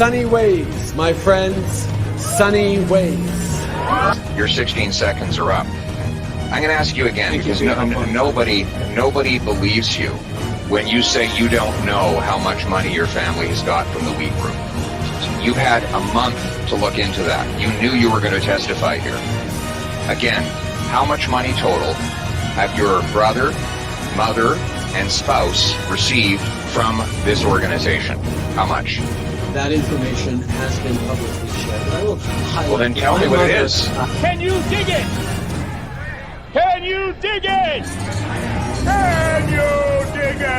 sunny ways, my friends, sunny ways. Your 16 seconds are up. I'm going to ask you again because nobody believes you when you say you don't know how much money your family has got from the wheat group. You've had a month to look into that. You knew you were going to testify here. Again, how much money total have your brother, mother, and spouse received from this organization? How much? That information has been publicly shared. I will highlight. Well, then tell me what it is. Can you dig it? Can you dig it? Can you dig it?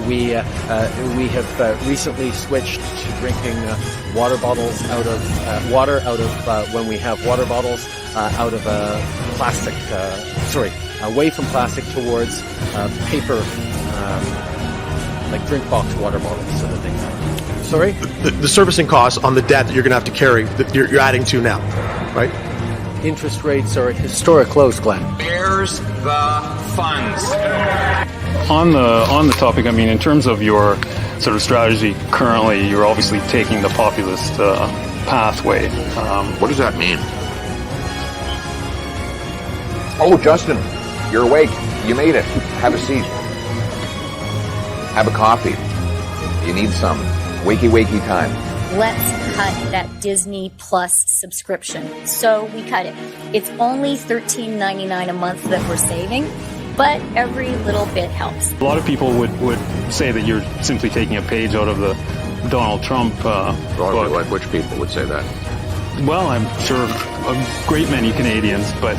We have recently switched to drinking water bottles out of water out of when we have water bottles out of plastic. Away from plastic towards paper, like drink box water bottles, sort of thing. Sorry, the servicing costs on the debt that you're going to have to carry that you're adding to now, right? Interest rates are at historic lows, Glenn. Where's the funds? On the topic, I mean, in terms of your sort of strategy currently, you're obviously taking the populist pathway. What does that mean? Oh, Justin, you're awake. You made it. Have a seat. Have a coffee. You need some. Wakey time. Let's cut that Disney Plus subscription. So we cut it. It's only $13.99 a month that we're saving, but every little bit helps. A lot of people would say that you're simply taking a page out of the Donald Trump book. Like which people would say that? Well, I'm sure a great many Canadians, but...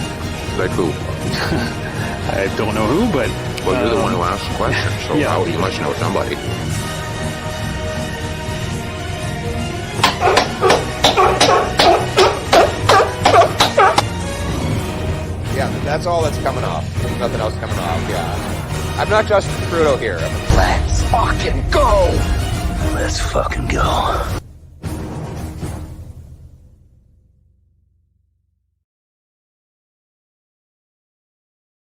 Like who? I don't know who, but... Well, you're the one who asked the question, so yeah. You must know somebody. Yeah, that's all that's coming off. There's nothing else coming off, yeah. I'm not Justin Trudeau here. Let's fucking go! Let's fucking go.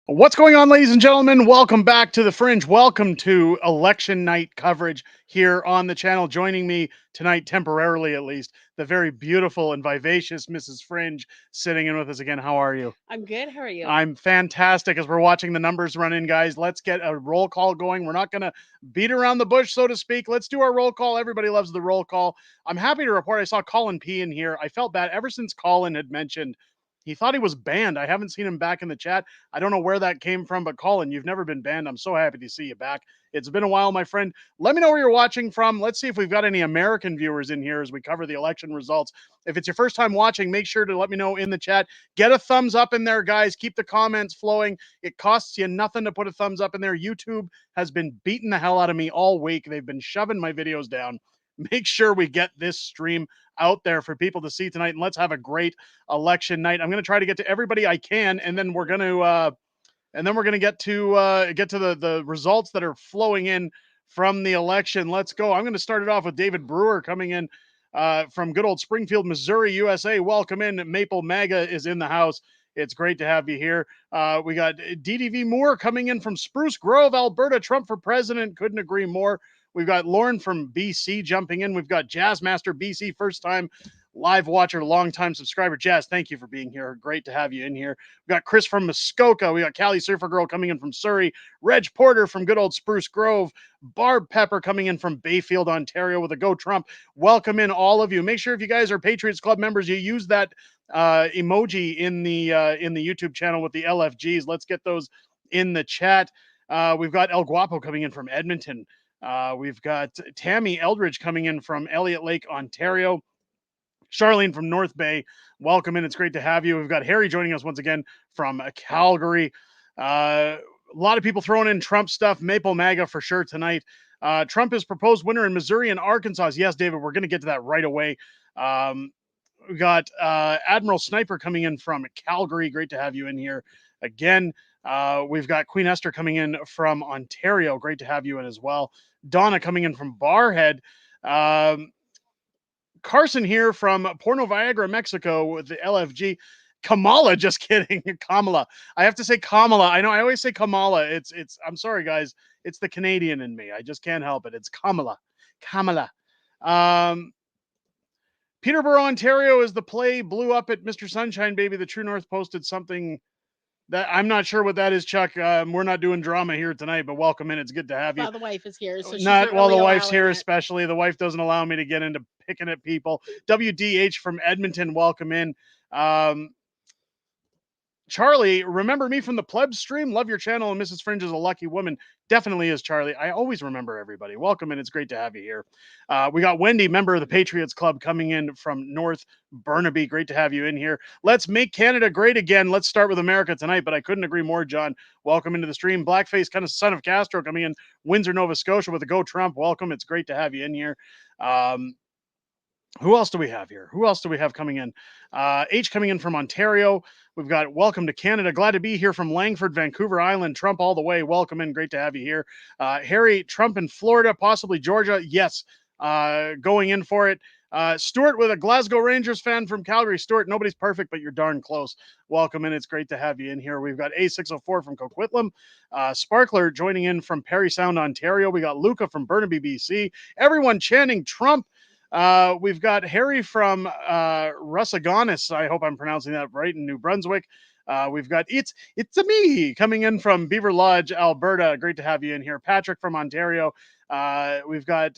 What's going on, ladies and gentlemen? Welcome back to The Fringe. Welcome to election night coverage here on the channel. Joining me tonight, temporarily at least, the very beautiful and vivacious Mrs. Fringe sitting in with us again. How are you? I'm good. How are you? I'm fantastic. As we're watching the numbers run in, guys, let's get a roll call going. We're not going to beat around the bush, so to speak. Let's do our roll call. Everybody loves the roll call. I'm happy to report I saw Colin P. in here. I felt bad ever since Colin had mentioned he thought he was banned. I haven't seen him back in the chat. I don't know where that came from, but Colin, you've never been banned. I'm so happy to see you back. It's been a while, my friend. Let me know where you're watching from. Let's see if we've got any American viewers in here as we cover the election results. If it's your first time watching, make sure to let me know in the chat. Get a thumbs up in there, guys. Keep the comments flowing. It costs you nothing to put a thumbs up in there. YouTube has been beating the hell out of me all week. They've been shoving my videos down. Make sure we get this stream out there for people to see tonight, and let's have a great election night. I'm going to try to get to everybody I can, and then we're going to get to the results that are flowing in from the election. Let's go. I'm going to start it off with David Brewer coming in from good old Springfield, Missouri, USA. Welcome in. Maple MAGA is in the house. It's great to have you here. We got DDV Moore coming in from Spruce Grove, Alberta. Trump for president. Couldn't agree more. We've got Lauren from BC jumping in. We've got Jazzmaster BC, first time live watcher, long time subscriber. Jazz, thank you for being here. Great to have you in here. We've got Chris from Muskoka. We got Callie Surfer Girl coming in from Surrey. Reg Porter from good old Spruce Grove. Barb Pepper coming in from Bayfield, Ontario with a Go Trump. Welcome in all of you. Make sure if you guys are Patriots Club members, you use that emoji in the YouTube channel with the LFGs. Let's get those in the chat. We've got El Guapo coming in from Edmonton. We've got Tammy Eldridge coming in from Elliott Lake, Ontario. Charlene from North Bay, welcome in. It's great to have you. We've got Harry joining us once again from Calgary. A lot of people throwing in Trump stuff. Maple MAGA for sure tonight. Trump is proposed winner in Missouri and Arkansas. Yes, David, we're going to get to that right away. We got Admiral Sniper coming in from Calgary. Great to have you in here again. We've got Queen Esther coming in from Ontario. Great to have you in as well. Donna coming in from Barhead. Carson here from Porno Viagra, Mexico with the LFG. Kamala, just kidding. Kamala. I have to say Kamala. I know I always say Kamala. I'm sorry, guys. It's the Canadian in me. I just can't help it. It's Kamala. Kamala. Um, Peterborough, Ontario is the play blew up at Mr. Sunshine Baby. The True North posted something that I'm not sure what that is, Chuck. We're not doing drama here tonight, but welcome in. It's good to have you. Well, the wife is here, so she's Not while really the wife's here, allowing it. especially. The wife doesn't allow me to get into picking at people. WDH from Edmonton, welcome in. Charlie, remember me from the pleb stream? Love your channel, and Mrs. Fringe is a lucky woman. Definitely is, Charlie. I always remember everybody. Welcome, and it's great to have you here. We got Wendy, member of the Patriots Club, coming in from North Burnaby. Great to have you in here. Let's make Canada great again. Let's start with America tonight, but I couldn't agree more, John. Welcome into the stream. Blackface, kind of son of Castro, coming in Windsor, Nova Scotia with a Go Trump. Welcome. It's great to have you in here. Who else do we have here? Who else do we have coming in? H coming in from Ontario. We've got welcome to Canada. Glad to be here from Langford, Vancouver Island. Trump all the way. Welcome in. Great to have you here. Harry, Trump in Florida, possibly Georgia. Yes, going in for it. Stuart with a Glasgow Rangers fan from Calgary. Stuart, nobody's perfect, but you're darn close. Welcome in. It's great to have you in here. We've got A604 from Coquitlam. Sparkler joining in from Parry Sound, Ontario. We got Luca from Burnaby, BC. Everyone chanting Trump. We've got Harry from Russaganis. I hope I'm pronouncing that right, in New Brunswick. We've got it's a me coming in from Beaver Lodge, Alberta. Great to have you in here. Patrick from Ontario. We've got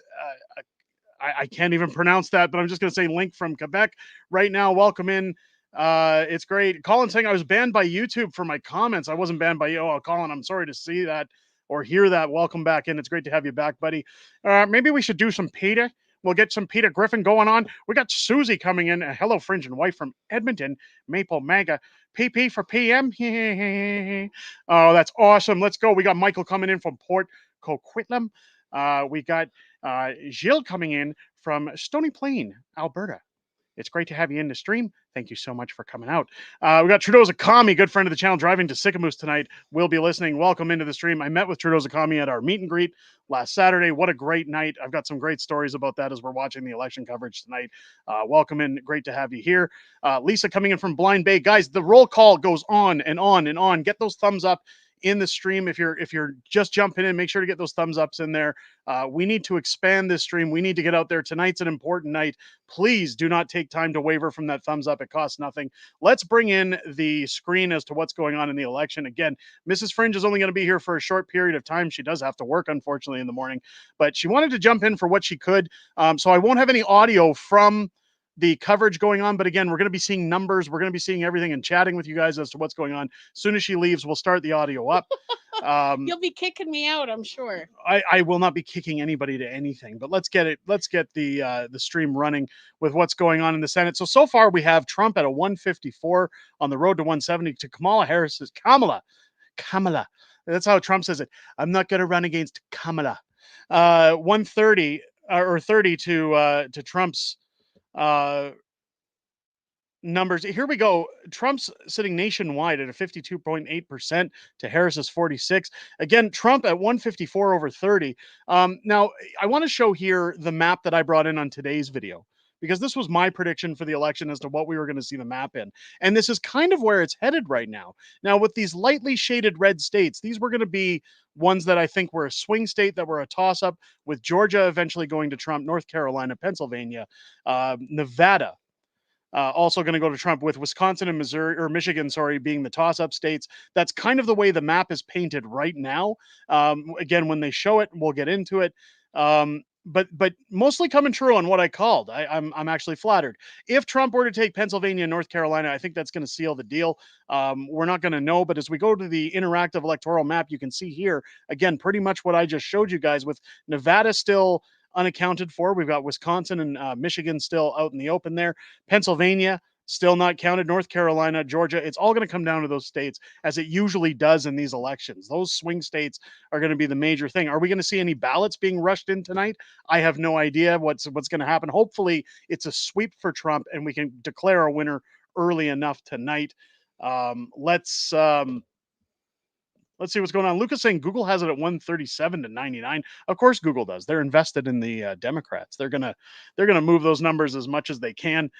I can't even pronounce that, but I'm just going to say Link from Quebec right now. Welcome in. It's great. Colin saying I was banned by YouTube for my comments. I wasn't banned by you. Oh, Colin, I'm sorry to see that or hear that. Welcome back in. It's great to have you back, buddy. Maybe we should do some PETA. We'll get some Peter Griffin going on. We got Susie coming in. Hello, Fringe and Wife from Edmonton. Maple MAGA. PP for PM. Oh, that's awesome. Let's go. We got Michael coming in from Port Coquitlam. We got Gilles coming in from Stony Plain, Alberta. It's great to have you in the stream. Thank you so much for coming out. We got Trudeau's Akami, good friend of the channel, driving to Sycamoose tonight. We'll be listening. Welcome into the stream. I met with Trudeau's Akami at our meet and greet last Saturday. What a great night. I've got some great stories about that as we're watching the election coverage tonight. Welcome in. Great to have you here. Lisa coming in from Blind Bay. Guys, the roll call goes on and on and on. Get those thumbs up in the stream. If you're just jumping in, make sure to get those thumbs ups in there. We need to expand this stream. We need to get out there. Tonight's an important night. Please do not take time to waver from that thumbs up. It costs nothing. Let's bring in the screen as to what's going on in the election. Again, Mrs. Fringe is only going to be here for a short period of time. She does have to work, unfortunately, in the morning, but she wanted to jump in for what she could. So I won't have any audio from the coverage going on, but again, we're going to be seeing numbers. We're going to be seeing everything and chatting with you guys as to what's going on. As soon as she leaves, we'll start the audio up. You'll be kicking me out, I'm sure. I will not be kicking anybody to anything, but let's get the stream running with what's going on in the Senate. So far we have Trump at a 154 on the road to 170 to Kamala Harris's Kamala. That's how Trump says it. I'm not going to run against Kamala. 130 or 30 to Trump's numbers. Here we go. Trump's sitting nationwide at a 52.8% to Harris's 46. Again, Trump at 154 over 30. Now, I want to show here the map that I brought in on today's video, because this was my prediction for the election as to what we were going to see the map in. And this is kind of where it's headed right now. Now, with these lightly shaded red states, these were going to be ones that I think were a swing state, that were a toss-up, with Georgia eventually going to Trump, North Carolina, Pennsylvania, Nevada, also going to go to Trump, with Wisconsin and Michigan, being the toss-up states. That's kind of the way the map is painted right now. Again, when they show it, we'll get into it. But mostly coming true on what I called. I'm actually flattered. If Trump were to take Pennsylvania and North Carolina, I think that's going to seal the deal. We're not going to know, but as we go to the interactive electoral map, you can see here, again, pretty much what I just showed you guys, with Nevada still unaccounted for. We've got Wisconsin and Michigan still out in the open there. Pennsylvania still not counted. North Carolina, Georgia. It's all going to come down to those states, as it usually does in these elections. Those swing states are going to be the major thing. Are we going to see any ballots being rushed in tonight? I have no idea what's going to happen. Hopefully it's a sweep for Trump and we can declare a winner early enough tonight. Let's Let's see what's going on. Lucas saying Google has it at 137 to 99. Of course, Google does. They're invested in the Democrats. They're gonna move those numbers as much as they can.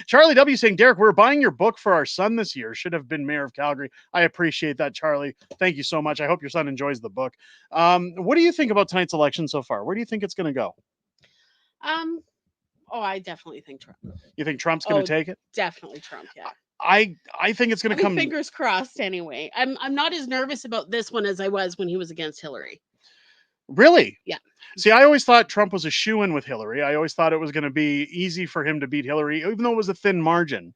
Charlie W saying, Derek, we're buying your book for our son this year. Should have been mayor of Calgary. I appreciate that, Charlie. Thank you so much. I hope your son enjoys the book. What do you think about tonight's election so far? Where do you think it's going to go? Oh, I definitely think Trump. You think Trump's going to take it? Definitely Trump. Yeah. I think it's going to come. Fingers crossed. Anyway, I'm not as nervous about this one as I was when he was against Hillary. Really? Yeah. See, I always thought Trump was a shoo-in with Hillary. I always thought it was going to be easy for him to beat Hillary, even though it was a thin margin.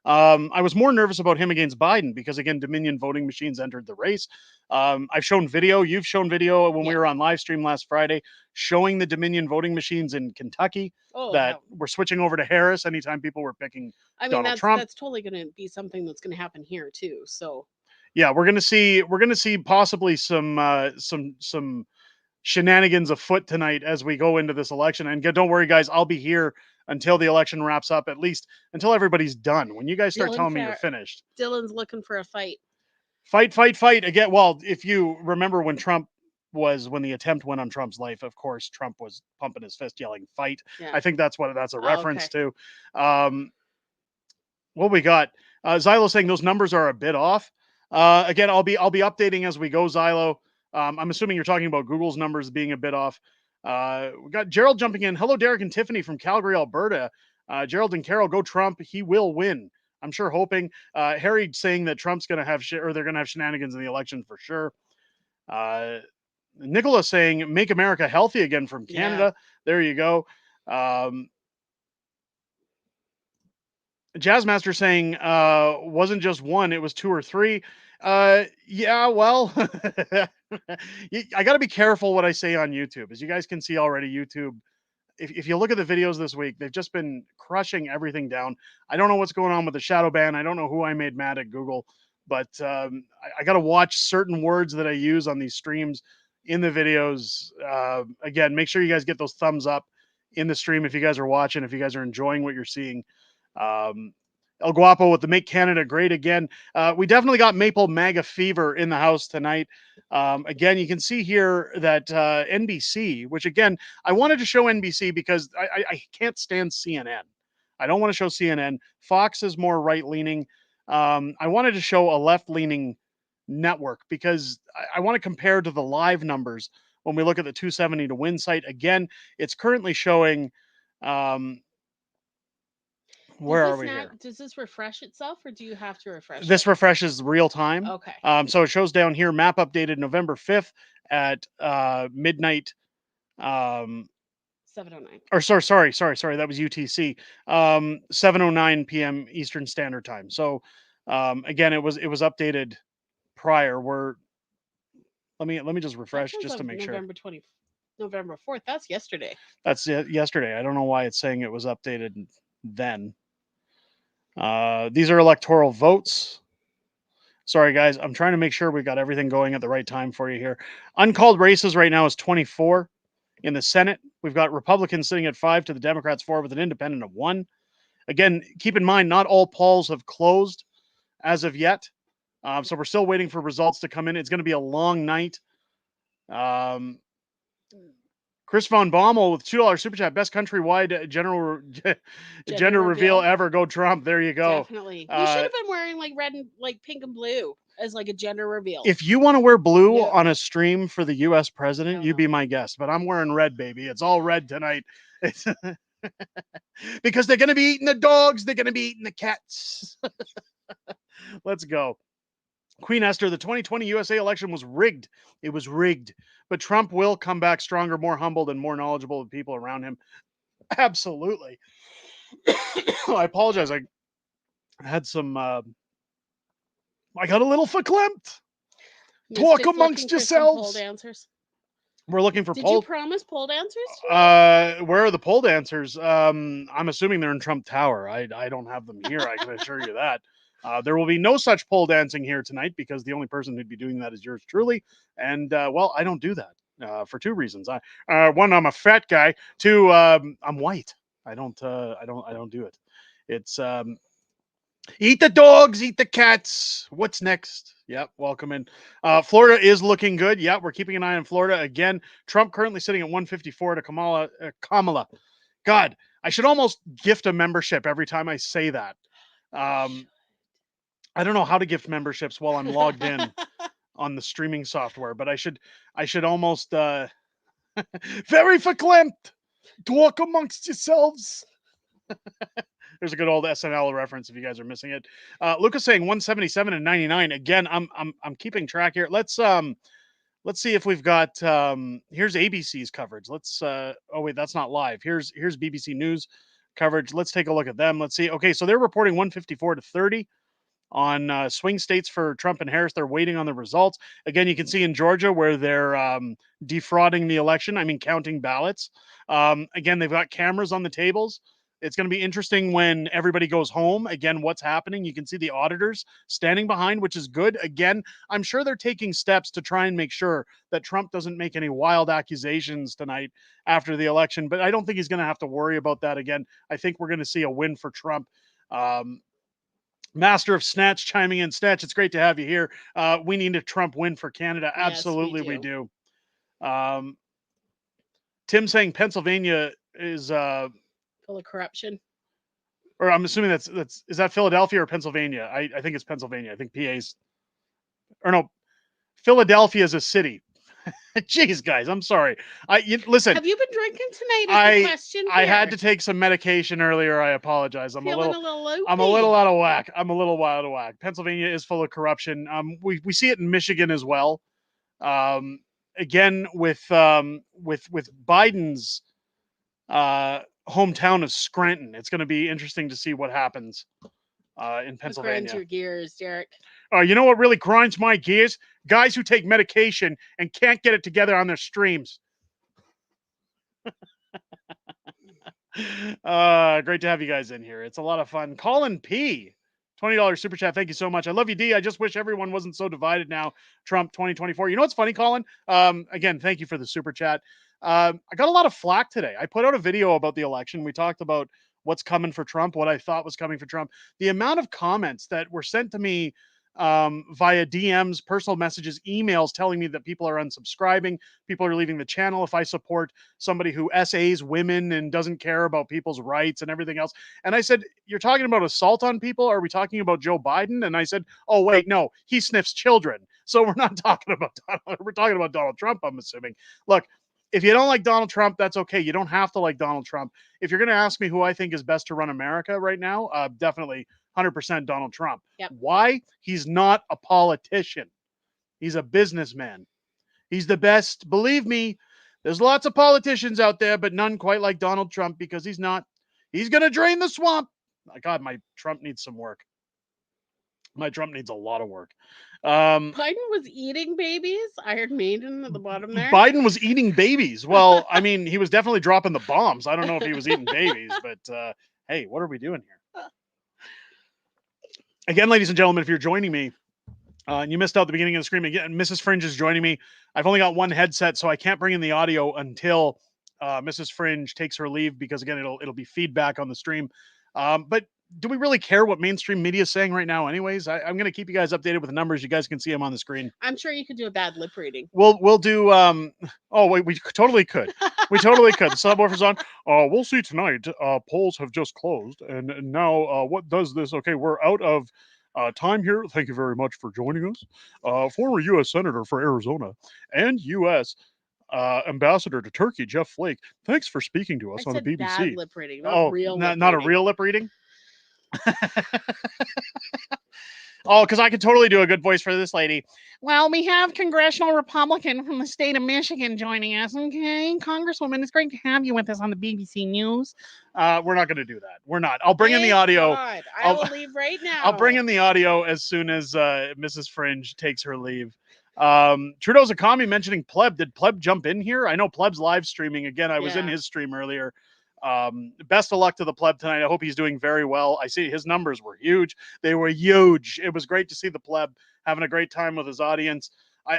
I was more nervous about him against Biden because, again, Dominion voting machines entered the race. I've shown video. You've shown video when we were on live stream last Friday showing the Dominion voting machines in Kentucky that were switching over to Harris anytime people were picking Donald Trump. That's totally going to be something that's going to happen here too. So yeah, we're going to see possibly some shenanigans afoot tonight as we go into this election. And don't worry, guys, I'll be here until the election wraps up, at least until everybody's done. When you guys start telling me you're finished. Dylan's looking for a fight. Fight again. Well, if you remember when the attempt went on Trump's life, of course, Trump was pumping his fist yelling fight. Yeah. I think that's what that's a reference to. What we got? Xylo saying those numbers are a bit off. Again, I'll be updating as we go, Xylo. I'm assuming you're talking about Google's numbers being a bit off. We got Gerald jumping in. Hello, Derek and Tiffany from Calgary, Alberta. Gerald and Carol, go Trump. He will win. I'm sure hoping. Harry saying that Trump's going to have they're going to have shenanigans in the election for sure. Nicola saying, make America healthy again from Canada. Yeah. There you go. Jazzmaster saying, wasn't just one, it was two or three. Yeah, well, I got to be careful what I say on YouTube. As you guys can see already, YouTube, if you look at the videos this week, they've just been crushing everything down. I don't know what's going on with the shadow ban. I don't know who I made mad at Google, but I got to watch certain words that I use on these streams in the videos. Again, make sure you guys get those thumbs up in the stream if you guys are watching, if you guys are enjoying what you're seeing. El Guapo with the Make Canada Great Again. We definitely got Maple MAGA fever in the house tonight. Again, you can see here that NBC, which again, I wanted to show NBC because I can't stand CNN. I don't want to show CNN. Fox is more right-leaning. I wanted to show a left-leaning network because I want to compare to the live numbers when we look at the 270 to win site. Again, it's currently showing... where are we here? Does this refresh itself or do you have to refresh this? Refreshes real time. Okay. So it shows down here, map updated November 5th at midnight. 7:09. Or sorry. That was UTC. 7:09 p.m. Eastern Standard Time. So again, it was updated prior. Let me just refresh just to make November 4th. That's yesterday. That's yesterday. I don't know why it's saying it was updated then. These are electoral votes. Sorry, guys. I'm trying to make sure we got everything going at the right time for you here. Uncalled races right now is 24 in the Senate. We've got Republicans sitting at 5 to the Democrats 4 with an independent of 1. Again, keep in mind, not all polls have closed as of yet. So we're still waiting for results to come in. It's going to be a long night. Chris Von Bommel with $2 super chat. Best countrywide gender reveal ever. Go Trump. There you go. Definitely. We should have been wearing like red and like pink and blue as like a gender reveal. If you want to wear blue on a stream for the U.S. president, you be my guest. But I'm wearing red, baby. It's all red tonight. Because they're going to be eating the dogs. They're going to be eating the cats. Let's go. Queen Esther, the 2020 USA election was rigged. It was rigged. But Trump will come back stronger, more humbled, and more knowledgeable of people around him. Absolutely. I apologize. I had some... I got a little verklempt. Talk amongst yourselves. Pole dancers. We're looking for Did you promise pole dancers? Where are the pole dancers? I'm assuming they're in Trump Tower. I don't have them here. I can assure you that. There will be no such pole dancing here tonight because the only person who'd be doing that is yours truly. And well, I don't do that for two reasons. One, I'm a fat guy. Two, I'm white. I don't do it. It's Eat the dogs, eat the cats. What's next? Yep, welcome in. Florida is looking good. Yeah, we're keeping an eye on Florida again. Trump currently sitting at 154 to Kamala. God, I should almost gift a membership every time I say that. I don't know how to gift memberships while I'm logged in on the streaming software, but I should almost very verklempt. Talk amongst yourselves. There's a good old SNL reference if you guys are missing it. Lucas saying 177 and 99. Again, I'm keeping track here. Let's see if we've got here's ABC's coverage. Let's oh wait, that's not live. Here's BBC News coverage. Let's take a look at them. Let's see. Okay, so they're reporting 154 to 30 on swing states for Trump and Harris. They're waiting on the results. Again, you can see in Georgia where they're defrauding the election. I mean, counting ballots. Again, they've got cameras on the tables. It's going to be interesting when everybody goes home. Again, what's happening? You can see the auditors standing behind, which is good. Again, I'm sure they're taking steps to try and make sure that Trump doesn't make any wild accusations tonight after the election. But I don't think he's going to have to worry about that again. I think we're going to see a win for Trump. Master of Snatch chiming in. Snatch, it's great to have you here. We need a Trump win for Canada. Yes, Absolutely, we do. Tim saying Pennsylvania is Full of corruption. or I'm assuming that's is that Philadelphia or Pennsylvania? I think it's Pennsylvania. I think PA's or no, Philadelphia is a city. Jeez, guys, I'm sorry. Listen. Have you been drinking tonight? Is the question I here. had to take some medication earlier. I apologize. I'm Feeling a little loopy. I'm a little out of whack. I'm a little out of whack. Pennsylvania is full of corruption. We see it in Michigan as well. Again with Biden's hometown of Scranton. It's going to be interesting to see what happens in Pennsylvania. Grinds your gears, Derek. You know what really grinds my gears? Guys who take medication and can't get it together on their streams. Great to have you guys in here. It's a lot of fun. Colin P. $20 super chat. Thank you so much. I love you, D. I just wish everyone wasn't so divided now. Trump 2024. You know what's funny, Colin? Again, thank you for the super chat. I got a lot of flack today. I put out a video about the election. We talked about what's coming for Trump, what I thought was coming for Trump. The amount of comments that were sent to me via DMs, personal messages, emails telling me that people are unsubscribing, people are leaving the channel if I support somebody who SAs women and doesn't care about people's rights and everything else. And I said, you're talking about assault on people? Are we talking about Joe Biden? And I said, oh, wait, no, he sniffs children. So we're not talking about Donald. We're talking about Donald Trump, I'm assuming. Look, if you don't like Donald Trump, that's okay. You don't have to like Donald Trump. If you're going to ask me who I think is best to run America right now, definitely 100% Donald Trump. Yep. Why? He's not a politician. He's a businessman. He's the best. Believe me, there's lots of politicians out there, but none quite like Donald Trump because he's not. He's going to drain the swamp. God, my Trump needs some work. My Trump needs a lot of work. Biden was eating babies. Iron Maiden at the bottom there. Biden was eating babies. Well, I mean, he was definitely dropping the bombs. I don't know if he was eating babies, but hey, what are we doing here? Again, ladies and gentlemen, if you're joining me and you missed out the beginning of the stream, again, Mrs. Fringe is joining me. I've only got one headset, so I can't bring in the audio until Mrs. Fringe takes her leave because, again, it'll be feedback on the stream. But do we really care what mainstream media is saying right now anyways? I'm going to keep you guys updated with the numbers. You guys can see them on the screen. I'm sure you could do a bad lip reading. We'll do oh wait, we totally could. We totally could. The subwoofer's on. We'll see tonight. Polls have just closed and now what does this? Okay, we're out of time here. Thank you very much for joining us. Former U.S. Senator for Arizona and U.S. Ambassador to Turkey, Jeff Flake. Thanks for speaking to us on the BBC. Bad lip reading, not real. Not a real lip reading. Oh, because I could totally do a good voice for this lady. Well, we have congressional Republican from the state of Michigan joining us. Okay, Congresswoman, it's great to have you with us on the BBC News. We're not going to do that. We're not. I'll bring in the audio. God. I will leave right now. I'll bring in the audio as soon as Mrs. Fringe takes her leave. Trudeau's a commie mentioning Pleb. Did Pleb jump in here? I know Pleb's live streaming. Again, I was in his stream earlier. Best of luck to the Pleb tonight. I hope he's doing very well. I see his numbers were huge. They were huge. It was great to see the Pleb having a great time with his audience. I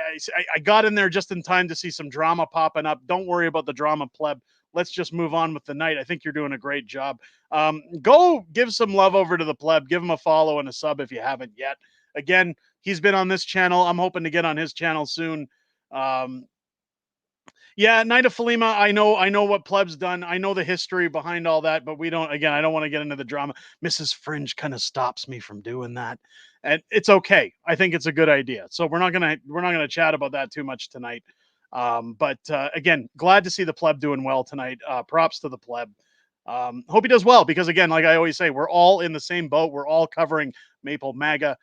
got in there just in time to see some drama popping up. Don't worry about the drama, Pleb. let's just move on with the night. I think you're doing a great job. Go give some love over to the pleb. Give him a follow and a sub if you haven't yet. Again, he's been on this channel. I'm hoping to get on his channel soon. Yeah, Night of Falima, I know what pleb's done. I know the history behind all that, but we don't, again, I don't want to get into the drama. Mrs. Fringe kind of stops me from doing that. And it's okay. I think it's a good idea. So we're not gonna chat about that too much tonight. But again, glad to see the pleb doing well tonight. Props to the pleb. Hope he does well, because again, like I always say, we're all in the same boat. We're all covering Maple MAGA.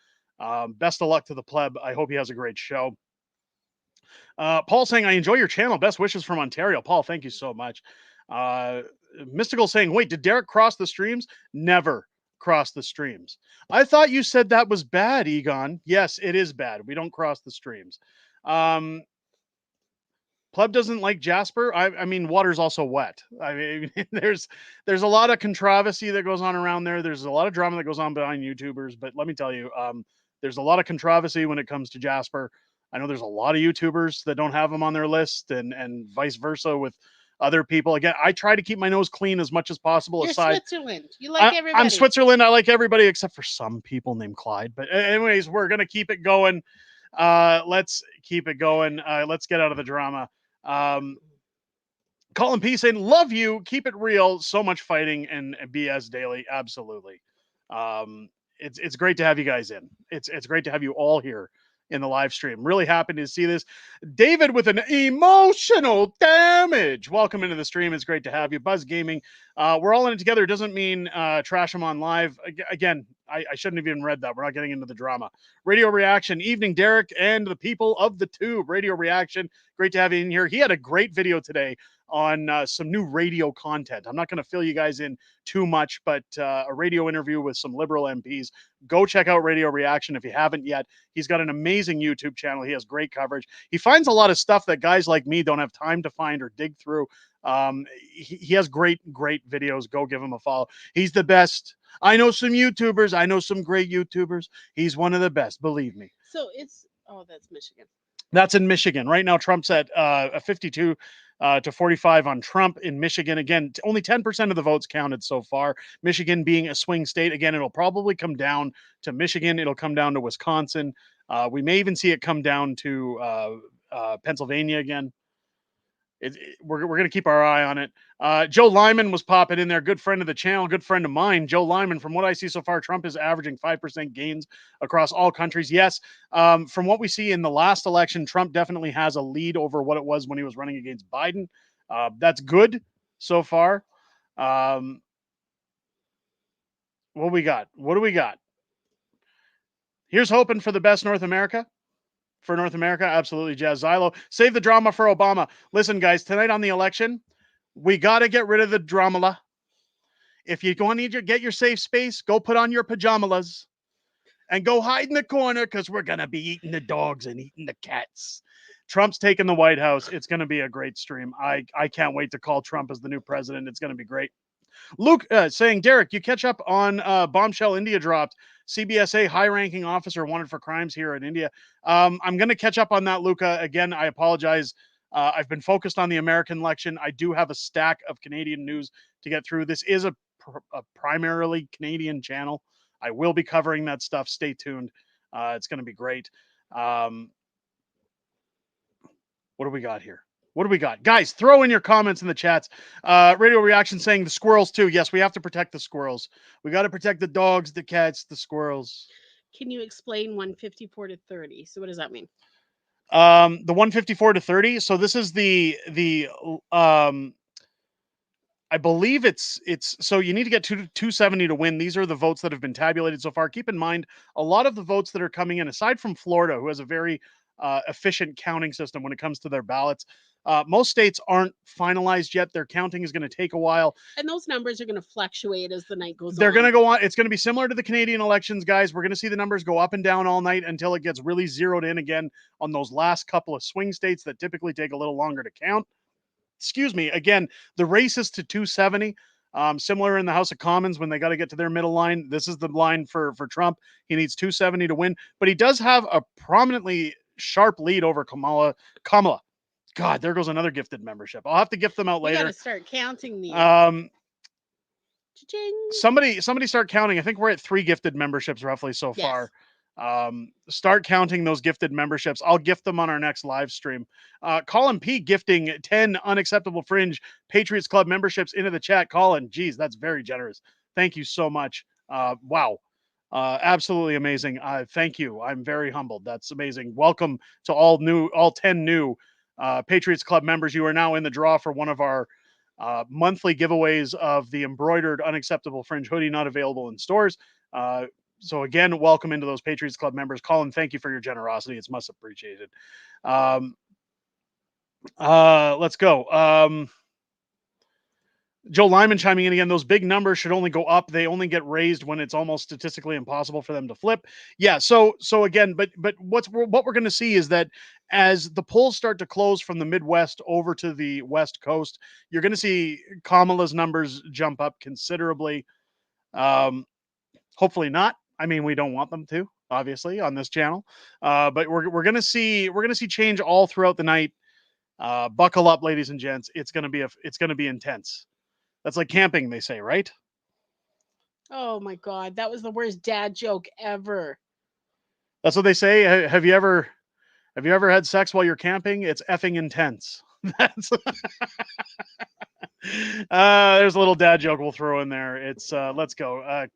Best of luck to the pleb. I hope he has a great show. Paul saying, I enjoy your channel. Best wishes from Ontario. Paul, thank you so much. Mystical saying, wait, did Derek cross the streams? Never cross the streams. I thought you said that was bad, Egon. Yes, it is bad. We don't cross the streams. Pleb doesn't like Jasper. I mean, water's also wet. I mean, there's a lot of controversy that goes on around there. There's a lot of drama that goes on behind YouTubers. But let me tell you, there's a lot of controversy when it comes to Jasper. I know there's a lot of YouTubers that don't have him on their list, and vice versa with other people. Again, I try to keep my nose clean as much as possible. You're aside, Switzerland. You like everybody. I'm Switzerland. I like everybody except for some people named Clyde. But anyways, we're gonna keep it going. Let's keep it going. Let's get out of the drama. Colin P saying, love you, keep it real, so much fighting and BS daily. Absolutely. It's great to have you guys in. It's great to have you all here in the live stream. Really happy to see this. David with an emotional damage. Welcome into the stream. It's great to have you. Buzz Gaming. We're all in it together. It doesn't mean trash them on live. Again, I shouldn't have even read that. We're not getting into the drama. Radio Reaction. Evening, Derek and the people of the tube. Radio Reaction. Great to have you in here. He had a great video today on some new radio content. I'm not going to fill you guys in too much, but a radio interview with some Liberal MPs. Go check out Radio Reaction if you haven't yet. He's got an amazing YouTube channel. He has great coverage. He finds a lot of stuff that guys like me don't have time to find or dig through. He has great videos. Go give him a follow. He's the best. I know some YouTubers. I know some great YouTubers. He's one of the best, believe me. So that's Michigan. That's in Michigan. Right now, Trump's at a 52 to 45 on Trump in Michigan. Again, only 10% of the votes counted so far. Michigan being a swing state. Again, it'll probably come down to Michigan. It'll come down to Wisconsin. We may even see it come down to Pennsylvania again. We're going to keep our eye on it. Joe Lyman was popping in there. Good friend of the channel, good friend of mine. Joe Lyman, from what I see so far, Trump is averaging 5% gains across all countries. Yes, from what we see in the last election, Trump definitely has a lead over what it was when he was running against Biden. That's good so far. What we got? What do we got? Here's hoping for the best North America. For North America, absolutely. Jazz Zylo. Save the drama for Obama. Listen, guys, tonight on the election, we got to get rid of the drama. If you're going to get your safe space, go put on your pajamas and go hide in the corner, because we're going to be eating the dogs and eating the cats. Trump's taking the White House. It's going to be a great stream. I can't wait to call Trump as the new president. It's going to be great. Luke saying, Derek, you catch up on bombshell India dropped. CBSA high-ranking officer wanted for crimes here in India. I'm going to catch up on that, Luca. Again, I apologize. I've been focused on the American election. I do have a stack of Canadian news to get through. This is a primarily Canadian channel. I will be covering that stuff. Stay tuned. It's going to be great. What do we got here? What do we got? Guys, throw in your comments in the chats. Radio Reaction saying the squirrels too. Yes, we have to protect the squirrels. We got to protect the dogs, the cats, the squirrels. Can you explain 154 to 30? So what does that mean? The 154 to 30. So this is the I believe it's so you need to get 270 to win. These are the votes that have been tabulated so far. Keep in mind, a lot of the votes that are coming in, aside from Florida, who has a very efficient counting system when it comes to their ballots, most states aren't finalized yet. Their counting is going to take a while. And those numbers are going to fluctuate as the night goes on. They're going to go on. It's going to be similar to the Canadian elections, guys. We're going to see the numbers go up and down all night until it gets really zeroed in again on those last couple of swing states that typically take a little longer to count. Excuse me. Again, the race is to 270. Similar in the House of Commons when they got to get to their middle line. This is the line for Trump. He needs 270 to win, but he does have a prominently sharp lead over Kamala. God, there goes another gifted membership. I'll have to gift them out We got later. to start counting these. Cha-ching. Somebody start counting. I think we're at 3 gifted memberships roughly so Yes. far. Start counting those gifted memberships. I'll gift them on our next live stream. Colin P gifting 10 Unacceptable Fringe Patriots Club memberships into the chat. Colin, geez, that's very generous. Thank you so much. Wow. Absolutely amazing. Thank you. I'm very humbled. That's amazing. Welcome to all 10 new Patriots Club members. You are now in the draw for one of our monthly giveaways of the embroidered Unacceptable Fringe hoodie, not available in stores. So again, welcome into those Patriots Club members. Colin, thank you for your generosity. It's much appreciated. Let's go. Joe Lyman chiming in again. Those big numbers should only go up. They only get raised when it's almost statistically impossible for them to flip. Yeah. So again, but what we're going to see is that as the polls start to close from the Midwest over to the West Coast, you're going to see Kamala's numbers jump up considerably. Hopefully not. I mean, we don't want them to, obviously, on this channel. But we're going to see change all throughout the night. Buckle up, ladies and gents. It's going to be intense. That's like camping, they say, right? Oh my God, that was the worst dad joke ever. That's what they say. Have you ever had sex while you're camping? It's effing intense. That's there's a little dad joke we'll throw in there. It's let's go. I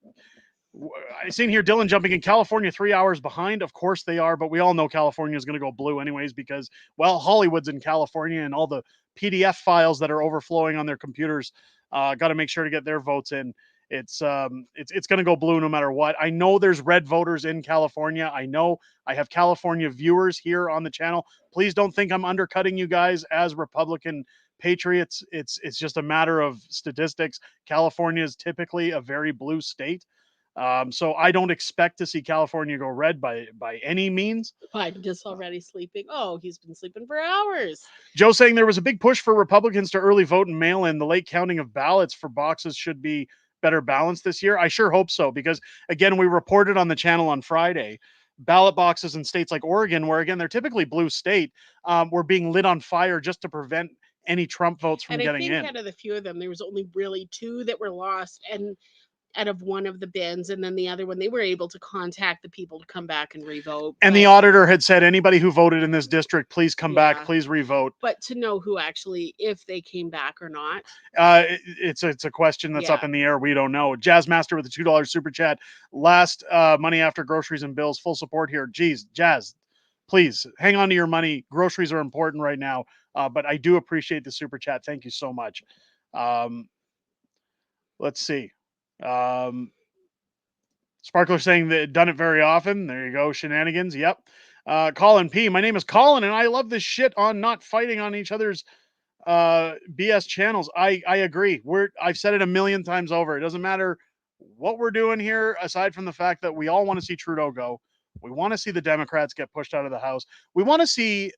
seen here Dylan jumping in. California 3 hours behind. Of course they are, but we all know California is going to go blue anyways because, well, Hollywood's in California and all the PDF files that are overflowing on their computers got to make sure to get their votes in. It's going to go blue no matter what. I know there's red voters in California. I know I have California viewers here on the channel. Please don't think I'm undercutting you guys as Republican patriots. It's just a matter of statistics. California is typically a very blue state. So I don't expect to see California go red by any means. I'm just already sleeping. Oh, he's been sleeping for hours. Joe saying there was a big push for Republicans to early vote and mail in. The late counting of ballots for boxes should be better balanced this year. I sure hope so, because again, we reported on the channel on Friday, ballot boxes in states like Oregon, where again, they're typically blue state, were being lit on fire just to prevent any Trump votes from getting in. And I think out of the few of them, there was only really 2 that were lost, and out of one of the bins, and then the other one, they were able to contact the people to come back and revote. And the auditor had said, anybody who voted in this district, please come back, please revote. But to know who actually, if they came back or not, it's a question that's up in the air. We don't know. Jazzmaster with a $2 super chat. Last money after groceries and bills. Full support here. Geez, Jazz, please hang on to your money. Groceries are important right now. But I do appreciate the super chat. Thank you so much. Let's see. Sparkler saying that done it very often. There you go. Shenanigans. Yep. Colin P. My name is Colin, and I love this shit on not fighting on each other's BS channels. I agree. I've said it a million times over. It doesn't matter what we're doing here, aside from the fact that we all want to see Trudeau go. We want to see the Democrats get pushed out of the House. We want to see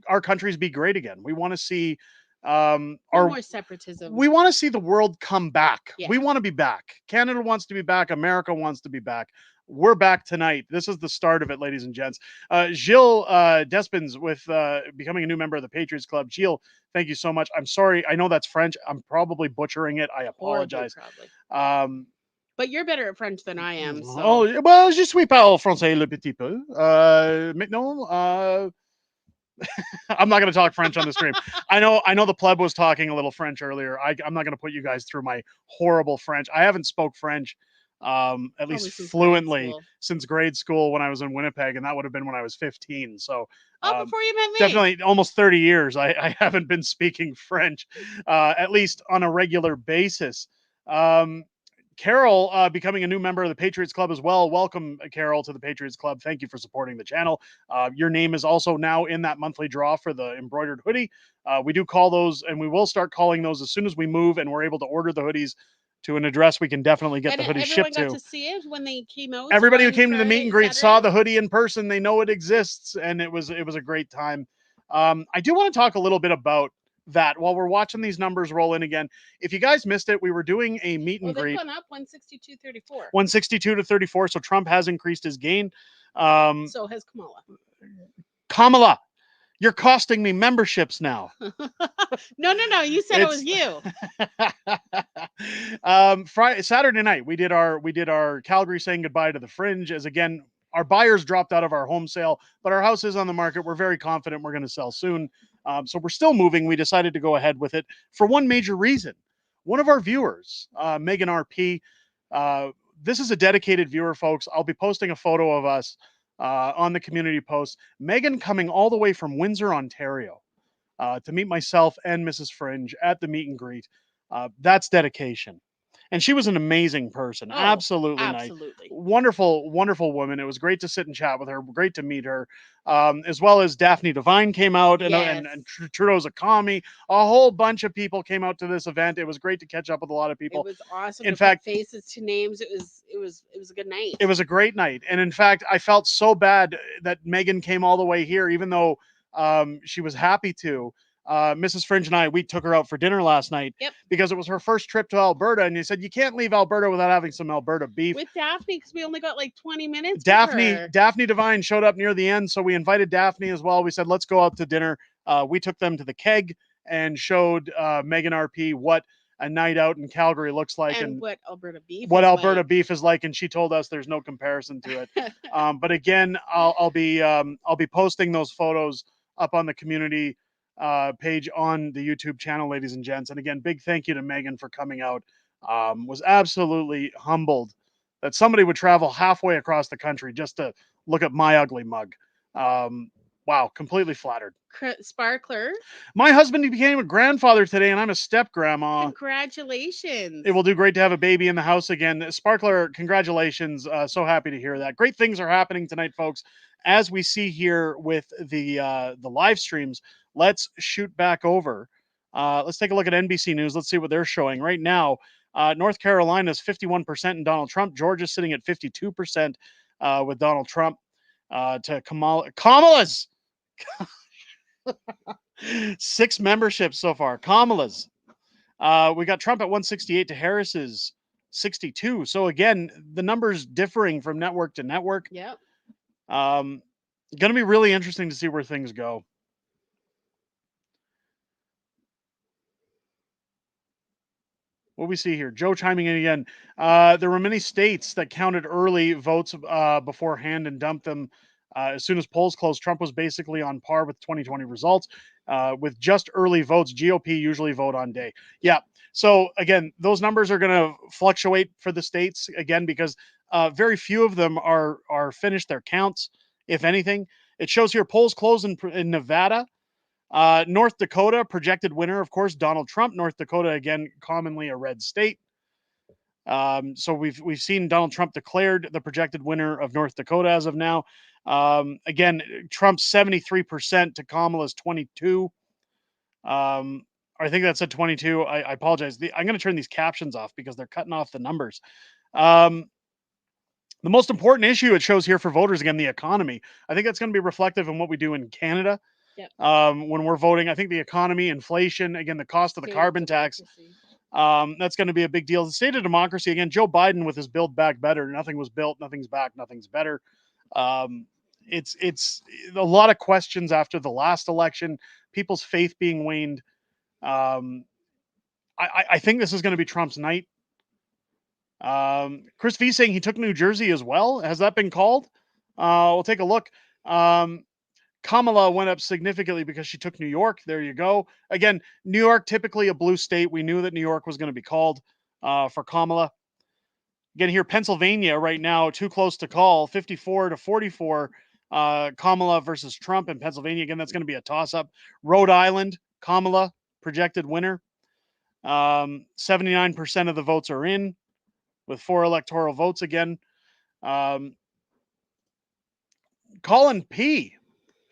our countries be great again. We want to see more separatism. We want to see the world come back. Yeah. We want to be back. Canada wants to be back. America wants to be back. We're back tonight. This is the start of it, ladies and gents. Gilles Despins with becoming a new member of the Patriots Club. Gilles, thank you so much. I'm sorry. I know that's French. I'm probably butchering it. I apologize. Probably. But you're better at French than I am. So. Oh, well, je suis pas français le petit peu. Maintenant, I'm not going to talk French on the stream. I know the pleb was talking a little French earlier. I'm not going to put you guys through my horrible French. I haven't spoke French at least fluently since grade school when I was in Winnipeg, and that would have been when I was 15. So before you met me. Definitely almost 30 years. I haven't been speaking French, at least on a regular basis. Carol becoming a new member of the Patriots Club as well. Welcome, Carol, to the Patriots Club. Thank you for supporting the channel. Your name is also now in that monthly draw for the embroidered hoodie. We do call those, and we will start calling those as soon as we move and we're able to order the hoodies to an address we can definitely get the hoodies shipped to. Everyone got to see it when they came out. Everybody who came to the meet and greet saw the hoodie in person. They know it exists, and it was a great time. I do want to talk a little bit about that while we're watching these numbers roll in again. If you guys missed it, we were doing a meet and greet. They've gone up 162.34. 162 to 34. So Trump has increased his gain. So has Kamala. You're costing me memberships now. No. You said it was you. Saturday night we did our Calgary saying goodbye to the Fringe, as again our buyers dropped out of our home sale, but our house is on the market. We're very confident we're going to sell soon. So we're still moving. We decided to go ahead with it for one major reason. One of our viewers, Megan RP, this is a dedicated viewer, folks. I'll be posting a photo of us on the community post. Megan coming all the way from Windsor, Ontario, to meet myself and Mrs. Fringe at the meet and greet. That's dedication. And she was an amazing person. Oh, absolutely nice. absolutely. Wonderful, wonderful woman. It was great to sit and chat with her. Great to meet her. As well as Daphne Devine came out, and, Yes. and Trudeau's Akami. A whole bunch of people came out to this event. It was great to catch up with a lot of people. It was awesome. In to fact, put faces to names. It was a good night. it was a great night. And in fact, I felt so bad that Megan came all the way here, even though she was happy to. Mrs. Fringe and I, we took her out for dinner last night. Yep. Because it was her first trip to Alberta, and you said you can't leave Alberta without having some Alberta beef. With Daphne, because we only got like 20 minutes. Daphne Devine showed up near the end, so we invited Daphne as well. We said, let's go out to dinner. We took them to the Keg and showed Megan RP what a night out in Calgary looks like, and what Alberta beef beef is like, and she told us there's no comparison to it. But again, I'll be posting those photos up on the community page on the YouTube channel, ladies and gents. And again, big thank you to Megan for coming out. Was absolutely humbled that somebody would travel halfway across the country just to look at my ugly mug. Wow, completely flattered. Sparkler. My husband became a grandfather today, and I'm a step grandma. Congratulations. It will do great to have a baby in the house again. Sparkler, congratulations. So happy to hear that. Great things are happening tonight, folks. As we see here with the live streams, let's shoot back over. Let's take a look at NBC News. Let's see what they're showing right now. North Carolina is 51% in Donald Trump. Georgia's sitting at 52% with Donald Trump. To Kamala's 6 memberships so far. Kamala's. We got Trump at 168 to Harris's 62. So again, the numbers differing from network to network. Yep. Going to be really interesting to see where things go. What we see here, Joe chiming in again. There were many states that counted early votes beforehand and dumped them as soon as polls closed. Trump was basically on par with 2020 results. With just early votes, GOP usually vote on day. Yeah. So again, those numbers are going to fluctuate for the states again because very few of them are finished their counts, if anything. It shows here polls closed in Nevada. North Dakota, projected winner, of course, Donald Trump. North Dakota, again, commonly a red state. So we've seen Donald Trump declared the projected winner of North Dakota as of now. Again, Trump's 73% to Kamala's 22. I think that said 22. I apologize. I'm going to turn these captions off because they're cutting off the numbers. The most important issue it shows here for voters, again, the economy. I think that's going to be reflective in what we do in Canada. Yep. When we're voting. I think the economy, inflation, again, the cost of the carbon tax, that's going to be a big deal. The state of democracy, again, Joe Biden with his Build Back Better. Nothing was built, nothing's back, nothing's better. It's a lot of questions after the last election, people's faith being waned. I think this is going to be Trump's night. Chris V saying he took New Jersey as well. Has that been called? We'll take a look. Kamala went up significantly because she took New York. There you go. Again, New York, typically a blue state. We knew that New York was going to be called for Kamala. Again, here, Pennsylvania right now, too close to call, 54 to 44. Kamala versus Trump in Pennsylvania. Again, that's going to be a toss-up. Rhode Island, Kamala, projected winner. 79% of the votes are in with 4 electoral votes again. Colin P.,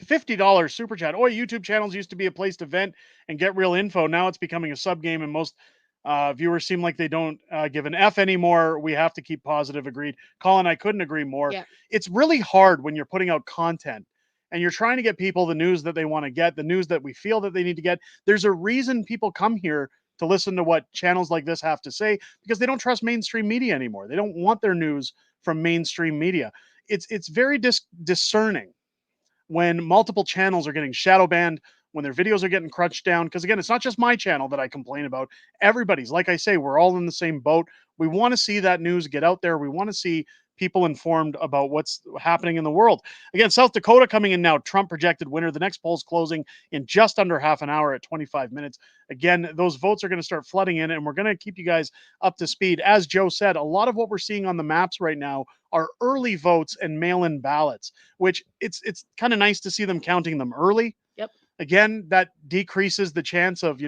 $50 super chat. Oh, YouTube channels used to be a place to vent and get real info. Now it's becoming a sub game, and most viewers seem like they don't give an F anymore. We have to keep positive. Agreed. Colin, I couldn't agree more. Yeah. It's really hard when you're putting out content and you're trying to get people the news that they want to get, the news that we feel that they need to get. There's a reason people come here to listen to what channels like this have to say, because they don't trust mainstream media anymore. They don't want their news from mainstream media. It's very discerning. when multiple channels are getting shadow banned, when their videos are getting crunched down. Because again, it's not just my channel that I complain about. Everybody's, like I say, we're all in the same boat. We want to see that news get out there. We want to see people informed about what's happening in the world. Again, South Dakota coming in now, Trump projected winner. The next poll's closing in just under half an hour at 25 minutes. Again, those votes are going to start flooding in, and we're going to keep you guys up to speed. As Joe said, a lot of what we're seeing on the maps right now are early votes and mail-in ballots, which it's kind of nice to see them counting them early. Yep. Again, that decreases the chance of,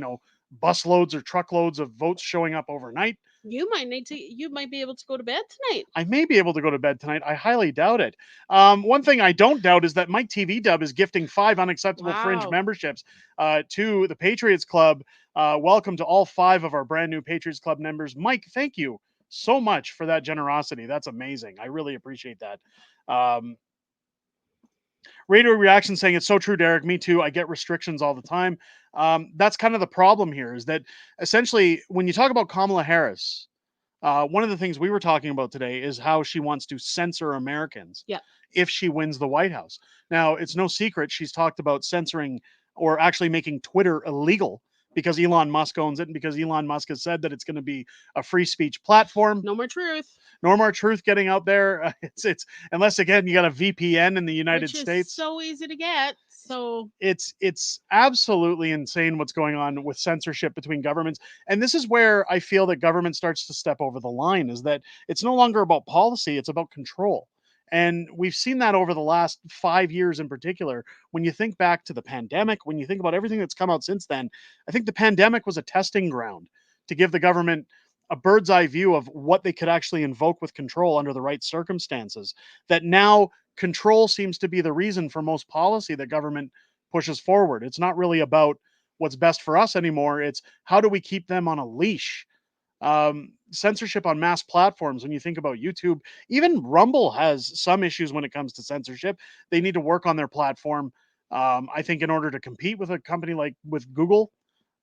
busloads or truckloads of votes showing up overnight. You might be able to go to bed tonight. I may be able to go to bed tonight. I highly doubt it. One thing I don't doubt is that Mike TV Dub is gifting 5 unacceptable fringe Wow. memberships to the Patriots Club. Welcome to all 5 of our brand new Patriots Club members. Mike, thank you so much for that generosity. That's amazing. I really appreciate that. Radio reaction saying it's so true, Derek. Me too. I get restrictions all the time. That's kind of the problem here, is that essentially when you talk about Kamala Harris, one of the things we were talking about today is how she wants to censor Americans Yeah. if she wins the White House. Now, it's no secret she's talked about censoring or actually making Twitter illegal because Elon Musk owns it and because Elon Musk has said that it's going to be a free speech platform. No more truth. No more truth getting out there. It's unless again you got a VPN in the United Which States. Is so easy to get. So it's absolutely insane what's going on with censorship between governments. And this is where I feel that government starts to step over the line, is that it's no longer about policy, it's about control. And we've seen that over the last 5 years in particular. When you think back to the pandemic, when you think about everything that's come out since then, I think the pandemic was a testing ground to give the government a bird's eye view of what they could actually invoke with control under the right circumstances. That now control seems to be the reason for most policy that government pushes forward. It's not really about what's best for us anymore. It's how do we keep them on a leash? Censorship on mass platforms, when you think about YouTube, even Rumble has some issues when it comes to censorship. They need to work on their platform. I think in order to compete with a company like with Google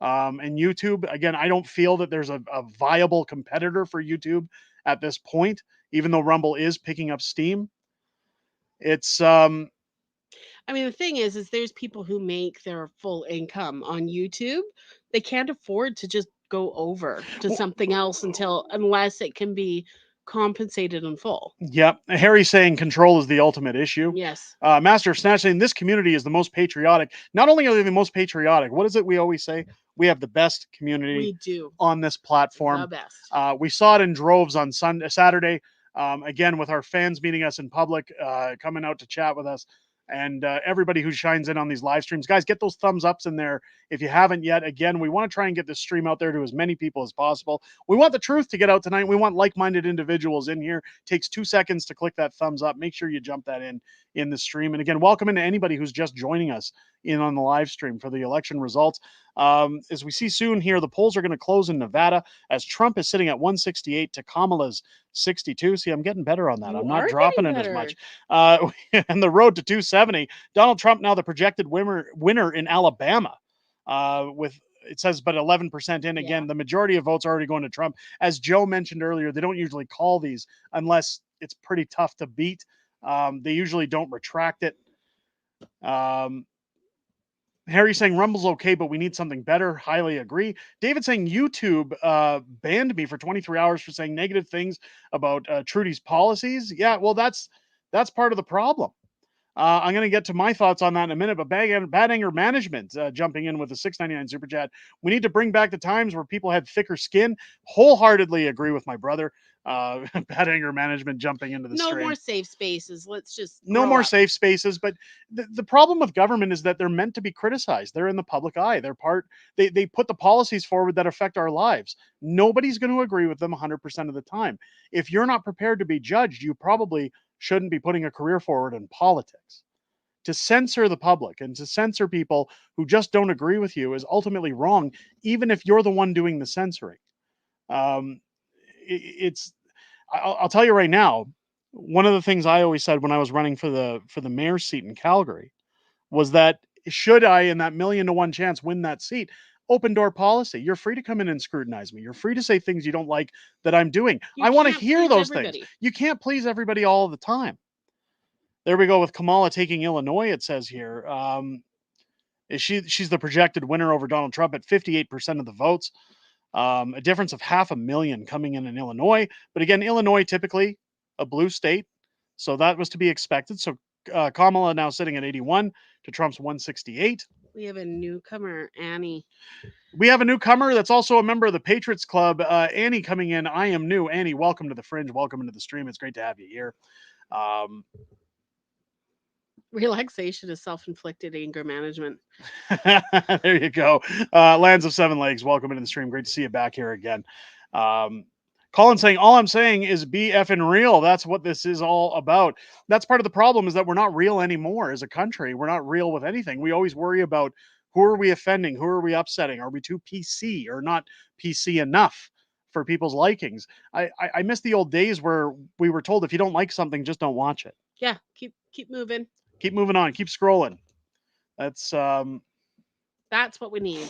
and YouTube, again, I don't feel that there's a viable competitor for YouTube at this point, even though Rumble is picking up steam. It's I mean, the thing is there's people who make their full income on YouTube. They can't afford to just go over to something else unless it can be compensated in full. Yep. Harry saying control is the ultimate issue. Yes. Master of Snatch saying this community is the most patriotic. Not only are they the most patriotic, what is it we always say? We have the best community We do. on this platform. The best. We saw it in droves on Saturday. Again, with our fans meeting us in public, coming out to chat with us, and everybody who shines in on these live streams. Guys, get those thumbs ups in there if you haven't yet. Again, we want to try and get this stream out there to as many people as possible. We want the truth to get out tonight. We want like-minded individuals in here. It takes 2 seconds to click that thumbs up. Make sure you jump that in the stream. And again, welcome into anybody who's just joining us in on the live stream for the election results. As we see soon here, the polls are going to close in Nevada as Trump is sitting at 168 to Kamala's 62. See, I'm getting better on that. You I'm not are dropping getting it as better. much. And the road to 270. Donald Trump now the projected winner in Alabama with, it says, but 11% in. Again, Yeah. the majority of votes are already going to Trump. As Joe mentioned earlier, they don't usually call these unless it's pretty tough to beat. They usually don't retract it. Harry saying Rumble's okay, but we need something better. Highly agree. David saying YouTube banned me for 23 hours for saying negative things about Trudy's policies. Yeah, well, that's part of the problem. I'm going to get to my thoughts on that in a minute, but Bad Anger Management jumping in with a $6.99 super chat. We need to bring back the times where people had thicker skin. Wholeheartedly agree with my brother. Bad Anger Management jumping into the stream. No more safe spaces. Let's just No more up. safe spaces. But the problem with government is that they're meant to be criticized. They're in the public eye. They put the policies forward that affect our lives. Nobody's going to agree with them 100% of the time. If you're not prepared to be judged, you probably shouldn't be putting a career forward in politics. To censor the public and to censor people who just don't agree with you is ultimately wrong, even if you're the one doing the censoring. I'll tell you right now, one of the things I always said when I was running for the mayor's seat in Calgary was that should I, in that 1,000,000 to 1 chance, win that seat, open door policy. You're free to come in and scrutinize me. You're free to say things you don't like that I'm doing. I want to hear those things. You can't please everybody all the time. There we go with Kamala taking Illinois, it says here. She's the projected winner over Donald Trump at 58% of the votes. A difference of 500,000 coming in Illinois. But again, Illinois typically a blue state, so that was to be expected. So Kamala now sitting at 81 to Trump's 168. We have a newcomer, Annie. We have a newcomer that's also a member of the Patriots Club. Annie coming in. I am new. Annie, welcome to the Fringe. Welcome into the stream. It's great to have you here. Relaxation is self-inflicted anger management. There you go. Lands of Seven Legs, welcome into the stream. Great to see you back here again. Colin saying, all I'm saying is be effing real. That's what this is all about. That's part of the problem, is that we're not real anymore as a country. We're not real with anything. We always worry about who are we offending? Who are we upsetting? Are we too PC or not PC enough for people's likings? I miss the old days where we were told if you don't like something, just don't watch it. Yeah, keep moving. Keep moving on. Keep scrolling. That's what we need.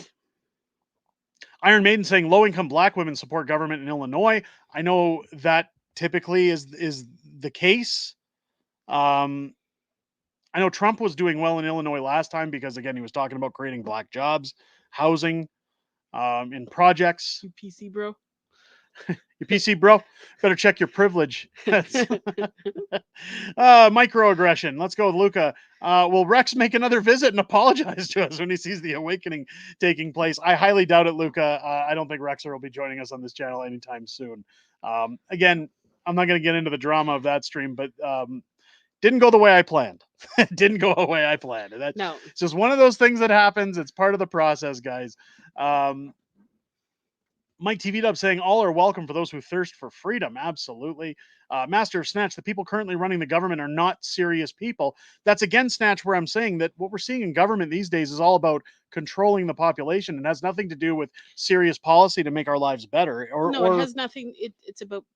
Iron Maiden saying low-income black women support government in Illinois. I know that typically is the case. I know Trump was doing well in Illinois last time because, again, he was talking about creating black jobs, housing, in projects. You PC bro. You PC bro, better check your privilege. Microaggression. Let's go with Luca. Will Rex make another visit and apologize to us when he sees the awakening taking place? I highly doubt it, Luca. I don't think Rexer will be joining us on this channel anytime soon. Again, I'm not going to get into the drama of that stream, but didn't go the way I planned. Didn't go the way I planned. No. It's just one of those things that happens. It's part of the process, guys. Mike TV Dub saying all are welcome for those who thirst for freedom. Absolutely. Master of Snatch, the people currently running the government are not serious people. That's again, Snatch, where I'm saying that what we're seeing in government these days is all about controlling the population and has nothing to do with serious policy to make our lives better. It has nothing. It's about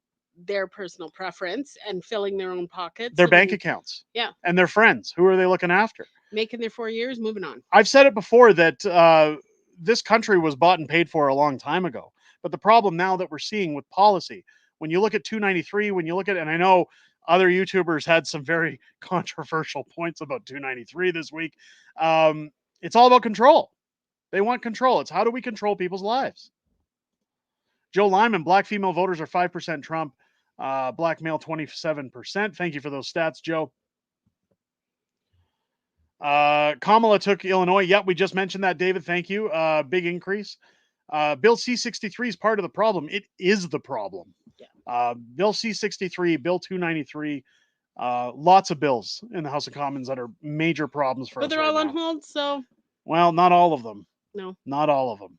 their personal preference and filling their own pockets. Their bank accounts. Yeah. And their friends. Who are they looking after? Making their 4 years, moving on. I've said it before that this country was bought and paid for a long time ago. But the problem now that we're seeing with policy, when you look at 293, when you look at, and I know other YouTubers had some very controversial points about 293 this week, it's all about control. They want control. It's how do we control people's lives? Joe Lyman, black female voters are 5% Trump, black male 27%. Thank you for those stats, Joe. Kamala took Illinois. Yep, we just mentioned that, David. Thank you. Big increase. Bill C-63 is part of the problem. It is the problem. Yeah. Bill C-63, Bill 293, lots of bills in the House of Commons that are major problems for us. But they're all on hold, so. Well, not all of them. No. Not all of them.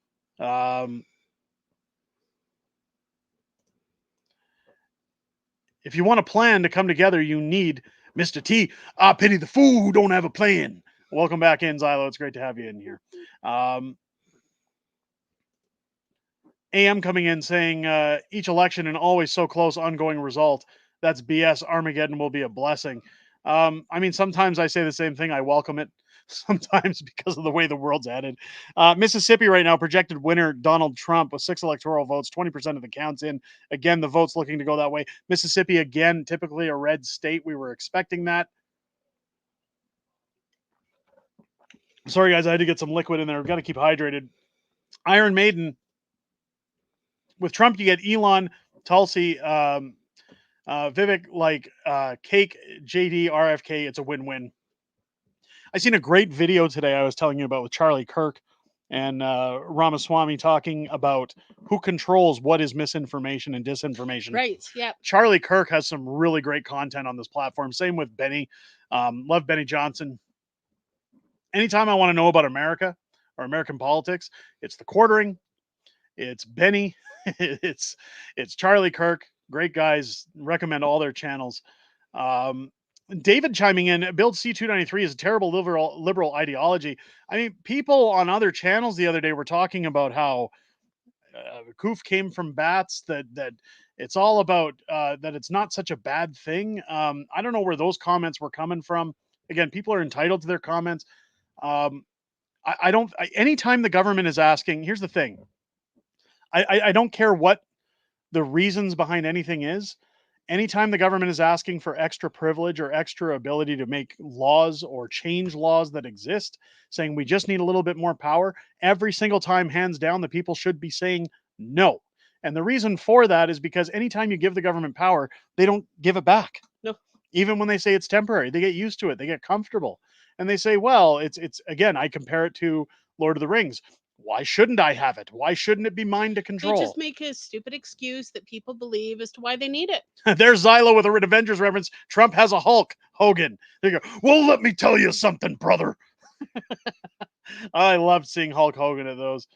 If you want a plan to come together, you need Mr. T. I pity the fool who don't have a plan. Welcome back in, Xylo. It's great to have you in here. AM coming in saying each election and always so close ongoing result. That's BS. Armageddon will be a blessing. I mean, sometimes I say the same thing. I welcome it. Sometimes because of the way the world's headed. Mississippi right now, projected winner Donald Trump with 6 electoral votes, 20% of the counts in. Again, the votes looking to go that way. Mississippi, again, typically a red state. We were expecting that. Sorry, guys, I had to get some liquid in there. I've got to keep hydrated. Iron Maiden. With Trump, you get Elon, Tulsi, Vivek, like Cake, JD, RFK. It's a win-win. I seen a great video today I was telling you about with Charlie Kirk and Ramaswamy talking about who controls what is misinformation and disinformation. Right, yeah. Charlie Kirk has some really great content on this platform. Same with Benny. Love Benny Johnson. Anytime I want to know about America or American politics, it's the quartering. It's Benny. it's Charlie Kirk. Great guys. Recommend all their channels. David chiming in, Build C-293 is a terrible liberal ideology. I mean, people on other channels the other day were talking about how Koof came from bats, that it's all about that it's not such a bad thing. I don't know where those comments were coming from. Again, people are entitled to their comments. Anytime the government is asking, here's the thing. I don't care what the reasons behind anything is. Anytime the government is asking for extra privilege or extra ability to make laws or change laws that exist, saying we just need a little bit more power, every single time, hands down, the people should be saying no. And the reason for that is because anytime you give the government power, they don't give it back. No. Even when they say it's temporary, they get used to it, they get comfortable. And they say, well, it's again, I compare it to Lord of the Rings. Why shouldn't I have it? Why shouldn't it be mine to They control? just make a stupid excuse that people believe as to why they need it. There's Zylo with a Avengers reference. Trump has a Hulk. Hogan. There you go. Well, let me tell you something, brother. I love seeing Hulk Hogan at those.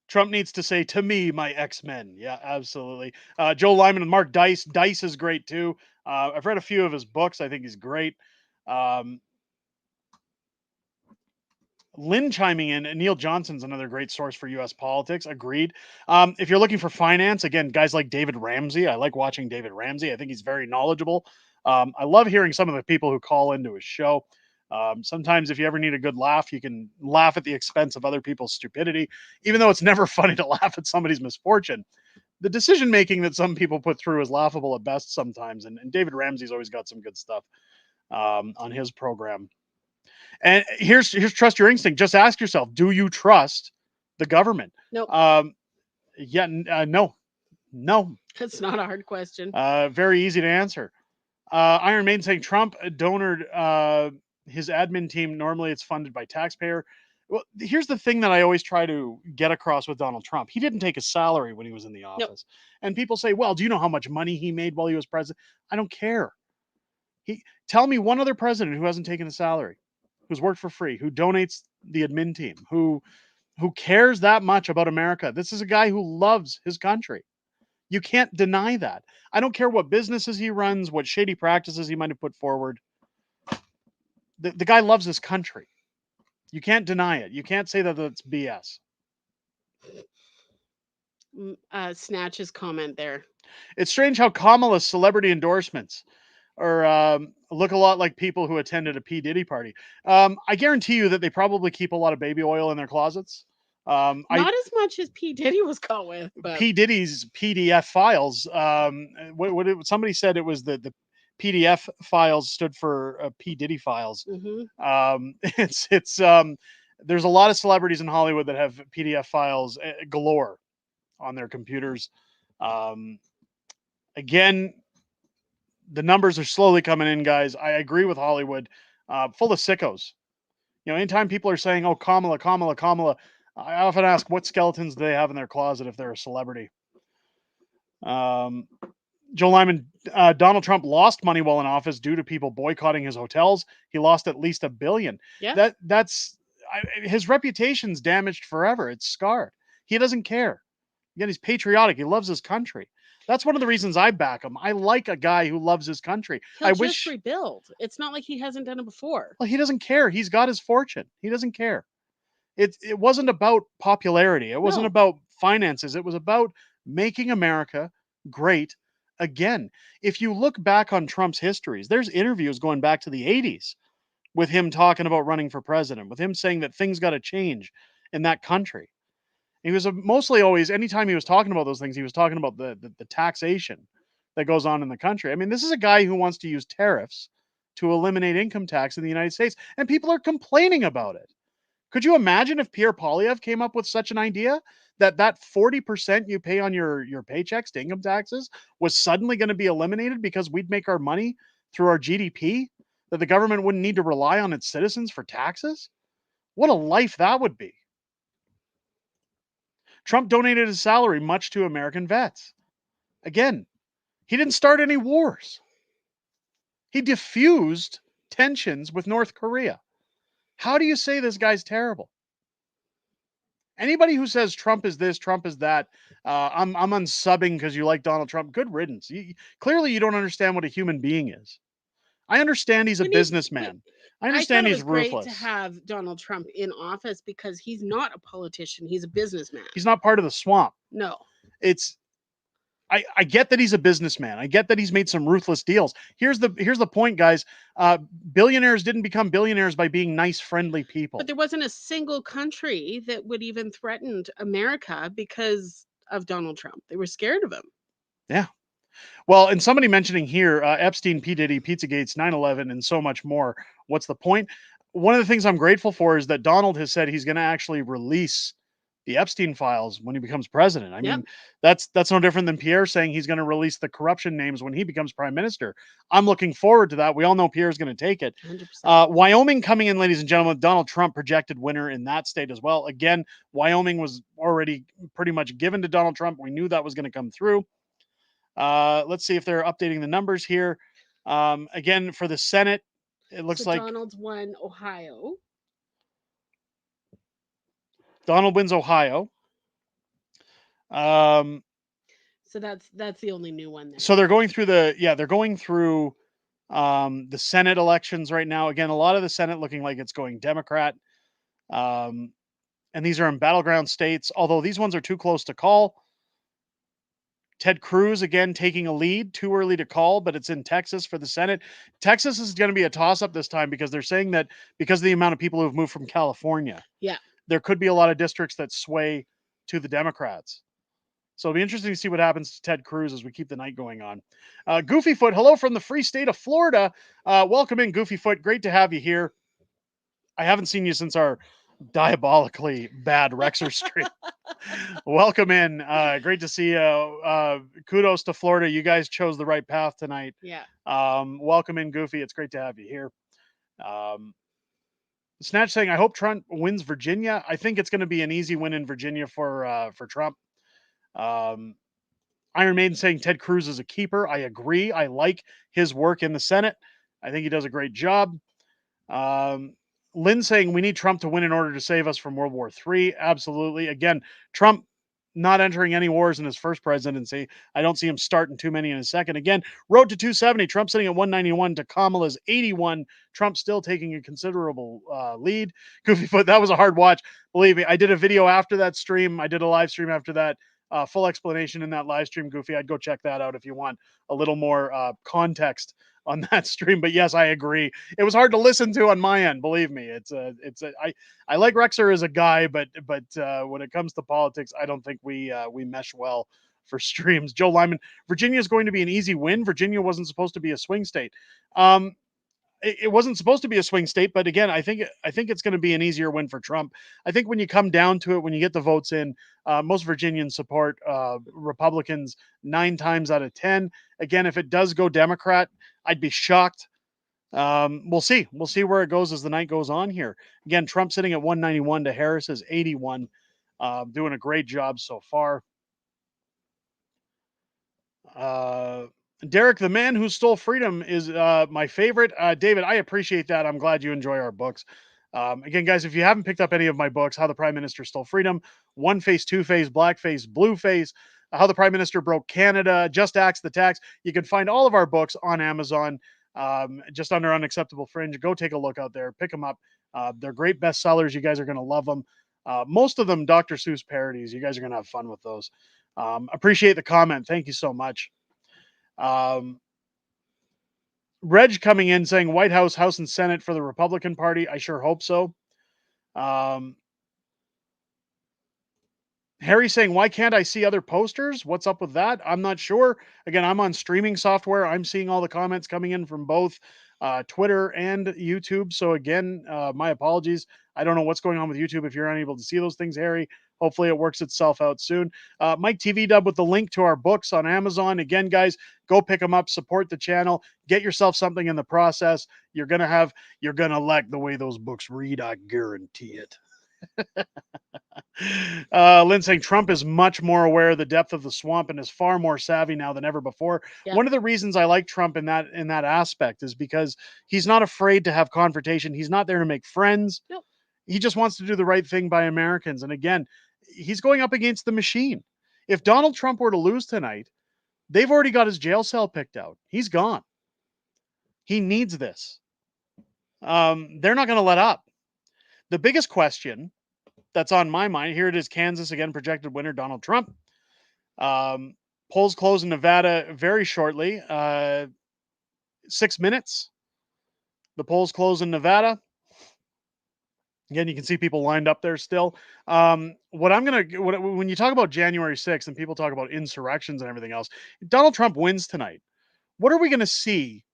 Trump needs to say, to me, my X-Men. Yeah, absolutely. Joe Lyman and Mark Dice. Dice is great, too. I've read a few of his books. I think he's great. Lynn chiming in, and Neil Johnson's another great source for U.S. politics. Agreed. If you're looking for finance, again, guys like David Ramsey. I like watching David Ramsey. I think he's very knowledgeable. I love hearing some of the people who call into his show. Sometimes if you ever need a good laugh, you can laugh at the expense of other people's stupidity, even though it's never funny to laugh at somebody's misfortune. The decision making that some people put through is laughable at best sometimes, and David Ramsey's always got some good stuff on his program. And here's trust your instinct. Just ask yourself, do you trust the government? No. No. That's not a hard question. Very easy to answer. Iron Maiden saying Trump donored his admin team. Normally it's funded by taxpayer. Well, here's the thing that I always try to get across with Donald Trump. He didn't take a salary when he was in the office. And people say, well, do you know how much money he made while he was president? I don't care. Tell me one other president who hasn't taken a salary, who's worked for free, who donates the admin team, who cares that much about America. This is a guy who loves his country. You can't deny that. I don't care what businesses he runs, what shady practices he might have put forward. The guy loves his country. You can't deny it. You can't say that that's BS. Snatch's comment there. It's strange how Kamala's celebrity endorsements look a lot like people who attended a P. Diddy party. I guarantee you that they probably keep a lot of baby oil in their closets. Not as much as P. Diddy was caught with. But P. Diddy's PDF files. Somebody said it was the PDF files stood for P. Diddy files. Mm-hmm. There's a lot of celebrities in Hollywood that have PDF files galore on their computers. Again, the numbers are slowly coming in, guys. I agree with Hollywood, full of sickos. You know, anytime people are saying, "Oh, Kamala," I often ask, what skeletons do they have in their closet if they're a celebrity? Joe Lyman, Donald Trump lost money while in office due to people boycotting his hotels. He lost at least $1 billion. Yeah. His reputation's damaged forever. It's scarred. He doesn't care. Again, he's patriotic. He loves his country. That's one of the reasons I back him. I like a guy who loves his country. He'll just rebuild. It's not like he hasn't done it before. Well, he doesn't care. He's got his fortune. He doesn't care. It wasn't about popularity. It wasn't about finances. It was about making America great again. If you look back on Trump's histories, there's interviews going back to the 80s with him talking about running for president, with him saying that things got to change in that country. He was mostly always, anytime he was talking about those things, he was talking about the taxation that goes on in the country. I mean, this is a guy who wants to use tariffs to eliminate income tax in the United States, and people are complaining about it. Could you imagine if Pierre Poilievre came up with such an idea that 40% you pay on your paychecks to income taxes was suddenly going to be eliminated because we'd make our money through our GDP, that the government wouldn't need to rely on its citizens for taxes? What a life that would be. Trump donated his salary much to American vets. Again, he didn't start any wars. He diffused tensions with North Korea. How do you say this guy's terrible? Anybody who says Trump is this, Trump is that, I'm unsubbing because you like Donald Trump, good riddance. Clearly, you don't understand what a human being is. I understand he's a businessman. I understand he's ruthless. Great to have Donald Trump in office because he's not a politician. He's a businessman. He's not part of the swamp. No. I get that he's a businessman. I get that he's made some ruthless deals. Here's the point, guys. Billionaires didn't become billionaires by being nice, friendly people. But there wasn't a single country that would even threaten America because of Donald Trump. They were scared of him. Yeah. Well, and somebody mentioning here, Epstein, P. Diddy, Pizzagates, 9/11, and so much more. What's the point? One of the things I'm grateful for is that Donald has said he's going to actually release the Epstein files when he becomes president. I Yep. mean, that's no different than Pierre saying he's going to release the corruption names when he becomes prime minister. I'm looking forward to that. We all know Pierre's going to take it. 100%. Wyoming coming in, ladies and gentlemen, Donald Trump projected winner in that state as well. Again, Wyoming was already pretty much given to Donald Trump. We knew that was going to come through. Let's see if they're updating the numbers here. Again, for the Senate, it looks So like Donald's won Ohio. Donald wins Ohio. So that's the only new one there. So they're going through the Senate elections right now. Again, a lot of the Senate looking like it's going Democrat. And these are in battleground states, although these ones are too close to call. Ted Cruz again taking a lead, too early to call, but it's in Texas for the Senate. Texas is going to be a toss-up this time because they're saying that because of the amount of people who have moved from California, Yeah. there could be a lot of districts that sway to the Democrats. So it'll be interesting to see what happens to Ted Cruz as we keep the night going on. Goofyfoot, hello from the free state of Florida. Welcome in, Goofyfoot. Great to have you here. I haven't seen you since our diabolically bad Rexer stream. Welcome in. Great to see you. Kudos to Florida. You guys chose the right path tonight. Yeah. Welcome in, Goofy. It's great to have you here. Snatch saying, I hope Trump wins Virginia. I think it's going to be an easy win in Virginia for Trump. Iron Maiden saying Ted Cruz is a keeper. I agree. I like his work in the Senate. I think he does a great job. Lynn saying we need Trump to win in order to save us from World War III. Absolutely. Again, Trump not entering any wars in his first presidency. I don't see him starting too many in his second. Again, road to 270. Trump sitting at 191 to Kamala's 81. Trump still taking a considerable lead. Goofyfoot, that was a hard watch. Believe me, I did a video after that stream. I did a live stream after that. Full explanation in that live stream, Goofy. I'd go check that out if you want a little more context on that stream. But yes, I agree. It was hard to listen to on my end. Believe me, I like Rexer as a guy, but when it comes to politics, I don't think we mesh well for streams. Joe Lyman, Virginia is going to be an easy win. Virginia wasn't supposed to be a swing state. It wasn't supposed to be a swing state, but again, I think it's going to be an easier win for Trump. I think when you come down to it, when you get the votes in, most Virginians support Republicans 9 times out of 10. Again, if it does go Democrat, I'd be shocked. We'll see. We'll see where it goes as the night goes on here. Again, Trump sitting at 191 to Harris's 81, doing a great job so far. Derek, the man who stole freedom, is my favorite. David, I appreciate that. I'm glad you enjoy our books. Again, guys, if you haven't picked up any of my books, How the Prime Minister Stole Freedom, One Face, Two Face, Black Face, Blue Face, How the Prime Minister Broke Canada, Just Axe the Tax, you can find all of our books on Amazon, just under Unacceptable Fringe. Go take a look out there. Pick them up. They're great bestsellers. You guys are going to love them. Most of them Dr. Seuss parodies. You guys are going to have fun with those. Appreciate the comment. Thank you so much. Reg coming in saying White House, House and Senate for the Republican Party. I sure hope so. Harry saying, why can't I see other posters? What's up with that? I'm not sure. Again, I'm on streaming software. I'm seeing all the comments coming in from both Twitter and YouTube. So again, my apologies. I don't know what's going on with YouTube if you're unable to see those things, Harry. Hopefully it works itself out soon. Mike TV Dub with the link to our books on Amazon. Again, guys, go pick them up, support the channel, get yourself something in the process. You're going to like the way those books read. I guarantee it. Lynn saying Trump is much more aware of the depth of the swamp and is far more savvy now than ever before. Yep. One of the reasons I like Trump in that aspect is because he's not afraid to have confrontation. He's not there to make friends. Nope. He just wants to do the right thing by Americans. And again, he's going up against the machine. If Donald Trump were to lose tonight, they've already got his jail cell picked out. He's gone. He needs this. They're not going to let up. The biggest question that's on my mind, here it is, Kansas again, projected winner, Donald Trump. Polls close in Nevada very shortly. 6 minutes. The polls close in Nevada. Again, you can see people lined up there still. When you talk about January 6th and people talk about insurrections and everything else, Donald Trump wins tonight. What are we going to see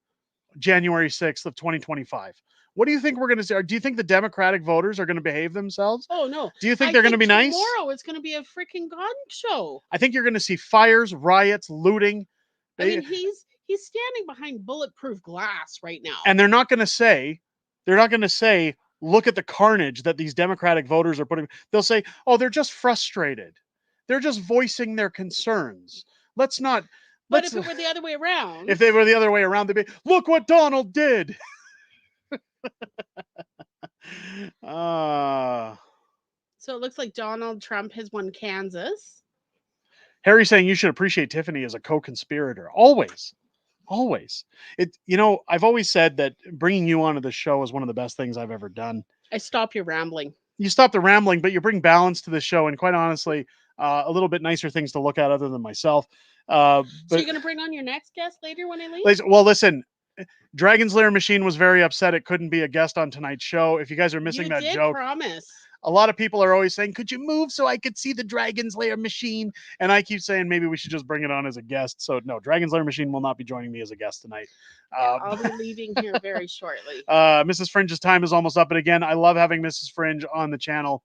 January 6th of 2025? What do you think we're going to see? Do you think the Democratic voters are going to behave themselves? Oh, no. Do you think they're going to be nice? Tomorrow it's going to be a freaking gun show. I think you're going to see fires, riots, looting. I mean, he's standing behind bulletproof glass right now. And they're not going to say, look at the carnage that these Democratic voters are putting. They'll say, oh, they're just frustrated. They're just voicing their concerns. But if it were the other way around. If they were the other way around, they'd be, look what Donald did. So it looks like Donald Trump has won Kansas. Harry's saying you should appreciate Tiffany as a co-conspirator. Always. I've always said that bringing you onto the show is one of the best things I've ever done. I stop your rambling. You stop the rambling, but you bring balance to the show, and quite honestly, a little bit nicer things to look at other than myself. So you're going to bring on your next guest later when I leave? Well, listen, Dragon's Lair Machine was very upset it couldn't be a guest on tonight's show. If you guys are missing that joke, promise. A lot of people are always saying, could you move so I could see the Dragon's Lair Machine? And I keep saying maybe we should just bring it on as a guest. So no, Dragon's Lair Machine will not be joining me as a guest tonight. I'll be leaving here very shortly. Mrs. Fringe's time is almost up. But again, I love having Mrs. Fringe on the channel.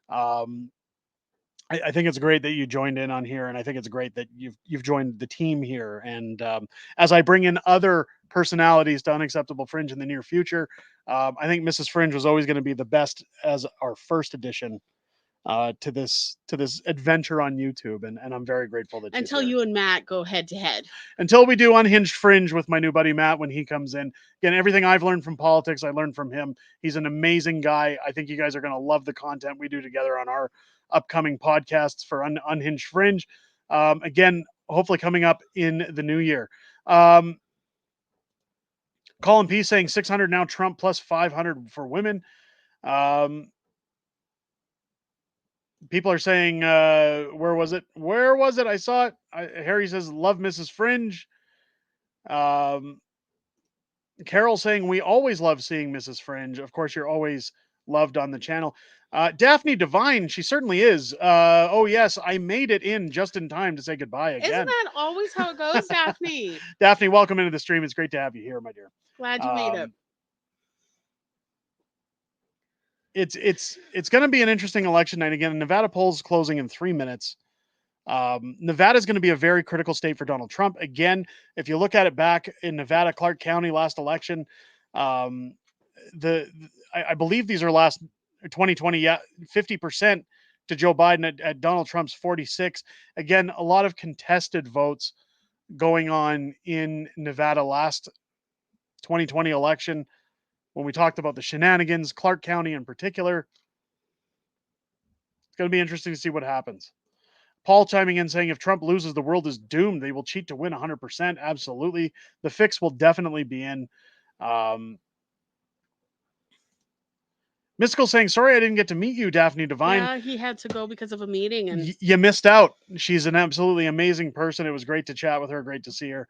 I think it's great that you joined in on here, and I think it's great that you've joined the team here. And as I bring in other personalities to Unacceptable Fringe in the near future, I think Mrs. Fringe was always going to be the best as our first addition to this adventure on YouTube, and I'm very grateful that until you and Matt go head to head. Until we do Unhinged Fringe with my new buddy Matt when he comes in. Again, everything I've learned from politics, I learned from him. He's an amazing guy. I think you guys are going to love the content we do together on our upcoming podcasts for Unhinged Fringe. Again, hopefully coming up in the new year. Colin P saying 600 now Trump plus 500 for women. People are saying, where was it? I saw it. Harry says, love Mrs. Fringe. Carol saying, we always love seeing Mrs. Fringe. Of course, you're always loved on the channel. Daphne Divine, she certainly is. Oh, yes, I made it in just in time to say goodbye again. Isn't that always how it goes, Daphne? Daphne, welcome into the stream. It's great to have you here, my dear. Glad you made it. It's going to be an interesting election night. Again, Nevada polls closing in 3 minutes. Nevada is going to be a very critical state for Donald Trump. Again, if you look at it back in Nevada, Clark County last election, I believe these are last 2020, 50% to Joe Biden at Donald Trump's 46. Again, a lot of contested votes going on in Nevada last 2020 election. When we talked about the shenanigans, Clark County in particular, it's going to be interesting to see what happens. Paul chiming in saying, if Trump loses, the world is doomed. They will cheat to win 100%. Absolutely. The fix will definitely be in. Mystical saying, sorry I didn't get to meet you, Daphne Divine. Yeah, he had to go because of a meeting. And you missed out. She's an absolutely amazing person. It was great to chat with her. Great to see her.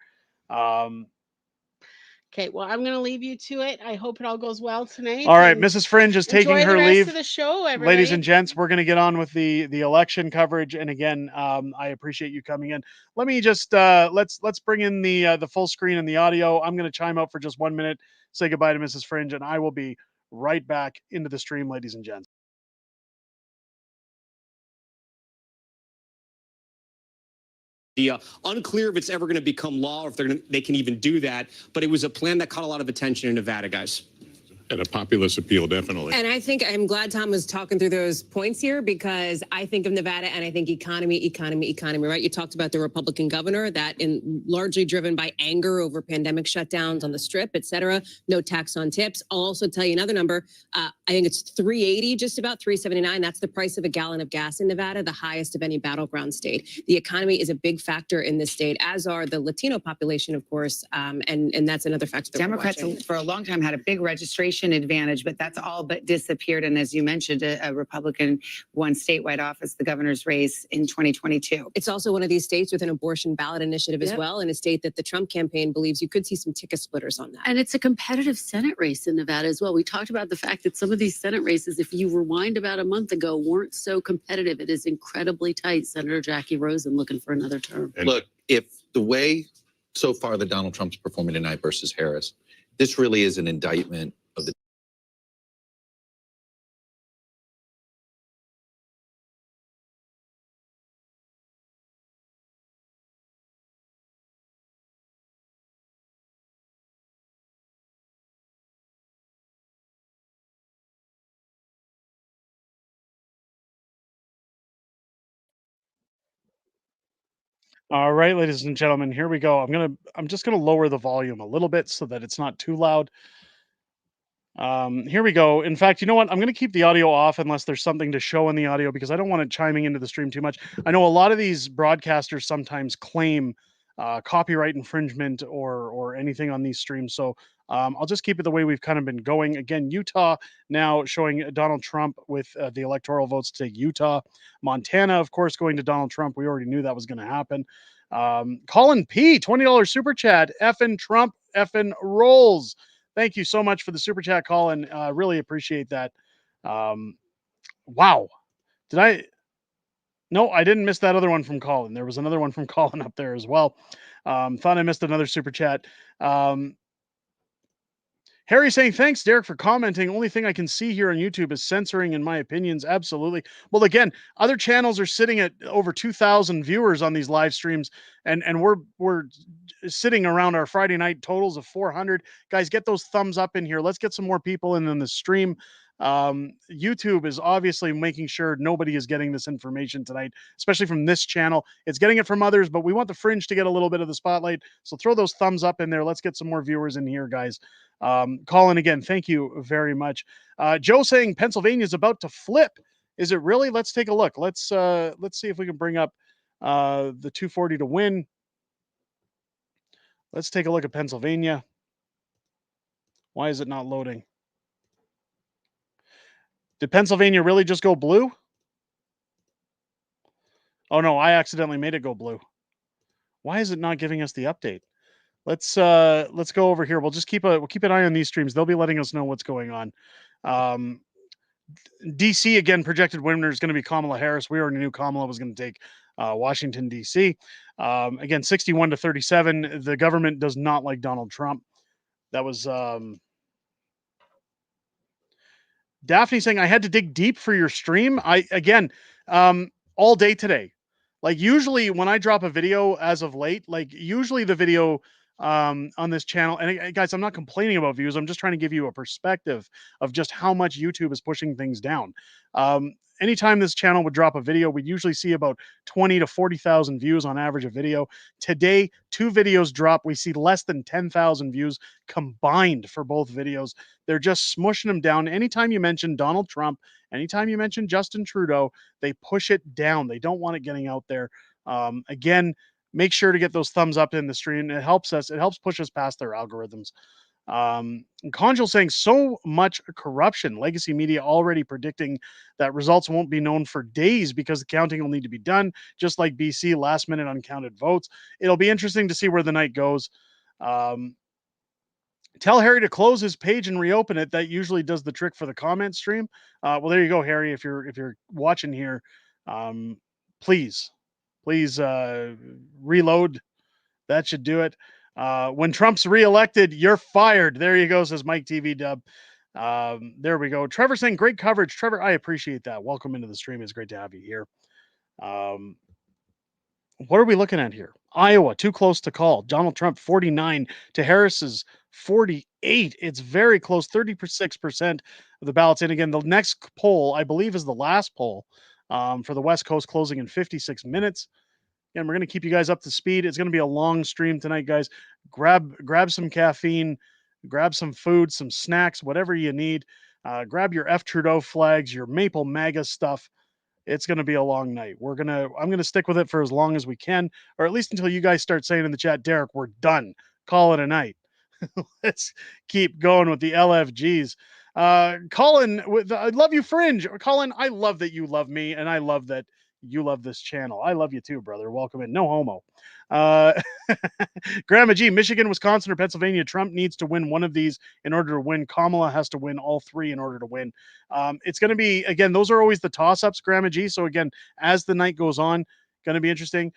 Okay, well, I'm going to leave you to it. I hope it all goes well tonight. All right, Mrs. Fringe is taking her leave. Of the show, everybody. Ladies and gents, we're going to get on with the election coverage. And again, I appreciate you coming in. Let me just let's bring in the full screen and the audio. I'm going to chime out for just 1 minute, say goodbye to Mrs. Fringe, and I will be right back into the stream, ladies and gents. Unclear if it's ever going to become law or if they can even do that. But it was a plan that caught a lot of attention in Nevada, guys. And a populist appeal, definitely. And I think I'm glad Tom was talking through those points here, because I think of Nevada and I think economy, right? You talked about the Republican governor, that largely driven by anger over pandemic shutdowns on the Strip, et cetera. No tax on tips. I'll also tell you another number. I think it's 380, just about 379. That's the price of a gallon of gas in Nevada, the highest of any battleground state. The economy is a big factor in this state, as are the Latino population, of course. And that's another factor. Democrats for a long time had a big registration election advantage, but that's all but disappeared. And as you mentioned, a Republican won statewide office, the governor's race in 2022. It's also one of these states with an abortion ballot initiative as Yep. well, in a state that the Trump campaign believes you could see some ticket splitters on that. And it's a competitive Senate race in Nevada as well. We talked about the fact that some of these Senate races, if you rewind about a month ago, weren't so competitive. It is incredibly tight. Senator Jackie Rosen looking for another term. Look, if the way so far that Donald Trump's performing tonight versus Harris, this really is an indictment of the All right, ladies and gentlemen, here we go. I'm just gonna lower the volume a little bit so that it's not too loud. Here we go. In fact, you know what? I'm going to keep the audio off unless there's something to show in the audio because I don't want it chiming into the stream too much. I know a lot of these broadcasters sometimes claim copyright infringement or anything on these streams. So I'll just keep it the way we've kind of been going. Again, Utah now showing Donald Trump with the electoral votes to Utah. Montana, of course, going to Donald Trump. We already knew that was going to happen. Colin P, $20 super chat. Effing Trump, effing rolls. Thank you so much for the super chat, Colin. Really appreciate that. Wow. Did I? No, I didn't miss that other one from Colin. There was another one from Colin up there as well. Thought I missed another super chat. Harry saying, thanks, Derek, for commenting. Only thing I can see here on YouTube is censoring in my opinions. Absolutely. Well, again, other channels are sitting at over 2,000 viewers on these live streams, and we're sitting around our Friday night totals of 400. Guys, get those thumbs up in here. Let's get some more people in the stream. YouTube is obviously making sure nobody is getting this information tonight, especially from this channel. It's getting it from others, but we want the fringe to get a little bit of the spotlight. So throw those thumbs up in there. Let's get some more viewers in here, guys. Colin, again, thank you very much. Joe saying Pennsylvania is about to flip. Is it really? Let's take a look. Let's see if we can bring up the 240 to win. Let's take a look at Pennsylvania. Why is it not loading? Did Pennsylvania really just go blue? Oh no, I accidentally made it go blue. Why is it not giving us the update? Let's go over here. We'll keep an eye on these streams. They'll be letting us know what's going on. DC again, projected winner is going to be Kamala Harris. We already knew Kamala was going to take Washington DC. Again, 61 to 37. The government does not like Donald Trump. That was Daphne saying I had to dig deep for your stream. All day today. Like usually when I drop a video as of late, like usually the video on this channel, and guys, I'm not complaining about views. I'm just trying to give you a perspective of just how much YouTube is pushing things down. Anytime this channel would drop a video, we'd usually see about 20 to 40,000 views on average a video. Today, 2 videos drop. We see less than 10,000 views combined for both videos. They're just smushing them down. Anytime you mention Donald Trump, anytime you mention Justin Trudeau, they push it down. They don't want it getting out there. Again, make sure to get those thumbs up in the stream. It helps us. It helps push us past their algorithms. Conjul saying so much corruption. Legacy media already predicting that results won't be known for days because the counting will need to be done, just like BC, last minute uncounted votes. It'll be interesting to see where the night goes. Tell Harry to close his page and reopen it. That usually does the trick for the comment stream. Well, there you go, Harry. If you're watching here, please reload. That should do it. When Trump's reelected, you're fired. There you go, says Mike TV Dub. There we go. Trevor saying great coverage. Trevor, I appreciate that. Welcome into the stream. It's great to have you here. What are we looking at here? Iowa, too close to call. Donald Trump, 49 to Harris's 48. It's very close, 36% of the ballots in. Again, the next poll, I believe, is the last poll for the West Coast, closing in 56 minutes. Again, we're going to keep you guys up to speed. It's going to be a long stream tonight, guys. Grab some caffeine, grab some food, some snacks, whatever you need. Grab your F. Trudeau flags, your Maple MAGA stuff. It's going to be a long night. I'm going to stick with it for as long as we can, or at least until you guys start saying in the chat, Derek, we're done. Call it a night. Let's keep going with the LFGs. Colin, I love you, Fringe. Colin, I love that you love me, and I love that you love this channel. I love you too, brother. Welcome in. No homo. Grandma G, Michigan, Wisconsin, or Pennsylvania. Trump needs to win one of these in order to win. Kamala has to win all three in order to win. It's going to be, again, those are always the toss-ups, Grandma G. So again, as the night goes on, going to be interesting.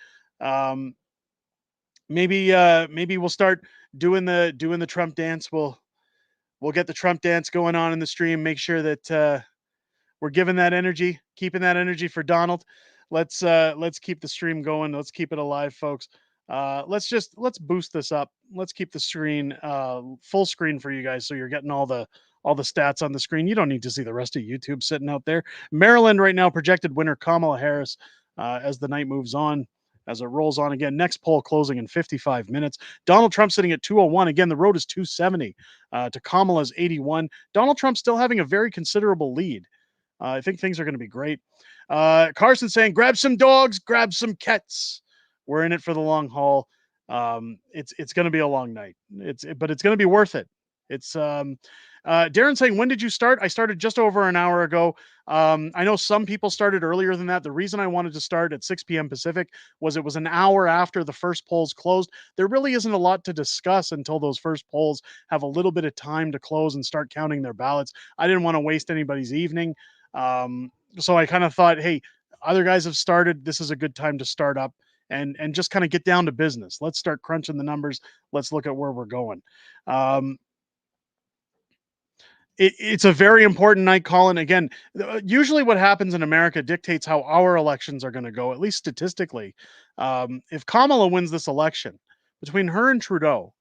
Maybe we'll start doing the Trump dance. We'll get the Trump dance going on in the stream. Make sure that we're giving that energy, keeping that energy for Donald. Let's keep the stream going. Let's keep it alive, folks. Let's boost this up. Let's keep the screen full screen for you guys, so you're getting all the stats on the screen. You don't need to see the rest of YouTube sitting out there. Maryland right now projected winner Kamala Harris as the night moves on. As it rolls on again, next poll closing in 55 minutes. Donald Trump sitting at 201. Again, the road is 270 to Kamala's 81. Donald Trump still having a very considerable lead. I think things are going to be great. Carson saying, grab some dogs, grab some cats. We're in it for the long haul. It's going to be a long night. But it's going to be worth it. It's Darren saying, when did you start? I started just over an hour ago. I know some people started earlier than that. The reason I wanted to start at 6 p.m. Pacific was it was an hour after the first polls closed. There really isn't a lot to discuss until those first polls have a little bit of time to close and start counting their ballots. I didn't want to waste anybody's evening. So I kind of thought, hey, other guys have started. This is a good time to start up and just kind of get down to business. Let's start crunching the numbers. Let's look at where we're going. It's a very important night, Colin. Again, usually what happens in America dictates how our elections are going to go, at least statistically. If Kamala wins this election, between her and Trudeau,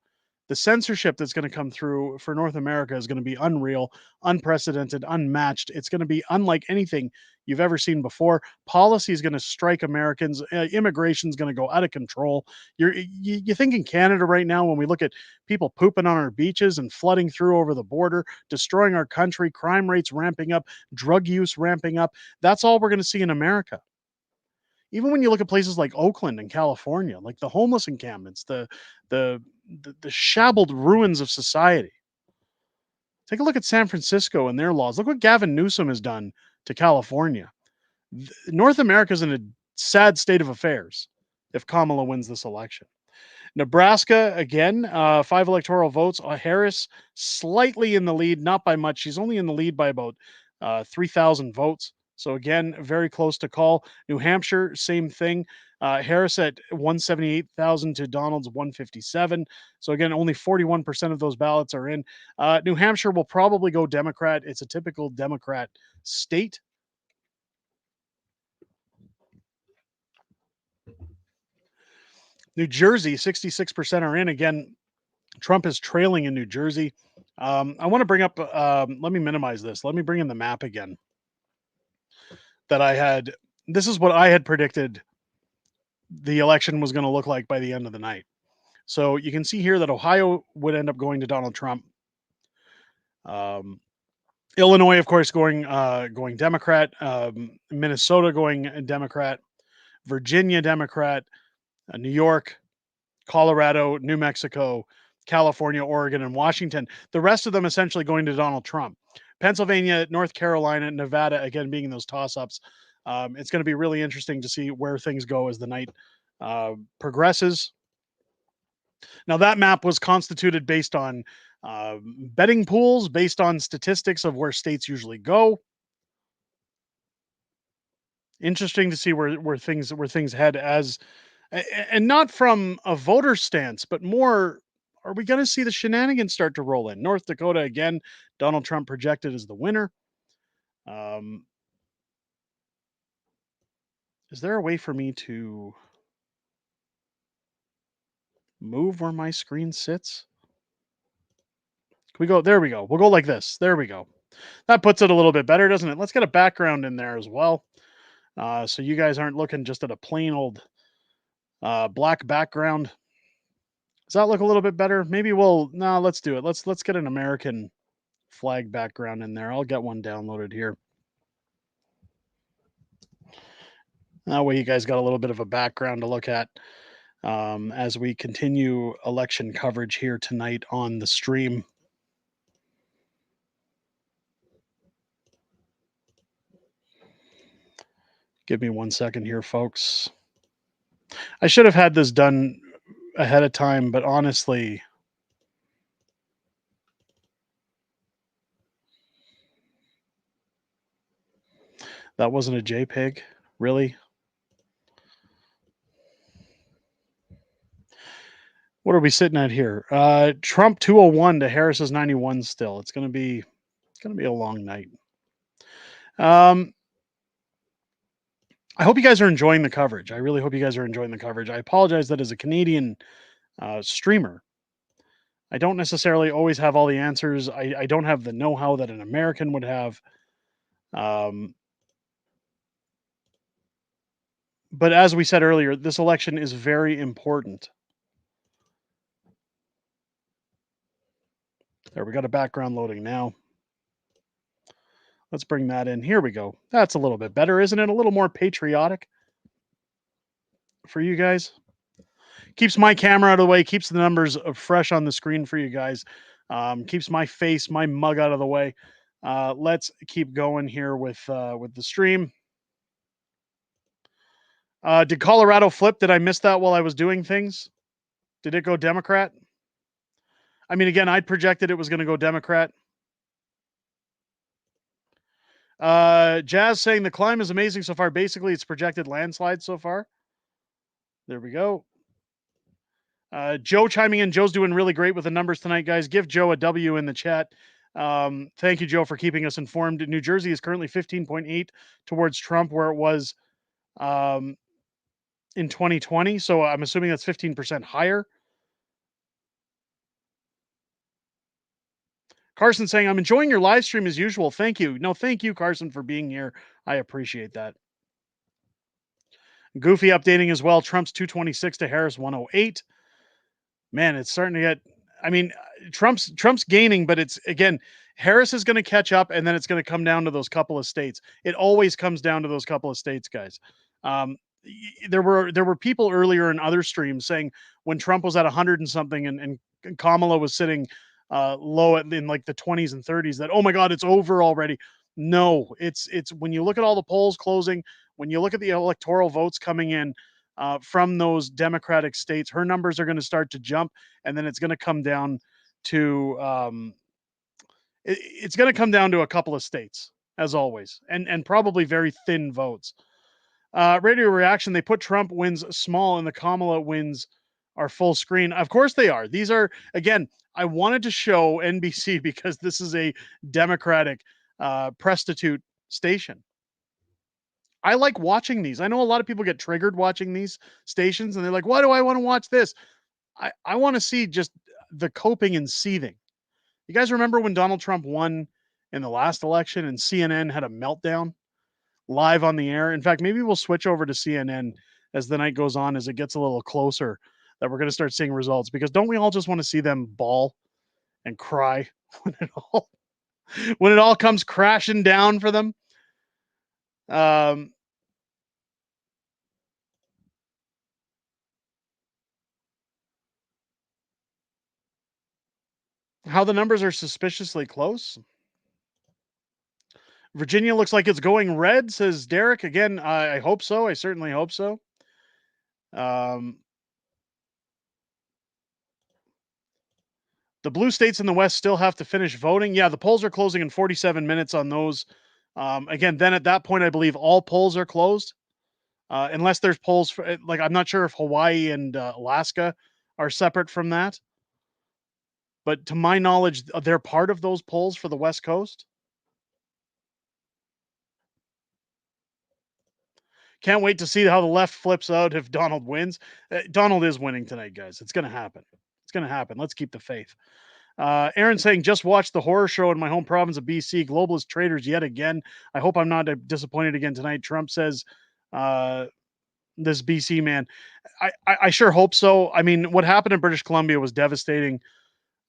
the censorship that's going to come through for North America is going to be unreal, unprecedented, unmatched. It's going to be unlike anything you've ever seen before. Policy is going to strike Americans. Immigration is going to go out of control. You think in Canada right now, when we look at people pooping on our beaches and flooding through over the border, destroying our country, crime rates ramping up, drug use ramping up, that's all we're going to see in America. Even when you look at places like Oakland and California, like the homeless encampments, the shabbled ruins of society. Take a look at San Francisco and their laws. Look what Gavin Newsom has done to California. North America is in a sad state of affairs if Kamala wins this election. Nebraska, again, 5 electoral votes. Harris slightly in the lead, not by much. She's only in the lead by about 3,000 votes. So again, very close to call. New Hampshire, same thing. Harris at 178,000 to Donald's 157. So again, only 41% of those ballots are in. New Hampshire will probably go Democrat. It's a typical Democrat state. New Jersey, 66% are in. Again, Trump is trailing in New Jersey. I want to bring up, let me minimize this. Let me bring in the map again that I had. This is what I had predicted the election was going to look like by the end of the night. So you can see here that Ohio would end up going to Donald Trump. Illinois, of course, going Democrat. Minnesota going Democrat. Virginia Democrat. New York, Colorado, New Mexico, California, Oregon, and Washington. The rest of them essentially going to Donald Trump. Pennsylvania, North Carolina, Nevada, again, being those toss-ups. It's going to be really interesting to see where things go as the night progresses. Now, that map was constituted based on betting pools, based on statistics of where states usually go. Interesting to see where things head as, and not from a voter stance, but more, are we going to see the shenanigans start to roll in? North Dakota, again, Donald Trump projected as the winner. Is there a way for me to move where my screen sits? Can we go? There we go. We'll go like this. There we go. That puts it a little bit better, doesn't it? Let's get a background in there as well. So you guys aren't looking just at a plain old black background. Does that look a little bit better? Maybe let's do it. Let's get an American flag background in there. I'll get one downloaded here. That way you guys got a little bit of a background to look at. as we continue election coverage here tonight on the stream. Give me 1 second here, folks. I should have had this done ahead of time, but honestly, that wasn't a JPEG, really? What are we sitting at here? Trump 201 to Harris's 91 still. It's gonna be a long night. I hope you guys are enjoying the coverage. I really hope you guys are enjoying the coverage. I apologize that as a Canadian streamer, I don't necessarily always have all the answers. I don't have the know-how that an American would have. But as we said earlier, this election is very important. There, we got a background loading now. Let's bring that in. Here we go. That's a little bit better, isn't it? A little more patriotic for you guys. Keeps my camera out of the way, keeps the numbers fresh on the screen for you guys. Keeps my face, my mug out of the way. Let's keep going here with the stream. Did Colorado flip? Did I miss that while I was doing things? Did it go Democrat? I mean, again, I'd projected it was going to go Democrat. Jazz saying the climb is amazing so far. Basically, it's projected landslide so far. There we go. Joe chiming in. Joe's doing really great with the numbers tonight, guys. Give Joe a W in the chat. Thank you, Joe, for keeping us informed. New Jersey is currently 15.8 towards Trump, where it was in 2020. So I'm assuming that's 15% higher. Carson saying, I'm enjoying your live stream as usual. Thank you. No, thank you, Carson, for being here. I appreciate that. Goofy updating as well. Trump's 226 to Harris 108. Man, it's starting to get, I mean, Trump's gaining, but it's, again, Harris is going to catch up, and then it's going to come down to those couple of states. It always comes down to those couple of states, guys. There were people earlier in other streams saying when Trump was at 100 and something and Kamala was sitting low in like the 20s and 30s, that, oh my God, it's over already. No, it's when you look at all the polls closing, when you look at the electoral votes coming in from those Democratic states, her numbers are going to start to jump, and then it's going to come down to it's going to come down to a couple of states, as always, and probably very thin votes. Radio reaction, they put Trump wins small and the Kamala wins are full screen. Of course they are. These are, again, I wanted to show NBC because this is a Democratic prostitute station. I like watching these. I know a lot of people get triggered watching these stations and they're like, why do I want to watch this? I want to see just the coping and seething. You guys remember when Donald Trump won in the last election and CNN had a meltdown live on the air? In fact, maybe we'll switch over to CNN as the night goes on, as it gets a little closer, that we're going to start seeing results, because don't we all just want to see them bawl and cry when it all comes crashing down for them? How the numbers are suspiciously close. Virginia looks like it's going red, says Derek. Again, I hope so. I certainly hope so. The blue states in the West still have to finish voting. Yeah, the polls are closing in 47 minutes on those. Again, then at that point, I believe all polls are closed. Unless there's polls for, like, I'm not sure if Hawaii and Alaska are separate from that. But to my knowledge, they're part of those polls for the West Coast. Can't wait to see how the left flips out if Donald wins. Donald is winning tonight, guys. It's going to happen. It's going to happen. Let's keep the faith. Aaron saying, just watched the horror show in my home province of BC. Globalist traitors yet again. I hope I'm not disappointed again tonight. Trump says, this BC man. I sure hope so. I mean, what happened in British Columbia was devastating.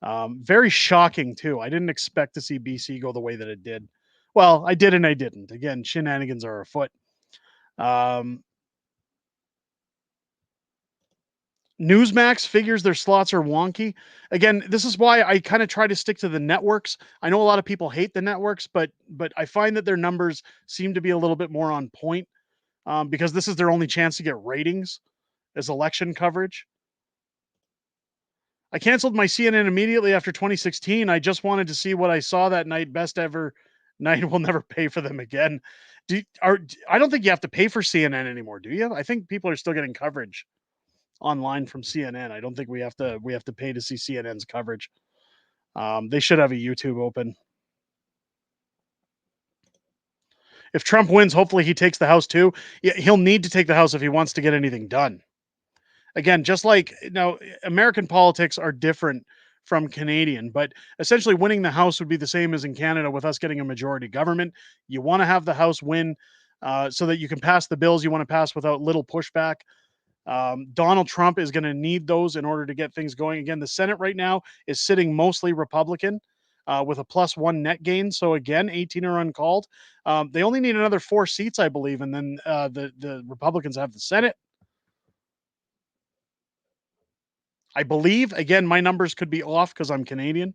Very shocking, too. I didn't expect to see BC go the way that it did. Well, I did and I didn't. Again, shenanigans are afoot. Newsmax figures their slots are wonky. Again, this is why I kind of try to stick to the networks. I know a lot of people hate the networks, but I find that their numbers seem to be a little bit more on point because this is their only chance to get ratings as election coverage. I canceled my CNN immediately after 2016. I just wanted to see what I saw that night. Best ever night. Will never pay for them again. I don't think you have to pay for CNN anymore, do you? I think people are still getting coverage online from CNN. I don't think we have to pay to see CNN's coverage. They should have a YouTube open. If Trump wins, hopefully he takes the House too. Yeah, he'll need to take the House if he wants to get anything done. Again, just like American politics are different from Canadian, but essentially winning the House would be the same as in Canada with us getting a majority government. You want to have the House win so that you can pass the bills you want to pass without little pushback. Donald Trump is going to need those in order to get things going. Again, the Senate right now is sitting mostly Republican with a +1 net gain. So again, 18 are uncalled. They only need another 4 seats, I believe, and then the Republicans have the Senate. I believe, again, my numbers could be off because I'm Canadian.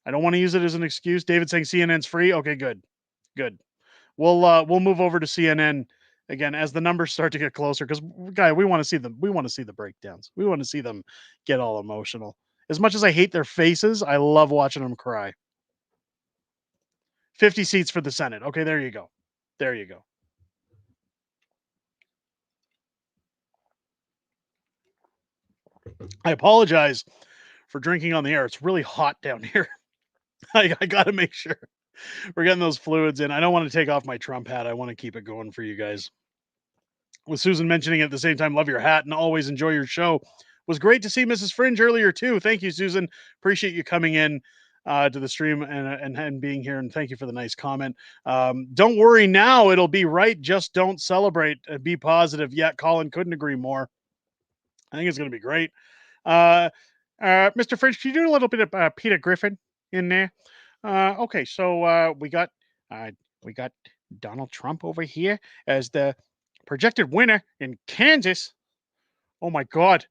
I don't want to use it as an excuse. David saying CNN's free. Okay, good. We'll move over to CNN again as the numbers start to get closer because we want to see them. We want to see the breakdowns. We want to see them get all emotional. As much as I hate their faces, I love watching them cry. 50 seats for the Senate. Okay, there you go. There you go. I apologize for drinking on the air. It's really hot down here. I got to make sure we're getting those fluids in. I don't want to take off my Trump hat. I want to keep it going for you guys. With Susan mentioning at the same time, love your hat and always enjoy your show. Was great to see Mrs. Fringe earlier too. Thank you, Susan. Appreciate you coming in to the stream and being here. And thank you for the nice comment. Don't worry now. It'll be right. Just don't celebrate. Be positive. Yeah, Colin couldn't agree more. I think it's going to be great. Mr. Fringe, can you do a little bit of Peter Griffin in there? Okay, so we got Donald Trump over here as the projected winner in Kansas. Oh my God.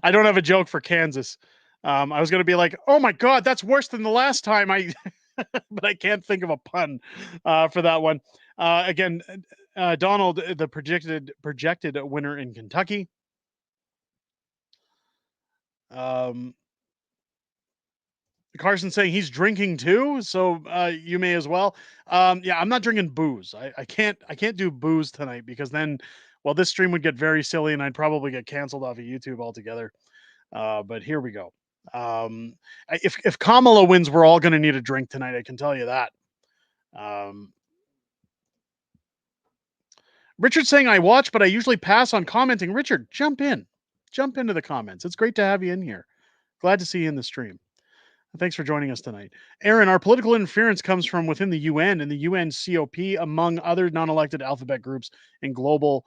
I don't have a joke for Kansas. I was going to be like, oh my God, that's worse than the last time. But I can't think of a pun for that one. Again, Donald, the projected winner in Kentucky. Carson saying he's drinking too, so you may as well. Yeah, I'm not drinking booze. I can't do booze tonight because then, well, this stream would get very silly and I'd probably get canceled off of YouTube altogether. But here we go. If Kamala wins, we're all going to need a drink tonight. I can tell you that. Richard saying I watch, but I usually pass on commenting. Richard, jump into the comments. It's great to have you in here. Glad to see you in the stream. Thanks for joining us tonight. Aaron, our political interference comes from within the UN and the UNCOP, among other non-elected alphabet groups and global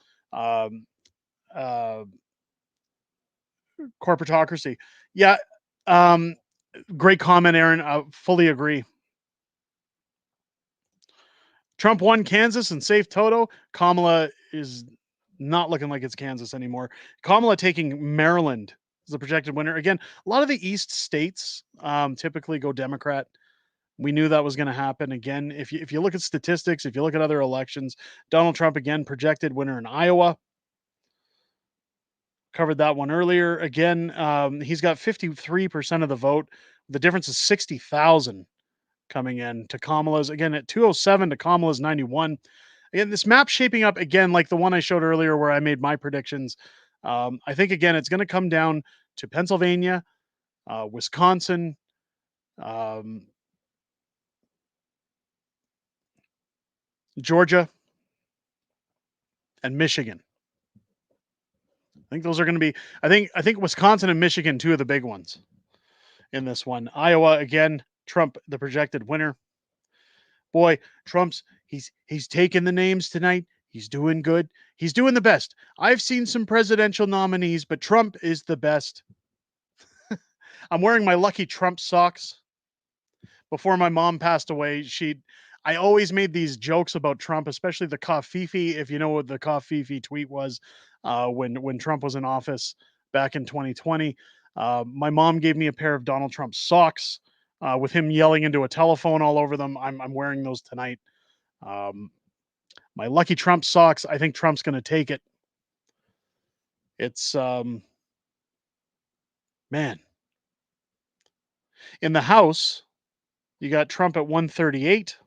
corporatocracy. Yeah, great comment, Aaron. I fully agree. Trump won Kansas and saved Toto. Kamala is not looking like it's Kansas anymore. Kamala taking Maryland as the projected winner. Again, a lot of the East states typically go Democrat. We knew that was going to happen. Again, if you look at statistics, if you look at other elections, Donald Trump, again, projected winner in Iowa. Covered that one earlier. Again, he's got 53% of the vote. The difference is 60,000 coming in to Kamala's. Again, at 207 to Kamala's 91. Again, this map's shaping up again like the one I showed earlier where I made my predictions. I think, again, it's going to come down to Pennsylvania, Wisconsin, Georgia, and Michigan. I think those are going to be, I think Wisconsin and Michigan, two of the big ones in this one. Iowa, again, Trump, the projected winner. Boy, he's taking the names tonight. He's doing good. He's doing the best. I've seen some presidential nominees, but Trump is the best. I'm wearing my Lucky Trump socks. Before my mom passed away, I always made these jokes about Trump, especially the Kafifi. If you know what the Kafifi tweet was, when Trump was in office back in 2020. My mom gave me a pair of Donald Trump socks with him yelling into a telephone all over them. I'm wearing those tonight. My lucky Trump socks. I think Trump's going to take it. It's man. In the House, you got Trump at 138.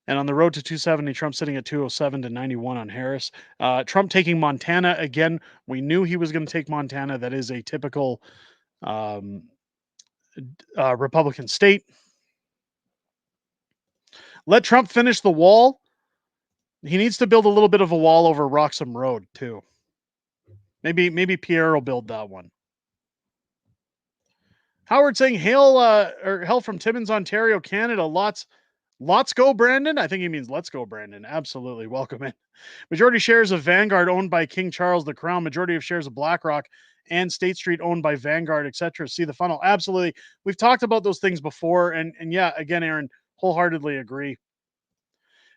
And on the road to 270, Trump sitting at 207 to 91 on Harris. Trump taking Montana again. We knew he was going to take Montana. That is a typical Republican state. Let Trump finish the wall. He needs to build a little bit of a wall over Roxham Road too. Maybe Pierre will build that one. Howard saying hail from Timmins, Ontario, Canada. Lots go, Brandon. I think he means let's go, Brandon. Absolutely. Welcome in. Majority shares of Vanguard owned by King Charles the Crown. Majority of shares of BlackRock and State Street owned by Vanguard, etc. See the funnel. Absolutely. We've talked about those things before. And yeah, again, Aaron, wholeheartedly agree.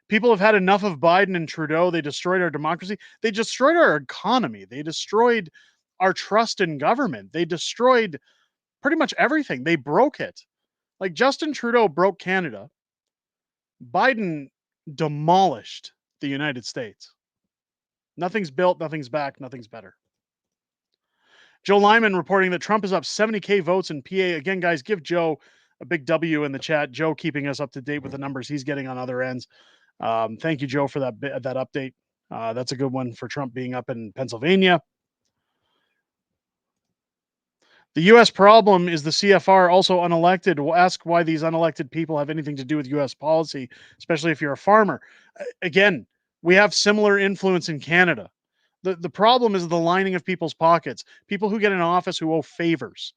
People have had enough of Biden and Trudeau. They destroyed our democracy. They destroyed our economy. They destroyed our trust in government. They destroyed pretty much everything. They broke it. Like Justin Trudeau broke Canada. Biden demolished the United States. Nothing's built, nothing's back, nothing's better. Joe Lyman reporting that Trump is up 70K votes in PA. Again, guys, give Joe a big W in the chat. Joe keeping us up to date with the numbers he's getting on other ends. Thank you, Joe, for that update. That's a good one for Trump being up in Pennsylvania. The U.S. problem is the CFR, also unelected. We'll ask why these unelected people have anything to do with U.S. policy, especially if you're a farmer. Again, we have similar influence in Canada. The problem is the lining of people's pockets. People who get in office who owe favors.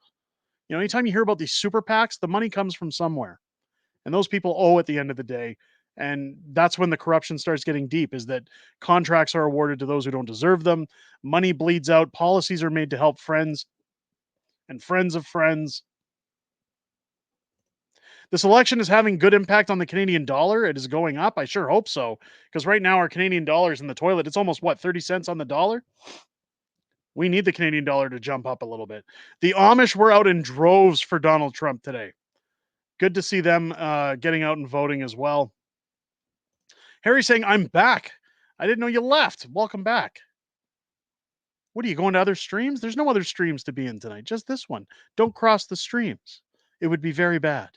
You know, anytime you hear about these super PACs, the money comes from somewhere. And those people owe at the end of the day. And that's when the corruption starts getting deep, is that contracts are awarded to those who don't deserve them. Money bleeds out. Policies are made to help friends and friends of friends. This election is having good impact on the Canadian dollar. It is going up. I sure hope so. Because right now our Canadian dollar is in the toilet. It's almost, 30 cents on the dollar? We need the Canadian dollar to jump up a little bit. The Amish were out in droves for Donald Trump today. Good to see them getting out and voting as well. Harry saying, I'm back. I didn't know you left. Welcome back. What are you going to other streams? There's no other streams to be in tonight. Just this one. Don't cross the streams. It would be very bad.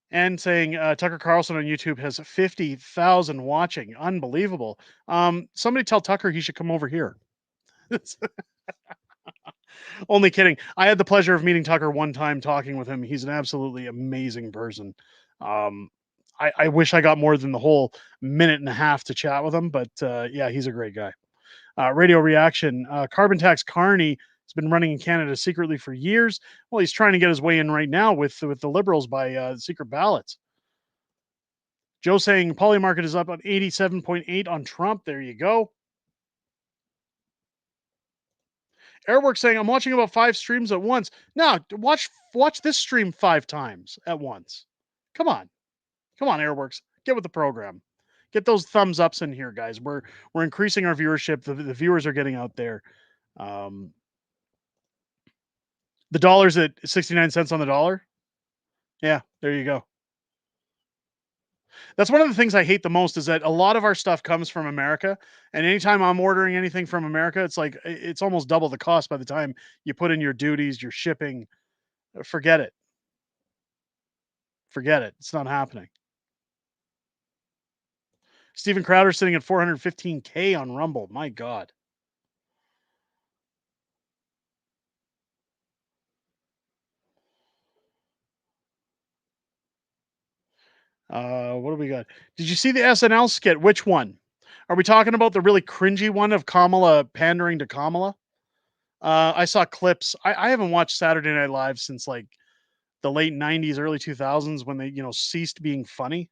And saying Tucker Carlson on YouTube has 50,000 watching. Unbelievable. Somebody tell Tucker he should come over here. Only kidding. I had the pleasure of meeting Tucker one time, talking with him. He's an absolutely amazing person. I wish I got more than the whole minute and a half to chat with him, but yeah, he's a great guy. Radio Reaction. Carbon Tax Carney has been running in Canada secretly for years. Well, he's trying to get his way in right now with the Liberals by secret ballots. Joe saying Polymarket is up on 87.8 on Trump. There you go. Airwork saying I'm watching about 5 streams at once. No, watch this stream 5 times at once. Come on, Airworks, get with the program. Get those thumbs ups in here, guys. We're increasing our viewership. The viewers are getting out there. The dollar's at 69 cents on the dollar. Yeah, there you go. That's one of the things I hate the most, is that a lot of our stuff comes from America. And anytime I'm ordering anything from America, it's like it's almost double the cost by the time you put in your duties, your shipping. Forget it. Forget it. It's not happening. Steven Crowder sitting at 415K on Rumble. My God. What do we got? Did you see the SNL skit? Which one? Are we talking about the really cringy one of Kamala pandering to Kamala? I saw clips. I haven't watched Saturday Night Live since like the late 90s, early 2000s, when they, ceased being funny.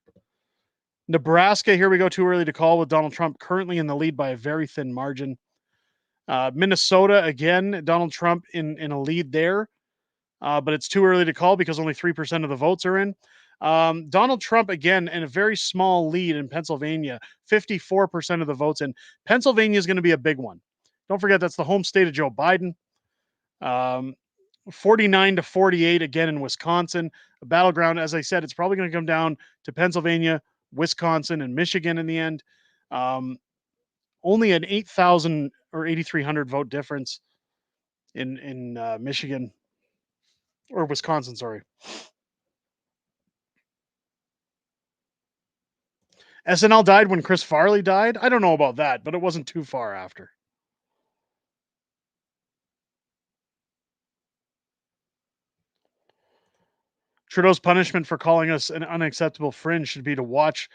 Nebraska, here we go, too early to call, with Donald Trump currently in the lead by a very thin margin. Minnesota, again, Donald Trump in a lead there. but it's too early to call because only 3% of the votes are in. Donald Trump, again, in a very small lead in Pennsylvania, 54% of the votes in. Pennsylvania is going to be a big one. Don't forget, that's the home state of Joe Biden. 49-48 again in Wisconsin. A battleground, as I said, it's probably going to come down to Pennsylvania, Wisconsin, and Michigan in the end. Only an 8,000 or 8,300 vote difference in Michigan or Wisconsin, sorry. SNL died when Chris Farley died. I don't know about that, but it wasn't too far after. Trudeau's punishment for calling us an unacceptable fringe should be to watch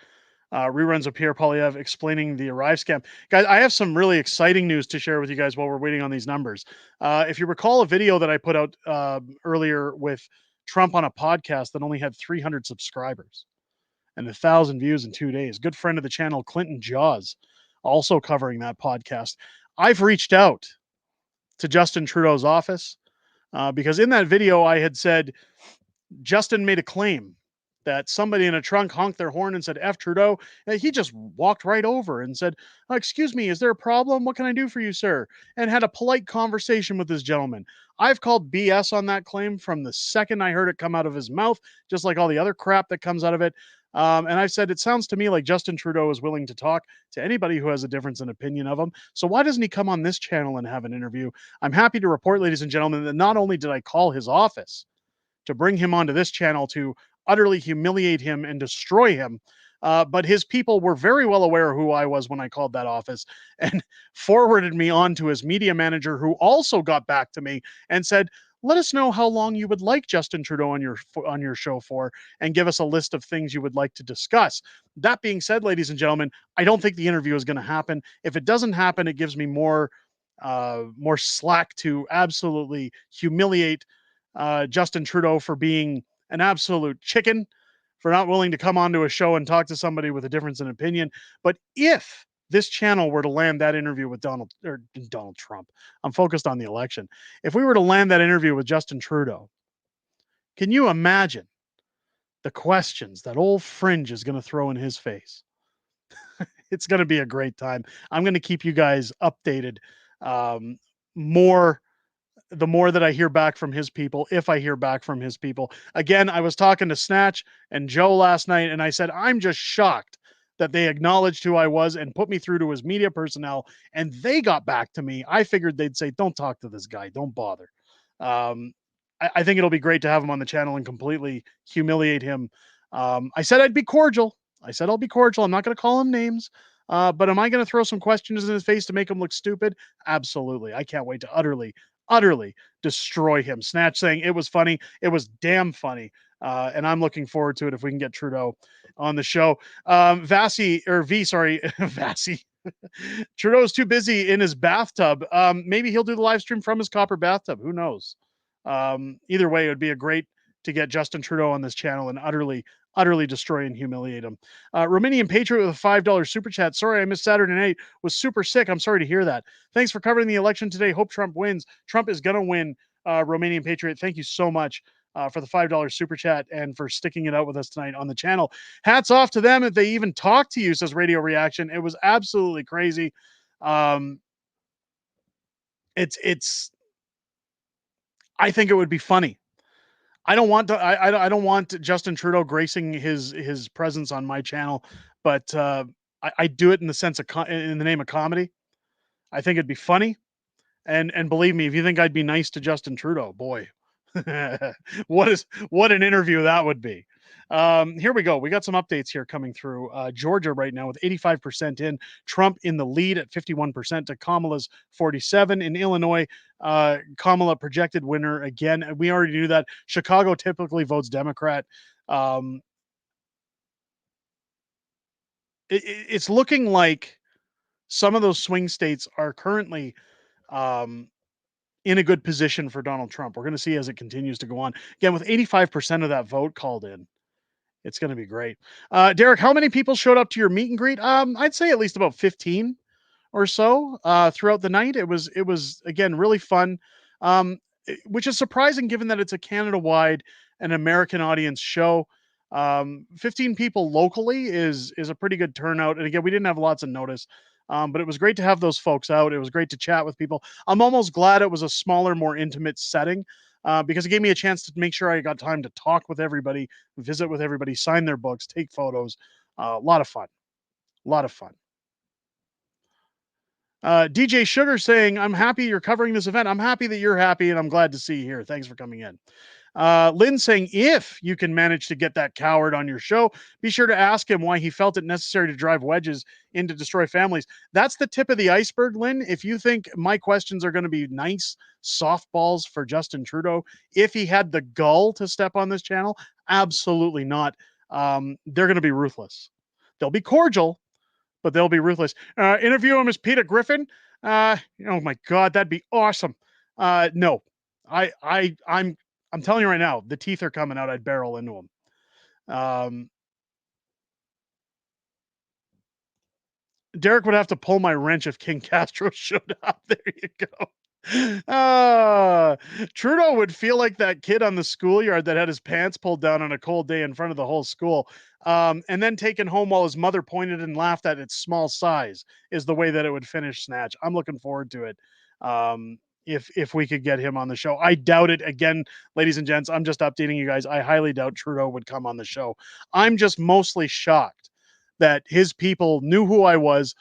reruns of Pierre Poilievre explaining the Arrive scam. Guys, I have some really exciting news to share with you guys while we're waiting on these numbers. If you recall a video that I put out earlier with Trump on a podcast that only had 300 subscribers and 1,000 views in 2 days. Good friend of the channel, Clinton Jaws, also covering that podcast. I've reached out to Justin Trudeau's office because in that video I had said Justin made a claim that somebody in a trunk honked their horn and said F Trudeau. And he just walked right over and said, excuse me, is there a problem? What can I do for you, sir? And had a polite conversation with this gentleman. I've called BS on that claim from the second I heard it come out of his mouth, just like all the other crap that comes out of it. And I've said, it sounds to me like Justin Trudeau is willing to talk to anybody who has a difference in opinion of him. So why doesn't he come on this channel and have an interview? I'm happy to report, ladies and gentlemen, that not only did I call his office to bring him onto this channel to utterly humiliate him and destroy him, but his people were very well aware who I was when I called that office and forwarded me on to his media manager, who also got back to me and said, let us know how long you would like Justin Trudeau on your show for, and give us a list of things you would like to discuss. That being said, ladies and gentlemen, I don't think the interview is going to happen. If it doesn't happen, it gives me more slack to absolutely humiliate Justin Trudeau for being an absolute chicken, for not willing to come onto a show and talk to somebody with a difference in opinion. But if this channel were to land that interview with Donald Trump, I'm focused on the election. If we were to land that interview with Justin Trudeau, can you imagine the questions that old Fringe is going to throw in his face? It's going to be a great time. I'm going to keep you guys updated the more that I hear back from his people, if I hear back from his people. Again, I was talking to Snatch and Joe last night, and I said, I'm just shocked that they acknowledged who I was and put me through to his media personnel, and they got back to me. I figured they'd say, don't talk to this guy. Don't bother. I think it'll be great to have him on the channel and completely humiliate him. I said I'd be cordial. I said I'll be cordial. I'm not going to call him names. But am I going to throw some questions in his face to make him look stupid? Absolutely. I can't wait to utterly destroy him. Snatch saying it was funny. It was damn funny. And I'm looking forward to it if we can get Trudeau on the show. Vassie. Trudeau's too busy in his bathtub. Maybe he'll do the live stream from his copper bathtub. Who knows? Either way, it would be a great to get Justin Trudeau on this channel and utterly destroy and humiliate him. Romanian Patriot with a $5 super chat. Sorry, I missed Saturday night. Was super sick. I'm sorry to hear that. Thanks for covering the election today. Hope Trump wins. Trump is going to win, Romanian Patriot. Thank you so much for the $5 super chat and for sticking it out with us tonight on the channel. Hats off to them if they even talk to you, says Radio Reaction. It was absolutely crazy. It's I think it would be funny. I don't want Justin Trudeau gracing his presence on my channel, but I do it in the sense of in the name of comedy. I think it'd be funny, and believe me, if you think I'd be nice to Justin Trudeau, boy, what an interview that would be. Here we go. We got some updates here coming through. Georgia right now with 85% in. Trump in the lead at 51% to Kamala's 47%. In Illinois, Kamala projected winner again. We already knew that. Chicago typically votes Democrat. It's looking like some of those swing states are currently in a good position for Donald Trump. We're going to see as it continues to go on. Again, with 85% of that vote called in, it's going to be great. Derek, how many people showed up to your meet and greet? I'd say at least about 15 or so throughout the night. It was again really fun. which is surprising given that it's a Canada-wide and American audience show. 15 people locally is a pretty good turnout. And again, we didn't have lots of notice, but it was great to have those folks out. It was great to chat with people. I'm almost glad it was a smaller, more intimate setting because it gave me a chance to make sure I got time to talk with everybody, visit with everybody, sign their books, take photos. A lot of fun. A lot of fun. DJ Sugar saying, I'm happy you're covering this event. I'm happy that you're happy, and I'm glad to see you here. Thanks for coming in. Lynn saying, if you can manage to get that coward on your show, be sure to ask him why he felt it necessary to drive wedges in to destroy families. That's the tip of the iceberg, Lynn. If you think my questions are going to be nice softballs for Justin Trudeau, if he had the gall to step on this channel, absolutely not. They're going to be ruthless. They'll be cordial, but they'll be ruthless. Interview him as Peter Griffin. Oh my God, that'd be awesome. No, I'm telling you right now, the teeth are coming out. I'd barrel into them. Derek would have to pull my wrench if King Castro showed up. There you go. Trudeau would feel like that kid on the schoolyard that had his pants pulled down on a cold day in front of the whole school, and then taken home while his mother pointed and laughed at its small size is the way that it would finish Snatch. I'm looking forward to it. If we could get him on the show. I doubt it. Again, ladies and gents, I'm just updating you guys. I highly doubt Trudeau would come on the show. I'm just mostly shocked that his people knew who I was,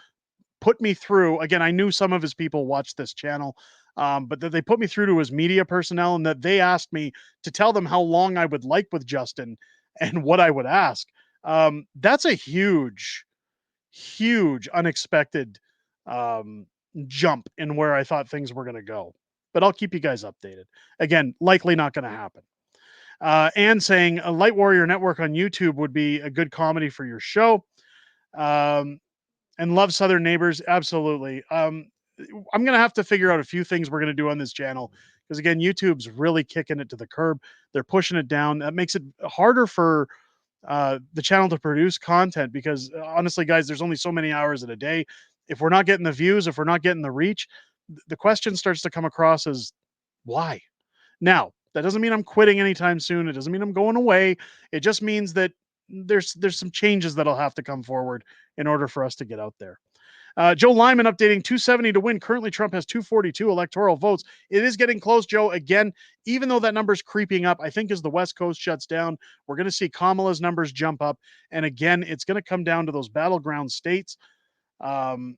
put me through. Again, I knew some of his people watched this channel, but that they put me through to his media personnel and that they asked me to tell them how long I would like with Justin and what I would ask. That's a huge, huge unexpected jump in where I thought things were going to go. But I'll keep you guys updated. Again, likely not going to happen. And saying a Light Warrior Network on YouTube would be a good comedy for your show. And love Southern Neighbors. Absolutely. I'm going to have to figure out a few things we're going to do on this channel because, again, YouTube's really kicking it to the curb. They're pushing it down. That makes it harder for the channel to produce content because, honestly, guys, there's only so many hours in a day. If we're not getting the views, if we're not getting the reach, the question starts to come across as why? Now, that doesn't mean I'm quitting anytime soon. It doesn't mean I'm going away. It just means that there's some changes that'll have to come forward in order for us to get out there. Joe Lyman updating 270 to win. Currently, Trump has 242 electoral votes. It is getting close, Joe. Again, even though that number's creeping up, I think as the West Coast shuts down, we're going to see Kamala's numbers jump up. And again, it's going to come down to those battleground states. I'm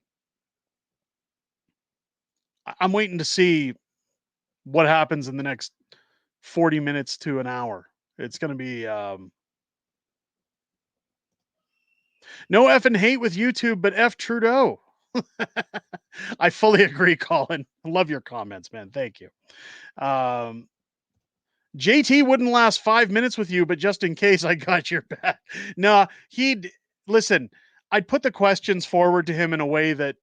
waiting to see what happens in the next 40 minutes to an hour. It's going to be no effing hate with YouTube, but F Trudeau. I fully agree, Colin. I love your comments, man. Thank you. JT wouldn't last 5 minutes with you, but just in case, I got your back. No, listen. I'd put the questions forward to him in a way that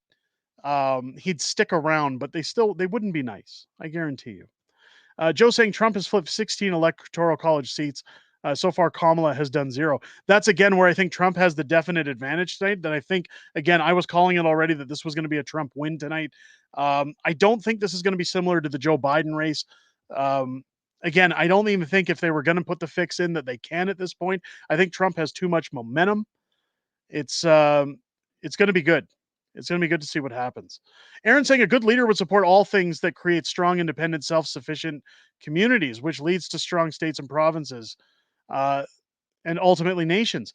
he'd stick around, but they wouldn't be nice. I guarantee you. Joe saying Trump has flipped 16 electoral college seats. So far, Kamala has done 0. That's again where I think Trump has the definite advantage tonight. That I think, again, I was calling it already that this was going to be a Trump win tonight. I don't think this is going to be similar to the Joe Biden race. Again, I don't even think if they were going to put the fix in that they can at this point. I think Trump has too much momentum. It's going to be good. It's going to be good to see what happens. Aaron saying a good leader would support all things that create strong, independent, self-sufficient communities, which leads to strong states and provinces. And ultimately nations.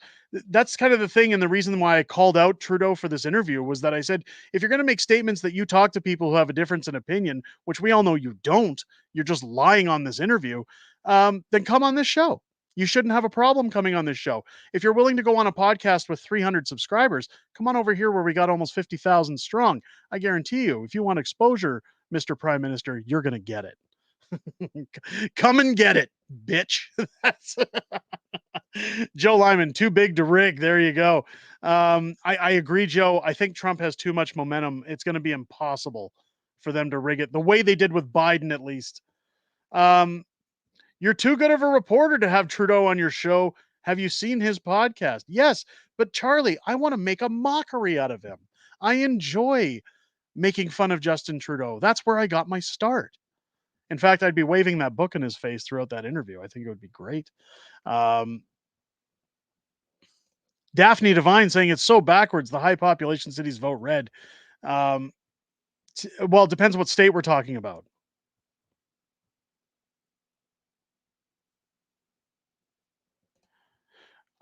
That's kind of the thing. And the reason why I called out Trudeau for this interview was that I said, if you're going to make statements that you talk to people who have a difference in opinion, which we all know you don't, you're just lying on this interview, then come on this show. You shouldn't have a problem coming on this show. If you're willing to go on a podcast with 300 subscribers, come on over here where we got almost 50,000 strong. I guarantee you, if you want exposure, Mr. Prime Minister, you're going to get it. Come and get it, bitch. That's Joe Lyman, too big to rig. There you go. I agree, Joe. I think Trump has too much momentum. It's going to be impossible for them to rig it the way they did with Biden, at least. You're too good of a reporter to have Trudeau on your show. Have you seen his podcast? Yes, but Charlie, I want to make a mockery out of him. I enjoy making fun of Justin Trudeau. That's where I got my start. In fact, I'd be waving that book in his face throughout that interview. I think it would be great. Daphne Devine saying it's so backwards. The high population cities vote red. Well, it depends what state we're talking about.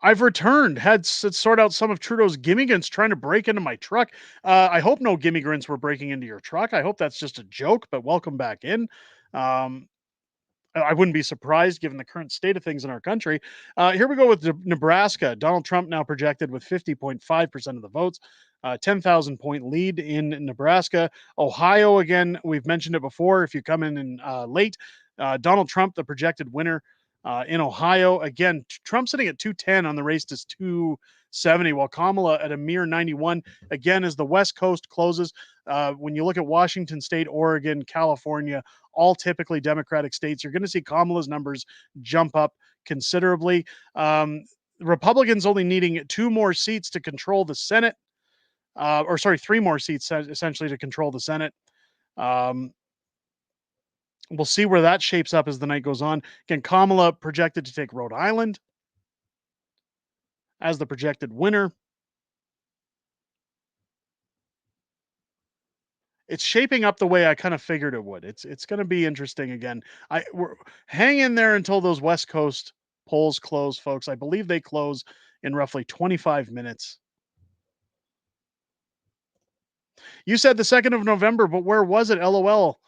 I've returned, had to sort out some of Trudeau's gimmigants trying to break into my truck. I hope no gimmigants were breaking into your truck. I hope that's just a joke, but welcome back in. I wouldn't be surprised given the current state of things in our country. Here we go with Nebraska. Donald Trump now projected with 50.5% of the votes, 10,000 point lead in Nebraska. Ohio, again, we've mentioned it before. If you come in late, Donald Trump, the projected winner in Ohio. Again, Trump sitting at 210 on the race to 270, while Kamala at a mere 91. Again, as the West Coast closes, when you look at Washington State, Oregon, California, all typically Democratic states, you're going to see Kamala's numbers jump up considerably. Republicans only needing 2 more seats to control the Senate, or sorry, 3 more seats essentially to control the Senate. We'll see where that shapes up as the night goes on. Again, Kamala projected to take Rhode Island as the projected winner. It's shaping up the way I kind of figured it would. It's going to be interesting again. Hang in there until those West Coast polls close, folks. I believe they close in roughly 25 minutes. You said the 2nd of November, but where was it? LOL.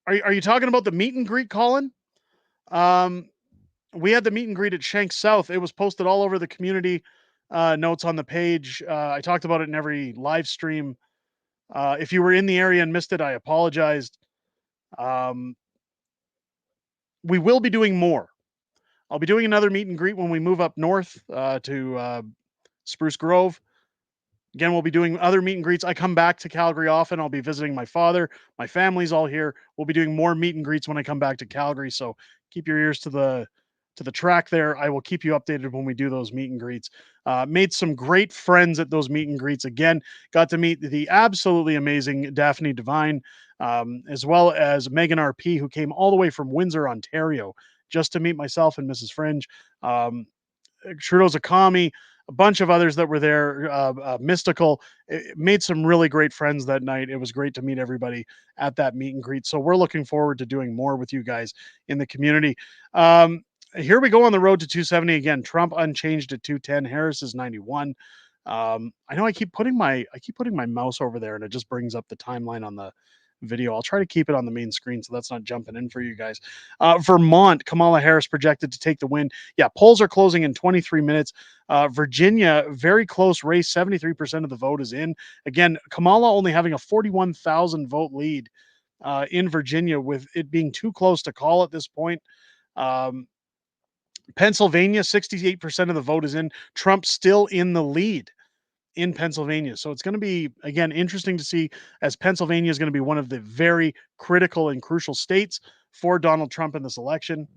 Are you talking about the meet and greet, Colin? We had the meet and greet at Shanks South. It was posted all over the community notes on the page. I talked about it in every live stream. If you were in the area and missed it, I apologized. We will be doing more. I'll be doing another meet and greet when we move up north to Spruce Grove. Again, we'll be doing other meet and greets. I come back to Calgary often. I'll be visiting my father. My family's all here. We'll be doing more meet and greets when I come back to Calgary. So keep your ears to the track there. I will keep you updated when we do those meet and greets. Made some great friends at those meet and greets. Again, got to meet the absolutely amazing Daphne Devine, as well as Megan RP, who came all the way from Windsor, Ontario, just to meet myself and Mrs. Fringe. Trudeau Zakami, a bunch of others that were there, Mystical. Made some really great friends that night. It was great to meet everybody at that meet and greet. So we're looking forward to doing more with you guys in the community. Here we go on the road to 270 again. Trump unchanged at 210. Harris is 91. I know I keep putting my mouse over there and it just brings up the timeline on the video. I'll try to keep it on the main screen so that's not jumping in for you guys. Vermont, Kamala Harris projected to take the win. Yeah, polls are closing in 23 minutes. Virginia, very close race. 73% of the vote is in. Again, Kamala only having a 41,000 vote lead in Virginia, with it being too close to call at this point. Pennsylvania, 68% of the vote is in. Trump still in the lead in Pennsylvania. So it's going to be, again, interesting to see, as Pennsylvania is going to be one of the very critical and crucial states for Donald Trump in this election.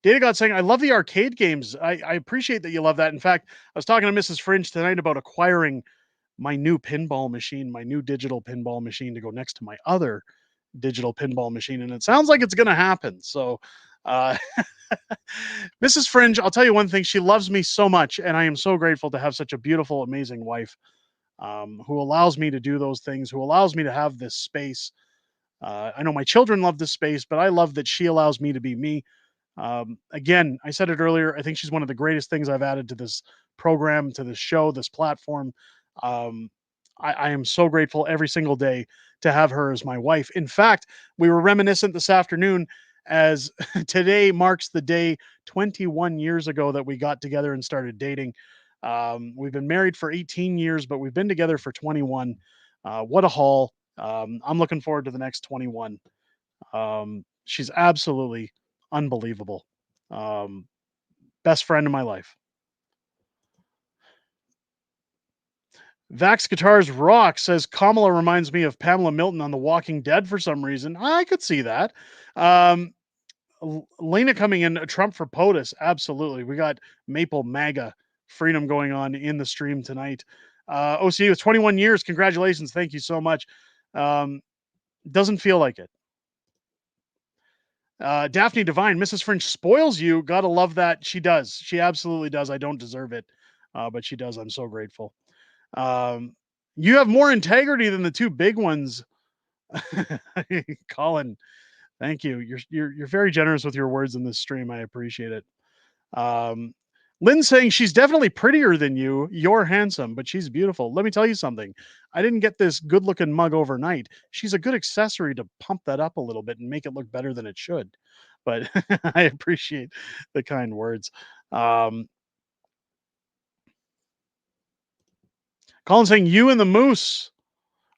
Data God saying, I love the arcade games. I appreciate that you love that. In fact, I was talking to Mrs. Fringe tonight about acquiring my new pinball machine, my new digital pinball machine, to go next to my other digital pinball machine. And it sounds like it's going to happen. So, Mrs. Fringe, I'll tell you one thing. She loves me so much, and I am so grateful to have such a beautiful, amazing wife who allows me to do those things, who allows me to have this space. I know my children love this space, but I love that she allows me to be me. Again, I said it earlier, I think she's one of the greatest things I've added to this program, to this show, this platform. I am so grateful every single day to have her as my wife. In fact, we were reminiscent this afternoon, as today marks the day 21 years ago that we got together and started dating. We've been married for 18 years, but we've been together for 21. What a haul. I'm looking forward to the next 21. She's absolutely unbelievable. Best friend in my life. Vax Guitars Rock says Kamala reminds me of Pamela Milton on The Walking Dead for some reason. I could see that. Lena coming in, Trump for POTUS. Absolutely. We got Maple MAGA freedom going on in the stream tonight. OCU, it's 21 years. Congratulations. Thank you so much. Doesn't feel like it. Daphne Divine, Mrs. French spoils you. Gotta love that. She does. She absolutely does. I don't deserve it, but she does. I'm so grateful. You have more integrity than the two big ones. Colin, thank you. You're very generous with your words in this stream. I appreciate it. Lynn's saying she's definitely prettier than you. You're handsome, but she's beautiful. Let me tell you something. I didn't get this good-looking mug overnight. She's a good accessory to pump that up a little bit and make it look better than it should. But I appreciate the kind words. Colin saying you and the moose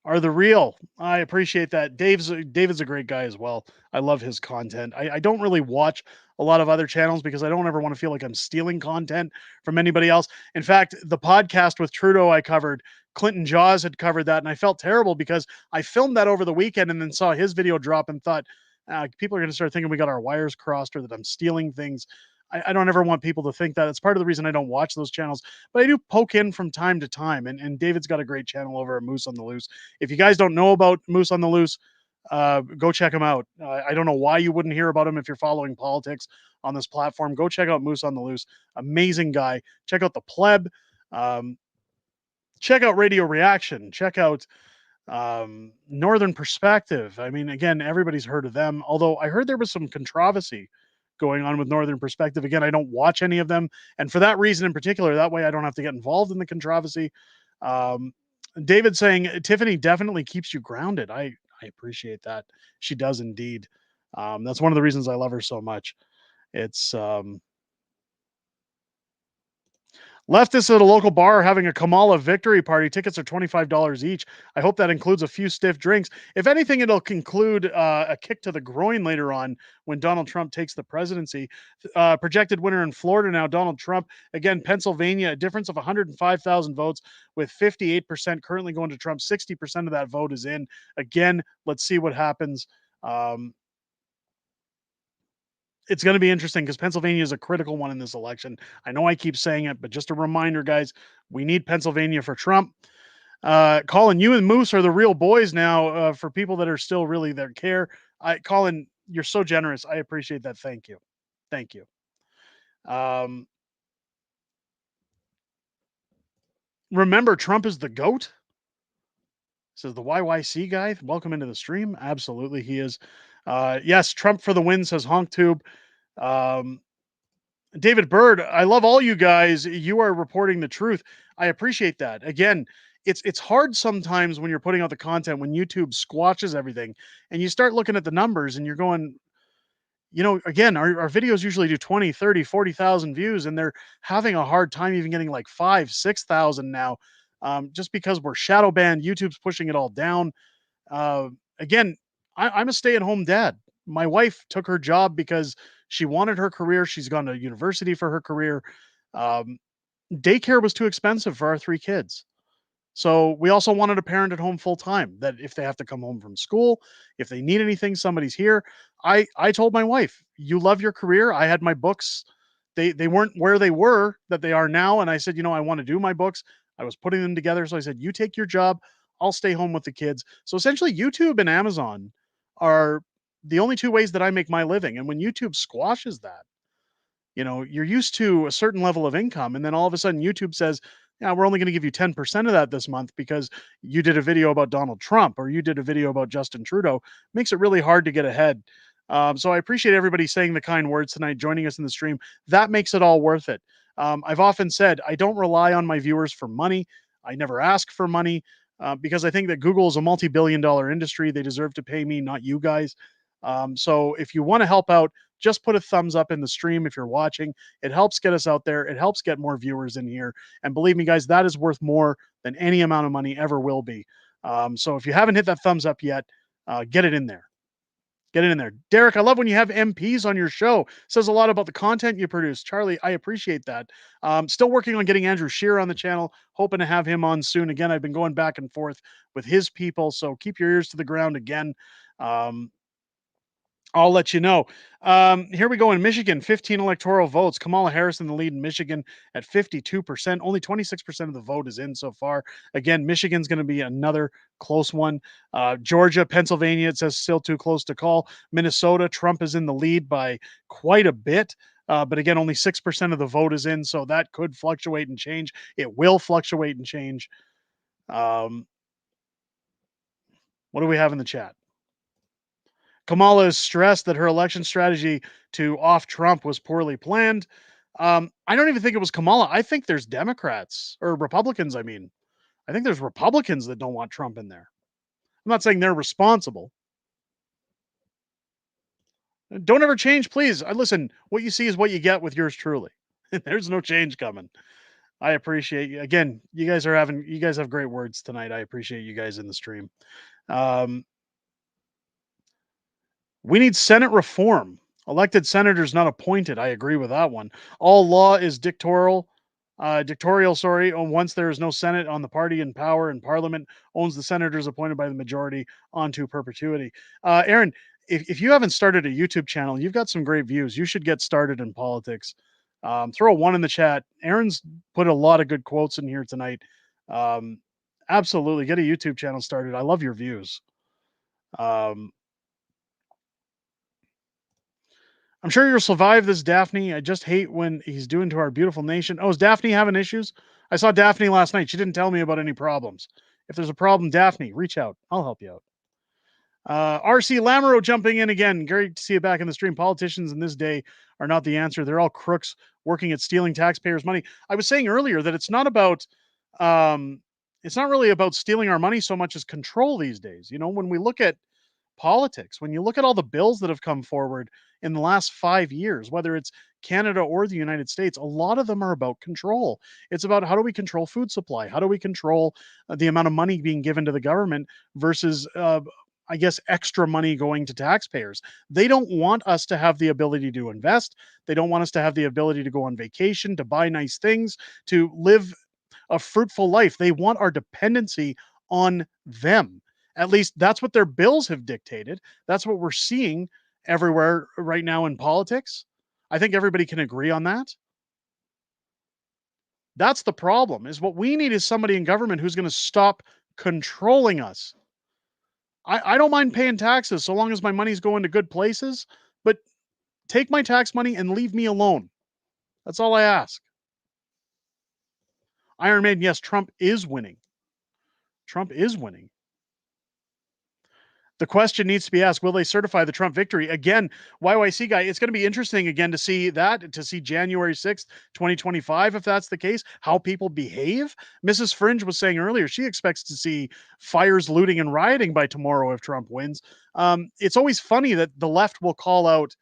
are the real. I appreciate that. David's a great guy as well. I love his content. I don't really watch a lot of other channels because I don't ever want to feel like I'm stealing content from anybody else. In fact, the podcast with Trudeau I covered, Clinton Jaws had covered that, and I felt terrible because I filmed that over the weekend and then saw his video drop and thought, people are going to start thinking we got our wires crossed or that I'm stealing things. I don't ever want people to think that. It's part of the reason I don't watch those channels, but I do poke in from time to time. And David's got a great channel over at Moose on the Loose. If you guys don't know about Moose on the Loose, go check him out. I don't know why you wouldn't hear about him if you're following politics on this platform. Go check out Moose on the Loose. Amazing guy. Check out the Pleb. Check out Radio Reaction. Check out Northern Perspective. I mean, again, everybody's heard of them. Although I heard there was some controversy going on with Northern Perspective. Again, I don't watch any of them, and for that reason in particular, that way I don't have to get involved in the controversy. David saying Tiffany definitely keeps you grounded. I appreciate that. She does indeed. That's one of the reasons I love her so much. It's leftists at a local bar are having a Kamala victory party. Tickets are $25 each. I hope that includes a few stiff drinks. If anything, it'll conclude a kick to the groin later on when Donald Trump takes the presidency. Projected winner in Florida now, Donald Trump. Again, Pennsylvania, a difference of 105,000 votes with 58% currently going to Trump. 60% of that vote is in. Again, let's see what happens. It's going to be interesting because Pennsylvania is a critical one in this election. I know I keep saying it, but just a reminder, guys, we need Pennsylvania for Trump. Colin, you and Moose are the real boys now for people that are still really there care. Colin, you're so generous. I appreciate that. Thank you. Thank you. Remember, Trump is the GOAT. Says the YYC guy. Welcome into the stream. Absolutely, he is. Yes, Trump for the win, says HonkTube. David Bird, I love all you guys. You are reporting the truth. I appreciate that. Again, it's hard sometimes when you're putting out the content when YouTube squashes everything and you start looking at the numbers and you're going, again, our videos usually do 20, 30, 40,000 views and they're having a hard time even getting like 5, 6,000 now. Just because we're shadow banned, YouTube's pushing it all down. Again, I'm a stay-at-home dad. My wife took her job because she wanted her career. She's gone to university for her career. Daycare was too expensive for our 3 kids. So we also wanted a parent at home full time that if they have to come home from school, if they need anything, somebody's here. I told my wife, you love your career. I had my books. They weren't where they were that they are now. And I said, I want to do my books. I was putting them together. So I said, you take your job. I'll stay home with the kids. So essentially YouTube and Amazon are the only 2 ways that I make my living. And when YouTube squashes that, you're used to a certain level of income. And then all of a sudden YouTube says, yeah, we're only going to give you 10% of that this month because you did a video about Donald Trump or you did a video about Justin Trudeau. Makes it really hard to get ahead. So I appreciate everybody saying the kind words tonight, joining us in the stream. That makes it all worth it. I've often said, I don't rely on my viewers for money. I never ask for money because I think that Google is a multi-billion-dollar industry. They deserve to pay me, not you guys. So if you want to help out, just put a thumbs up in the stream if you're watching. It helps get us out there. It helps get more viewers in here. And believe me, guys, that is worth more than any amount of money ever will be. So if you haven't hit that thumbs up yet, get it in there. Get it in there. Derek, I love when you have MPs on your show. Says a lot about the content you produce. Charlie, I appreciate that. Still working on getting Andrew Scheer on the channel. Hoping to have him on soon. Again, I've been going back and forth with his people. So keep your ears to the ground again. I'll let you know. Here we go in Michigan, 15 electoral votes. Kamala Harris in the lead in Michigan at 52%. Only 26% of the vote is in so far. Again, Michigan's going to be another close one. Georgia, Pennsylvania, it says still too close to call. Minnesota, Trump is in the lead by quite a bit. But again, only 6% of the vote is in, so that could fluctuate and change. It will fluctuate and change. What do we have in the chat? Kamala is stressed that her election strategy to off Trump was poorly planned. I don't even think it was Kamala. I think there's Democrats or Republicans. I mean, I think there's Republicans that don't want Trump in there. I'm not saying they're responsible. Don't ever change, please. Listen, what you see is what you get with yours truly. There's no change coming. I appreciate you. Again, you guys have great words tonight. I appreciate you guys in the stream. We need Senate reform. Elected senators not appointed. I agree with that one. All law is dictatorial. Once there is no Senate on the party in power and Parliament owns the senators appointed by the majority onto perpetuity. Aaron, if you haven't started a YouTube channel, you've got some great views. You should get started in politics. Throw a 1 in the chat. Aaron's put a lot of good quotes in here tonight. Absolutely, get a YouTube channel started. I love your views. I'm sure you'll survive this, Daphne. I just hate when he's doing to our beautiful nation. Oh, is Daphne having issues? I saw Daphne last night. She didn't tell me about any problems. If there's a problem, Daphne, reach out. I'll help you out. RC Lamoureux jumping in again. Great to see you back in the stream. Politicians in this day are not the answer. They're all crooks working at stealing taxpayers' money. I was saying earlier that it's not really about stealing our money so much as control these days. You know, when we look at politics, when you look at all the bills that have come forward in the last 5 years, whether it's Canada or the United States, a lot of them are about control. It's about how do we control food supply? How do we control the amount of money being given to the government versus, I guess, extra money going to taxpayers? They don't want us to have the ability to invest. They don't want us to have the ability to go on vacation, to buy nice things, to live a fruitful life. They want our dependency on them. At least that's what their bills have dictated. That's what we're seeing everywhere right now in politics. I think everybody can agree on that. That's the problem. Is what we need is somebody in government who's going to stop controlling us. I don't mind paying taxes so long as my money's going to good places, but take my tax money and leave me alone. That's all I ask. Iron Maiden, yes, Trump is winning. Trump is winning. The question needs to be asked, will they certify the Trump victory? Again, YYC guy, it's going to be interesting again to see January 6th, 2025, if that's the case, how people behave. Mrs. Fringe was saying earlier, she expects to see fires, looting, and rioting by tomorrow if Trump wins. It's always funny that the left will call out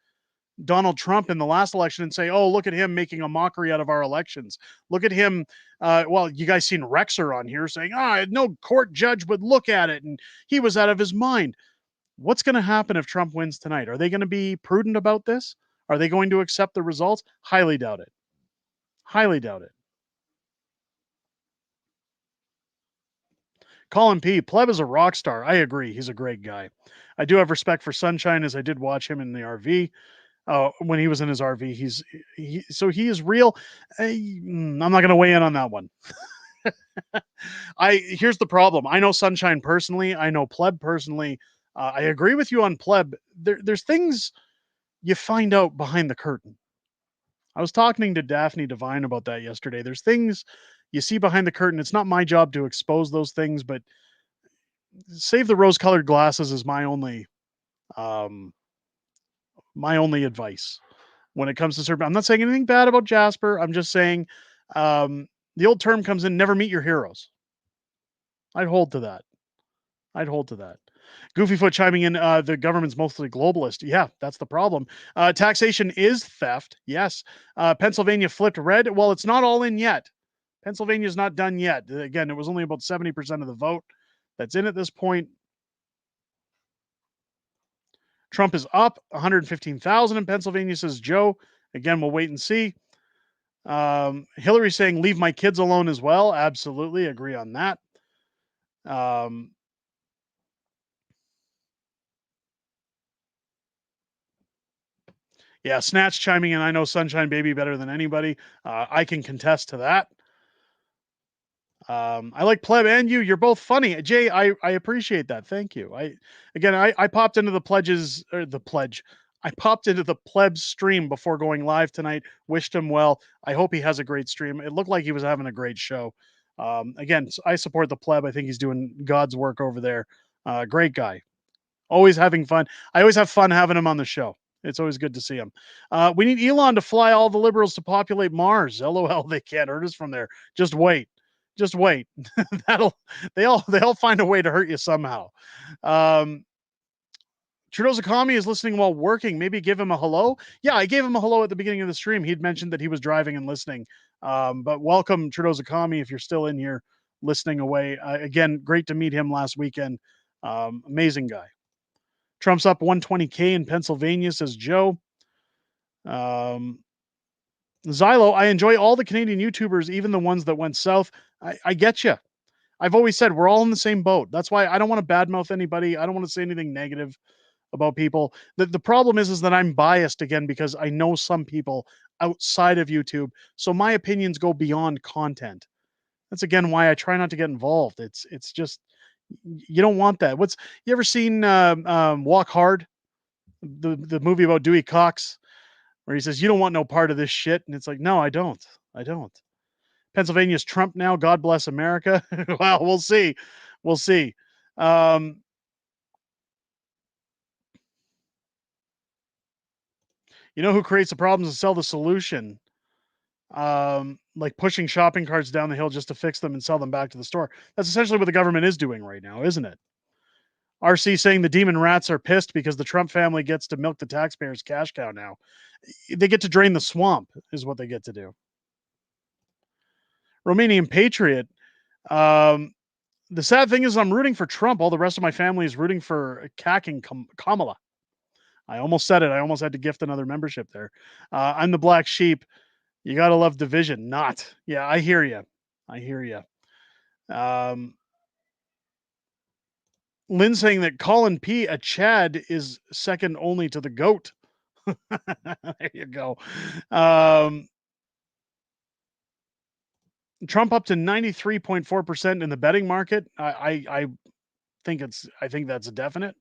Donald Trump in the last election and say, oh, look at him making a mockery out of our elections. Look at him. Well, you guys seen Rexer on here saying, no court judge would look at it and he was out of his mind. What's going to happen if Trump wins tonight? Are they going to be prudent about this? Are they going to accept the results? Highly doubt it. Highly doubt it. Colin P. Pleb is a rock star. I agree. He's a great guy. I do have respect for Sunshine as I did watch him in the RV. When he was in his RV, he is real. I'm not going to weigh in on that one. Here's the problem. I know Sunshine personally. I know Pleb personally. I agree with you on Pleb. There's things you find out behind the curtain. I was talking to Daphne Devine about that yesterday. There's things you see behind the curtain. It's not my job to expose those things, but save the rose-colored glasses is my only advice when it comes to certain. I'm not saying anything bad about Jasper. I'm just saying the old term comes in, never meet your heroes. I'd hold to that. Goofyfoot chiming in, the government's mostly globalist. Yeah, that's the problem. Taxation is theft. Yes. Pennsylvania flipped red. Well, it's not all in yet. Pennsylvania's not done yet. Again, it was only about 70% of the vote that's in at this point. Trump is up 115,000 in Pennsylvania, says Joe. Again, we'll wait and see. Hillary saying, leave my kids alone as well. Absolutely agree on that. Yeah, Snatch chiming in. I know Sunshine Baby better than anybody. I can contest to that. I like Pleb and you. You're both funny. Jay, I appreciate that. Thank you. I popped into the pledges or the pledge. I popped into the Pleb stream before going live tonight. Wished him well. I hope he has a great stream. It looked like he was having a great show. Again, I support the Pleb. I think he's doing God's work over there. Great guy. Always having fun. I always have fun having him on the show. It's always good to see him. We need Elon to fly all the liberals to populate Mars. LOL, they can't hurt us from there. Just wait. Just wait. They'll find a way to hurt you somehow. Trudeau's economy is listening while working. Maybe give him a hello. Yeah, I gave him a hello at the beginning of the stream. He'd mentioned that he was driving and listening. But welcome, Trudeau's economy, if you're still in here listening away. Again, great to meet him last weekend. Amazing guy. Trump's up 120K in Pennsylvania, says Joe. Zylo, I enjoy all the Canadian YouTubers, even the ones that went south. I get you. I've always said we're all in the same boat. That's why I don't want to badmouth anybody. I don't want to say anything negative about people. The problem is that I'm biased again because I know some people outside of YouTube. So my opinions go beyond content. That's again why I try not to get involved. It's just you don't want that. You ever seen Walk Hard, the movie about Dewey Cox, where he says you don't want no part of this shit, and it's like no, I don't. Pennsylvania's Trump now. God bless America. Well, we'll see. We'll see. You know who creates the problems and sell the solution? Like pushing shopping carts down the hill just to fix them and sell them back to the store. That's essentially what the government is doing right now, isn't it? RC saying the demon rats are pissed because the Trump family gets to milk the taxpayers' cash cow now. They get to drain the swamp, is what they get to do. Romanian Patriot. The sad thing is I'm rooting for Trump. All the rest of my family is rooting for cacking Kamala. I almost said it. I almost had to gift another membership there. I'm the black sheep. You got to love division. Not. Yeah, I hear you. I hear you. Lynn saying that Colin P, a Chad, is second only to the GOAT. There you go. Trump up to 93.4% in the betting market. I think that's a definite.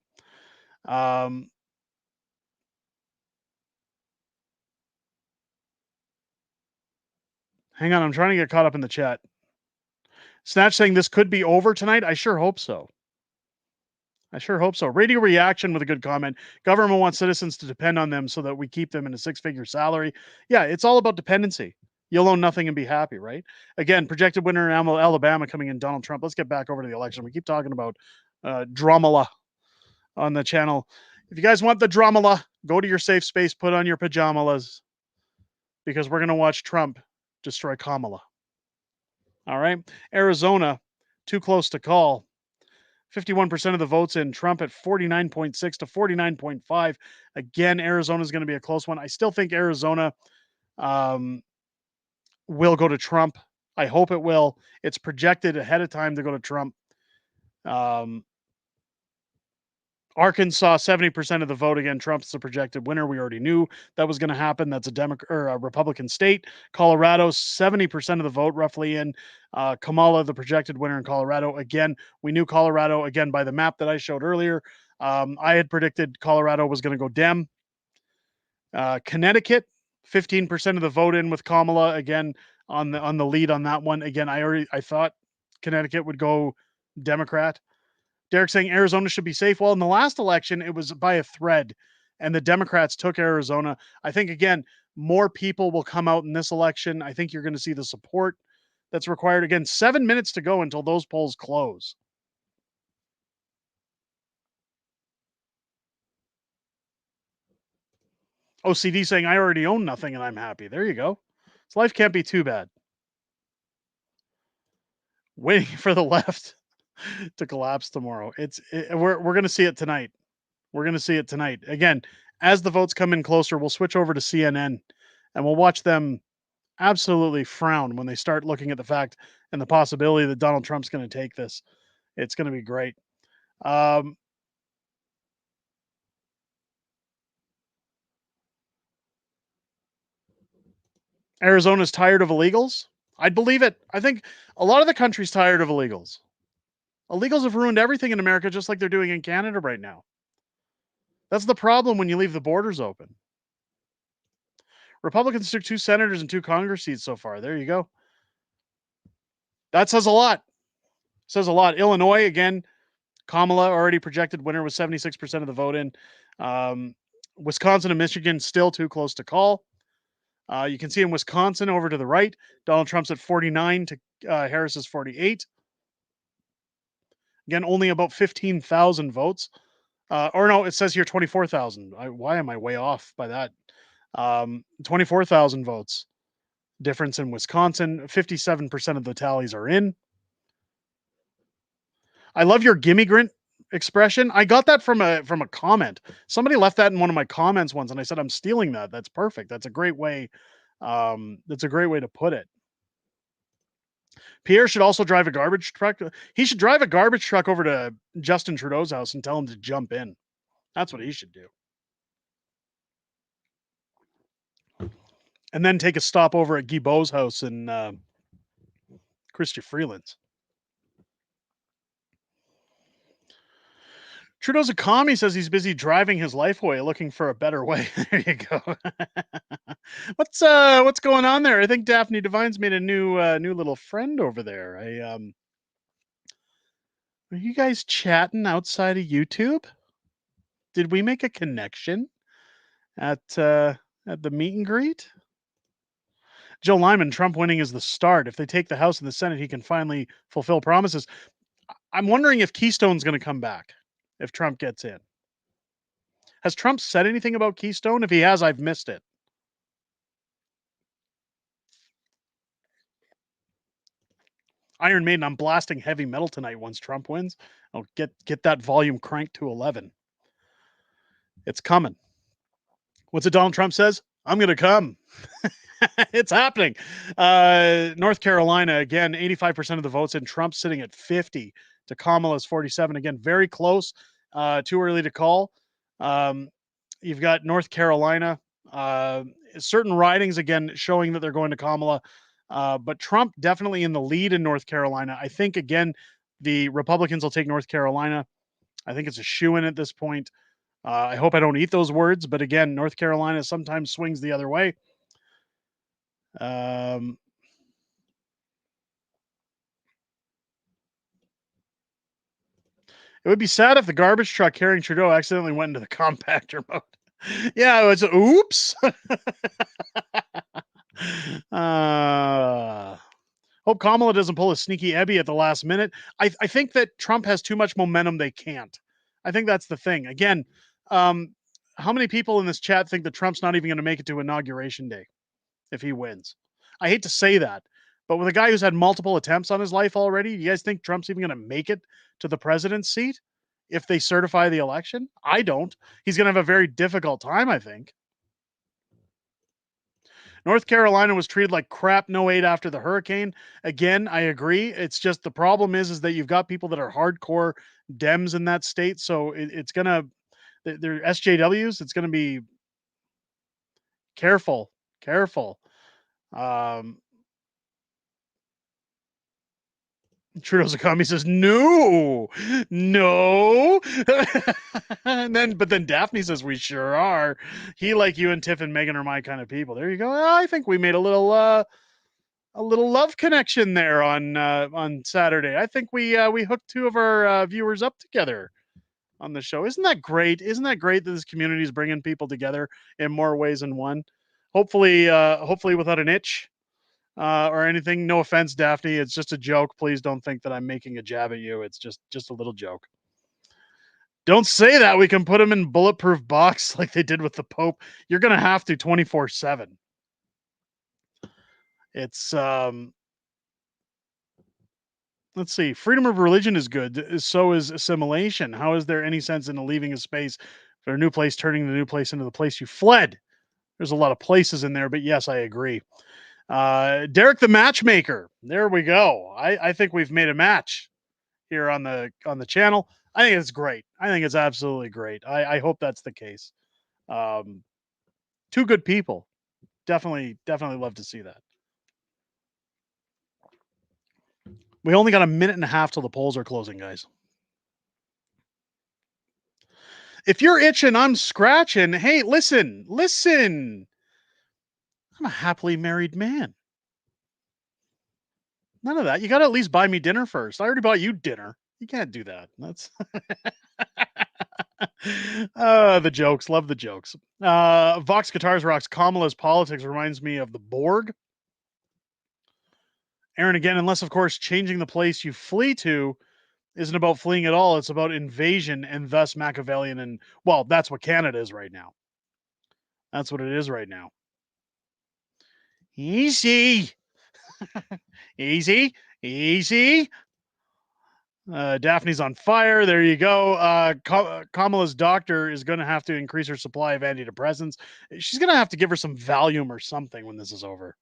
Hang on, I'm trying to get caught up in the chat. Snatch saying this could be over tonight. I sure hope so. Radio Reaction with a good comment. Government wants citizens to depend on them so that we keep them in a six-figure salary. Yeah, it's all about dependency. You'll own nothing and be happy, right? Again, projected winner in Alabama coming in, Donald Trump. Let's get back over to the election. We keep talking about Dramala on the channel. If you guys want the Dramala, go to your safe space, put on your pajamalas, because we're going to watch Trump destroy Kamala. All right. Arizona, too close to call. 51% of the votes in, Trump at 49.6 to 49.5. Again, Arizona is going to be a close one. I still think Arizona will go to Trump. I hope it will. It's projected ahead of time to go to Trump. Arkansas, 70% of the vote. Again, Trump's the projected winner. We already knew that was going to happen. That's a Democrat or a Republican state. Colorado, 70% of the vote roughly in. Kamala, the projected winner in Colorado. Again, we knew Colorado, again, by the map that I showed earlier. I had predicted Colorado was going to go Dem. Connecticut, 15% of the vote in with Kamala. Again, on the lead on that one. Again, I thought Connecticut would go Democrat. Derek saying Arizona should be safe. Well, in the last election, it was by a thread, and the Democrats took Arizona. I think, again, more people will come out in this election. I think you're going to see the support that's required. Again, 7 minutes to go until those polls close. OCD saying I already own nothing and I'm happy. There you go. So life can't be too bad. Waiting for the left to collapse tomorrow. We're going to see it tonight. We're going to see it tonight. Again, as the votes come in closer, we'll switch over to CNN and we'll watch them absolutely frown when they start looking at the fact and the possibility that Donald Trump's going to take this. It's going to be great. Arizona's tired of illegals. I'd believe it. I think a lot of the country's tired of illegals. Illegals have ruined everything in America, just like they're doing in Canada right now. That's the problem when you leave the borders open. Republicans took 2 senators and 2 Congress seats so far. There you go. That says a lot. Says a lot. Illinois, again, Kamala already projected winner with 76% of the vote in. Wisconsin and Michigan still too close to call. You can see in Wisconsin over to the right, Donald Trump's at 49 to Harris is 48. Again, only about 15,000 votes. Or no, it says here 24,000. Why am I way off by that? 24,000 votes difference in Wisconsin. 57% of the tallies are in. I love your gimmie-grant expression. I got that from a comment. Somebody left that in one of my comments once, and I said I'm stealing that. That's perfect. That's a great way. That's a great way to put it. Pierre should also drive a garbage truck. He should drive a garbage truck over to Justin Trudeau's house and tell him to jump in. That's what he should do. And then take a stop over at Guy Beau's house in Chrystia Freeland's. Trudeau's a commie, says he's busy driving his life away, looking for a better way. There you go. What's going on there? I think Daphne Devine's made a new little friend over there. Are you guys chatting outside of YouTube? Did we make a connection at the meet and greet? Joe Lyman, Trump winning is the start. If they take the House and the Senate, he can finally fulfill promises. I'm wondering if Keystone's going to come back if Trump gets in. Has Trump said anything about Keystone? If he has, I've missed it. Iron Maiden, I'm blasting heavy metal tonight once Trump wins. I'll get that volume cranked to 11. It's coming. What's it Donald Trump says? I'm going to come. It's happening. North Carolina, again, 85% of the votes in. Trump sitting at 50 to Kamala's 47. Again, very close. Too early to call. You've got North Carolina. Certain ridings, again, showing that they're going to Kamala. But Trump definitely in the lead in North Carolina. I think, again, the Republicans will take North Carolina. I think it's a shoo-in at this point. I hope I don't eat those words. But again, North Carolina sometimes swings the other way. It would be sad if the garbage truck carrying Trudeau accidentally went into the compactor mode. Yeah, it was oops. Hope Kamala doesn't pull a sneaky Ebby at the last minute. I think that Trump has too much momentum. They can't. I think that's the thing. Again, how many people in this chat think that Trump's not even going to make it to Inauguration Day if he wins? I hate to say that, but with a guy who's had multiple attempts on his life already, you guys think Trump's even going to make it to the president's seat if they certify the election? I don't. He's going to have a very difficult time, I think. North Carolina was treated like crap, no aid after the hurricane. Again, I agree. It's just the problem is that you've got people that are hardcore Dems in that state. So it's going to, they're SJWs. It's going to be careful. Trudeau's a commie, says no. But then Daphne says we sure are. He, like you and Tiff and Megan, are my kind of people. There you go. I think we made a little love connection there on Saturday. I think we hooked 2 of our viewers up together on the show. Isn't that great? Isn't that great that this community is bringing people together in more ways than one? Hopefully without an itch. Or anything. No offense, Daphne. It's just a joke. Please don't think that I'm making a jab at you. It's just a little joke. Don't say that. We can put him in bulletproof box like they did with the Pope. You're going to have to 24/7. It's let's see. Freedom of religion is good. So is assimilation. How is there any sense in leaving a space for a new place, turning the new place into the place you fled? There's a lot of places in there, but yes, I agree. Derek the Matchmaker. There we go. I think we've made a match here on the channel. I think it's great. I think it's absolutely great. I hope that's the case. 2 good people. definitely love to see that. We only got a minute and a half till the polls are closing, guys. If you're itching, I'm scratching. Hey, listen. I'm a happily married man. None of that. You got to at least buy me dinner first. I already bought you dinner. You can't do that. That's the jokes. Love the jokes. Vox Guitars Rocks. Kamala's politics reminds me of the Borg. Aaron, again, unless, of course, changing the place you flee to isn't about fleeing at all. It's about invasion and thus Machiavellian. And, well, that's what Canada is right now. That's what it is right now. Easy. Easy. Daphne's on fire. There you go. Kamala's doctor is going to have to increase her supply of antidepressants. She's going to have to give her some Valium or something when this is over.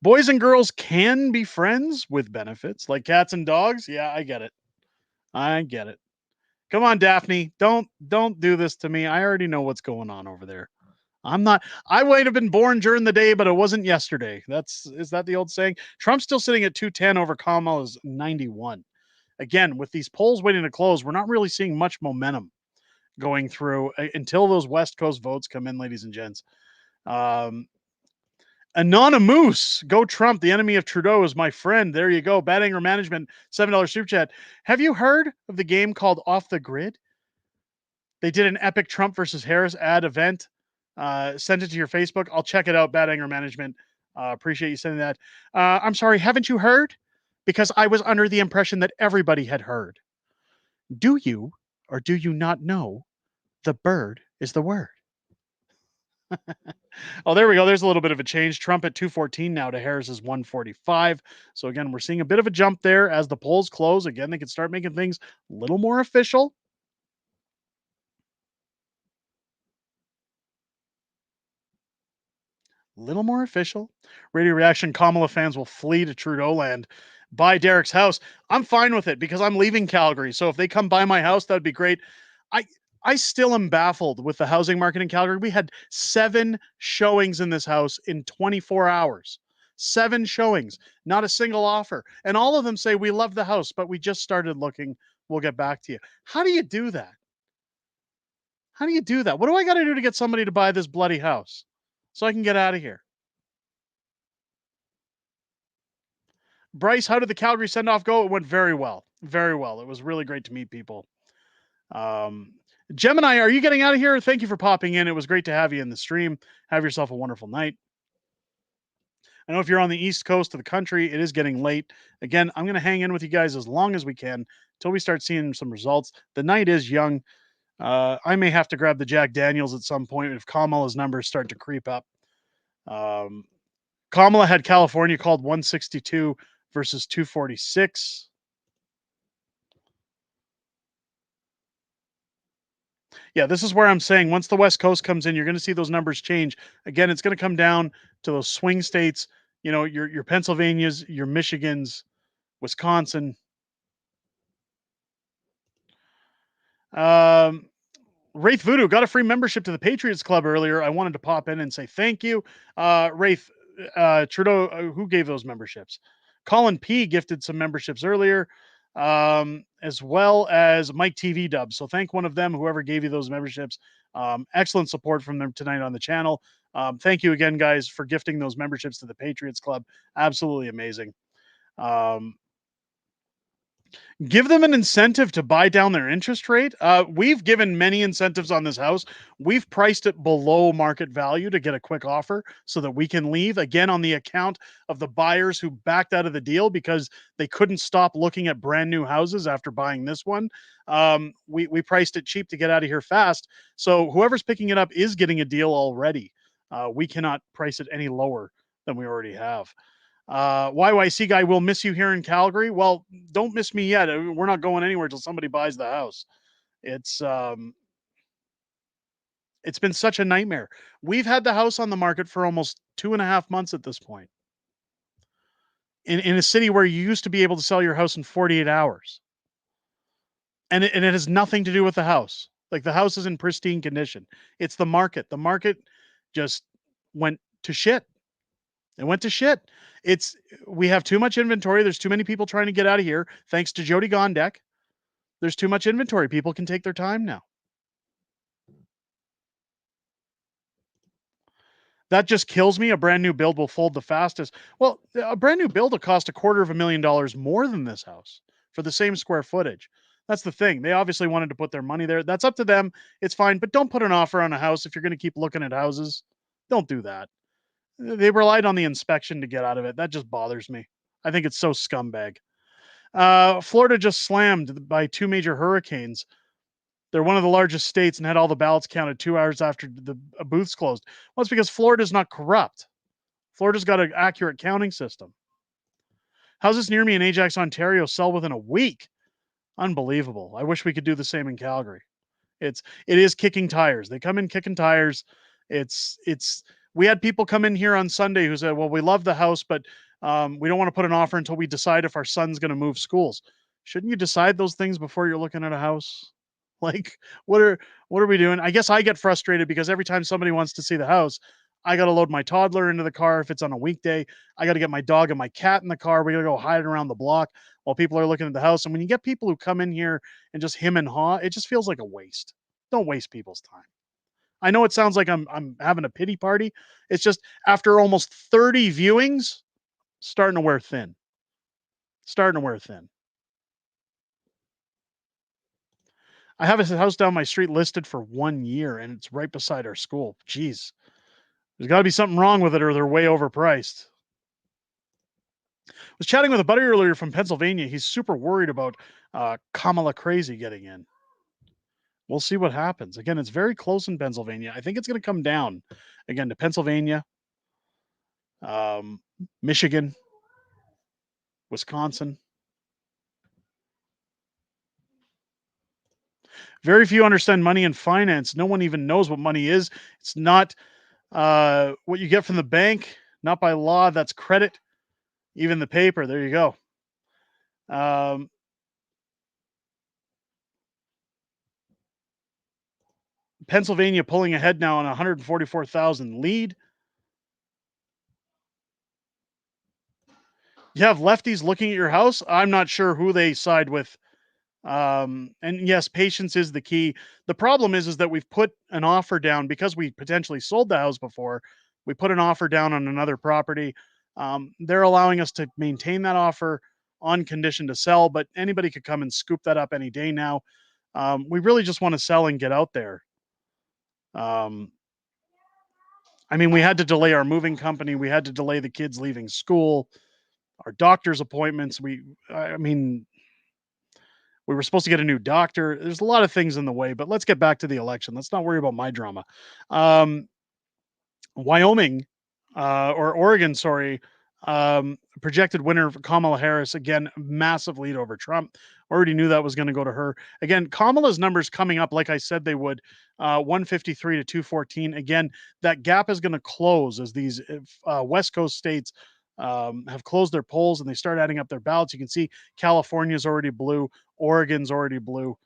Boys and girls can be friends with benefits, like cats and dogs. Yeah, I get it. Come on, Daphne. Don't do this to me. I already know what's going on over there. I might have been born during the day, but it wasn't yesterday. Is that the old saying? Trump's still sitting at 210 over Kamala's 91. Again, with these polls waiting to close, we're not really seeing much momentum going through until those West Coast votes come in, ladies and gents. Anonymous, go Trump. The enemy of Trudeau is my friend. There you go. Bad Anger Management, $7 super chat. Have you heard of the game called Off the Grid? They did an epic Trump versus Harris ad event. Send it to your Facebook. I'll check it out. Bad Anger Management. Appreciate you sending that. I'm sorry, haven't you heard? Because I was under the impression that everybody had heard. Do you or do you not know the bird is the word? Oh, there we go. There's a little bit of a change. Trump at 214 now to Harris's 145. So again, we're seeing a bit of a jump there as the polls close. Again, they can start making things a little more official. Little more official. Radio reaction. Kamala fans will flee to Trudeau land. Buy Derek's house. I'm fine with it because I'm leaving Calgary. So if they come by my house, that'd be great. I still am baffled with the housing market in Calgary. We had 7 showings in this house in 24 hours. 7 showings, not a single offer. And all of them say, we love the house, but we just started looking. We'll get back to you. How do you do that? What do I got to do to get somebody to buy this bloody house so I can get out of here? Bryce, how did the Calgary send-off go? It went very well. Very well. It was really great to meet people. Gemini, are you getting out of here? Thank you for popping in. It was great to have you in the stream. Have yourself a wonderful night. I know if you're on the east coast of the country, it is getting late. Again, I'm going to hang in with you guys as long as we can until we start seeing some results. The night is young. I may have to grab the Jack Daniels at some point if Kamala's numbers start to creep up. Kamala had California called 162 versus 246. Yeah, this is where I'm saying once the West Coast comes in, you're going to see those numbers change. Again, it's going to come down to those swing states, you know, your Pennsylvanias, your Michigans, Wisconsin. Wraith Voodoo got a free membership to the Patriots Club earlier. I wanted to pop in and say thank you. Wraith, Trudeau, who gave those memberships? Colin P gifted some memberships earlier, as well as Mike TV Dub. So thank one of them, whoever gave you those memberships. Excellent support from them tonight on the channel. Thank you again, guys, for gifting those memberships to the Patriots Club. Absolutely amazing. Give them an incentive to buy down their interest rate. We've given many incentives on this house. We've priced it below market value to get a quick offer so that we can leave, again, on the account of the buyers who backed out of the deal because they couldn't stop looking at brand new houses after buying this one. We priced it cheap to get out of here fast. So whoever's picking it up is getting a deal already. We cannot price it any lower than we already have. YYC guy, will miss you here in Calgary. Well, don't miss me yet. We're not going anywhere till somebody buys the house. It's been such a nightmare. We've had the house on the market for almost 2.5 months at this point. In a city where you used to be able to sell your house in 48 hours. And it has nothing to do with the house. Like, the house is in pristine condition. It's the market. The market just went to shit. It went to shit. We have too much inventory. There's too many people trying to get out of here. Thanks to Jody Gondek. There's too much inventory. People can take their time now. That just kills me. A brand new build will fold the fastest. Well, a brand new build will cost $250,000 more than this house for the same square footage. That's the thing. They obviously wanted to put their money there. That's up to them. It's fine, but don't put an offer on a house if you're going to keep looking at houses. Don't do that. They relied on the inspection to get out of it. That just bothers me. I think it's so scumbag. Florida just slammed by 2 major hurricanes. They're one of the largest states and had all the ballots counted 2 hours after the booths closed. Well, it's because Florida's not corrupt. Florida's got an accurate counting system. Houses near me in Ajax, Ontario sell within a week. Unbelievable. I wish we could do the same in Calgary. It is kicking tires. They come in kicking tires. We had people come in here on Sunday who said, well, we love the house, but we don't want to put an offer until we decide if our son's going to move schools. Shouldn't you decide those things before you're looking at a house? Like, what are we doing? I guess I get frustrated because every time somebody wants to see the house, I got to load my toddler into the car if it's on a weekday. I got to get my dog and my cat in the car. We got to go hide around the block while people are looking at the house. And when you get people who come in here and just him and haw, it just feels like a waste. Don't waste people's time. I know it sounds like I'm having a pity party. It's just after almost 30 viewings, starting to wear thin. Starting to wear thin. I have a house down my street listed for 1 year, and it's right beside our school. Jeez. There's got to be something wrong with it, or they're way overpriced. I was chatting with a buddy earlier from Pennsylvania. He's super worried about Kamala crazy getting in. We'll see what happens. Again, it's very close in Pennsylvania. I think it's going to come down again to Pennsylvania, Michigan, Wisconsin. Very few understand money and finance. No one even knows what money is. It's not what you get from the bank, not by law. That's credit. Even the paper. There you go. Pennsylvania pulling ahead now on 144,000 lead. You have lefties looking at your house. I'm not sure who they side with. And yes, patience is the key. The problem is that we've put an offer down because we potentially sold the house before. We put an offer down on another property. They're allowing us to maintain that offer on condition to sell, but anybody could come and scoop that up any day now. We really just want to sell and get out there. I mean, we had to delay our moving company. We had to delay the kids leaving school, our doctor's appointments. We were supposed to get a new doctor. There's a lot of things in the way, but let's get back to the election. Let's not worry about my drama. Wyoming, or Oregon, sorry, projected winner for Kamala Harris. Again, massive lead over Trump. Already knew that was going to go to her. Again, Kamala's numbers coming up, like I said they would, 153 to 214. Again, that gap is going to close as these West Coast states have closed their polls and they start adding up their ballots. You can see California's already blue. Oregon's already blue.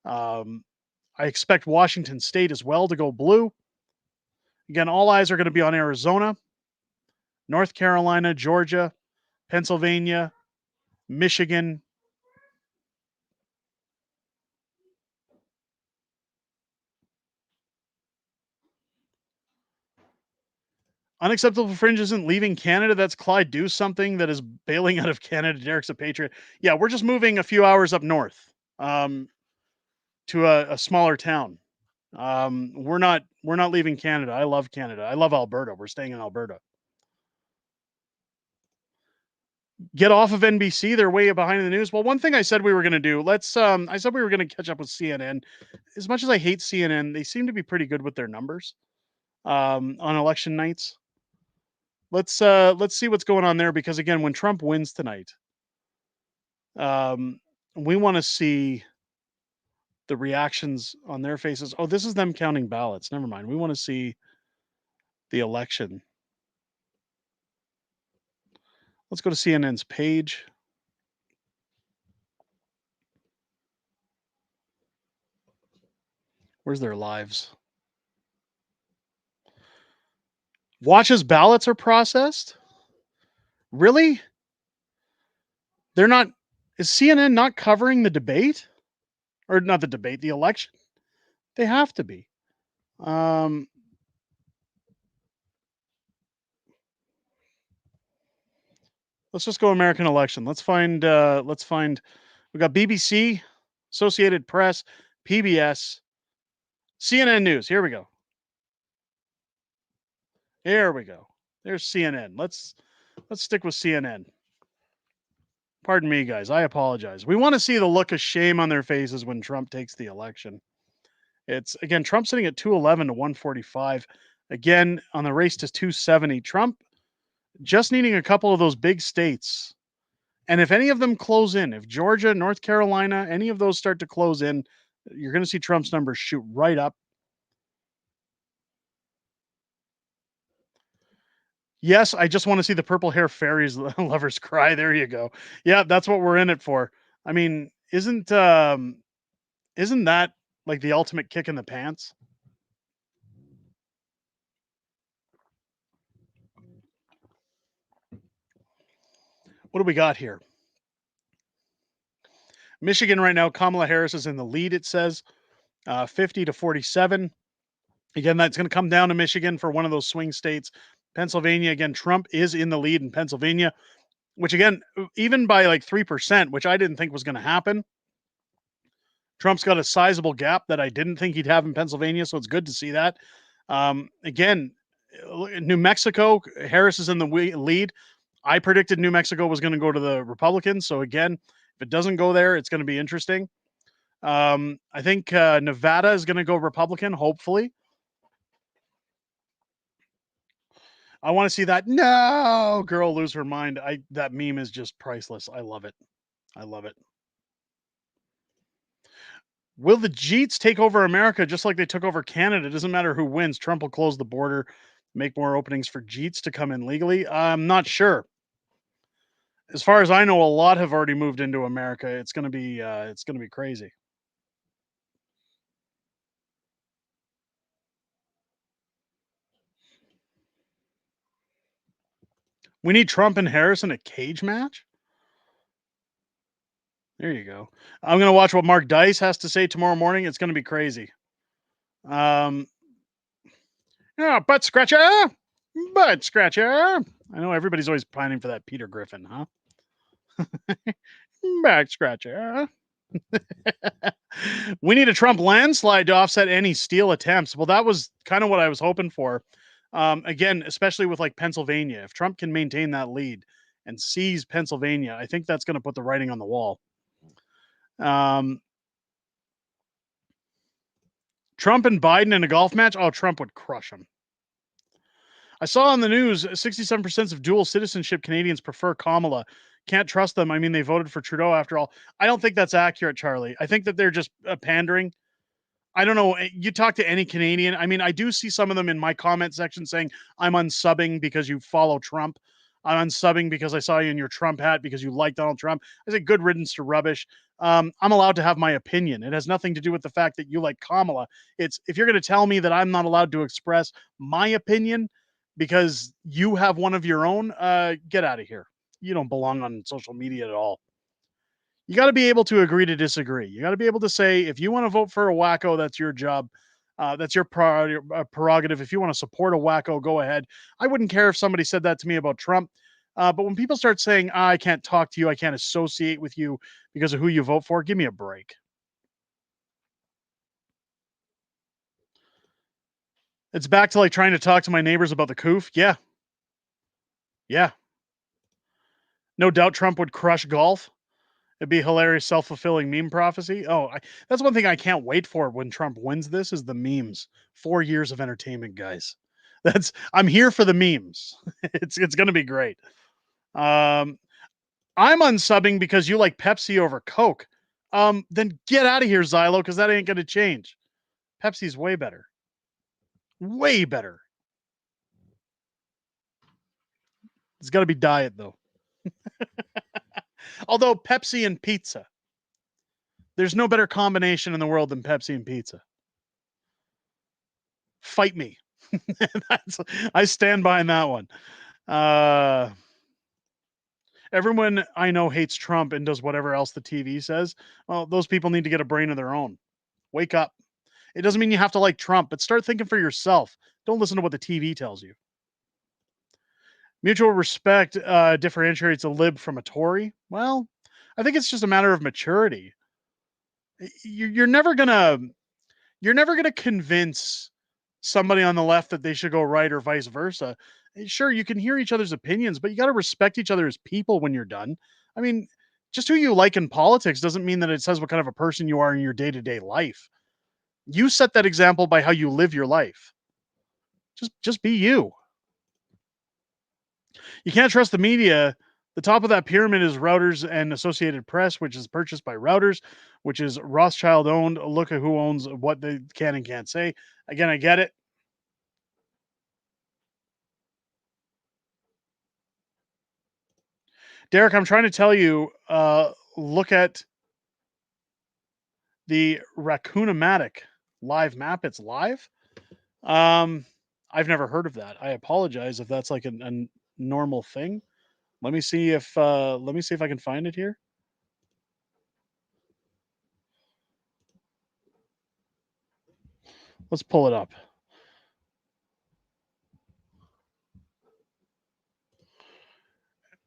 I expect Washington State as well to go blue. Again, all eyes are going to be on Arizona, North Carolina, Georgia, Pennsylvania, Michigan. Unacceptable fringe isn't leaving Canada. That's Clyde Do Something that is bailing out of Canada. Derek's a patriot. Yeah, we're just moving a few hours up north to a smaller town. We're not leaving Canada. I love Canada. I love Alberta. We're staying in Alberta. Get off of NBC. They're way behind in the news. Well, one thing I said we were going to do, I said we were going to catch up with CNN. As much as I hate CNN, they seem to be pretty good with their numbers on election nights. Let's see what's going on there, because again, when Trump wins tonight, we want to see the reactions on their faces. Oh, this is them counting ballots. Never mind. We want to see the election. Let's go to CNN's page. Where's their lives? Watch as ballots are processed? Really? They're not. Is CNN not covering the debate? Or not the debate, the election? They have to be. Let's just go American election. Let's find we got BBC, Associated Press, PBS, CNN News. Here we go. Here we go. There's CNN. Let's stick with CNN. Pardon me, guys. I apologize. We want to see the look of shame on their faces when Trump takes the election. It's again Trump sitting at 211 to 145. Again on the race to 270. Trump just needing a couple of those big states. And if any of them close in, if Georgia, North Carolina, any of those start to close in, you're going to see Trump's numbers shoot right up. Yes, I just want to see the purple hair fairies lovers cry. There you go. Yeah, that's what we're in it for. I mean, isn't that like the ultimate kick in the pants? What do we got here? Michigan right now, Kamala Harris is in the lead, it says 50 to 47. Again, that's going to come down to Michigan for one of those swing states. Pennsylvania, again, Trump is in the lead in Pennsylvania, which again, even by like 3%, which I didn't think was going to happen. Trump's got a sizable gap that I didn't think he'd have in Pennsylvania, so it's good to see that. Again, New Mexico, Harris is in the lead. I predicted New Mexico was going to go to the Republicans, so again, if it doesn't go there, it's going to be interesting. I think Nevada is going to go Republican, hopefully. I want to see that no girl lose her mind. That meme is just priceless. I love it. I love it. Will the Jeets take over America just like they took over Canada? It doesn't matter who wins. Trump will close the border, make more openings for Jeets to come in legally. I'm not sure. As far as I know, a lot have already moved into America. It's going to be crazy. We need Trump and Harris in a cage match. There you go. I'm going to watch what Mark Dice has to say tomorrow morning. It's going to be crazy. Yeah, butt scratcher. Butt scratcher. I know everybody's always pining for that Peter Griffin, huh? Back scratcher. We need a Trump landslide to offset any steal attempts. Well, that was kind of what I was hoping for. Again, especially with like Pennsylvania. If Trump can maintain that lead and seize Pennsylvania, I think that's going to put the writing on the wall. Trump and Biden in a golf match? Oh, Trump would crush him. I saw on the news 67% of dual citizenship Canadians prefer Kamala. Can't trust them. I mean, they voted for Trudeau after all. I don't think that's accurate, Charlie. I think that they're just pandering. I don't know. You talk to any Canadian. I mean, I do see some of them in my comment section saying, I'm unsubbing because you follow Trump. I'm unsubbing because I saw you in your Trump hat because you like Donald Trump. I say good riddance to rubbish. I'm allowed to have my opinion. It has nothing to do with the fact that you like Kamala. It's if you're going to tell me that I'm not allowed to express my opinion because you have one of your own, get out of here. You don't belong on social media at all. You got to be able to agree to disagree. You got to be able to say, if you want to vote for a wacko, that's your job. That's your prerogative. If you want to support a wacko, go ahead. I wouldn't care if somebody said that to me about Trump. But when people start saying, I can't talk to you, I can't associate with you because of who you vote for, give me a break. It's back to like trying to talk to my neighbors about the coof. Yeah. Yeah. No doubt Trump would crush golf. It'd be a hilarious self-fulfilling meme prophecy. Oh, that's one thing I can't wait for when Trump wins this is the memes. 4 years of entertainment, guys. I'm here for the memes. It's going to be great. I'm unsubbing because you like Pepsi over Coke. Then get out of here, Xylo, because that ain't going to change. Pepsi's way better. Way better. It's got to be diet, though. Although Pepsi and pizza. There's no better combination in the world than Pepsi and pizza. Fight me. I stand behind that one. Everyone I know hates Trump and does whatever else the TV says. Well, those people need to get a brain of their own. Wake up. It doesn't mean you have to like Trump, but start thinking for yourself. Don't listen to what the TV tells you. Mutual respect differentiates a lib from a Tory. Well, I think it's just a matter of maturity. You're never gonna convince somebody on the left that they should go right or vice versa. Sure, you can hear each other's opinions, but you got to respect each other as people when you're done. I mean, just who you like in politics doesn't mean that it says what kind of a person you are in your day-to-day life. You set that example by how you live your life. Just be you. You can't trust the media. The top of that pyramid is Reuters and Associated Press, which is purchased by Reuters, which is Rothschild owned. Look at who owns what they can and can't say. Again, I get it. Derek, I'm trying to tell you, look at the Raccoon-O-Matic live map. It's live. I've never heard of that. I apologize if that's like a normal thing. Let me see if I can find it here. Let's pull it up.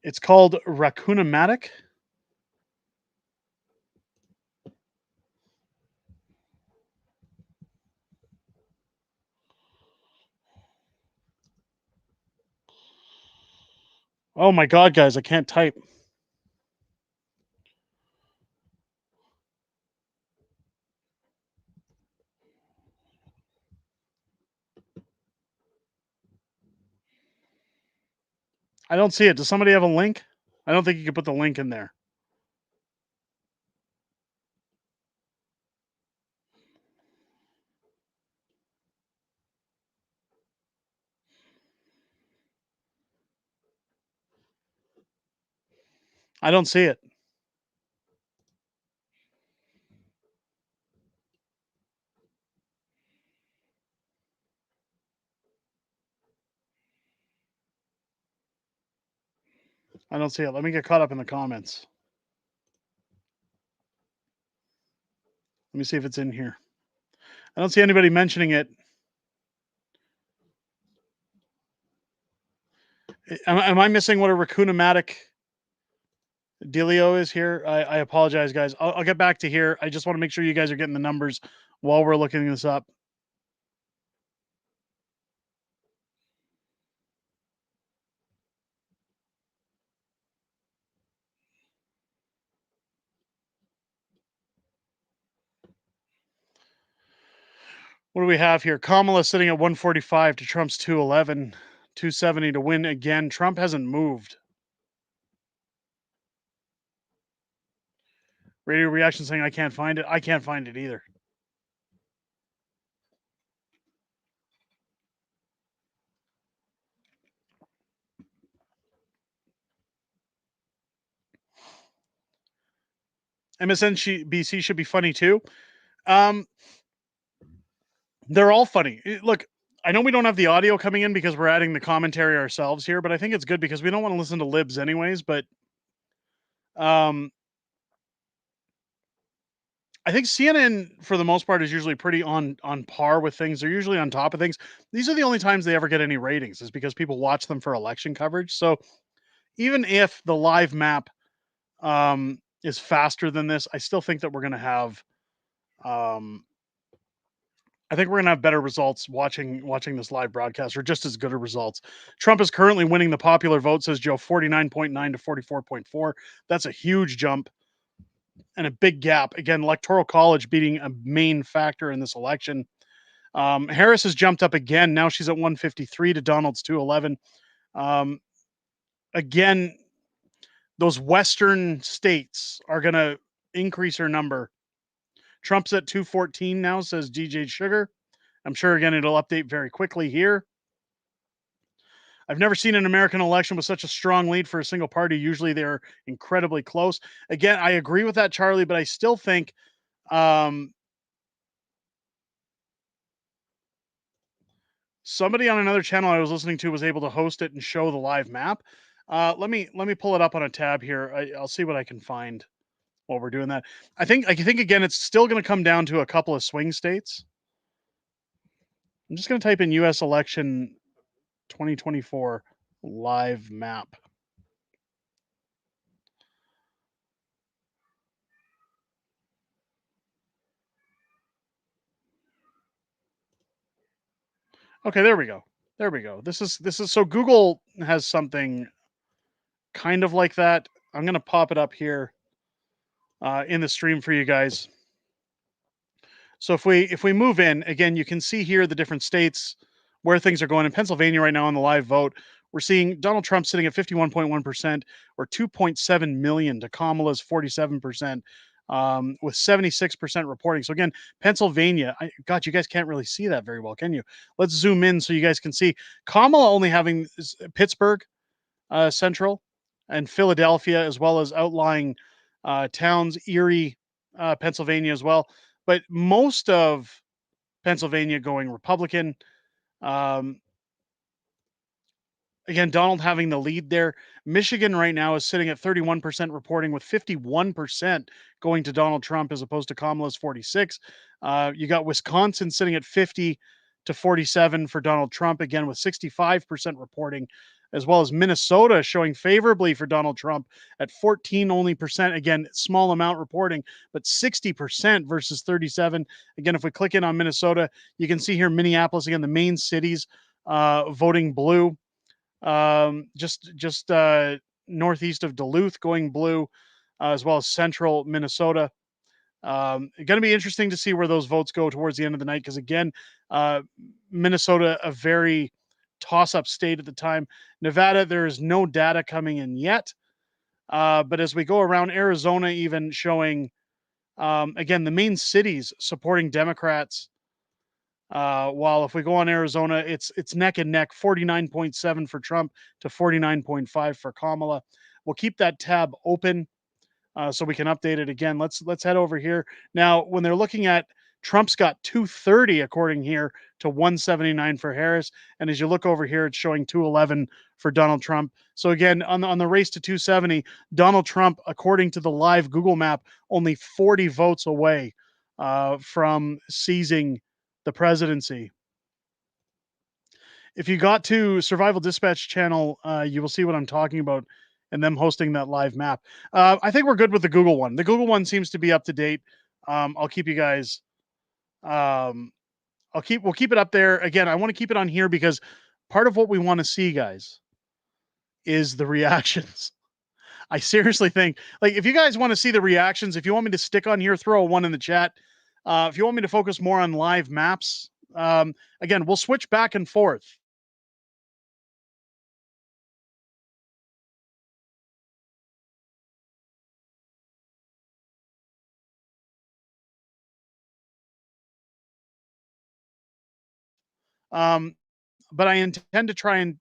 It's called Raccoon-O-Matic. Oh my god, guys, I can't type. I don't see it. Does somebody have a link? I don't think you can put the link in there. I don't see it. I don't see it. Let me get caught up in the comments. Let me see if it's in here. I don't see anybody mentioning it. Am I missing what a Raccoon-O-Matic dealio is here? I apologize, guys. I'll get back to here. I just want to make sure you guys are getting the numbers while we're looking this up. What do we have here? Kamala sitting at 145 to Trump's 211, 270 to win again. Trump hasn't moved. Radio reaction saying I can't find it. I can't find it either. MSNBC should be funny too. They're all funny. Look, I know we don't have the audio coming in because we're adding the commentary ourselves here, but I think it's good because we don't want to listen to libs anyways. But I think CNN, for the most part, is usually pretty on par with things. They're usually on top of things. These are the only times they ever get any ratings, is because people watch them for election coverage. So even if the live map is faster than this, I still think that we're going to have I think we're going to have better results watching this live broadcast, or just as good of results. Trump is currently winning the popular vote, says Joe, 49.9 to 44.4. That's a huge jump and a big gap. Again, Electoral College beating a main factor in this election. Harris has jumped up again. Now she's at 153 to Donald's 211. Again, those Western states are going to increase her number. Trump's at 214 now, says DJ Sugar. I'm sure, again, it'll update very quickly here. I've never seen an American election with such a strong lead for a single party. Usually they're incredibly close. Again, I agree with that, Charlie, but I still think somebody on another channel I was listening to was able to host it and show the live map. Let me pull it up on a tab here. I'll see what I can find while we're doing that. I think again it's still going to come down to a couple of swing states. I'm just going to type in U.S. election 2024 live map. Okay, there we go. There we go. This is so Google has something kind of like that. I'm going to pop it up here in the stream for you guys. So if we move in again, you can see here the different states where things are going. In Pennsylvania right now on the live vote, we're seeing Donald Trump sitting at 51.1% or 2.7 million to Kamala's 47%, with 76% reporting. So again, Pennsylvania, God, you guys can't really see that very well, can you? Let's zoom in so you guys can see Kamala only having Pittsburgh, Central, and Philadelphia, as well as outlying towns, Erie, Pennsylvania as well. But most of Pennsylvania going Republican. Um, Again, Donald having the lead there. Michigan right now is sitting at 31% reporting, with 51% going to Donald Trump as opposed to Kamala's 46. You got Wisconsin sitting at 50 to 47 for Donald Trump, again with 65% reporting, as well as Minnesota showing favorably for Donald Trump at 14 only percent. Again, small amount reporting, but 60% versus 37. Again, if we click in on Minnesota, you can see here Minneapolis, again, the main cities voting blue. Just northeast of Duluth going blue, as well as central Minnesota. Going to be interesting to see where those votes go towards the end of the night, because again, Minnesota, a very toss-up state at the time. Nevada, there is no data coming in yet, but as we go around, Arizona even showing, again, the main cities supporting Democrats. While if we go on Arizona, it's neck and neck, 49.7 for Trump to 49.5 for Kamala. We'll keep that tab open so we can update it again. Let's head over here now. When they're looking at Trump's got 230 according here to 179 for Harris, and as you look over here, it's showing 211 for Donald Trump. So again, on the race to 270, Donald Trump, according to the live Google map, only 40 votes away from seizing the presidency. If you got to Survival Dispatch channel, you will see what I'm talking about and them hosting that live map. I think we're good with the Google one. The Google one seems to be up to date. I'll keep you guys. We'll keep it up there. Again, I want to keep it on here because part of what we want to see, guys, is the reactions. I seriously think, like, if you guys want to see the reactions, if you want me to stick on here, throw a 1 in the chat. If you want me to focus more on live maps, again, we'll switch back and forth. But I intend to try and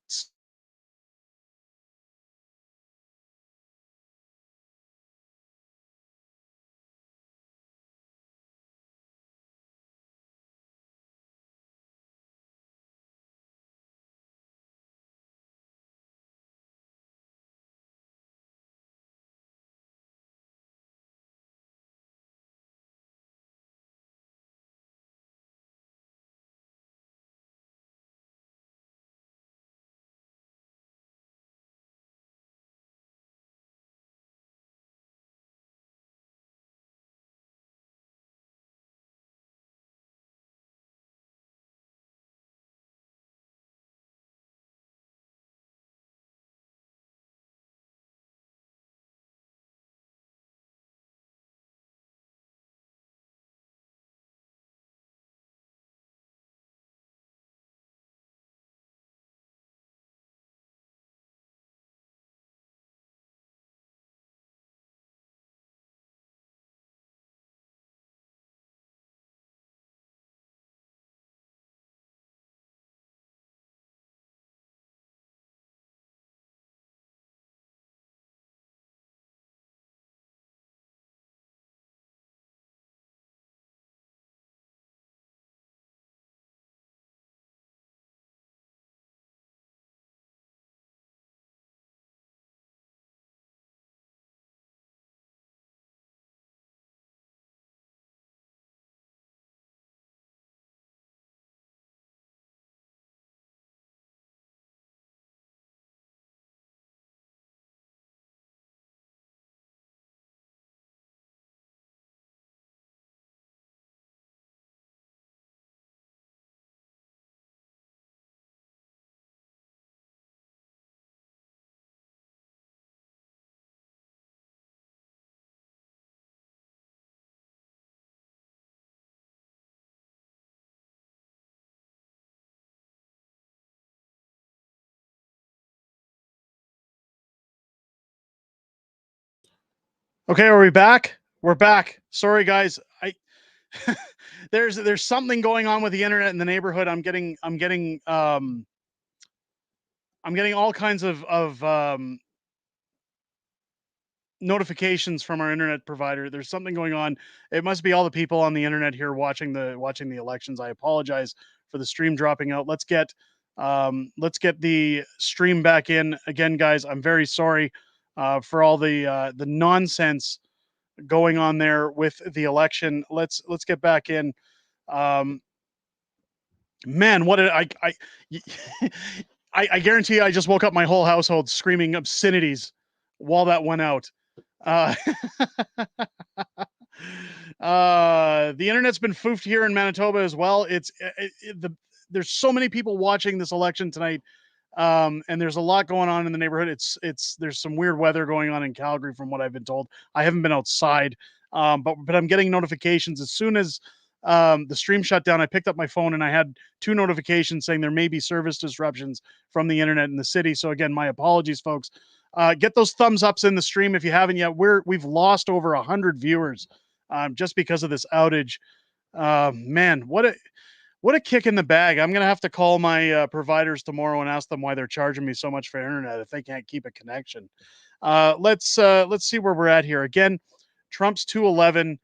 Okay, are we back? We're back. Sorry, guys. There's something going on with the internet in the neighborhood. I'm getting all kinds of notifications from our internet provider. There's something going on. It must be all the people on the internet here watching the elections. I apologize for the stream dropping out. Let's get the stream back in again, guys. I'm very sorry for all the nonsense going on there with the election. Let's get back in. Man, what did I guarantee you I just woke up my whole household screaming obscenities while that went out. Uh, the internet's been foofed here in Manitoba as well. There's so many people watching this election tonight, and there's a lot going on in the neighborhood. There's some weird weather going on in Calgary from what I've been told. I haven't been outside, but I'm getting notifications as soon as the stream shut down. I picked up my phone and I had 2 notifications saying there may be service disruptions from the internet in the city. So again, my apologies, folks. Get those thumbs ups in the stream if you haven't yet. We've lost over 100 viewers just because of this outage. Man, what a kick in the bag. I'm gonna have to call my providers tomorrow and ask them why they're charging me so much for internet if they can't keep a connection. Let's see where we're at here. Again, Trump's 211,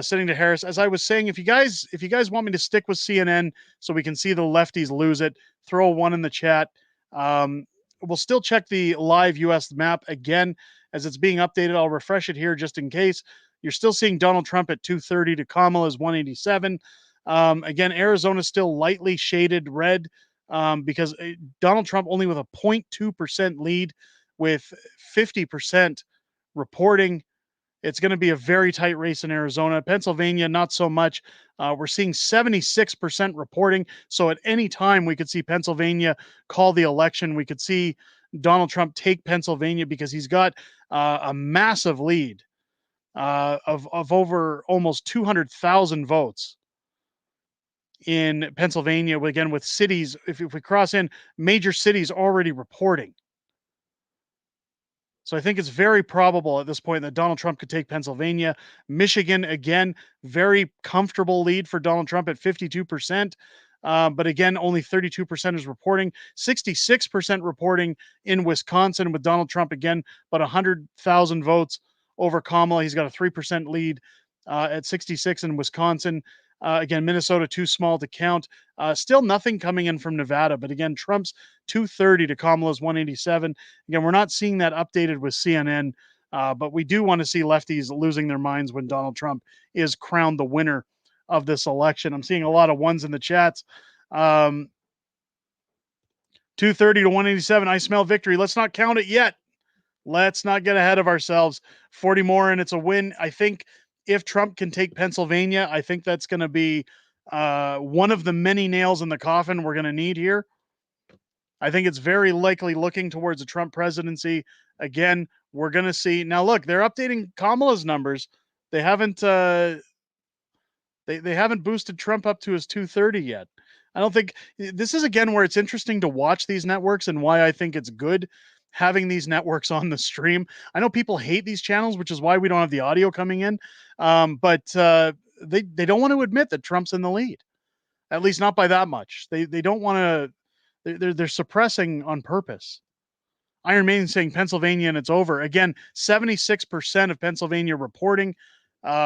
sitting to Harris. As I was saying, if you guys want me to stick with CNN so we can see the lefties lose it, throw a 1 in the chat. We'll still check the live US map again as it's being updated. I'll refresh it here just in case. You're still seeing Donald Trump at 230 to Kamala's 187. Again, Arizona's still lightly shaded red because Donald Trump only with a 0.2% lead with 50% reporting. It's going to be a very tight race in Arizona. Pennsylvania, not so much. We're seeing 76% reporting. So at any time, we could see Pennsylvania call the election. We could see Donald Trump take Pennsylvania because he's got a massive lead of over almost 200,000 votes in Pennsylvania. Again, with cities, if we cross in, major cities already reporting. So I think it's very probable at this point that Donald Trump could take Pennsylvania. Michigan, again, very comfortable lead for Donald Trump at 52%. But again, only 32% is reporting. 66% reporting in Wisconsin with Donald Trump again, about 100,000 votes over Kamala. He's got a 3% lead at 66 in Wisconsin. Again, Minnesota too small to count. Still nothing coming in from Nevada, but again, Trump's 230 to Kamala's 187. Again, we're not seeing that updated with CNN, but we do want to see lefties losing their minds when Donald Trump is crowned the winner of this election. I'm seeing a lot of 1s in the chats. 230 to 187. I smell victory. Let's not count it yet. Let's not get ahead of ourselves. 40 more and it's a win. I think if Trump can take Pennsylvania, I think that's going to be one of the many nails in the coffin we're going to need here. I think it's very likely looking towards a Trump presidency. Again, we're going to see. Now, look, they're updating Kamala's numbers. They haven't they haven't boosted Trump up to his 230 yet. I don't think this is again where it's interesting to watch these networks and why I think it's good having these networks on the stream. I know people hate these channels, which is why we don't have the audio coming in. But they don't want to admit that Trump's in the lead, at least not by that much. They don't want to. They're suppressing on purpose. Iron Maiden saying Pennsylvania and it's over. Again, 76% of Pennsylvania reporting.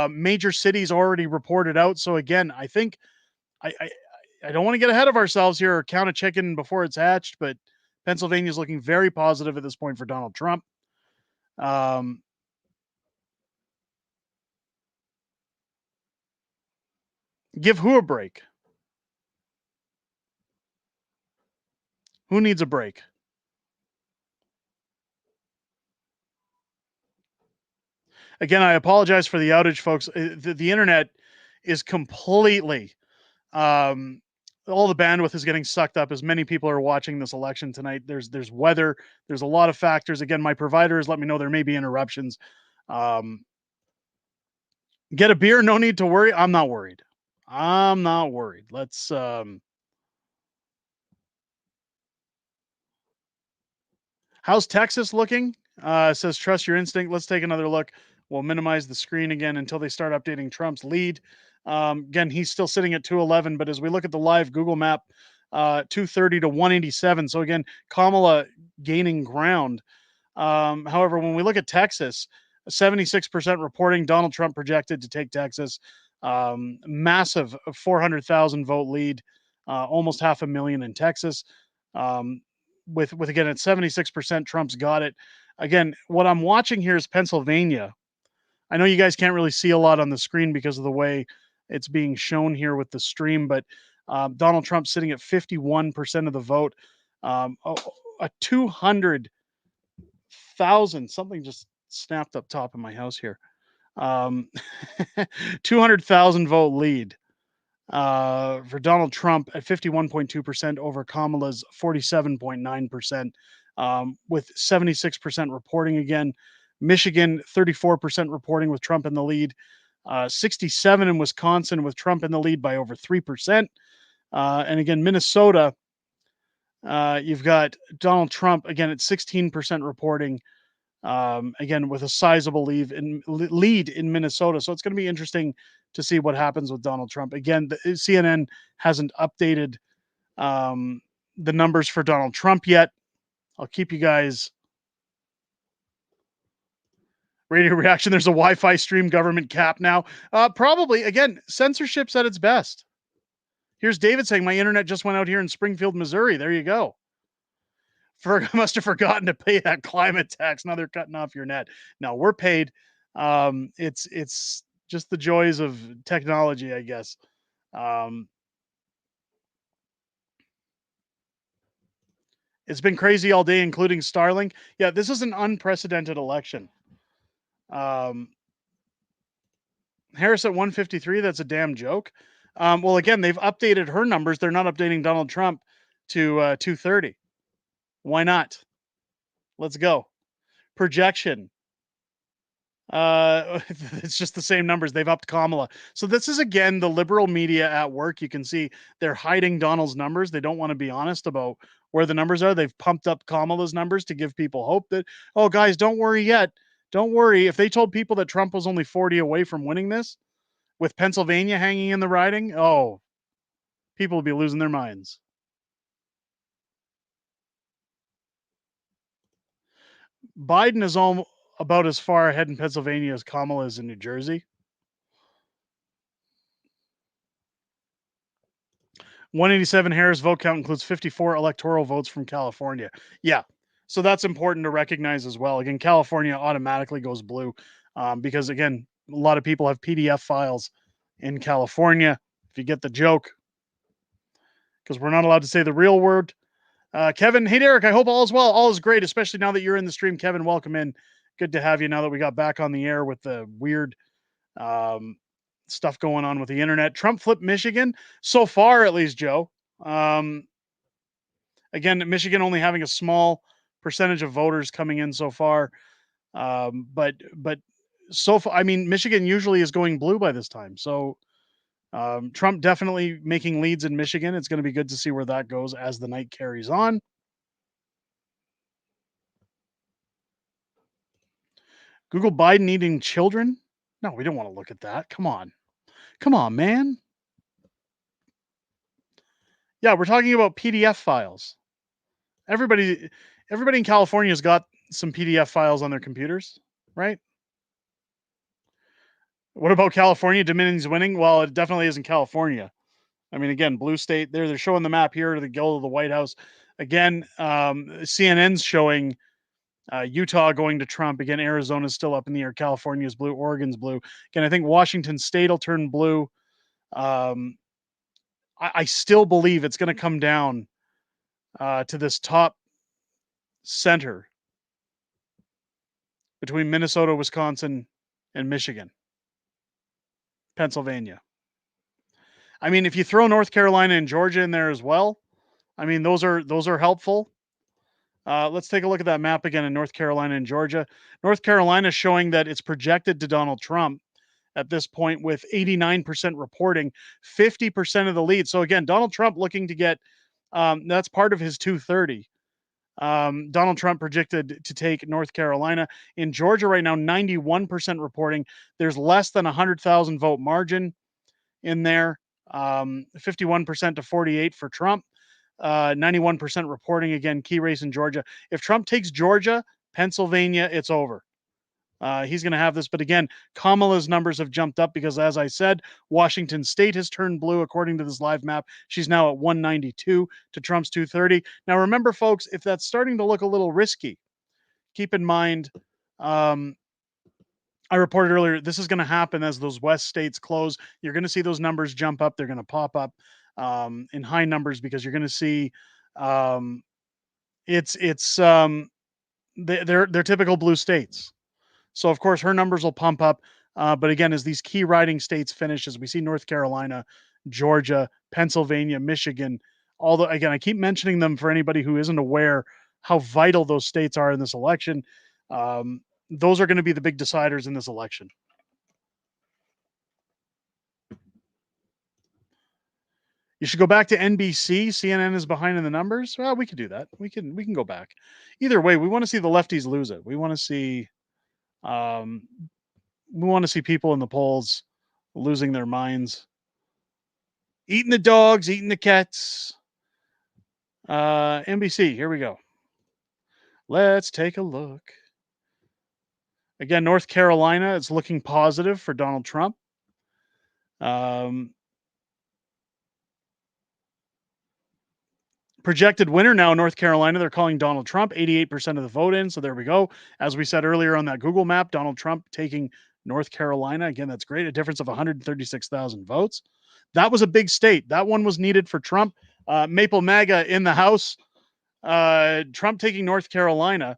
Major cities already reported out. So again, I think I don't want to get ahead of ourselves here or count a chicken before it's hatched, but Pennsylvania is looking very positive at this point for Donald Trump. Give who a break? Who needs a break? Again, I apologize for the outage, folks. The internet is completely, all the bandwidth is getting sucked up as many people are watching this election tonight. There's weather. There's a lot of factors. Again, my providers let me know there may be interruptions. Get a beer. No need to worry. I'm not worried. I'm not worried. Let's, how's Texas looking? Says trust your instinct. Let's take another look. We'll minimize the screen again until they start updating Trump's lead. Again, he's still sitting at 211, but as we look at the live Google map, 230 to 187. So again, Kamala gaining ground. However, when we look at Texas, 76% reporting Donald Trump projected to take Texas. Massive 400,000 vote lead, almost 500,000 in Texas. With again at 76%, Trump's got it. Again, what I'm watching here is Pennsylvania. I know you guys can't really see a lot on the screen because of the way it's being shown here with the stream, but Donald Trump sitting at 51% of the vote. A 200,000, something just snapped up top of my house here. 200,000 vote lead for Donald Trump at 51.2% over Kamala's 47.9%, with 76% reporting again. Michigan, 34% reporting with Trump in the lead. 67 in Wisconsin with Trump in the lead by over 3%. And again, Minnesota, you've got Donald Trump again at 16% reporting. Again, with a sizable lead in Minnesota. So it's going to be interesting to see what happens with Donald Trump. Again, the CNN hasn't updated the numbers for Donald Trump yet. I'll keep you guys. Radio reaction. There's a Wi-Fi stream government cap now. Probably, again, censorship's at its best. Here's David saying, my internet just went out here in Springfield, Missouri. There you go. Must have forgotten to pay that climate tax. Now they're cutting off your net. No, we're paid. It's just the joys of technology, I guess. It's been crazy all day, including Starlink. Yeah, this is an unprecedented election. Harris at 153, that's a damn joke. Well, again, they've updated her numbers. They're not updating Donald Trump to 230. Why not? Let's go. Projection. It's just the same numbers. They've upped Kamala. So this is, again, the liberal media at work. You can see they're hiding Donald's numbers. They don't want to be honest about where the numbers are. They've pumped up Kamala's numbers to give people hope that, oh, guys, don't worry yet. Don't worry. If they told people that Trump was only 40 away from winning this, with Pennsylvania hanging in the riding, oh, people would be losing their minds. Biden is about as far ahead in Pennsylvania as Kamala is in New Jersey. 187 Harris vote count includes 54 electoral votes from California. Yeah, so that's important to recognize as well. Again, California automatically goes blue because, again, a lot of people have PDF files in California, if you get the joke, because we're not allowed to say the real word. Kevin, hey, Derek, I hope all is well. All is great, especially now that you're in the stream. Kevin, welcome in. Good to have you now that we got back on the air with the weird stuff going on with the internet. Trump flipped Michigan so far, at least, Joe. Again, Michigan only having a small percentage of voters coming in so far. But so far, I mean, Michigan usually is going blue by this time. So Trump definitely making leads in Michigan. It's going to be good to see where that goes as the night carries on. Google Biden eating children? No, we don't want to look at that. Come on. Come on, man. Yeah, we're talking about PDF files. Everybody in California has got some PDF files on their computers, right? What about California? Dominion's winning? Well, it definitely isn't California. I mean, again, blue state. They're showing the map here to the goal of the White House. Again, CNN's showing Utah going to Trump. Again, Arizona's still up in the air. California's blue. Oregon's blue. Again, I think Washington State will turn blue. I still believe it's going to come down to this top center between Minnesota, Wisconsin, and Michigan, Pennsylvania. I mean, if you throw North Carolina and Georgia in there as well, I mean, those are helpful. Let's take a look at that map again in North Carolina and Georgia. North Carolina showing that it's projected to Donald Trump at this point with 89% reporting, 50% of the lead. So again, Donald Trump looking to get, that's part of his 230. Donald Trump projected to take North Carolina. In Georgia right now, 91% reporting. There's less than 100,000 vote margin in there. 51% to 48 for Trump. 91% reporting. Again, key race in Georgia. If Trump takes Georgia, Pennsylvania, it's over. He's going to have this. But again, Kamala's numbers have jumped up because, as I said, Washington State has turned blue according to this live map. She's now at 192 to Trump's 230. Now, remember, folks, if that's starting to look a little risky, keep in mind, I reported earlier, this is going to happen as those West states close. You're going to see those numbers jump up. They're going to pop up in high numbers because you're going to see they're typical blue states. So, of course, her numbers will pump up. But again, as these key riding states finish, as we see North Carolina, Georgia, Pennsylvania, Michigan, again, I keep mentioning them for anybody who isn't aware how vital those states are in this election. Those are going to be the big deciders in this election. You should go back to NBC. CNN is behind in the numbers. Well, we could do that. We can go back. Either way, we want to see the lefties lose it. We want to see people in the polls losing their minds, eating the dogs, eating the cats. NBC, here we go. Let's take a look. Again, North Carolina is looking positive for Donald Trump. Projected winner now, North Carolina, they're calling Donald Trump, 88% of the vote in. So there we go. As we said earlier on that Google map, Donald Trump taking North Carolina. Again, that's great. A difference of 136,000 votes. That was a big state. That one was needed for Trump. Maple MAGA in the House. Trump taking North Carolina.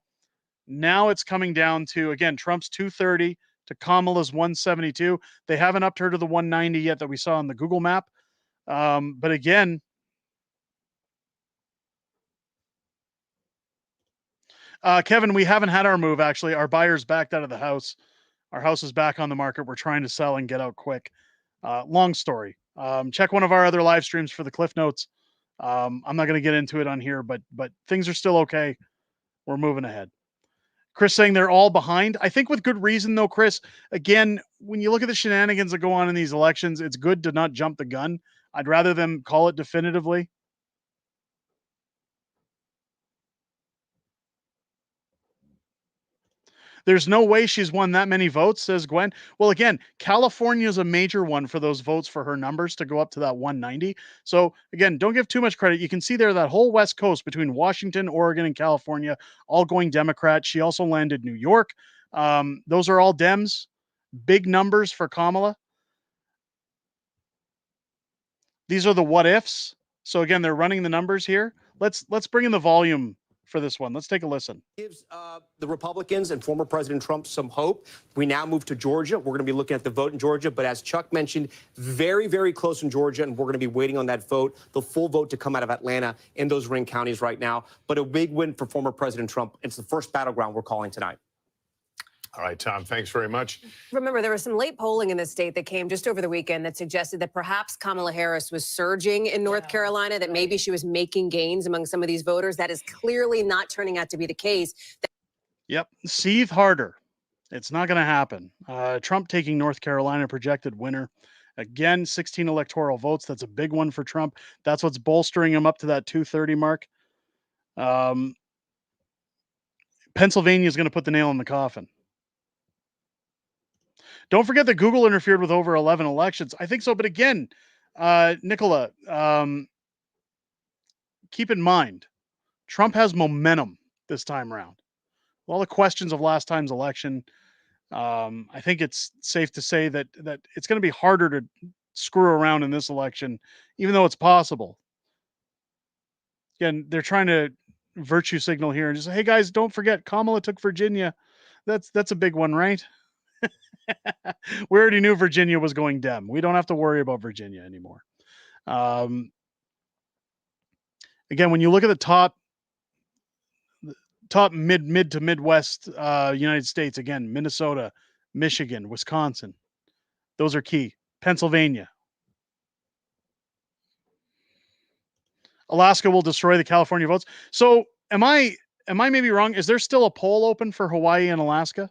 Now it's coming down to, again, Trump's 230 to Kamala's 172. They haven't upped her to the 190 yet that we saw on the Google map. But again, Kevin, we haven't had our move, actually. Our buyer's backed out of the house. Our house is back on the market. We're trying to sell and get out quick. Long story. Check one of our other live streams for the Cliff Notes. I'm not going to get into it on here, but things are still okay. We're moving ahead. Chris saying they're all behind. I think with good reason, though, Chris. Again, when you look at the shenanigans that go on in these elections, it's good to not jump the gun. I'd rather them call it definitively. There's no way she's won that many votes, says Gwen. Well, again, California is a major one for those votes for her numbers to go up to that 190. So, again, don't give too much credit. You can see there that whole West Coast between Washington, Oregon, and California, all going Democrat. She also landed New York. Those are all Dems. Big numbers for Kamala. These are the what ifs. So, again, they're running the numbers here. Let's bring in the volume for this one. Let's take a listen. Gives the Republicans and former President Trump some hope. We now move to Georgia. We're going to be looking at the vote in Georgia. But as Chuck mentioned, very, very close in Georgia. And we're going to be waiting on that vote, the full vote to come out of Atlanta in those ring counties right now. But a big win for former President Trump. It's the first battleground we're calling tonight. All right, Tom, thanks very much. Remember, there was some late polling in the state that came just over the weekend that suggested that perhaps Kamala Harris was surging in North Carolina, that maybe she was making gains among some of these voters. That is clearly not turning out to be the case. Yep. Seethe harder. It's not going to happen. Trump taking North Carolina, projected winner. Again, 16 electoral votes. That's a big one for Trump. That's what's bolstering him up to that 230 mark. Pennsylvania is going to put the nail in the coffin. Don't forget that Google interfered with over 11 elections. I think so. But again, Nicola, keep in mind, Trump has momentum this time around. All the questions of last time's election, I think it's safe to say that it's going to be harder to screw around in this election, even though it's possible. Again, they're trying to virtue signal here and just say, hey guys, don't forget Kamala took Virginia. That's a big one, right? We already knew Virginia was going Dem. We don't have to worry about Virginia anymore. Again, when you look at the top mid to Midwest United States, again, Minnesota, Michigan, Wisconsin, those are key. Pennsylvania. Alaska will destroy the California votes. So am I am I maybe wrong? Is there still a poll open for Hawaii and Alaska?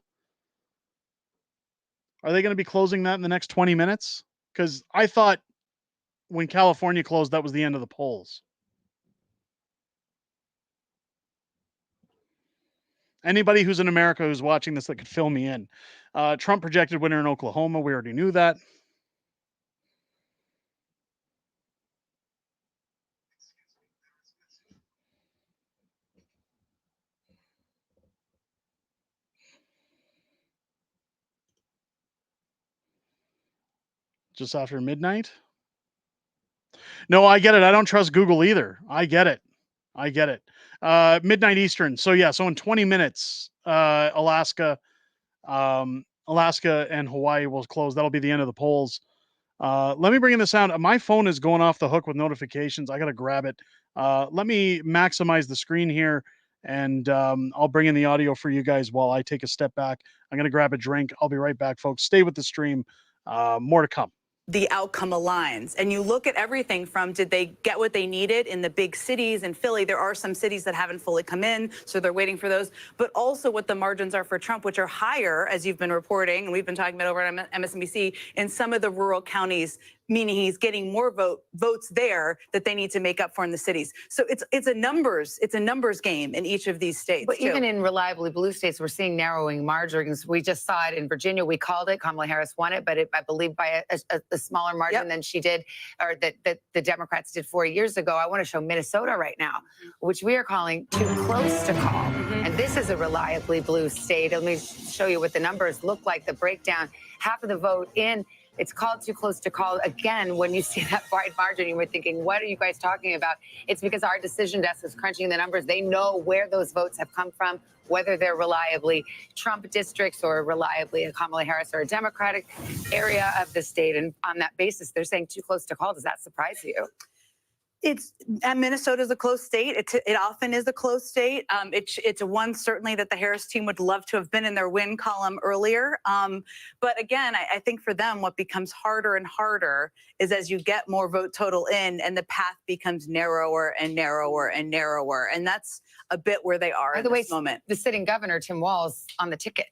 Are they going to be closing that in the next 20 minutes? Because I thought when California closed, that was the end of the polls. Anybody who's in America who's watching this that could fill me in. Trump projected winner in Oklahoma. We already knew that. Just after midnight? No, I get it. I don't trust Google either. I get it. Midnight Eastern. So yeah, so in 20 minutes, Alaska and Hawaii will close. That'll be the end of the polls. Let me bring in the sound. My phone is going off the hook with notifications. I got to grab it. Let me maximize the screen here, and I'll bring in the audio for you guys while I take a step back. I'm going to grab a drink. I'll be right back, folks. Stay with the stream. More to come. The outcome aligns. And you look at everything from, did they get what they needed in the big cities? In Philly, there are some cities that haven't fully come in, so they're waiting for those. But also what the margins are for Trump, which are higher, as you've been reporting, and we've been talking about over at MSNBC, in some of the rural counties, meaning he's getting more votes there that they need to make up for in the cities. So it's a numbers game in each of these states. But even in reliably blue states, we're seeing narrowing margins. We just saw it in Virginia. We called it. Kamala Harris won it, but I believe by a smaller margin than she did, or that the Democrats did 4 years ago. I want to show Minnesota right now, which we are calling too close to call. And this is a reliably blue state. Let me show you what the numbers look like, the breakdown. Half of the vote in. It's called too close to call. Again, when you see that wide margin, you were thinking, what are you guys talking about? It's because our decision desk is crunching the numbers. They know where those votes have come from, whether they're reliably Trump districts or reliably a Kamala Harris or a Democratic area of the state. And on that basis, they're saying too close to call. Does that surprise you? Minnesota is a close state. It often is a close state. It's a one certainly that the Harris team would love to have been in their win column earlier. But again, I think for them, what becomes harder and harder is as you get more vote total in, and the path becomes narrower and narrower and narrower, and that's a bit where they are By in the way, this moment. the sitting governor, Tim Walz, on the ticket.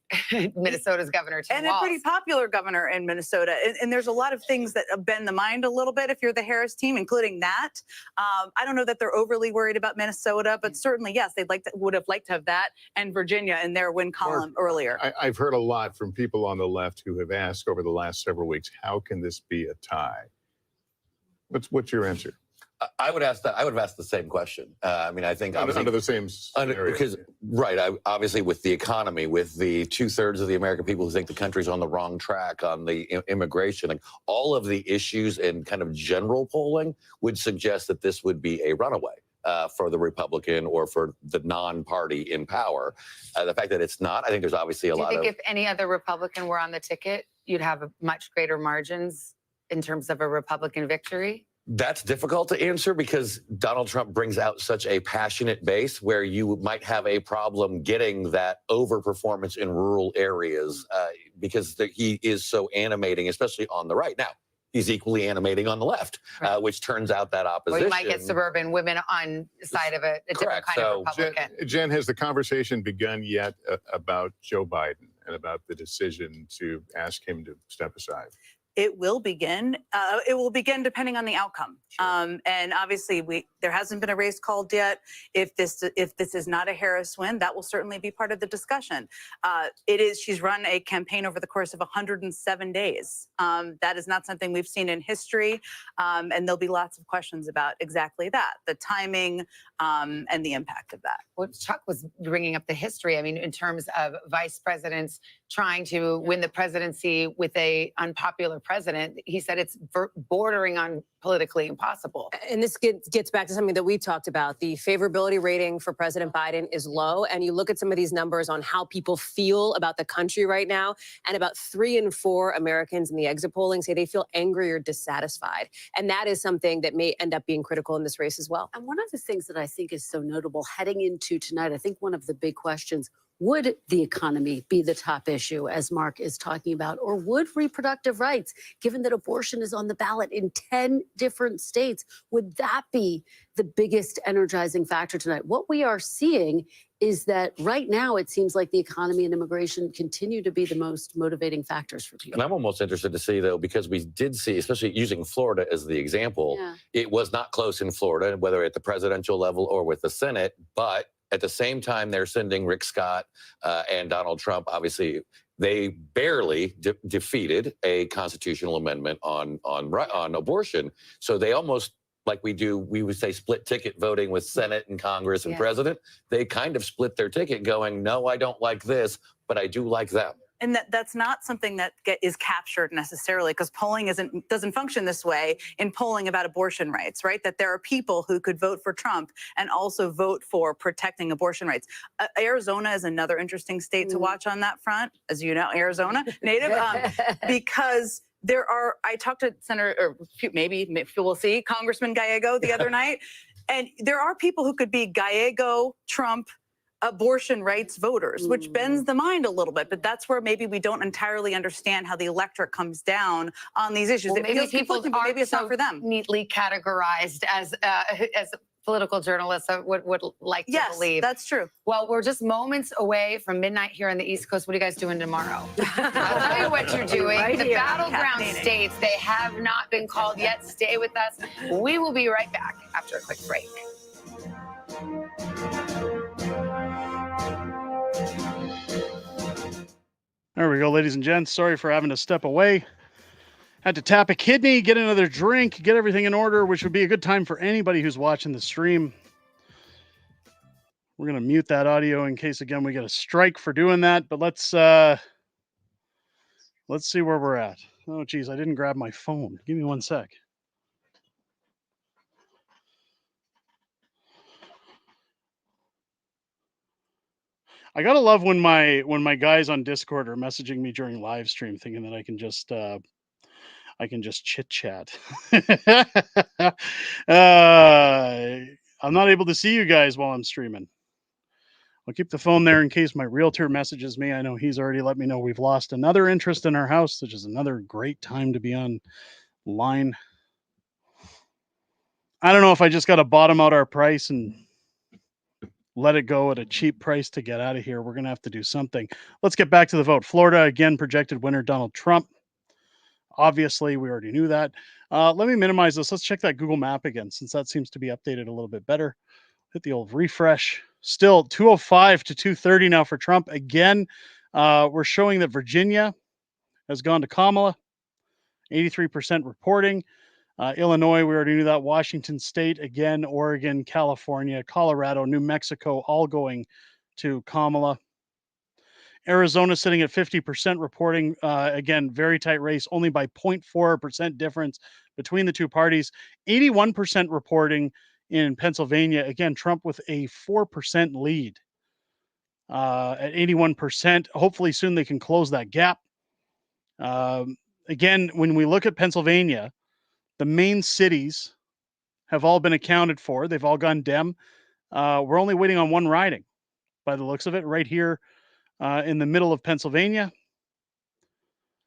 Minnesota's governor, Tim Walz. And a pretty popular governor in Minnesota. And there's a lot of things that bend the mind a little bit if you're the Harris team, including that. I don't know that they're overly worried about Minnesota, but certainly, yes, would have liked to have that and Virginia in their win column earlier. I've heard a lot from people on the left who have asked over the last several weeks, how can this be a tie? What's your answer? I would ask that. I would have asked the same question. I mean, I think under the same scenario. Because obviously with the economy, with the 2/3 of the American people who think the country's on the wrong track on the immigration, like all of the issues and kind of general polling would suggest that this would be a runaway for the Republican or for the non-party in power. The fact that it's not, I think there's obviously a lot of. Do you think if any other Republican were on the ticket, you'd have much greater margins in terms of a Republican victory? That's difficult to answer because Donald Trump brings out such a passionate base where you might have a problem getting that overperformance in rural areas because he is so animating, especially on the right. Now, he's equally animating on the left, which turns out that opposition. Well, you might get suburban women on the side of a different kind of Republican. Jen, has the conversation begun yet about Joe Biden and about the decision to ask him to step aside? It will begin. It will begin depending on the outcome. Sure. And obviously, there hasn't been a race called yet. If this is not a Harris win, that will certainly be part of the discussion. It is. She's run a campaign over the course of 107 days. That is not something we've seen in history, and there'll be lots of questions about exactly that, the timing and the impact of that. Well, Chuck was bringing up the history. I mean, in terms of vice presidents trying to win the presidency with a unpopular president, he said it's bordering on politically impossible. And this gets back to something that we talked about. The favorability rating for President Biden is low. And you look at some of these numbers on how people feel about the country right now, and about 3 in 4 Americans in the exit polling say they feel angry or dissatisfied. And that is something that may end up being critical in this race as well. And one of the things that I think is so notable heading into tonight, I think one of the big questions Would the economy be the top issue, as Mark is talking about, or would reproductive rights, given that abortion is on the ballot in 10 different states, would that be the biggest energizing factor tonight? What we are seeing is that right now it seems like the economy and immigration continue to be the most motivating factors for people. And I'm almost interested to see, though, because we did see, especially using Florida as the example, it was not close in Florida, whether at the presidential level or with the Senate, but at the same time, they're sending Rick Scott and Donald Trump. Obviously, they barely defeated a constitutional amendment on abortion. So they almost, like we would say split ticket voting with Senate and Congress and president. They kind of split their ticket going, no, I don't like this, but I do like them. And that's not something that is captured necessarily, because polling doesn't function this way in polling about abortion rights, right? That there are people who could vote for Trump and also vote for protecting abortion rights. Arizona is another interesting state to watch on that front, as you know, Arizona native, because I talked to Senator, or maybe we'll see, Congressman Gallego the other night, and there are people who could be Gallego, Trump, abortion rights voters, which bends the mind a little bit, but that's where maybe we don't entirely understand how the electorate comes down on these issues. Well, It maybe feels people conflicting, but maybe it's not for them. Neatly categorized as political journalists would like to believe. Yes, that's true. Well, we're just moments away from midnight here on the East Coast. What are you guys doing tomorrow? I'll tell you what you're doing. Right the here. battleground Caffeinating. states, they have not been called yet. Stay with us. We will be right back after a quick break. There we go, ladies and gents. Sorry for having to step away. Had to tap a kidney, get another drink, get everything in order, which would be a good time for anybody who's watching the stream. We're going to mute that audio in case, again, we get a strike for doing that. But let's see where we're at. Oh, geez, I didn't grab my phone. Give me one sec. I gotta love when my guys on Discord are messaging me during live stream, thinking that I can just chit chat. I'm not able to see you guys while I'm streaming. I'll keep the phone there in case my realtor messages me. I know he's already let me know we've lost another interest in our house, which is another great time to be online. I don't know if I just got to bottom out our price and let it go at a cheap price to get out of here. We're going to have to do something. Let's get back to the vote. Florida, again, projected winner, Donald Trump. Obviously, we already knew that. Let me minimize this. Let's check that Google map again, since that seems to be updated a little bit better. Hit the old refresh. Still 205 to 230 now for Trump. Again, we're showing that Virginia has gone to Kamala. 83% reporting. Illinois, we already knew that. Washington State, again, Oregon, California, Colorado, New Mexico, all going to Kamala. Arizona sitting at 50% reporting. Again, very tight race, only by 0.4% difference between the two parties. 81% reporting in Pennsylvania. Again, Trump with a 4% lead at 81%. Hopefully soon they can close that gap. Again, when we look at Pennsylvania, the main cities have all been accounted for. They've all gone Dem. We're only waiting on one riding by the looks of it, right here in the middle of Pennsylvania.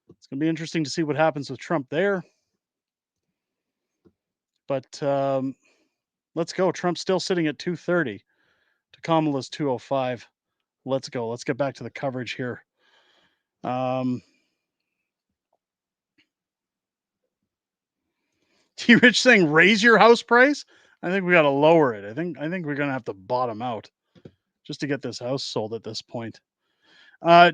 It's going to be interesting to see what happens with Trump there. But let's go. Trump's still sitting at 230 to Kamala's 205. Let's go. Let's get back to the coverage here. T-Rich saying, raise your house price? I think we got to lower it. I think we're going to have to bottom out just to get this house sold at this point.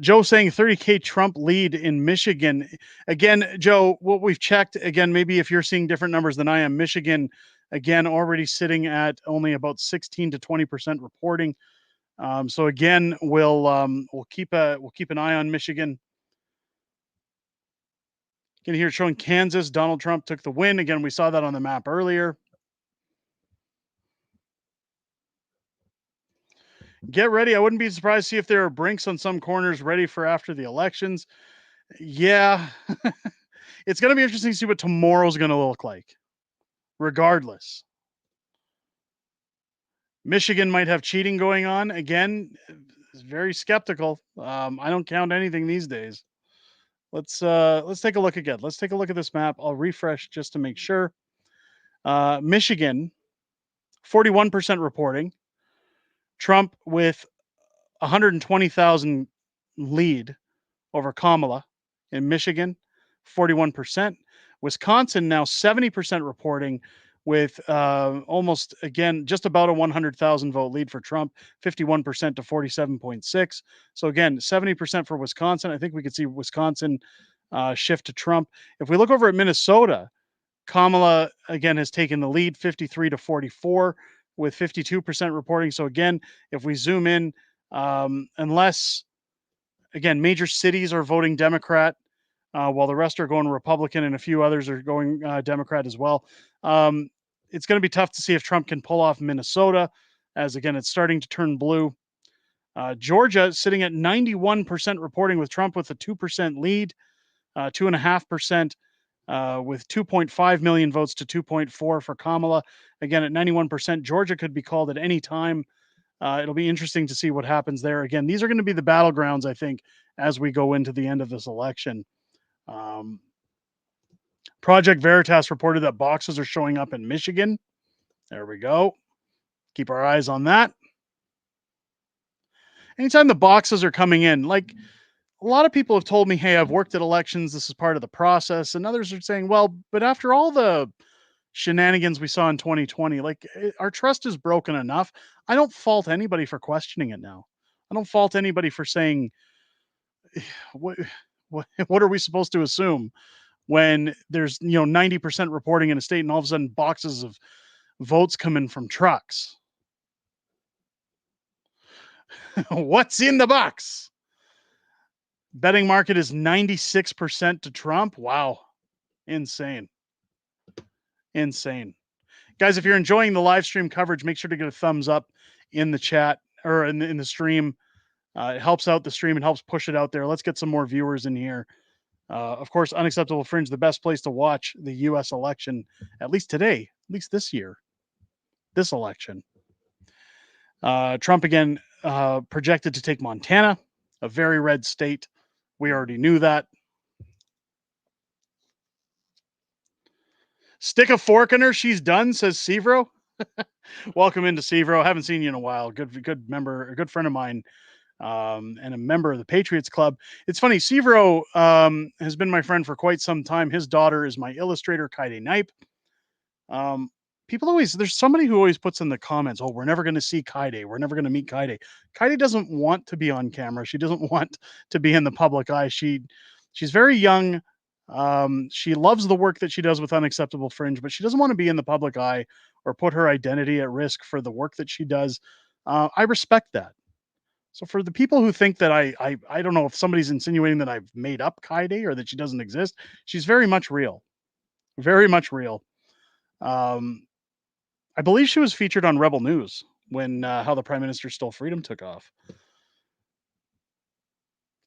Joe saying 30K Trump lead in Michigan. Again, Joe, what we've checked, again, maybe if you're seeing different numbers than I am, Michigan, again, already sitting at only about 16 to 20% reporting. So again, we'll keep an eye on Michigan. Again, here showing Kansas, Donald Trump took the win. Again, we saw that on the map earlier. Get ready. I wouldn't be surprised to see if there are brinks on some corners ready for after the elections. Yeah. It's going to be interesting to see what tomorrow's going to look like. Regardless. Michigan might have cheating going on. Again, is very skeptical. I don't count anything these days. Let's take a look again. Let's take a look at this map. I'll refresh just to make sure. Michigan, 41% reporting. Trump with 120,000 lead over Kamala in Michigan, 41%. Wisconsin now 70% reporting with almost, again, just about a 100,000 vote lead for Trump, 51% to 47.6. So again, 70% for Wisconsin. I think we could see Wisconsin shift to Trump. If we look over at Minnesota, Kamala again has taken the lead, 53 to 44 with 52% reporting. So again, if we zoom in, unless again, major cities are voting Democrat, while the rest are going Republican and a few others are going Democrat as well. It's going to be tough to see if Trump can pull off Minnesota, as again, it's starting to turn blue. Georgia sitting at 91% reporting with Trump with a 2% lead, 2.5% with 2.5 million votes to 2.4 for Kamala. Again, at 91%, Georgia could be called at any time. It'll be interesting to see what happens there. Again, these are going to be the battlegrounds, I think, as we go into the end of this election. Project Veritas reported that boxes are showing up in Michigan. There we go. Keep our eyes on that. Anytime the boxes are coming in, like a lot of people have told me, hey, I've worked at elections. This is part of the process. And others are saying, well, but after all the shenanigans we saw in 2020, like our trust is broken enough. I don't fault anybody for questioning it now. I don't fault anybody for saying, what are we supposed to assume when there's 90% reporting in a state and all of a sudden boxes of votes come in from trucks? What's in the box? Betting market is 96% to Trump. Wow. Insane. Guys, if you're enjoying the live stream coverage, make sure to get a thumbs up in the chat or in the stream. It helps out the stream and helps push it out there. Let's get some more viewers in here. Of course, Unacceptable Fringe, the best place to watch the U.S. election, at least today, at least this year, this election. Trump again projected to take Montana, a very red state. We already knew that. Stick a fork in her. She's done, says Severo. Welcome into Severo. Haven't seen you in a while. Good member, a good friend of mine, and a member of the Patriots Club. It's funny. Severo has been my friend for quite some time. His daughter is my illustrator, Kaide Knipe. People always, there's somebody who always puts in the comments, oh, we're never going to see Kaide. We're never going to meet Kaide. Kaide doesn't want to be on camera. She doesn't want to be in the public eye. She's very young. She loves the work that she does with Unacceptable Fringe, but she doesn't want to be in the public eye or put her identity at risk for the work that she does. I respect that. So for the people who think that I don't know if somebody's insinuating that I've made up Kaide or that she doesn't exist, she's very much real. Very much real. I believe she was featured on Rebel News when How the Prime Minister Stole Freedom took off.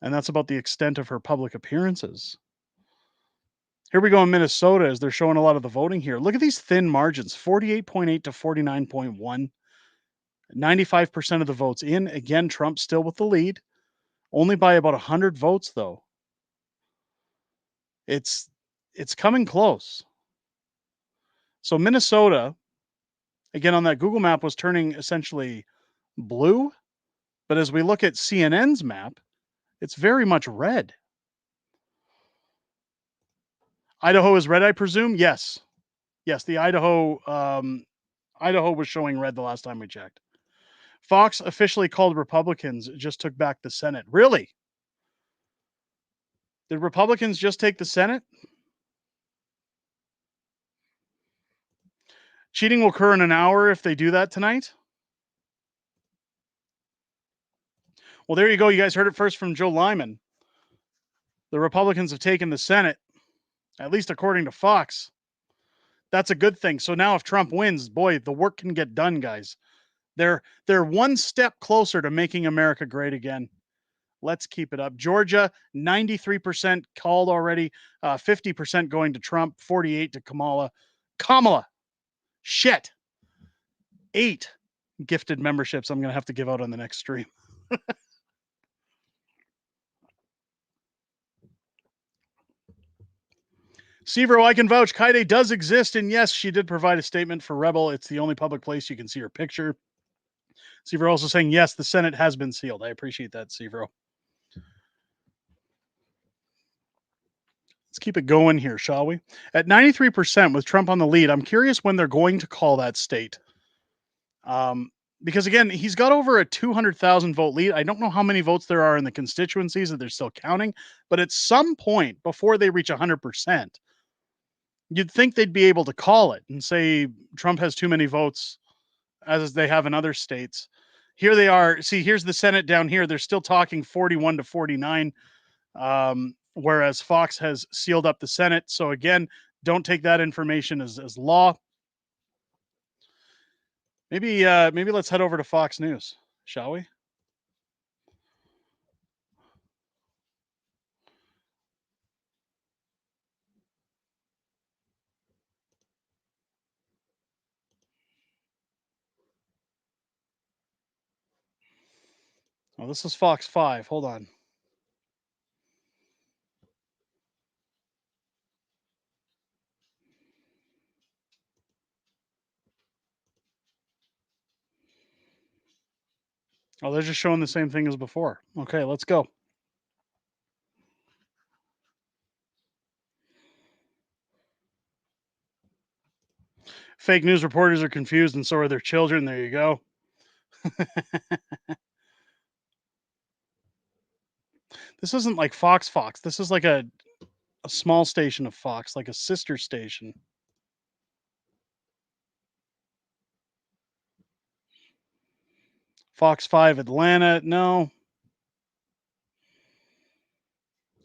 And that's about the extent of her public appearances. Here we go in Minnesota as they're showing a lot of the voting here. Look at these thin margins, 48.8 to 49.1. 95% of the votes in. Again, Trump still with the lead. Only by about 100 votes, though. It's coming close. So Minnesota, again, on that Google map was turning essentially blue. But as we look at CNN's map, it's very much red. Idaho is red, I presume? Yes. Yes, the Idaho was showing red the last time we checked. Fox officially called Republicans, just took back the Senate. Really? Did Republicans just take the Senate? Cheating will occur in an hour if they do that tonight. Well, there you go. You guys heard it first from Joe Lyman. The Republicans have taken the Senate, at least according to Fox. That's a good thing. So now if Trump wins, boy, the work can get done, guys. They're one step closer to making America great again. Let's keep it up. Georgia, 93% called already, 50% going to Trump, 48% to Kamala. Kamala, shit. 8 gifted memberships I'm going to have to give out on the next stream. Severo, I can vouch. Kaide does exist, and yes, she did provide a statement for Rebel. It's the only public place you can see her picture. Severo also saying, yes, the Senate has been sealed. I appreciate that, Severo. Let's keep it going here, shall we? At 93% with Trump on the lead, I'm curious when they're going to call that state. Because again, he's got over a 200,000 vote lead. I don't know how many votes there are in the constituencies that they're still counting, but at some point before they reach 100%, you'd think they'd be able to call it and say Trump has too many votes, as they have in other states. Here they are. See, here's the Senate down here. They're still talking 41 to 49, whereas Fox has sealed up the Senate. So again, don't take that information as law. Maybe let's head over to Fox News, shall we? Oh, this is Fox 5. Hold on. Oh, they're just showing the same thing as before. Okay, let's go. Fake news reporters are confused, and so are their children. There you go. This isn't like Fox. This is like a small station of Fox, like a sister station. Fox 5 Atlanta. No.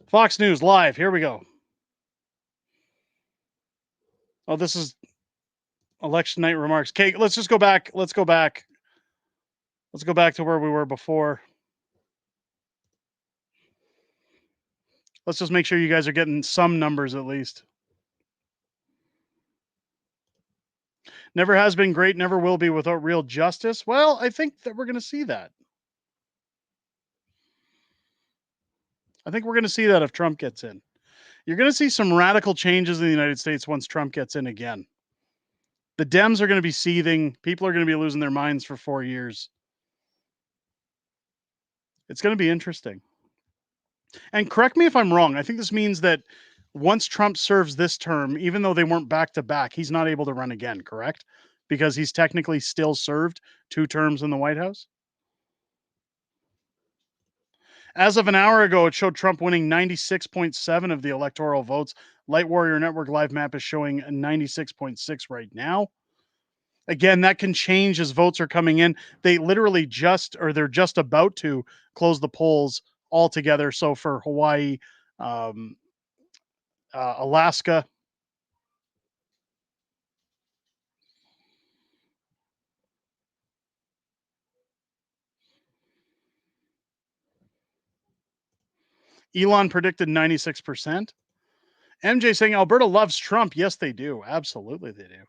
Fox News Live. Here we go. Oh, this is election night remarks. Okay, let's just go back. Let's go back. Let's go back to where we were before. Let's just make sure you guys are getting some numbers at least. Never has been great, never will be without real justice. Well, I think that we're going to see that. I think we're going to see that if Trump gets in. You're going to see some radical changes in the United States once Trump gets in again. The Dems are going to be seething. People are going to be losing their minds for 4 years. It's going to be interesting. And correct me if I'm wrong. I think this means that once Trump serves this term, even though they weren't back to back, he's not able to run again, correct? Because he's technically still served 2 terms in the White House. As of an hour ago, it showed Trump winning 96.7 of the electoral votes. Light Warrior Network live map is showing 96.6 right now. Again, that can change as votes are coming in. They literally they're just about to close the polls altogether. So for Hawaii, Alaska, Elon predicted 96%. MJ saying Alberta loves Trump. Yes, they do. Absolutely, they do.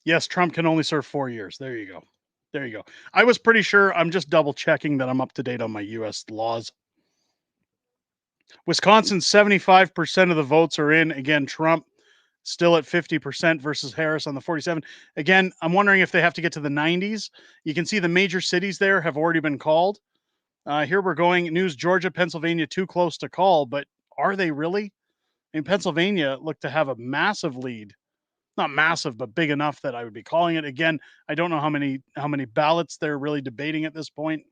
Yes, Trump can only serve 4 years. There you go. There you go. I was pretty sure. I'm just double checking that I'm up to date on my U.S. laws. Wisconsin, 75% of the votes are in. Again, Trump still at 50% versus Harris on the 47. Again, I'm wondering if they have to get to the 90s. You can see the major cities there have already been called. Here we're going. News, Georgia, Pennsylvania, too close to call, but are they really? I mean, Pennsylvania looked to have a massive lead. Not massive, but big enough that I would be calling it. Again, I don't know how many ballots they're really debating at this point.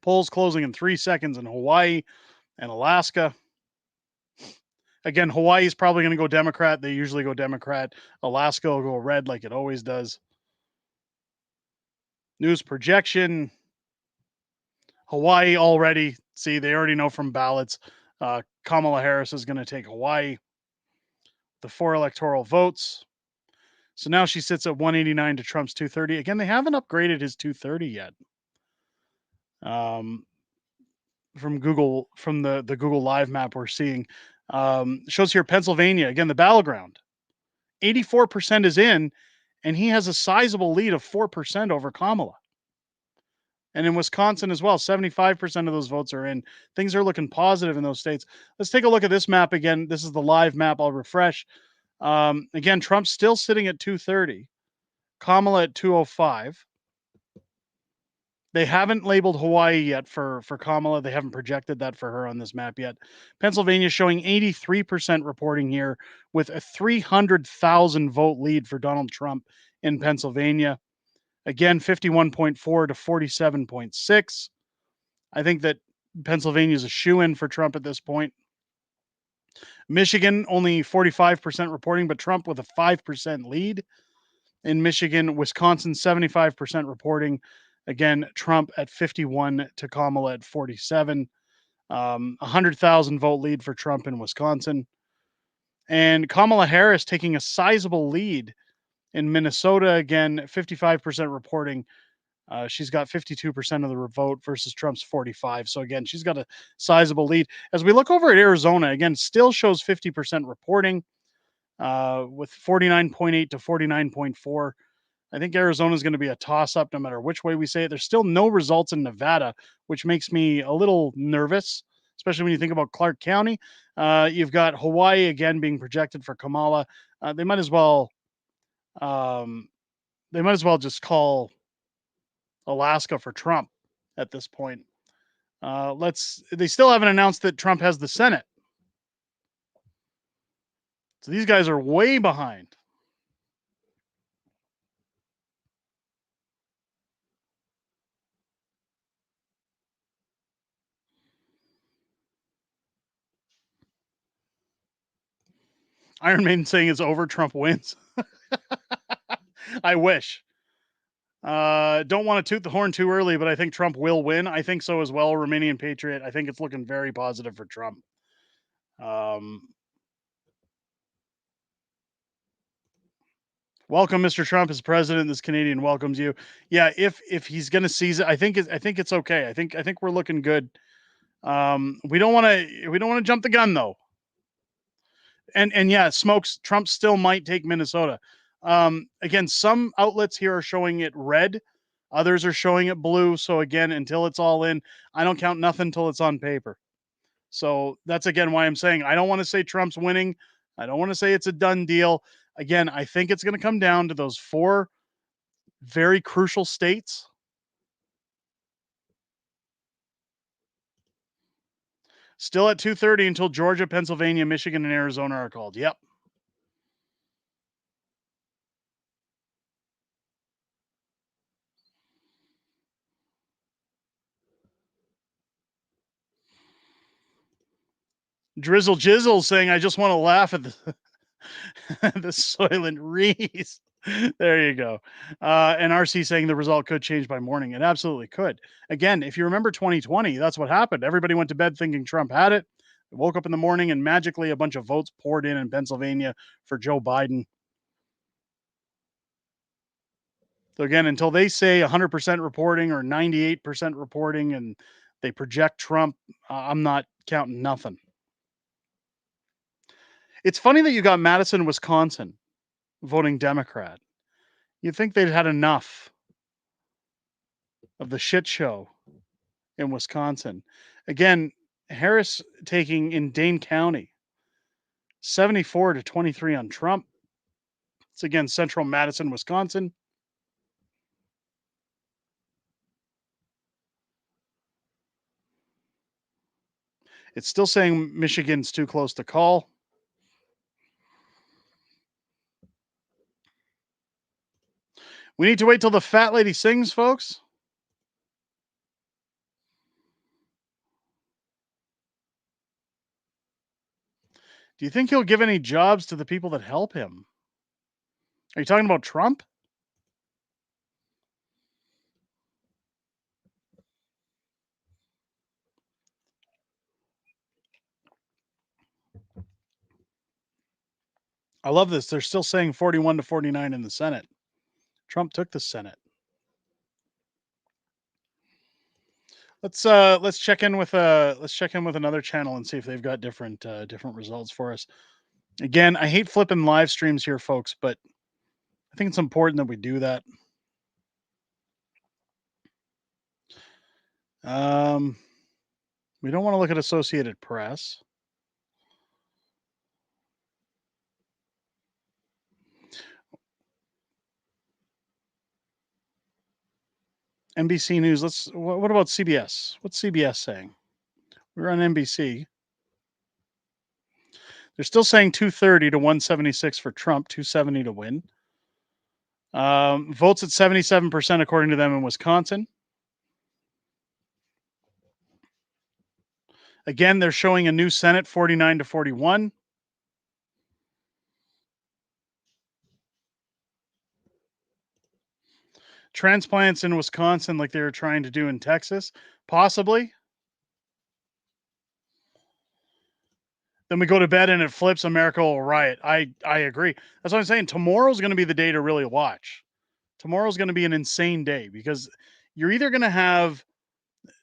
Polls closing in 3 seconds in Hawaii and Alaska. Again, Hawaii is probably going to go Democrat. They usually go Democrat. Alaska will go red like it always does. News projection. Hawaii already. See, they already know from ballots. Kamala Harris is going to take Hawaii. The 4 electoral votes. So now she sits at 189 to Trump's 230. Again, they haven't upgraded his 230 yet. From Google, from the Google Live map we're seeing. Shows here Pennsylvania, again, the battleground. 84% is in, and he has a sizable lead of 4% over Kamala. And in Wisconsin as well, 75% of those votes are in. Things are looking positive in those states. Let's take a look at this map again. This is the live map. I'll refresh. Again, Trump's still sitting at 230, Kamala at 205. They haven't labeled Hawaii yet for Kamala. They haven't projected that for her on this map yet. Pennsylvania showing 83% reporting here with a 300,000 vote lead for Donald Trump in Pennsylvania. Again, 51.4 to 47.6. I think that Pennsylvania is a shoo-in for Trump at this point. Michigan, only 45% reporting, but Trump with a 5% lead in Michigan. Wisconsin, 75% reporting. Again, Trump at 51 to Kamala at 47. 100,000 vote lead for Trump in Wisconsin. And Kamala Harris taking a sizable lead in Minnesota. Again, 55% reporting. She's got 52% of the vote versus Trump's 45. So again, she's got a sizable lead. As we look over at Arizona, again, still shows 50% reporting with 49.8 to 49.4. I think Arizona is going to be a toss-up no matter which way we say it. There's still no results in Nevada, which makes me a little nervous, especially when you think about Clark County. You've got Hawaii again being projected for Kamala. They might as well just call Alaska for Trump at this point. They still haven't announced that Trump has the Senate. So these guys are way behind. Iron Maiden saying it's over, Trump wins. I wish. Don't want to toot the horn too early, but I think Trump will win. I think so as well, Romanian Patriot. I think it's looking very positive for Trump. Welcome, Mr. Trump, as president. This Canadian welcomes you. Yeah, if he's going to seize it, I think it's okay. I think we're looking good. We don't want to jump the gun though. And yeah, smokes. Trump still might take Minnesota. Again, some outlets here are showing it red, others are showing it blue. So again, until it's all in, I don't count nothing until it's on paper. So that's again why I'm saying I don't want to say Trump's winning. I don't want to say it's a done deal. Again, I think it's going to come down to those 4 very crucial states. Still at 2:30 until Georgia, Pennsylvania, Michigan, and Arizona are called. Yep. Drizzle Jizzle saying, I just want to laugh at the, the Soylent Reese. There you go. And RC saying the result could change by morning. It absolutely could. Again, if you remember 2020, that's what happened. Everybody went to bed thinking Trump had it. They woke up in the morning and magically a bunch of votes poured in Pennsylvania for Joe Biden. So again, until they say 100% reporting or 98% reporting and they project Trump, I'm not counting nothing. It's funny that you got Madison, Wisconsin voting Democrat. You'd think they'd had enough of the shit show in Wisconsin. Again, Harris taking in Dane County 74 to 23 on Trump. It's again central Madison, Wisconsin. It's still saying Michigan's too close to call. We need to wait till the fat lady sings, folks. Do you think he'll give any jobs to the people that help him? Are you talking about Trump? I love this. They're still saying 41 to 49 in the Senate. Trump took the Senate. Let's check in with another channel and see if they've got different results for us. Again, I hate flipping live streams here, folks, but I think it's important that we do that. We don't want to look at Associated Press. NBC News. What about CBS? What's CBS saying? We're on NBC. They're still saying 230 to 176 for Trump, 270 to win. Votes at 77% according to them in Wisconsin. Again, they're showing a new Senate 49 to 41. Transplants in Wisconsin, like they were trying to do in Texas, possibly. Then we go to bed and it flips. America will riot. I agree. That's what I'm saying. Tomorrow's going to be the day to really watch. Tomorrow's going to be an insane day because you're either going to have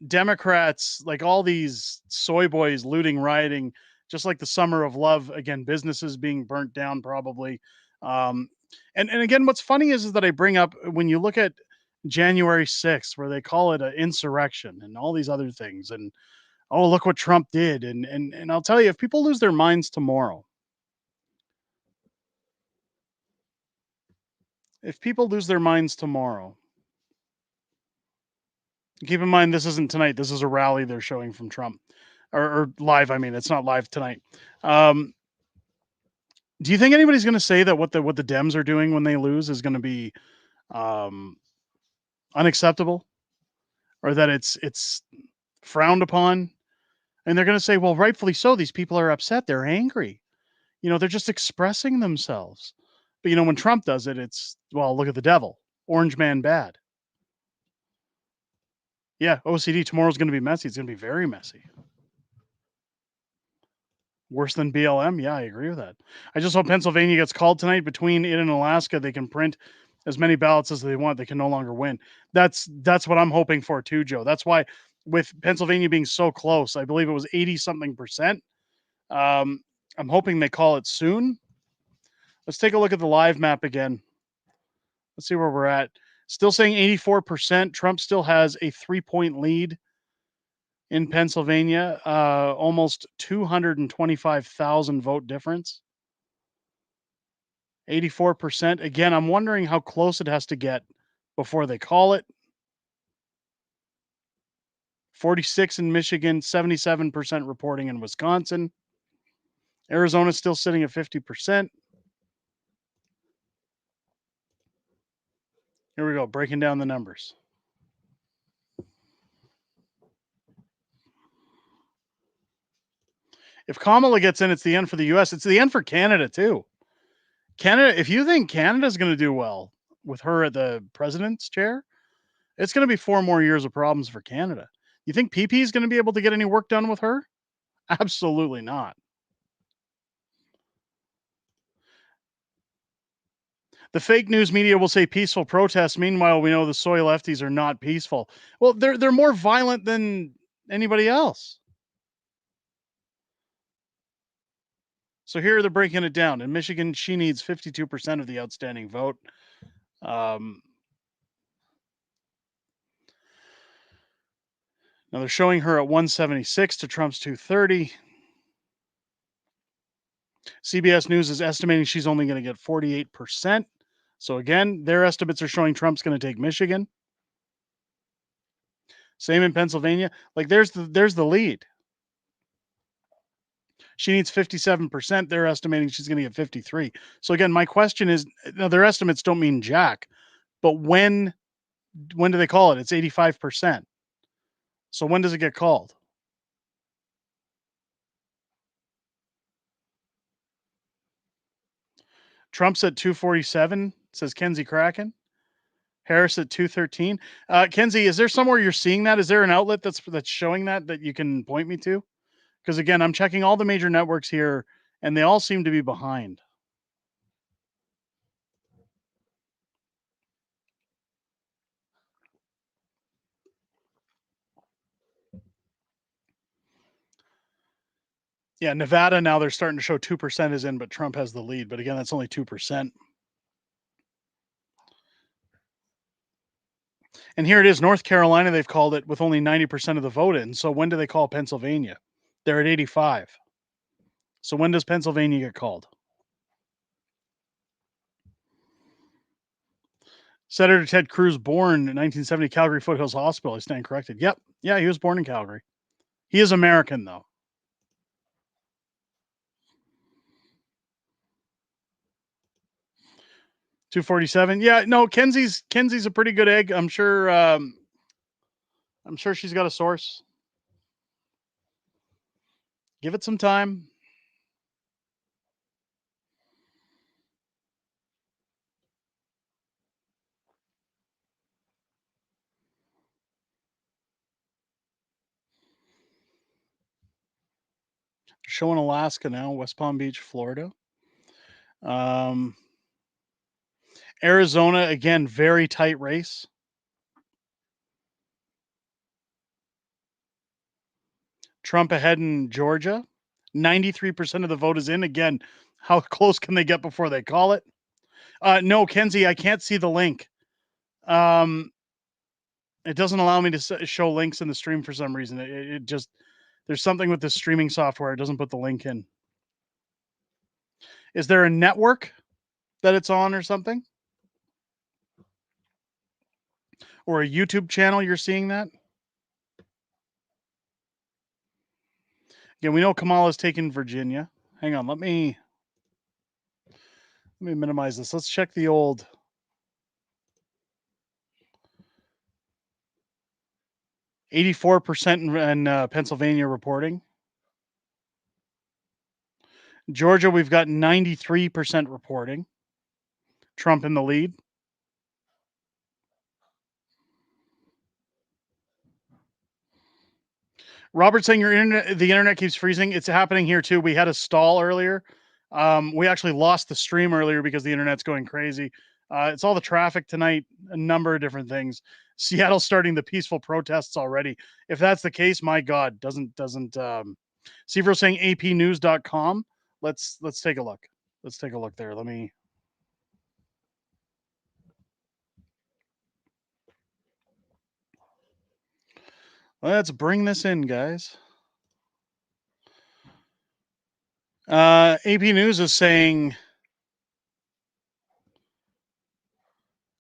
Democrats, like all these soy boys looting, rioting, just like the Summer of Love. Again, businesses being burnt down probably. And again, what's funny is that I bring up when you look at January 6th, where they call it an insurrection and all these other things. And oh, look what Trump did. And I'll tell you, if people lose their minds tomorrow, keep in mind, this isn't tonight. This is a rally they're showing from Trump or live. I mean, it's not live tonight. Do you think anybody's going to say that what the Dems are doing when they lose is going to be unacceptable, or that it's frowned upon? And they're going to say, well, rightfully so. These people are upset. They're angry. They're just expressing themselves. But when Trump does it, it's, well, look at the devil. Orange man bad. Yeah, OCD tomorrow's going to be messy. It's going to be very messy. Worse than BLM? Yeah, I agree with that. I just hope Pennsylvania gets called tonight. Between it and Alaska, they can print as many ballots as they want. They can no longer win. That's what I'm hoping for too, Joe. That's why, with Pennsylvania being so close, I believe it was 80-something%. I'm hoping they call it soon. Let's take a look at the live map again. Let's see where we're at. Still saying 84%. Trump still has a 3-point lead in Pennsylvania, almost 225,000 vote difference. 84%. Again, I'm wondering how close it has to get before they call it. 46 in Michigan, 77% reporting in Wisconsin. Arizona's still sitting at 50%. Here we go, breaking down the numbers. If Kamala gets in, it's the end for the U.S. It's the end for Canada, too. Canada, if you think Canada's going to do well with her at the president's chair, it's going to be 4 more years of problems for Canada. You think PP is going to be able to get any work done with her? Absolutely not. The fake news media will say peaceful protests. Meanwhile, we know the soy lefties are not peaceful. Well, they're more violent than anybody else. So here they're breaking it down. In Michigan, she needs 52% of the outstanding vote. Now they're showing her at 176 to Trump's 230. CBS News is estimating she's only going to get 48%. So again, their estimates are showing Trump's going to take Michigan. Same in Pennsylvania. Like there's the lead. She needs 57%. They're estimating she's going to get 53. So again, my question is, now their estimates don't mean jack, but when do they call it? It's 85%. So when does it get called? Trump's at 247, says Kenzie Kraken. Harris at 213. Kenzie, is there somewhere you're seeing that? Is there an outlet that's showing that you can point me to? Because again, I'm checking all the major networks here, and they all seem to be behind. Yeah, Nevada now they're starting to show 2% is in, but Trump has the lead. But again, that's only 2%. And here it is, North Carolina, they've called it with only 90% of the vote in. So when do they call Pennsylvania? They're at 85. So when does Pennsylvania get called? Senator Ted Cruz, born in 1970, Calgary Foothills Hospital. I stand corrected. Yep. Yeah, he was born in Calgary. He is American, though. $2.47. Yeah, no, Kenzie's a pretty good egg. I'm sure she's got a source. Give it some time. Showing Alaska now, West Palm Beach, Florida. Arizona, again, very tight race. Trump ahead in Georgia. 93% of the vote is in. Again, how close can they get before they call it? No, Kenzie, I can't see the link. It doesn't allow me to show links in the stream for some reason. It just, there's something with the streaming software. It doesn't put the link in. Is there a network that it's on or something? Or a YouTube channel you're seeing that? Yeah, we know Kamala's taken Virginia. Hang on, let me minimize this. Let's check the old. %84% in Pennsylvania reporting. Georgia, we've got 93% reporting. Trump in the lead. Robert saying the internet keeps freezing. It's happening here too. We had a stall earlier. We actually lost the stream earlier because the internet's going crazy. It's all the traffic tonight, a number of different things. Seattle's starting the peaceful protests already. If that's the case, my God, doesn't Seavro saying apnews.com. Let's take a look. Let's take a look there. Let's bring this in, guys. AP News is saying,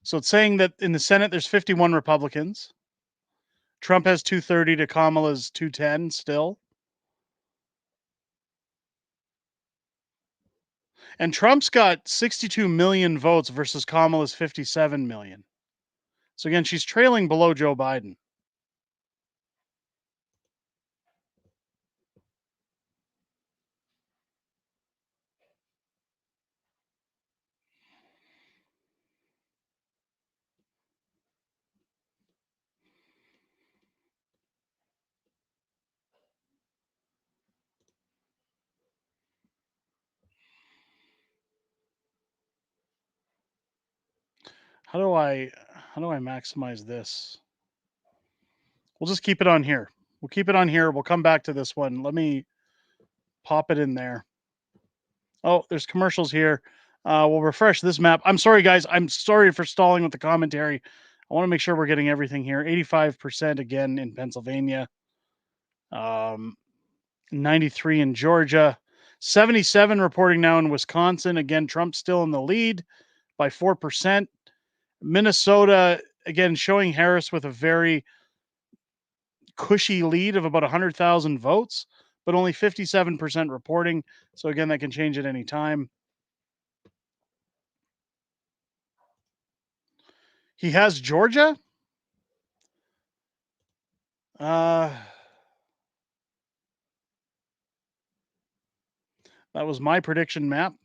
so it's saying that in the Senate, there's 51 Republicans. Trump has 230 to Kamala's 210 still. And Trump's got 62 million votes versus Kamala's 57 million. So again, she's trailing below Joe Biden. How do I maximize this? We'll just keep it on here. We'll keep it on here. We'll come back to this one. Let me pop it in there. Oh, there's commercials here. We'll refresh this map. I'm sorry, guys. I'm sorry for stalling with the commentary. I want to make sure we're getting everything here. 85% again in Pennsylvania. 93 in Georgia. 77 reporting now in Wisconsin. Again, Trump's still in the lead by 4%. Minnesota, again, showing Harris with a very cushy lead of about 100,000 votes, but only 57% reporting. So again, that can change at any time. He has Georgia. That was my prediction map.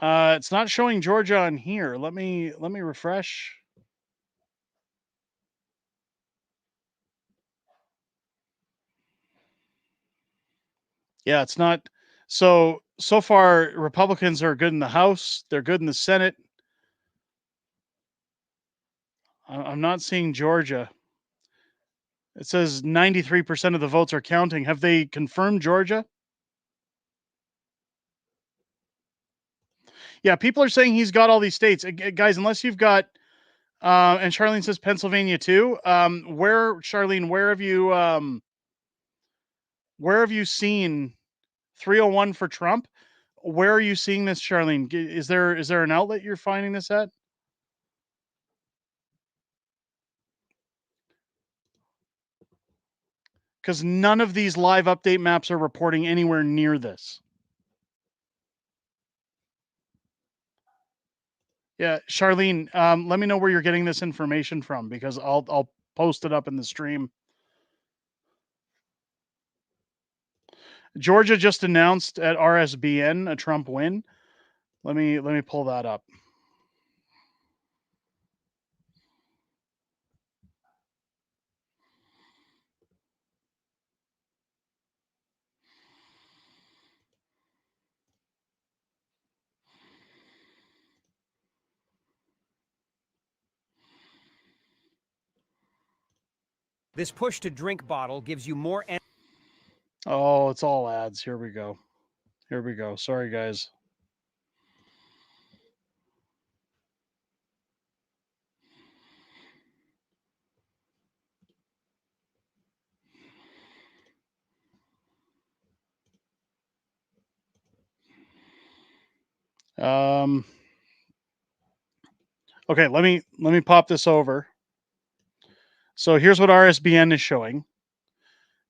It's not showing Georgia on here. Let me refresh. Yeah, it's not. So far, Republicans are good in the House. They're good in the Senate. I'm not seeing Georgia. It says 93% of the votes are counting. Have they confirmed Georgia? Yeah, people are saying he's got all these states. Guys, unless you've got, and Charlene says Pennsylvania too. Charlene, where have you seen 301 for Trump? Where are you seeing this, Charlene? Is there an outlet you're finding this at? Because none of these live update maps are reporting anywhere near this. Yeah, Charlene, let me know where you're getting this information from, because I'll post it up in the stream. Georgia just announced at RSBN a Trump win. Let me pull that up. This push to drink bottle gives you more energy. Oh, it's all ads. Here we go. Sorry, guys. Okay, let me pop this over. So here's what RSBN is showing.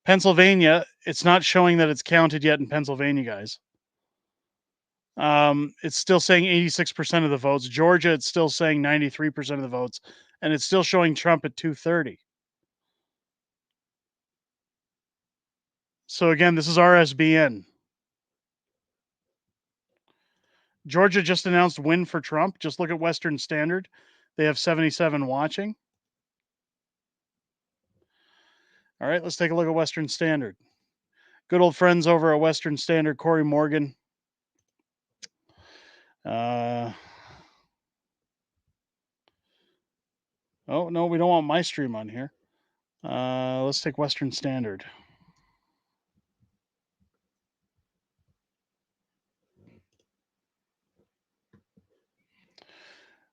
Pennsylvania, it's not showing that it's counted yet in Pennsylvania, guys. It's still saying 86% of the votes. Georgia, it's still saying 93% of the votes, and it's still showing Trump at 230. So again, this is RSBN. Georgia just announced win for Trump. Just look at Western Standard. They have 77 watching. All right, let's take a look at Western Standard. Good old friends over at Western Standard, Corey Morgan. Oh, no, we don't want my stream on here. Let's take Western Standard.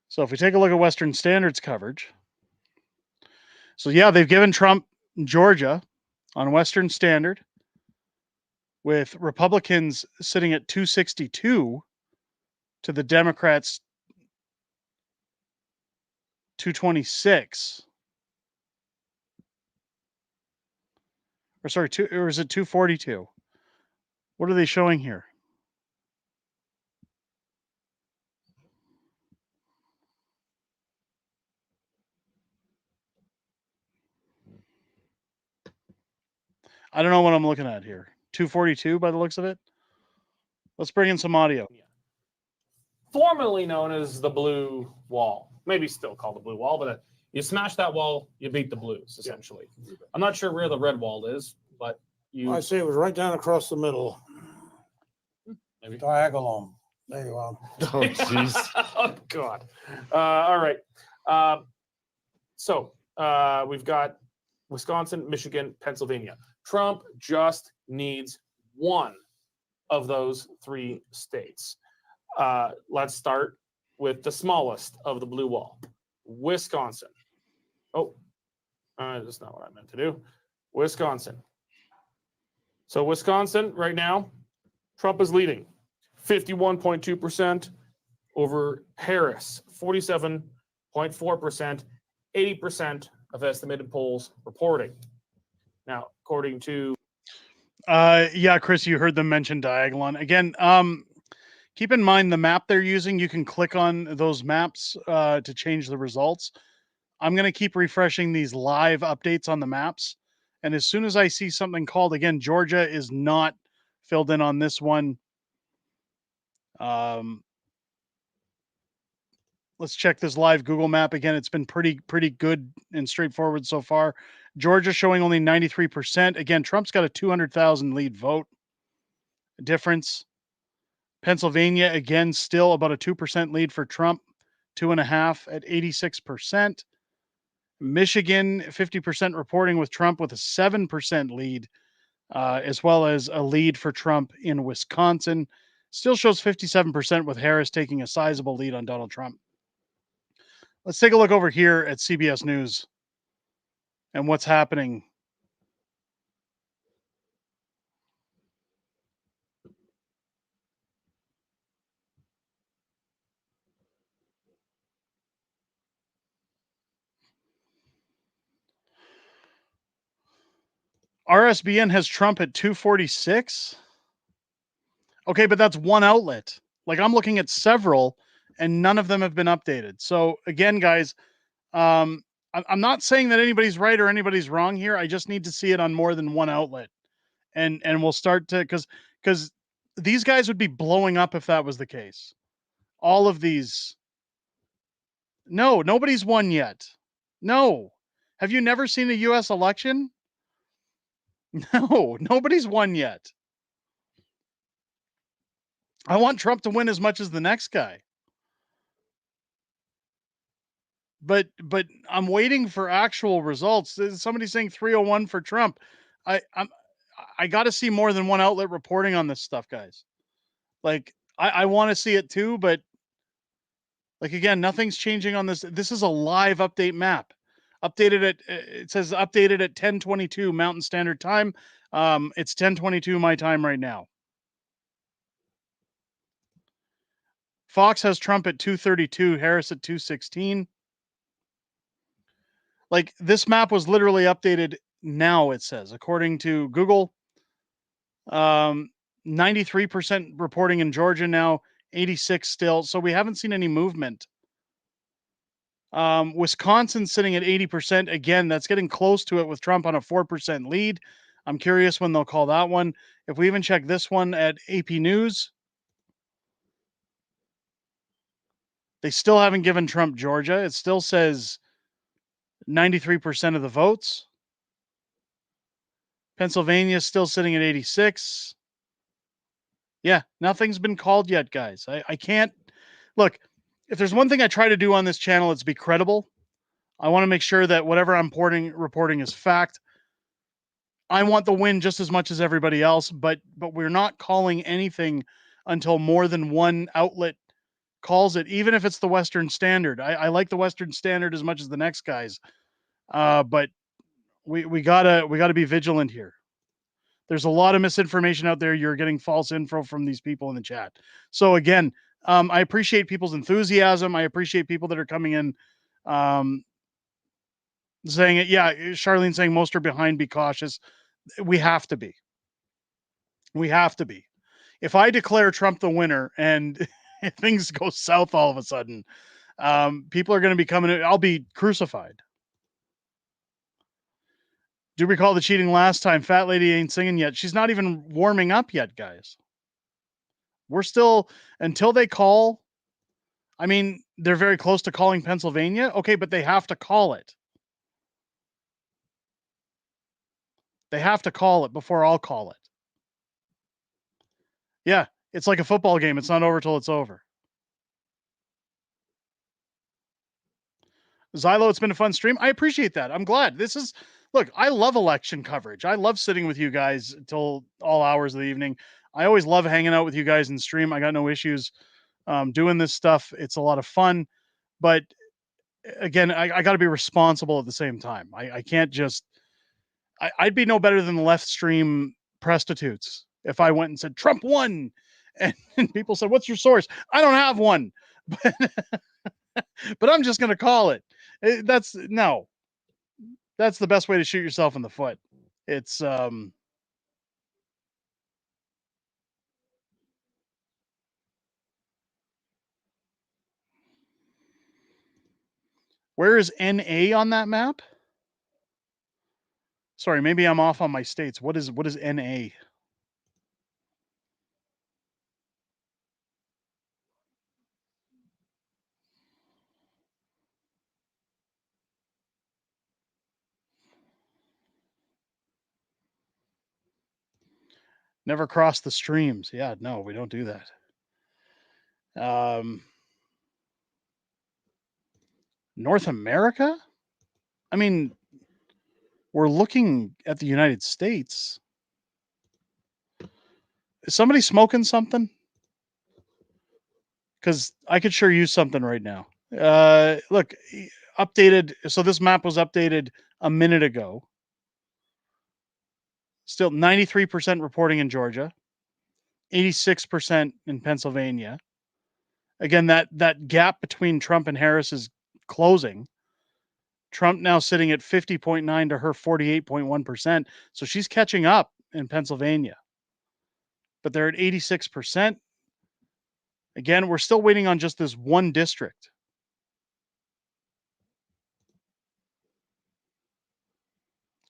So if we take a look at Western Standard's coverage. So yeah, they've given Trump Georgia on Western Standard, with Republicans sitting at 262 to the Democrats 226. Or sorry, or is it 242? What are they showing here? I don't know what I'm looking at here. 242 by the looks of it. Let's bring in some audio. Formerly known as the blue wall, maybe still called the blue wall, but you smash that wall, you beat the blues, essentially. Yeah. I'm not sure where the red wall is, but you... Well, I say it was right down across the middle. Maybe. Diagonal. There you are. Oh, jeez. Oh, God. All right. So we've got Wisconsin, Michigan, Pennsylvania. Trump just needs one of those three states. Let's start with the smallest of the blue wall, Wisconsin. Oh, that's not what I meant to do. Wisconsin. So Wisconsin right now, Trump is leading 51.2% over Harris, 47.4%, 80% of estimated polls reporting. Now, according to... Yeah, Chris, you heard them mention Diagolon. Again, keep in mind the map they're using. You can click on those maps to change the results. I'm going to keep refreshing these live updates on the maps. And as soon as I see something called, again, Georgia is not filled in on this one. Let's check this live Google map. Again, it's been pretty good and straightforward so far. Georgia showing only 93%. Again, Trump's got a 200,000 lead vote difference. Pennsylvania, again, still about a 2% lead for Trump, 2.5 at 86%. Michigan, 50% reporting with Trump with a 7% lead, as well as a lead for Trump in Wisconsin, Still shows 57% with Harris taking a sizable lead on Donald Trump. Let's take a look over here at CBS News and what's happening. RSBN has Trump at 246. Okay, but that's one outlet. Like, I'm looking at several and none of them have been updated. So again, guys, I'm not saying that anybody's right or anybody's wrong here. I just need to see it on more than one outlet. And we'll start to, because these guys would be blowing up if that was the case. All of these. No, nobody's won yet. No. Have you never seen a US election? No, nobody's won yet. I want Trump to win as much as the next guy. But I'm waiting for actual results. Somebody's saying 301 for Trump. I got to see more than one outlet reporting on this stuff, guys. Like, I want to see it too, but like, again, nothing's changing on this. This is a live update map. It says updated at 10:22 Mountain Standard Time. It's 10:22 my time right now. Fox has Trump at 232, Harris at 216. Like, this map was literally updated now, it says, according to Google. 93% reporting in Georgia now, 86 still. So we haven't seen any movement. Wisconsin sitting at 80%. Again, that's getting close to it with Trump on a 4% lead. I'm curious when they'll call that one. If we even check this one at AP News, they still haven't given Trump Georgia. It still says 93% of the votes. Pennsylvania is still sitting at 86. Yeah, nothing's been called yet, guys. I can't look. If there's one thing I try to do on this channel, it's be credible. I want to make sure that whatever I'm reporting is fact. I want the win just as much as everybody else, but we're not calling anything until more than one outlet calls it, even if it's the Western Standard. I like the Western Standard as much as the next guys, but we gotta be vigilant here. There's a lot of misinformation out there. You're getting false info from these people in the chat. So again, I appreciate people's enthusiasm. I appreciate people that are coming in, saying it. Yeah, Charlene saying most are behind. Be cautious. We have to be. We have to be. If I declare Trump the winner and things go south all of a sudden, people are going to be coming. I'll be crucified. Do you recall the cheating last time? Fat lady ain't singing yet. She's not even warming up yet, guys. We're still, until they call. I mean, they're very close to calling Pennsylvania. Okay, but they have to call it. They have to call it before I'll call it. Yeah, it's like a football game. It's not over till it's over. Zylo, it's been a fun stream. I appreciate that. I'm glad. Look, I love election coverage. I love sitting with you guys until all hours of the evening. I always love hanging out with you guys in stream. I got no issues doing this stuff. It's a lot of fun. But again, I got to be responsible at the same time. I can't just... I'd be no better than the left stream prostitutes if I went and said, Trump won. And people said, what's your source? I don't have one. But I'm just going to call it. That's the best way to shoot yourself in the foot. It's where is NA on that map? Sorry, maybe I'm off on my states. What is NA? Never cross the streams. Yeah, no, we don't do that. North America? I mean, we're looking at the United States. Is somebody smoking something? because I could sure use something right now. Look, updated. So this map was updated a minute ago. Still 93% reporting in Georgia, 86% in Pennsylvania. Again, that gap between Trump and Harris is closing. Trump now sitting at 50.9 to her 48.1%. So she's catching up in Pennsylvania. But they're at 86%. Again, we're still waiting on just this one district.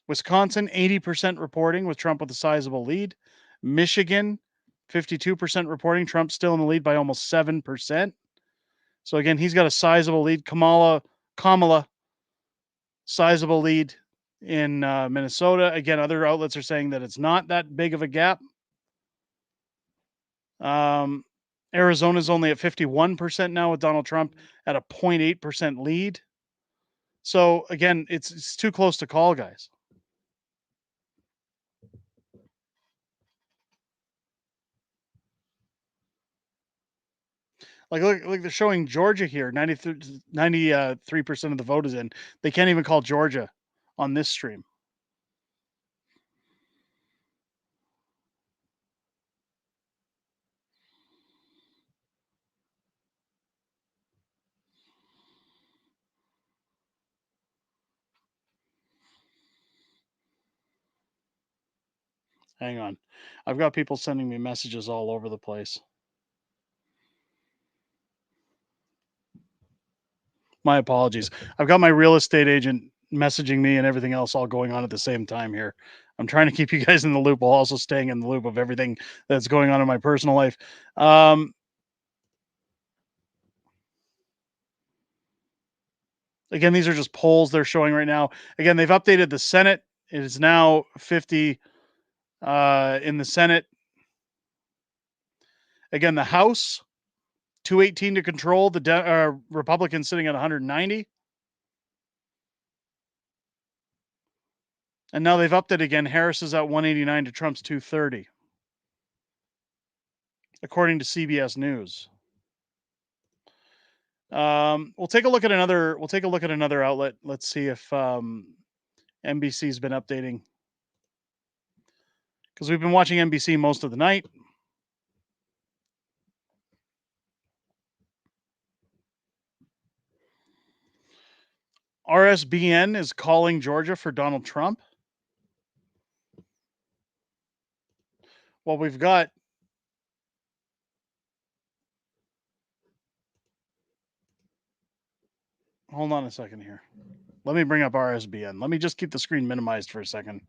Wisconsin, 80% reporting with Trump with a sizable lead. Michigan, 52% reporting. Trump's still in the lead by almost 7%. So again, he's got a sizable lead. Kamala, sizable lead in Minnesota. Again, other outlets are saying that it's not that big of a gap. Arizona's only at 51% now with Donald Trump at a 0.8% lead. So again, it's too close to call, guys. Like, look, they're showing Georgia here. 93% of the vote is in. They can't even call Georgia on this stream. Hang on. I've got people sending me messages all over the place. My apologies. I've got my real estate agent messaging me and everything else all going on at the same time here. I'm trying to keep you guys in the loop while also staying in the loop of everything that's going on in my personal life. Again, these are just polls they're showing right now. Again, they've updated the Senate. It is now 50 in the Senate. Again, the House, 218 to control. The Republicans sitting at 190. And now they've upped it again. Harris is at 189 to Trump's 230, according to CBS News. We'll take a look at another. We'll take a look at another outlet. Let's see if NBC's been updating, because we've been watching NBC most of the night. RSBN is calling Georgia for Donald Trump. Well, we've got hold on a second here. Let me bring up RSBN. Let me just keep the screen minimized for a second.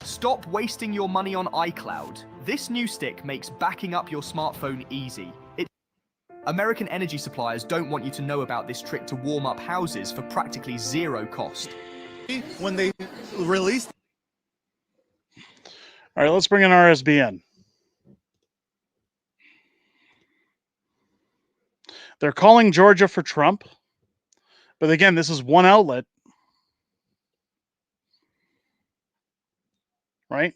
Stop wasting your money on iCloud. This new stick makes backing up your smartphone easy. American energy suppliers don't want you to know about this trick to warm up houses for practically zero cost. When they released. All right, let's bring in RSBN. They're calling Georgia for Trump. But again, this is one outlet. Right?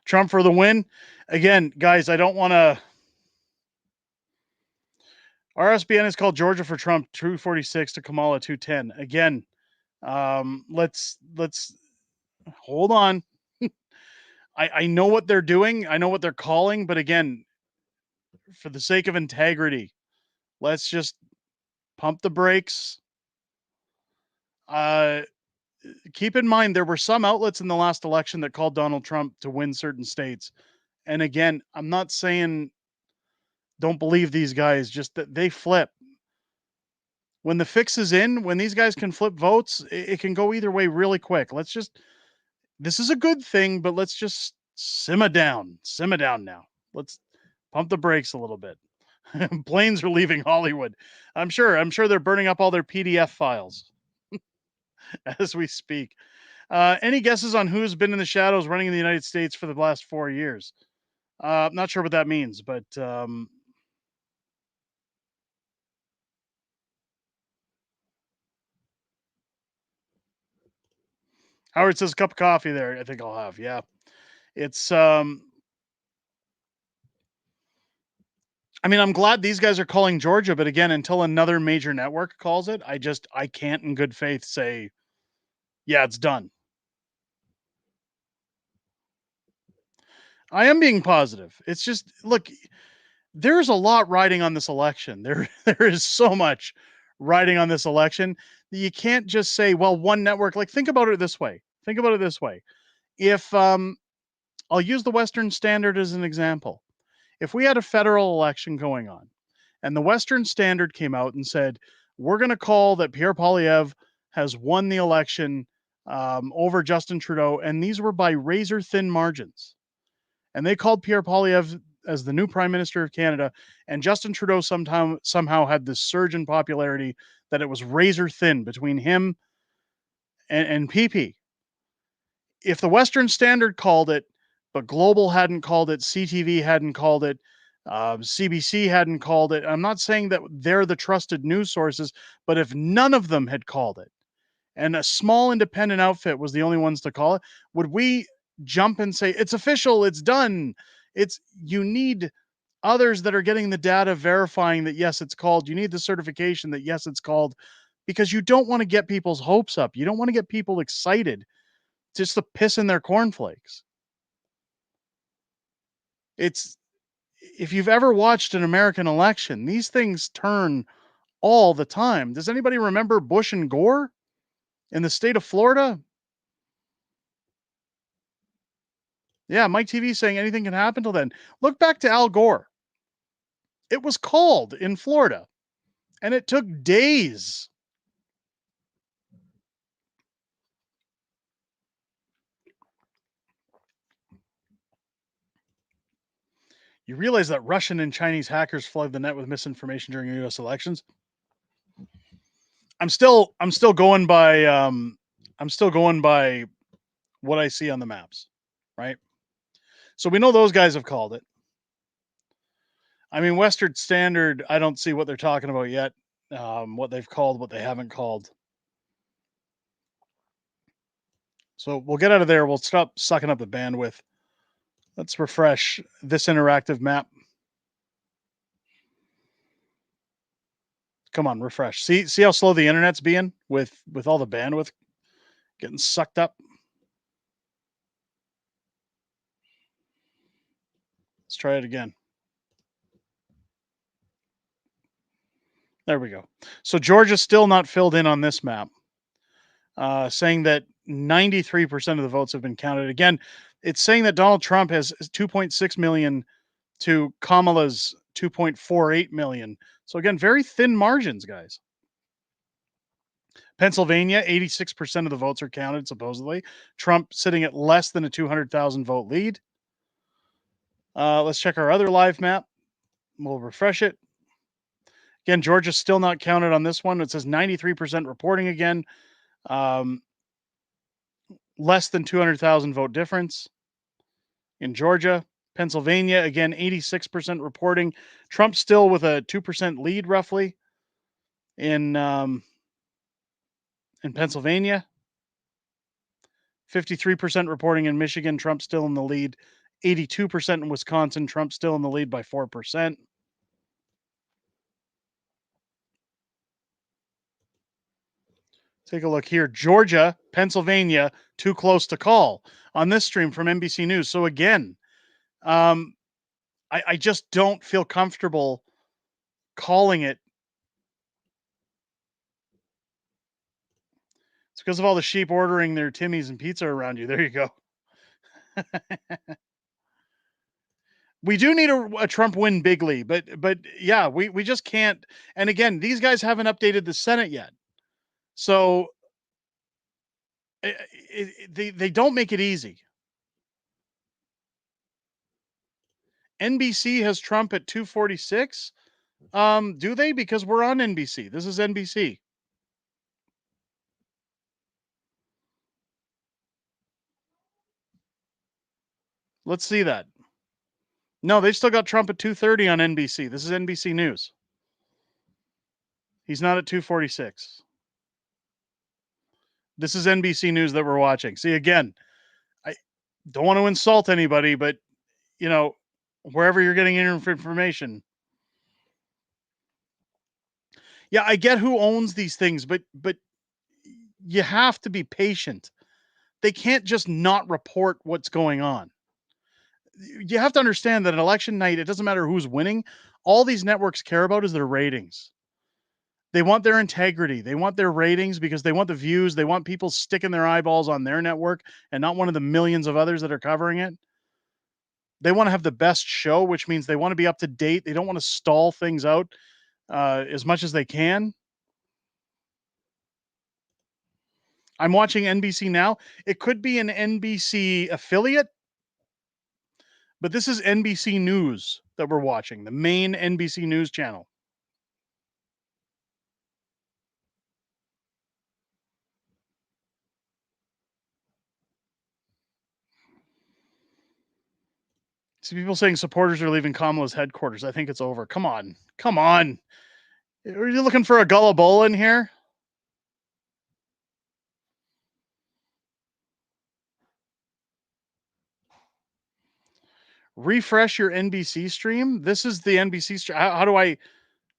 Trump for the win. Again, guys, I don't want to. RSBN is called Georgia for Trump, 246 to Kamala, 210. Again, let's hold on. I know what they're doing. I know what they're calling, but again, for the sake of integrity, let's just pump the brakes. Keep in mind, there were some outlets in the last election that called Donald Trump to win certain states. And again, I'm not saying don't believe these guys, just that they flip. When the fix is in, when these guys can flip votes, it can go either way really quick. Let's just, This is a good thing, but let's just simmer down now. Let's pump the brakes a little bit. Planes are leaving Hollywood. I'm sure they're burning up all their PDF files as we speak. Any guesses on who's been in the shadows running in the United States for the last 4 years? Not sure what that means, but Howard says cup of coffee there. I think I'll have. Yeah. It's I mean, I'm glad these guys are calling Georgia, but again, until another major network calls it, I can't in good faith say, yeah, it's done. I am being positive. It's just, look, there's a lot riding on this election. There is so much riding on this election that you can't just say, well, one network. Like, think about it this way. If I'll use the Western Standard as an example. If we had a federal election going on and the Western Standard came out and said, we're going to call that Pierre Poilievre has won the election over Justin Trudeau, and these were by razor thin margins. And they called Pierre Poilievre as the new Prime Minister of Canada, and Justin Trudeau somehow had this surge in popularity that it was razor thin between him and PP. If the Western Standard called it, but Global hadn't called it, CTV hadn't called it, CBC hadn't called it. I'm not saying that they're the trusted news sources, but if none of them had called it, and a small independent outfit was the only ones to call it, would we jump and say, it's official, it's done? You need others that are getting the data verifying that, yes, it's called. You need the certification that, yes, it's called, because you don't want to get people's hopes up. You don't want to get people excited just to piss in their cornflakes. If you've ever watched an American election, these things turn all the time. Does anybody remember Bush and Gore in the state of Florida? Yeah, Mike TV saying anything can happen till then. Look back to Al Gore. It was called in Florida, and it took days. You realize that Russian and Chinese hackers flooded the net with misinformation during U.S. elections? I'm still going by what I see on the maps, right? So we know those guys have called it. I mean, Western Standard, I don't see what they're talking about yet. What they've called, what they haven't called. So we'll get out of there. We'll stop sucking up the bandwidth. Let's refresh this interactive map. Come on, refresh. See how slow the internet's being with all the bandwidth getting sucked up. Let's try it again. There we go. So Georgia's still not filled in on this map, saying that 93% of the votes have been counted. Again, it's saying that Donald Trump has 2.6 million to Kamala's 2.48 million. So again, very thin margins, guys. Pennsylvania, 86% of the votes are counted, supposedly. Trump sitting at less than a 200,000 vote lead. Let's check our other live map. We'll refresh it. Again, Georgia's still not counted on this one. It says 93% reporting again. Less than 200,000 vote difference in Georgia. Pennsylvania, again, 86% reporting. Trump still with a 2% lead, roughly, in Pennsylvania. 53% reporting in Michigan. Trump still in the lead. 82% in Wisconsin. Trump still in the lead by 4%. Take a look here. Georgia, Pennsylvania, too close to call on this stream from NBC News. So again, I just don't feel comfortable calling it. It's because of all the sheep ordering their Timmy's and pizza around you. There you go. We do need a Trump win bigly, but yeah, we just can't. And again, these guys haven't updated the Senate yet. So They don't make it easy. NBC has Trump at 246. Do they? Because we're on NBC. This is NBC. Let's see that. No, they've still got Trump at 230 on NBC. This is NBC News. He's not at 246. This is NBC News that we're watching. See, again, I don't want to insult anybody, but, you know, wherever you're getting your information. Yeah, I get who owns these things, but you have to be patient. They can't just not report what's going on. You have to understand that an election night, it doesn't matter who's winning. All these networks care about is their ratings. They want their integrity. They want their ratings because they want the views. They want people sticking their eyeballs on their network and not one of the millions of others that are covering it. They want to have the best show, which means they want to be up to date. They don't want to stall things out as much as they can. I'm watching NBC now. It could be an NBC affiliate, but this is NBC News that we're watching, the main NBC News channel. See people saying supporters are leaving Kamala's headquarters. I think it's over. Come on. Come on. Are you looking for a gullible in here? Refresh your NBC stream. This is the NBC stream. How do I?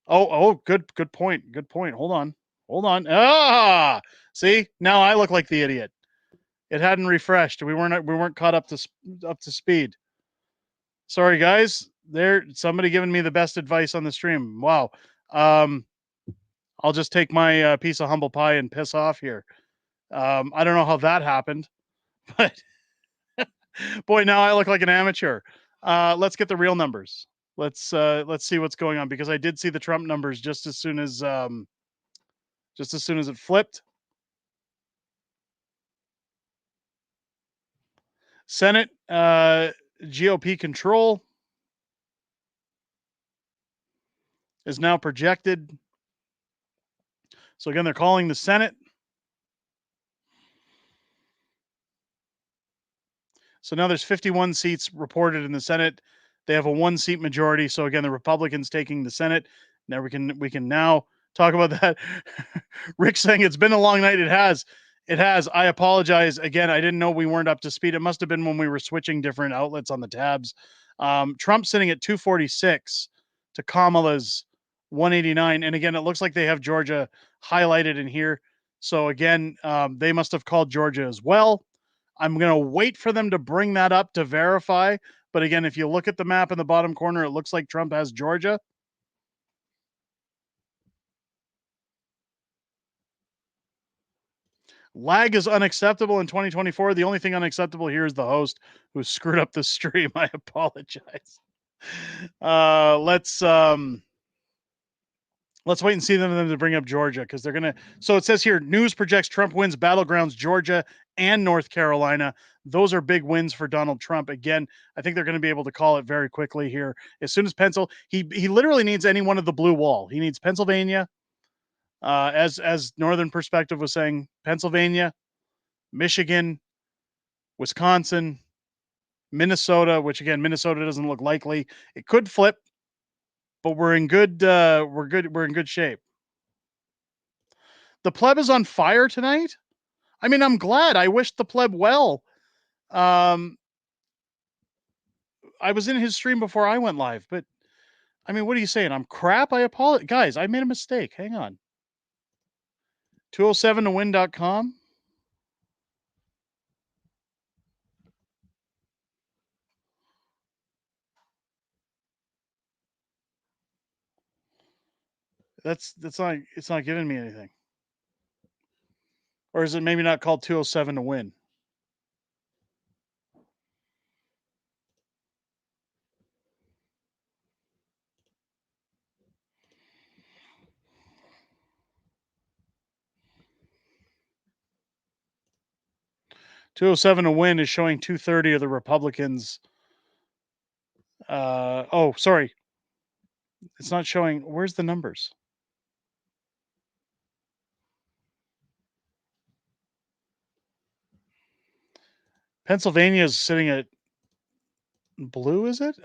Oh, good point. Good point. Hold on. Ah, see, now I look like the idiot. It hadn't refreshed. We weren't caught up to speed. Sorry, guys. Somebody giving me the best advice on the stream. Wow. I'll just take my piece of humble pie and piss off here. I don't know how that happened, but boy, now I look like an amateur. Let's get the real numbers. Let's see what's going on because I did see the Trump numbers just as soon as it flipped. Senate GOP control is now projected. So again, they're calling the Senate. So now there's 51 seats reported in the Senate. They have a 1-seat majority. So again, the Republicans taking the Senate. Now we can now talk about that. Rick saying it's been a long night. It has. I apologize again. I didn't know we weren't up to speed. It must have been when we were switching different outlets on the tabs. Trump sitting at 246 to Kamala's 189. And again, it looks like they have Georgia highlighted in here. So again, they must have called Georgia as well. I'm going to wait for them to bring that up to verify. But again, if you look at the map in the bottom corner, it looks like Trump has Georgia. Lag is unacceptable in 2024. The only thing unacceptable here is the host who screwed up the stream. I apologize. Let's wait and see them to bring up Georgia because they're gonna. So it says here, news projects Trump wins battlegrounds Georgia and North Carolina. Those are big wins for Donald Trump. Again, I think they're going to be able to call it very quickly here. As soon as he literally needs any one of the blue wall. He needs Pennsylvania, as Northern Perspective was saying, Pennsylvania, Michigan, Wisconsin, Minnesota. Which again, Minnesota doesn't look likely. It could flip, but we're in good. We're in good shape. The pleb is on fire tonight. I mean, I'm glad. I wish the pleb well. I was in his stream before I went live, but I mean, what are you saying? I'm crap? I apologize. Guys, I made a mistake. Hang on. 207towin.com. That's not, it's not giving me anything. Or is it maybe not called 207 to win? 207 to win is showing 230 of the Republicans. Oh, sorry. It's not showing. Where's the numbers? Pennsylvania is sitting at blue, is it?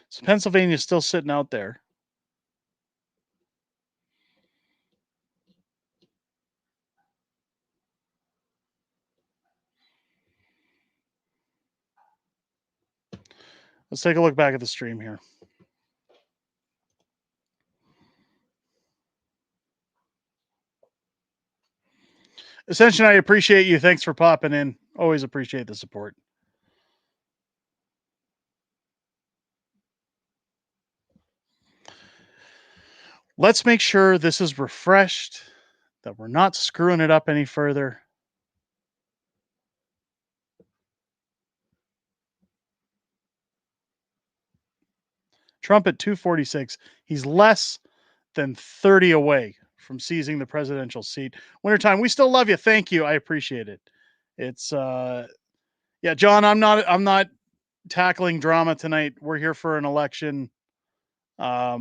So Pennsylvania is still sitting out there. Let's take a look back at the stream here. Ascension, I appreciate you. Thanks for popping in. Always appreciate the support. Let's make sure this is refreshed, that we're not screwing it up any further. Trump at 246. He's less than 30 away from seizing the presidential seat. Wintertime, we still love you. Thank you. I appreciate it. It's yeah, John, I'm not tackling drama tonight. We're here for an election. I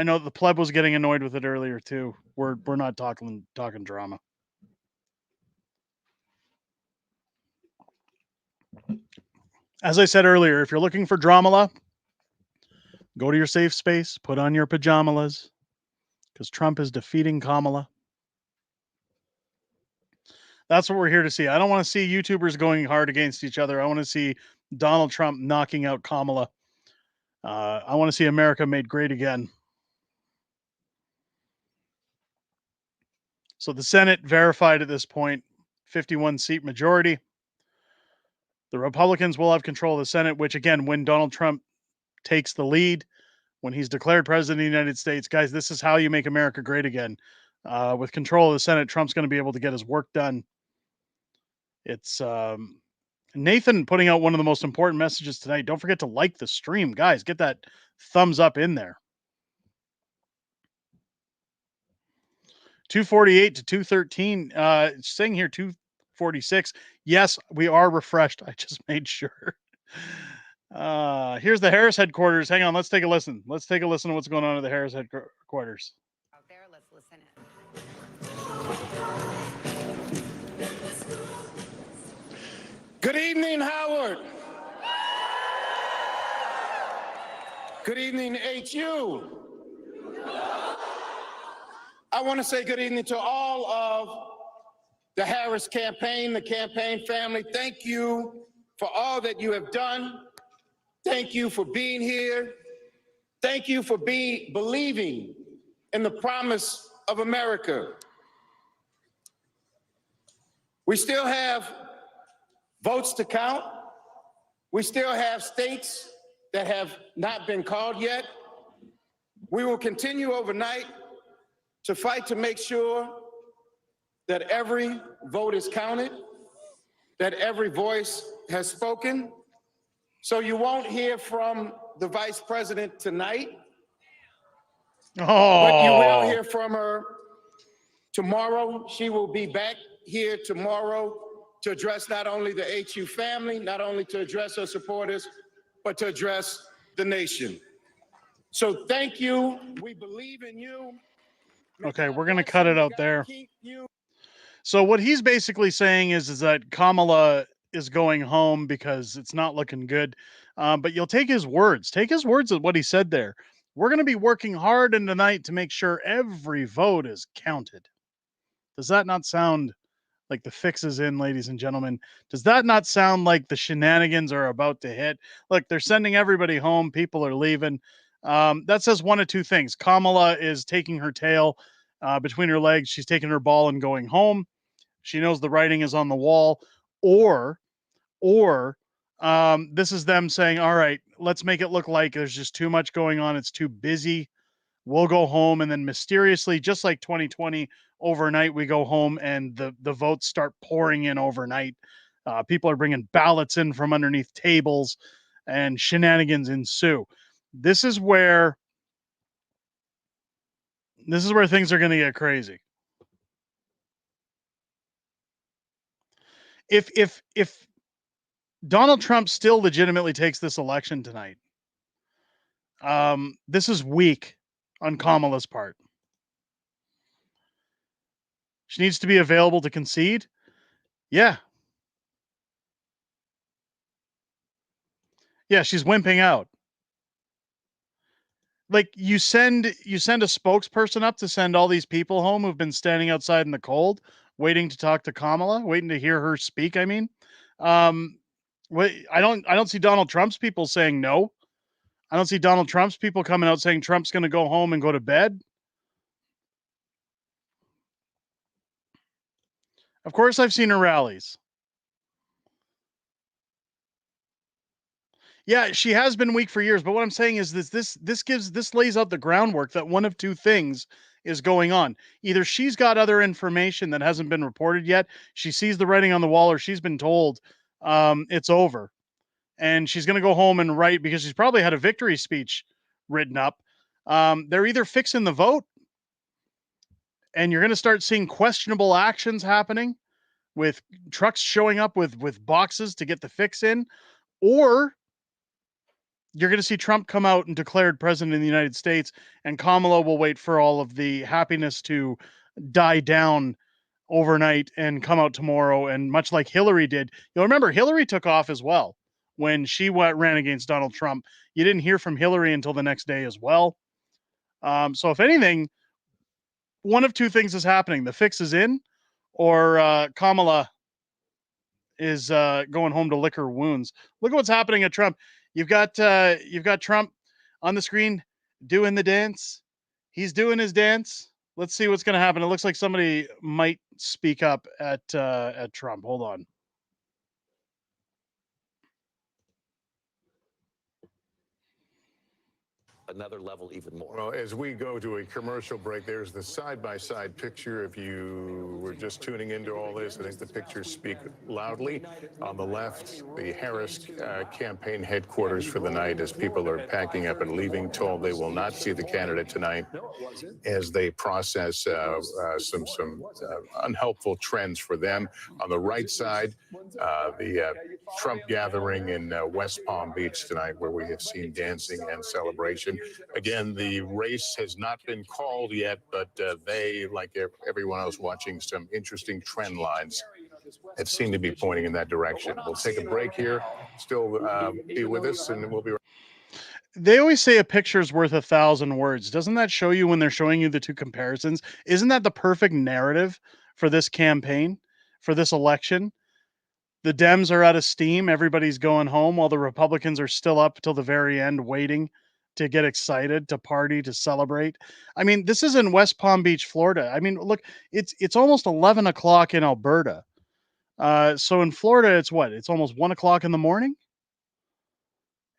know the pleb was getting annoyed with it earlier too. We're not talking drama. As I said earlier, if you're looking for Dramala, go to your safe space, put on your pajamas, because Trump is defeating Kamala. That's what we're here to see. I don't want to see YouTubers going hard against each other. I want to see Donald Trump knocking out Kamala. I want to see America made great again. So the Senate verified at this point, 51 seat majority. The Republicans will have control of the Senate, which again, when Donald Trump takes the lead, when he's declared president of the United States, guys, this is how you make America great again. With control of the Senate, Trump's going to be able to get his work done. It's Nathan putting out one of the most important messages tonight. Don't forget to like the stream, guys. Get that thumbs up in there. 248 to 213. Saying here 246. Yes, we are refreshed. I just made sure. Here's the Harris headquarters. Hang on, let's take a listen. Let's take a listen to what's going on at the Harris headquarters. Out there, let's listen in. Good evening, Howard. Good evening, HU. I want to say good evening to all of the Harris campaign, the campaign family. Thank you for all that you have done. Thank you for being here. Thank you for believing in the promise of America. We still have votes to count. We still have states that have not been called yet. We will continue overnight to fight to make sure that every vote is counted, that every voice has spoken. So you won't hear from the vice president tonight, but you will hear from her tomorrow. She will be back here tomorrow to address not only the HU family, not only to address her supporters, but to address the nation. So thank you. We believe in you. Okay, we're going to cut it out there. So what he's basically saying is that Kamala is going home because it's not looking good. But you'll take his words. Take his words at what he said there. We're going to be working hard in tonight to make sure every vote is counted. Does that not sound like the fix is in, ladies and gentlemen? Does that not sound like the shenanigans are about to hit? Look, they're sending everybody home. People are leaving. That says one of two things. Kamala is taking her tail between her legs. She's taking her ball and going home. She knows the writing is on the wall. Or this is them saying, all right, let's make it look like there's just too much going on. It's too busy. We'll go home. And then mysteriously, just like 2020, overnight, we go home and the votes start pouring in overnight. People are bringing ballots in from underneath tables and shenanigans ensue. This is where This is where things are going to get crazy. If Donald Trump still legitimately takes this election tonight, this is weak on Kamala's part. She needs to be available to concede. Yeah. Yeah, she's wimping out. Like you send a spokesperson up to send all these people home who've been standing outside in the cold, waiting to talk to Kamala, waiting to hear her speak. I mean, I don't see Donald Trump's people saying no. I don't see Donald Trump's people coming out saying Trump's going to go home and go to bed. Of course, I've seen her rallies. Yeah, she has been weak for years, but what I'm saying is this lays out the groundwork that one of two things is going on. Either she's got other information that hasn't been reported yet, she sees the writing on the wall, or she's been told it's over. And she's going to go home and write, because she's probably had a victory speech written up. They're either fixing the vote, and you're going to start seeing questionable actions happening with trucks showing up with boxes to get the fix in, or you're going to see Trump come out and declared president of the United States, and Kamala will wait for all of the happiness to die down overnight and come out tomorrow. And much like Hillary did, you'll remember Hillary took off as well when she ran against Donald Trump. You didn't hear from Hillary until the next day as well. So if anything, one of two things is happening: the fix is in, or Kamala is going home to lick her wounds. Look at what's happening at Trump. You've got Trump on the screen doing the dance. He's doing his dance. Let's see what's going to happen. It looks like somebody might speak up at Trump. Hold on. Another level even more. Well, as we go to a commercial break, there's the side-by-side picture. If you were just tuning into all this, I think the pictures speak loudly. On the left, the Harris campaign headquarters for the night, as people are packing up and leaving, told they will not see the candidate tonight as they process some unhelpful trends for them. On the right side, the Trump gathering in West Palm Beach tonight, where we have seen dancing and celebration. Again, the race has not been called yet, but they, like everyone else, watching some interesting trend lines that seem to be pointing in that direction. We'll take a break here. Still be with us, and we'll be right back. They always say a picture's worth 1,000 words. Doesn't that show you when they're showing you the two comparisons? Isn't that the perfect narrative for this campaign, for this election? The Dems are out of steam. Everybody's going home while the Republicans are still up till the very end, waiting to get excited, to party, to celebrate. I mean, this is in West Palm Beach, Florida. I mean, look, it's almost 11 o'clock in Alberta. So in Florida, it's what? It's almost 1 o'clock in the morning.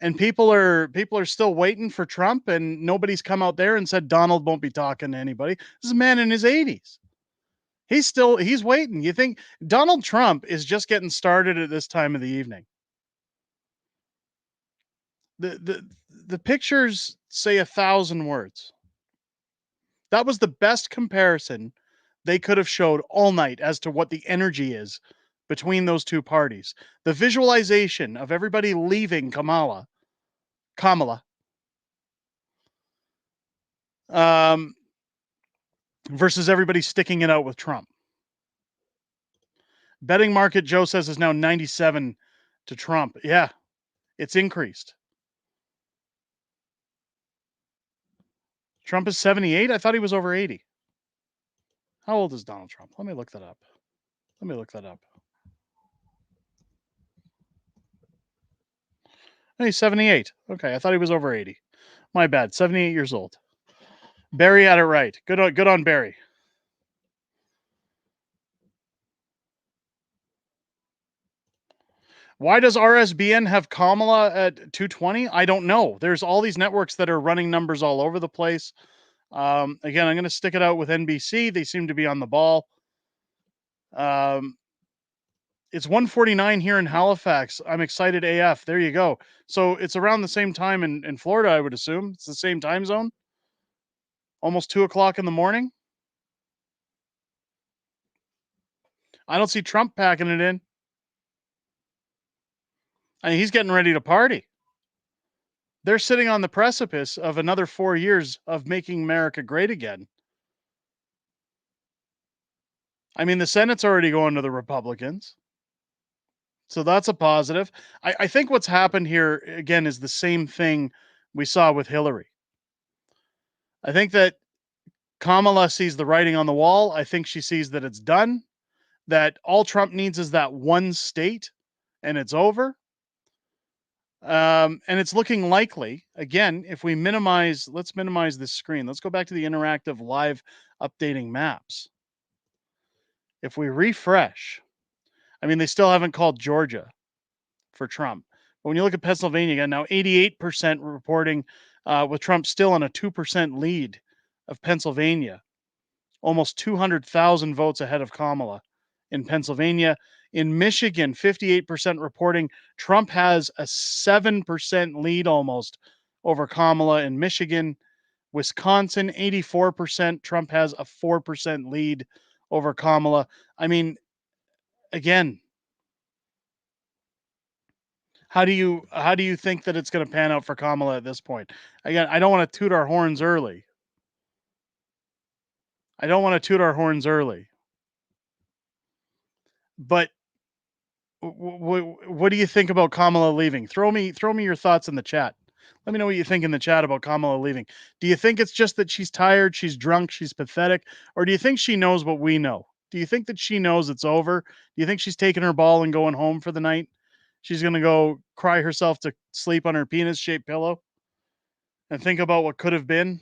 And people are still waiting for Trump, and nobody's come out there and said Donald won't be talking to anybody. This is a man in his 80s. He's waiting. You think Donald Trump is just getting started at this time of the evening? The pictures say 1,000 words. That was the best comparison they could have showed all night as to what the energy is between those two parties. The visualization of everybody leaving Kamala, versus everybody sticking it out with Trump. Betting market, Joe says, is now 97 to Trump. Yeah, it's increased. Trump is 78? I thought he was over 80. How old is Donald Trump? Let me look that up. He's 78. Okay, I thought he was over 80. My bad. 78 years old. Barry had it right. Good on Barry. Why does RSBN have Kamala at 220? I don't know. There's all these networks that are running numbers all over the place. Again, I'm going to stick it out with NBC. They seem to be on the ball. It's 1:49 here in Halifax. I'm excited AF. There you go. So it's around the same time in Florida, I would assume. It's the same time zone. Almost 2 o'clock in the morning. I don't see Trump packing it in. I mean, he's getting ready to party. They're sitting on the precipice of another 4 years of making America great again. I mean, the Senate's already going to the Republicans. So that's a positive. I think what's happened here, again, is the same thing we saw with Hillary. I think that Kamala sees the writing on the wall. I think she sees that it's done, that all Trump needs is that one state, and it's over. And it's looking likely, again, if we minimize, let's minimize this screen. Let's go back to the interactive live updating maps. If we refresh, I mean, they still haven't called Georgia for Trump. But when you look at Pennsylvania again, now 88% reporting with Trump still on a 2% lead of Pennsylvania, almost 200,000 votes ahead of Kamala in Pennsylvania. In Michigan, 58% reporting Trump has a 7% lead almost over Kamala in Michigan. Wisconsin, 84%. Trump has a 4% lead over Kamala. I mean, again, how do you think that it's going to pan out for Kamala at this point? Again, I don't want to toot our horns early. But what do you think about Kamala leaving? Throw me your thoughts in the chat. Let me know what you think in the chat about Kamala leaving. Do you think it's just that she's tired, she's drunk, she's pathetic, or do you think she knows what we know? Do you think that she knows it's over? Do you think she's taking her ball and going home for the night? She's going to go cry herself to sleep on her penis-shaped pillow and think about what could have been?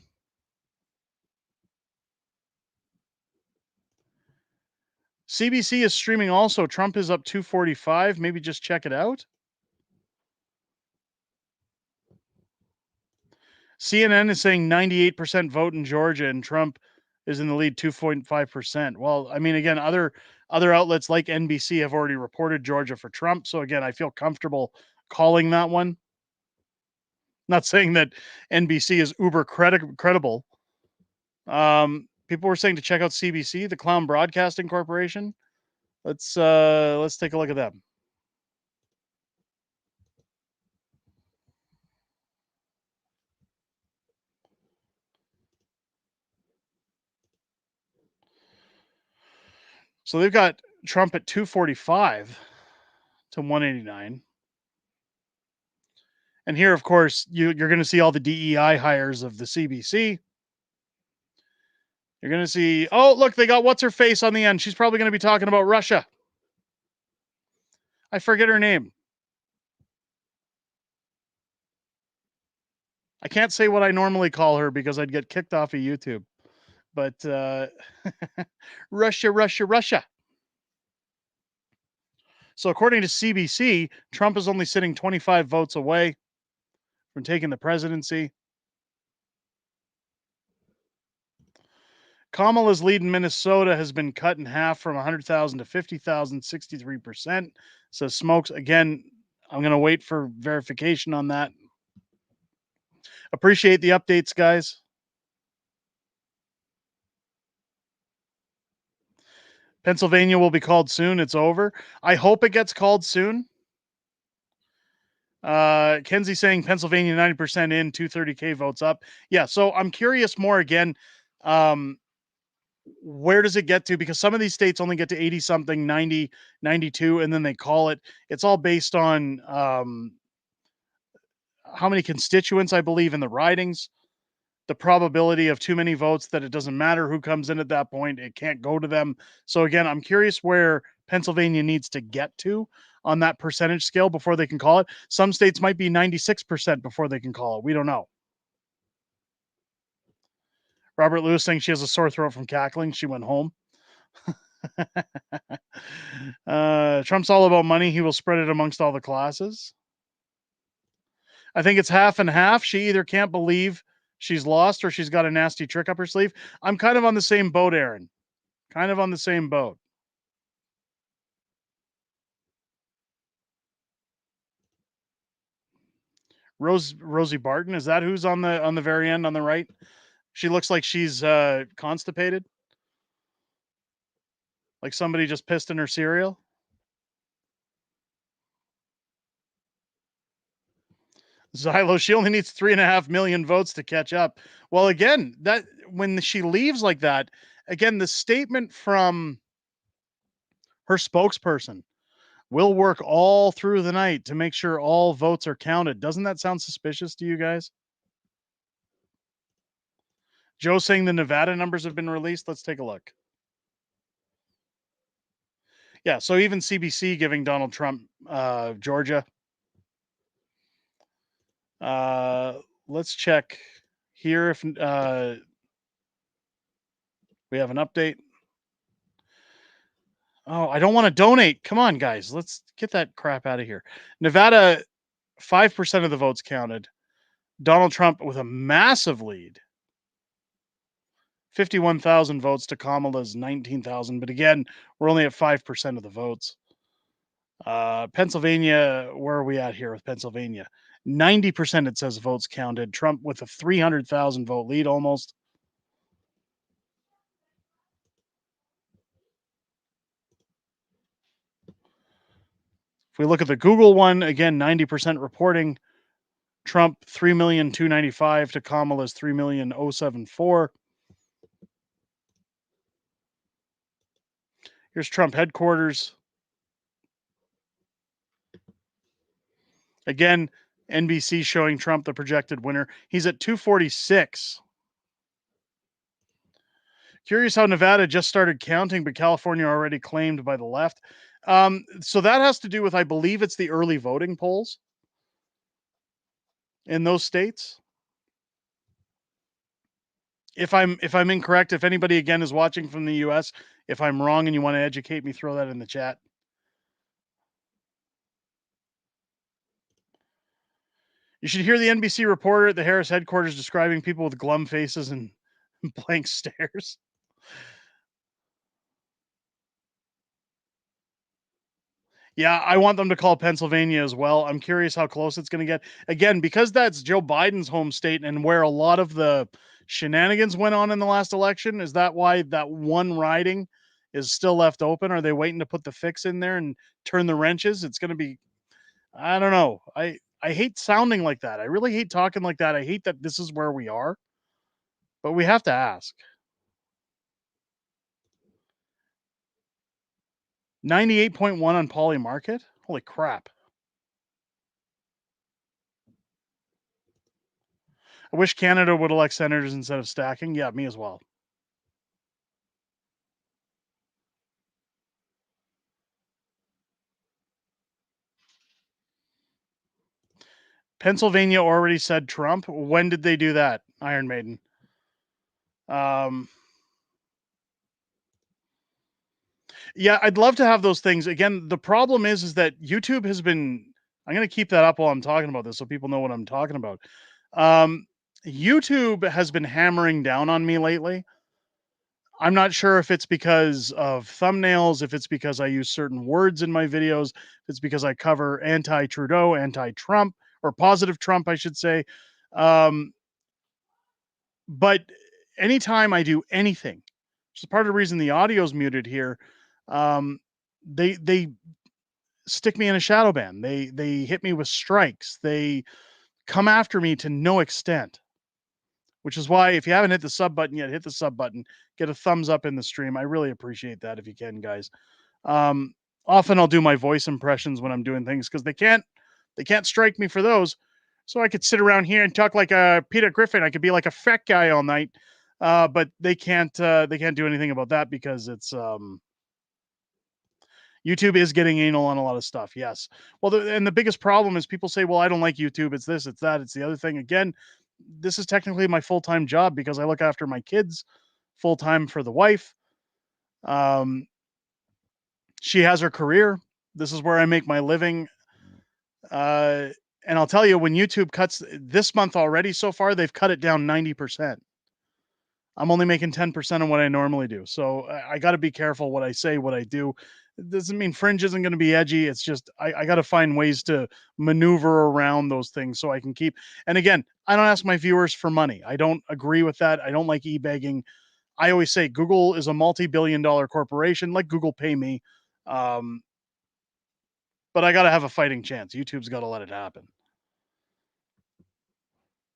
CBC is streaming also. Trump is up 245. Maybe just check it out. CNN is saying 98% vote in Georgia and Trump is in the lead 2.5%. Well, I mean, again, other outlets like NBC have already reported Georgia for Trump. So again, I feel comfortable calling that one. Not saying that NBC is uber credible. People were saying to check out CBC, the Clown Broadcasting Corporation. Let's take a look at them. So they've got Trump at 245 to 189. And here, of course, you're going to see all the DEI hires of the CBC. You're going to see, oh, look, they got what's her face on the end. She's probably going to be talking about Russia. I forget her name. I can't say what I normally call her because I'd get kicked off of YouTube. But Russia. So according to CBC, Trump is only sitting 25 votes away from taking the presidency. Kamala's lead in Minnesota has been cut in half from 100,000 to 50,000, 63%. So Smokes, again, I'm going to wait for verification on that. Appreciate the updates, guys. Pennsylvania will be called soon. It's over. I hope it gets called soon. Kenzie saying Pennsylvania 90% in, 230K votes up. Yeah, so I'm curious more again. Where does it get to? Because some of these states only get to 80 something, 90, 92, and then they call it. It's all based on how many constituents, I believe, in the ridings, the probability of too many votes that it doesn't matter who comes in at that point. It can't go to them. So again, I'm curious where Pennsylvania needs to get to on that percentage scale before they can call it. Some states might be 96% before they can call it. We don't know. Robert Lewis saying she has a sore throat from cackling. She went home. Trump's all about money. He will spread it amongst all the classes. I think it's half and half. She either can't believe she's lost or she's got a nasty trick up her sleeve. I'm kind of on the same boat, Aaron. Kind of on the same boat. Rosie Barton, is that who's on the very end on the right? She looks like she's constipated. Like somebody just pissed in her cereal. Xylo, she only needs 3.5 million votes to catch up. Well, again, that when she leaves like that, again, the statement from her spokesperson, we'll work all through the night to make sure all votes are counted. Doesn't that sound suspicious to you guys? Joe saying the Nevada numbers have been released. Let's take a look. Yeah, so even CBC giving Donald Trump Georgia. Let's check here if we have an update. Oh, I don't want to donate. Come on, guys. Let's get that crap out of here. Nevada, 5% of the votes counted. Donald Trump with a massive lead. 51,000 votes to Kamala's 19,000. But again, we're only at 5% of the votes. Pennsylvania, where are we at here with Pennsylvania? 90% it says votes counted. Trump with a 300,000 vote lead almost. If we look at the Google one, again, 90% reporting. Trump 3,295,000 to Kamala's 3,074,000. Here's Trump headquarters. Again, NBC showing Trump the projected winner. He's at 246. Curious how Nevada just started counting, but California already claimed by the left. So that has to do with, I believe it's the early voting polls in those states. If I'm incorrect, if anybody again is watching from the US, if I'm wrong and you want to educate me, throw that in the chat. You should hear the NBC reporter at the Harris headquarters describing people with glum faces and blank stares. Yeah, I want them to call Pennsylvania as well. I'm curious how close it's going to get. Again, because that's Joe Biden's home state and where a lot of the shenanigans went on in the last election. Is that why that one riding is still left open? Are they waiting to put the fix in there and turn the wrenches? It's going to be, I don't know. I hate sounding like that. I really hate talking like that. I hate that this is where we are, but we have to ask. 98.1 on Poly Market? Holy crap. I wish Canada would elect senators instead of stacking. Yeah, me as well. Pennsylvania already said Trump. When did they do that, Iron Maiden? Yeah, I'd love to have those things. Again, the problem is that YouTube has been, I'm going to keep that up while I'm talking about this so people know what I'm talking about. YouTube has been hammering down on me lately. I'm not sure if it's because of thumbnails, if it's because I use certain words in my videos, if it's because I cover anti-Trudeau, anti-Trump, or positive Trump, I should say. But anytime I do anything, which is part of the reason the audio is muted here, they stick me in a shadow ban. They hit me with strikes. They come after me to no extent. Which is why if you haven't hit the sub button yet, hit the sub button. Get a thumbs up in the stream. I really appreciate that if you can, guys. Often I'll do my voice impressions when I'm doing things because they can't strike me for those. So I could sit around here and talk like a Peter Griffin. I could be like a fat guy all night. But they can't do anything about that because it's YouTube is getting anal on a lot of stuff. Yes. Well, and the biggest problem is people say, well, I don't like YouTube. It's this, it's that, it's the other thing. Again, this is technically my full-time job because I look after my kids full-time for the wife. She has her career. This is where I make my living. And I'll tell you, when YouTube cuts this month already so far, they've cut it down 90%. I'm only making 10% of what I normally do. So I got to be careful what I say, what I do. It doesn't mean Fringe isn't going to be edgy. It's just I got to find ways to maneuver around those things so I can keep. And again, I don't ask my viewers for money. I don't agree with that. I don't like e-begging. I always say Google is a multi-billion-dollar corporation. Let Google pay me. But I got to have a fighting chance. YouTube's got to let it happen.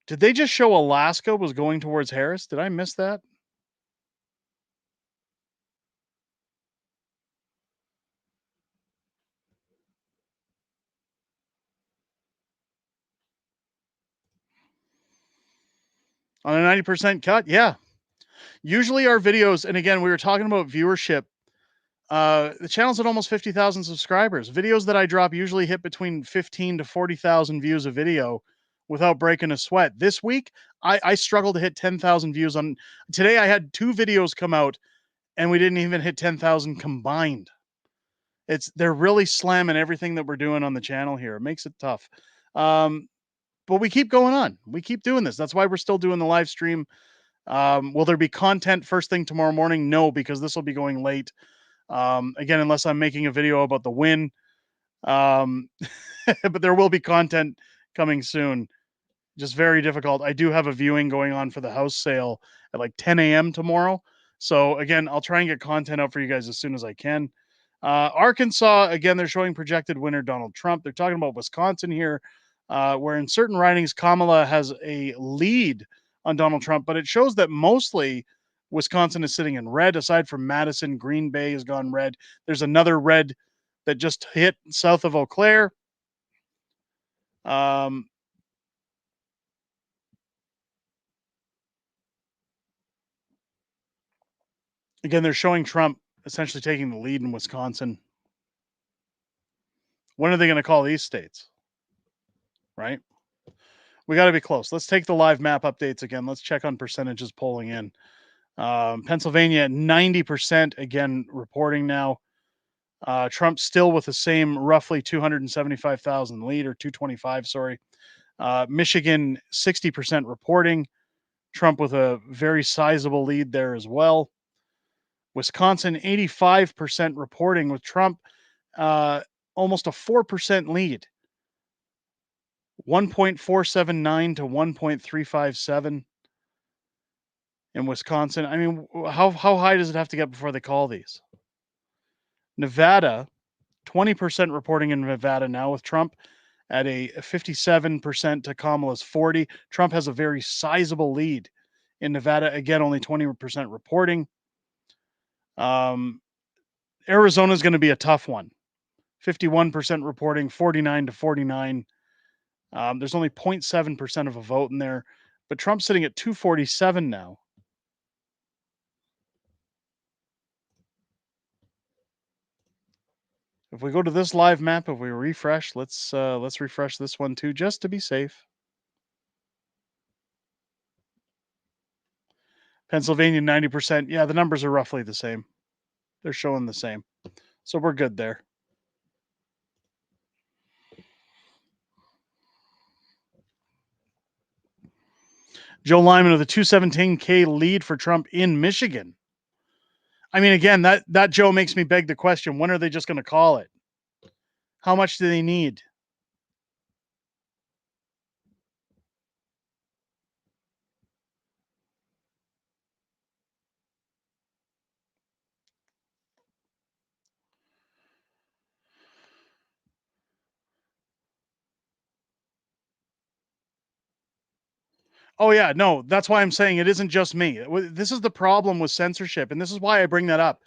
Did they just show Alaska was going towards Harris? Did I miss that? On a 90% cut? Yeah. Usually our videos, and again, we were talking about viewership. The channel's at almost 50,000 subscribers. Videos that I drop usually hit between 15 to 40,000 views a video without breaking a sweat. This week, I struggled to hit 10,000 views on. Today, I had 2 videos come out, and we didn't even hit 10,000 combined. They're really slamming everything that we're doing on the channel here. It makes it tough. But we keep going on. We keep doing this. That's why we're still doing the live stream. Will there be content first thing tomorrow morning? No, because this will be going late. Again, unless I'm making a video about the win. But there will be content coming soon. Just very difficult. I do have a viewing going on for the house sale at like 10 a.m. tomorrow. So again, I'll try and get content out for you guys as soon as I can. Arkansas, again, they're showing projected winner Donald Trump. They're talking about Wisconsin here, where in certain writings, Kamala has a lead on Donald Trump, but it shows that mostly Wisconsin is sitting in red. Aside from Madison, Green Bay has gone red. There's another red that just hit south of Eau Claire. Again, they're showing Trump essentially taking the lead in Wisconsin. When are they going to call these states? Right? We got to be close. Let's take the live map updates again. Let's check on percentages polling in. Pennsylvania, 90% again reporting now. Trump still with the same roughly 275,000 lead, or 225, sorry. Michigan, 60% reporting. Trump with a very sizable lead there as well. Wisconsin, 85% reporting with Trump, almost a 4% lead. 1.479 to 1.357 in Wisconsin. I mean, how high does it have to get before they call these? Nevada, 20% reporting in Nevada now with Trump at a 57% to Kamala's 40. Trump has a very sizable lead in Nevada. Again, only 20% reporting. Arizona is going to be a tough one. 51% reporting, 49 to 49. There's only 0.7% of a vote in there, but Trump's sitting at 247 now. If we go to this live map, if we refresh, let's refresh this one too, just to be safe. Pennsylvania, 90%. Yeah, the numbers are roughly the same. They're showing the same. So we're good there. Joe Lyman with a 217K lead for Trump in Michigan. I mean, again, that Joe makes me beg the question, when are they just going to call it? How much do they need? Oh yeah, no, that's why I'm saying it isn't just me. This is the problem with censorship, and this is why I bring that up.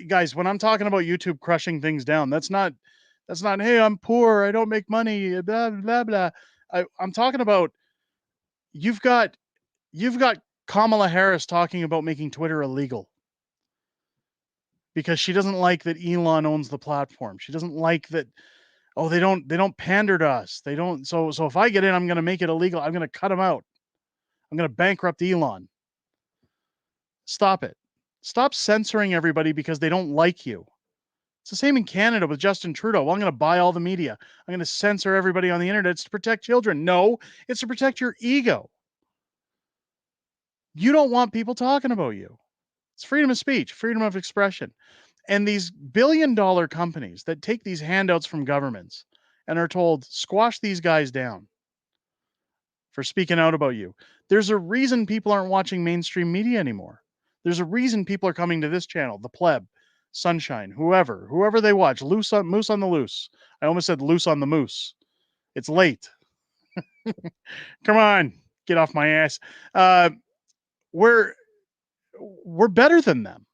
Guys, when I'm talking about YouTube crushing things down, that's not, hey, I'm poor, I don't make money, blah blah blah. I'm talking about you've got Kamala Harris talking about making Twitter illegal because she doesn't like that Elon owns the platform. She doesn't like that. Oh, they don't pander to us. They don't. So if I get in, I'm going to make it illegal. I'm going to cut them out. I'm going to bankrupt Elon. Stop it. Stop censoring everybody because they don't like you. It's the same in Canada with Justin Trudeau. Well, I'm going to buy all the media. I'm going to censor everybody on the internet. It's to protect children. No, it's to protect your ego. You don't want people talking about you. It's freedom of speech, freedom of expression. And these billion-dollar companies that take these handouts from governments and are told, squash these guys down for speaking out about you. There's a reason people aren't watching mainstream media anymore. There's a reason people are coming to this channel, The Pleb, Sunshine, whoever they watch, Moose on the Loose. I almost said Loose on the Moose. It's late. Come on, get off my ass. We're better than them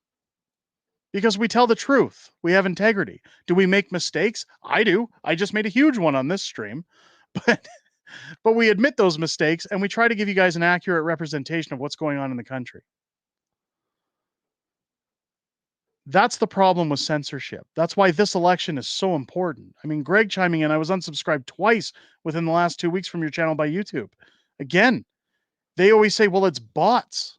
because we tell the truth. We have integrity. Do we make mistakes? I do. I just made a huge one on this stream, but we admit those mistakes and we try to give you guys an accurate representation of what's going on in the country. That's the problem with censorship. That's why this election is so important. I mean, Greg chiming in, I was unsubscribed twice within the last 2 weeks from your channel by YouTube. Again, they always say, well, it's bots.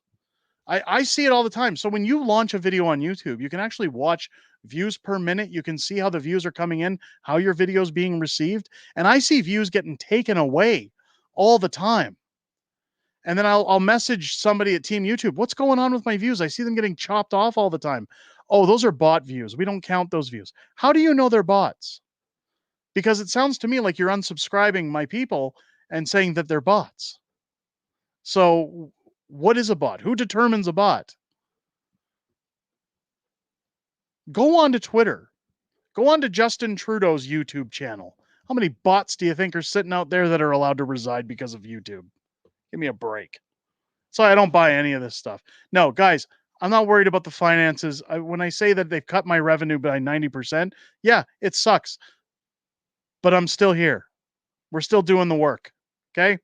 I see it all the time. So when you launch a video on YouTube, you can actually watch views per minute. You can see how the views are coming in, how your video is being received. And I see views getting taken away all the time. And then I'll message somebody at Team YouTube, what's going on with my views? I see them getting chopped off all the time. Oh, those are bot views. We don't count those views. How do you know they're bots? Because it sounds to me like you're unsubscribing my people and saying that they're bots. So what is a bot? Who determines a bot? Go on to Twitter. Go on to Justin Trudeau's YouTube channel. How many bots do you think are sitting out there that are allowed to reside because of YouTube? Give me a break. So I don't buy any of this stuff. No, guys, I'm not worried about the finances. When I say that they've cut my revenue by 90%, yeah, it sucks. But I'm still here. We're still doing the work. Okay?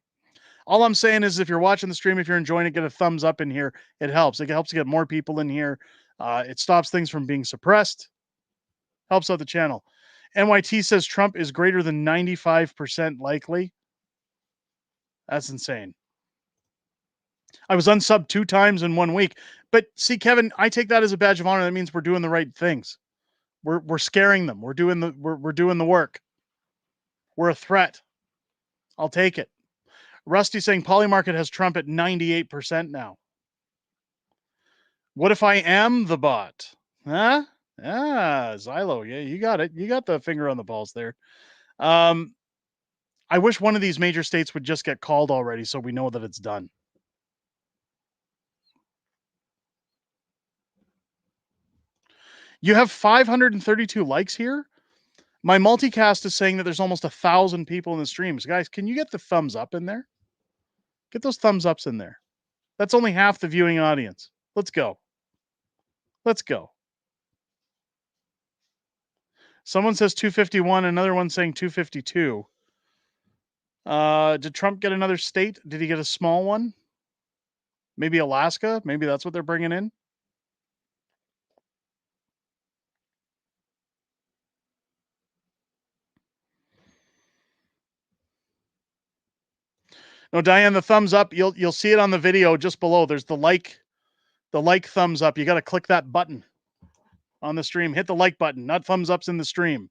All I'm saying is if you're watching the stream, if you're enjoying it, get a thumbs up in here. It helps. It helps get more people in here. It stops things from being suppressed. Helps out the channel. NYT says Trump is greater than 95% likely. That's insane. I was unsubbed 2 times in 1 week. But see, Kevin, I take that as a badge of honor. That means we're doing the right things. We're scaring them. We're doing the work. We're a threat. I'll take it. Rusty saying Polymarket has Trump at 98% now. What if I am the bot? Huh? Ah, Xylo. Yeah, you got it. You got the finger on the pulse there. I wish one of these major states would just get called already so we know that it's done. You have 532 likes here. My multicast is saying that there's almost 1,000 people in the streams. Guys, can you get the thumbs up in there? Get those thumbs ups in there. That's only half the viewing audience. Let's go. Let's go. Someone says 251. Another one saying 252. Did Trump get another state? Did he get a small one? Maybe Alaska? Maybe that's what they're bringing in. No, Diane, the thumbs up, you'll see it on the video just below. There's the like thumbs up. You got to click that button on the stream. Hit the like button, not thumbs ups in the stream,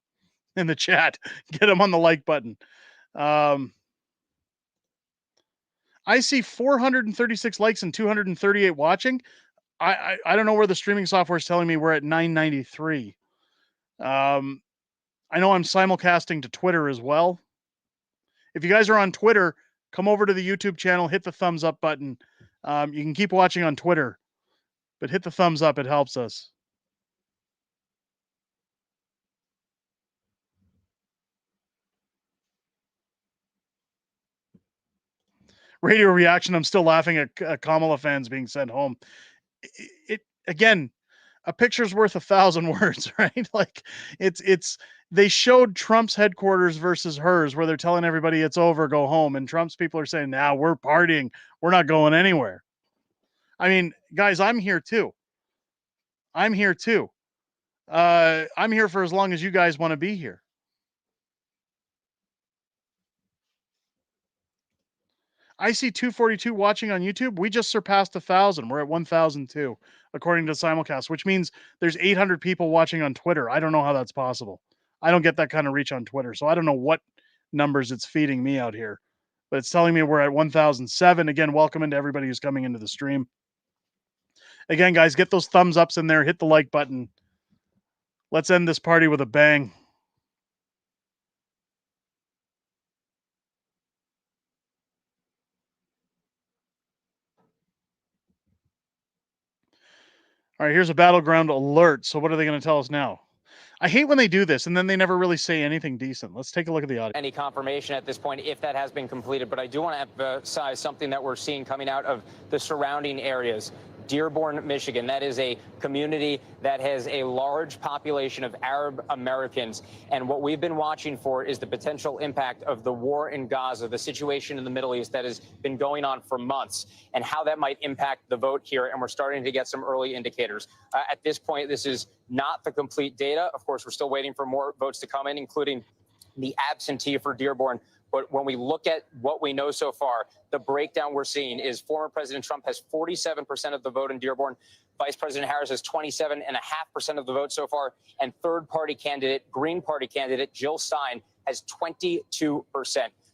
in the chat. Get them on the like button. I see 436 likes and 238 watching. I don't know where the streaming software is telling me we're at 993. I know I'm simulcasting to Twitter as well. If you guys are on Twitter, come over to the YouTube channel, hit the thumbs up button. You can keep watching on Twitter, but hit the thumbs up. It helps us. Radio reaction. I'm still laughing at Kamala fans being sent home. It again, a picture's worth 1,000 words, right? Like it's they showed Trump's headquarters versus hers, where they're telling everybody it's over, go home, and Trump's people are saying, "Now we're partying, we're not going anywhere." I mean, guys, I'm here too. I'm here too. I'm here for as long as you guys want to be here. I see 242 watching on YouTube. We just surpassed 1,000. We're at 1,002 according to simulcast, which means there's 800 people watching on Twitter. I don't know how that's possible. I don't get that kind of reach on Twitter, so I don't know what numbers it's feeding me out here. but it's telling me we're at 1,007. Again, welcome into everybody who's coming into the stream. Again, guys, get those thumbs ups in there. Hit the like button. Let's end this party with a bang. All right, here's a battleground alert. So what are they going to tell us now? I hate when they do this and then they never really say anything decent. Let's take a look at the audio. Any confirmation at this point if that has been completed, but I do want to emphasize something that we're seeing coming out of the surrounding areas. Dearborn, Michigan, that is a community that has a large population of Arab Americans. And what we've been watching for is the potential impact of the war in Gaza, the situation in the Middle East that has been going on for months, and how that might impact the vote here. And we're starting to get some early indicators. At this point, this is not the complete data. Of course, we're still waiting for more votes to come in, including the absentee for Dearborn. But when we look at what we know so far, the breakdown we're seeing is former President Trump has 47% of the vote in Dearborn. Vice President Harris has 27.5% of the vote so far. And third party candidate, Green Party candidate, Jill Stein has 22%.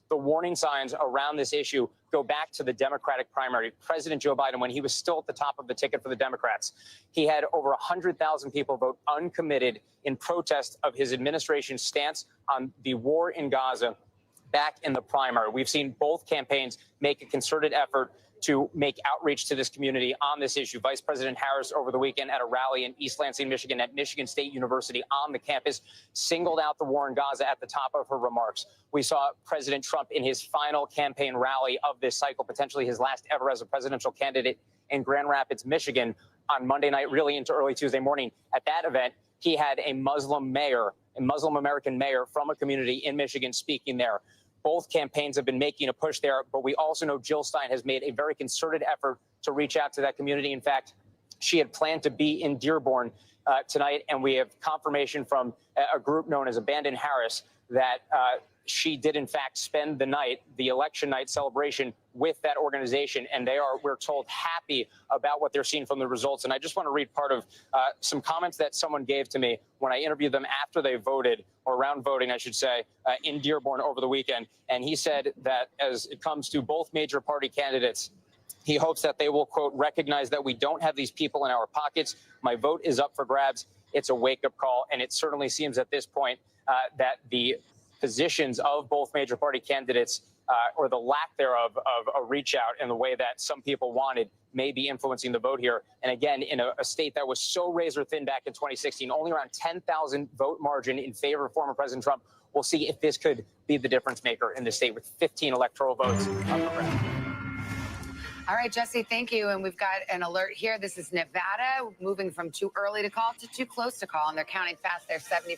The warning signs around this issue go back to the Democratic primary. President Joe Biden, when he was still at the top of the ticket for the Democrats, he had over 100,000 people vote uncommitted in protest of his administration's stance on the war in Gaza back in the primary. We've seen both campaigns make a concerted effort to make outreach to this community on this issue. Vice President Harris over the weekend at a rally in East Lansing, Michigan at Michigan State University on the campus singled out the war in Gaza at the top of her remarks. We saw President Trump in his final campaign rally of this cycle, potentially his last ever as a presidential candidate in Grand Rapids, Michigan on Monday night, really into early Tuesday morning. At that event, he had a Muslim mayor, a Muslim American mayor from a community in Michigan speaking there. Both campaigns have been making a push there, but we also know Jill Stein has made a very concerted effort to reach out to that community. In fact, she had planned to be in Dearborn tonight, and we have confirmation from a group known as Abandon Harris that she did, in fact, spend the night, the election night celebration with that organization. And they are, we're told, happy about what they're seeing from the results. And I just want to read part of some comments that someone gave to me when I interviewed them after they voted, or around voting, I should say, in Dearborn over the weekend. And he said that as it comes to both major party candidates, he hopes that they will, quote, recognize that we don't have these people in our pockets. My vote is up for grabs. It's a wake-up call. And it certainly seems at this point that the positions of both major party candidates, or the lack thereof of a reach out in the way that some people wanted, may be influencing the vote here. And again, in a state that was so razor thin back in 2016, only around 10,000 vote margin in favor of former President Trump. We'll see if this could be the difference maker in the state with 15 electoral votes up for grabs. All right, Jesse, thank you. And we've got an alert here. This is Nevada, moving from too early to call to too close to call. And they're counting fast. They're 70%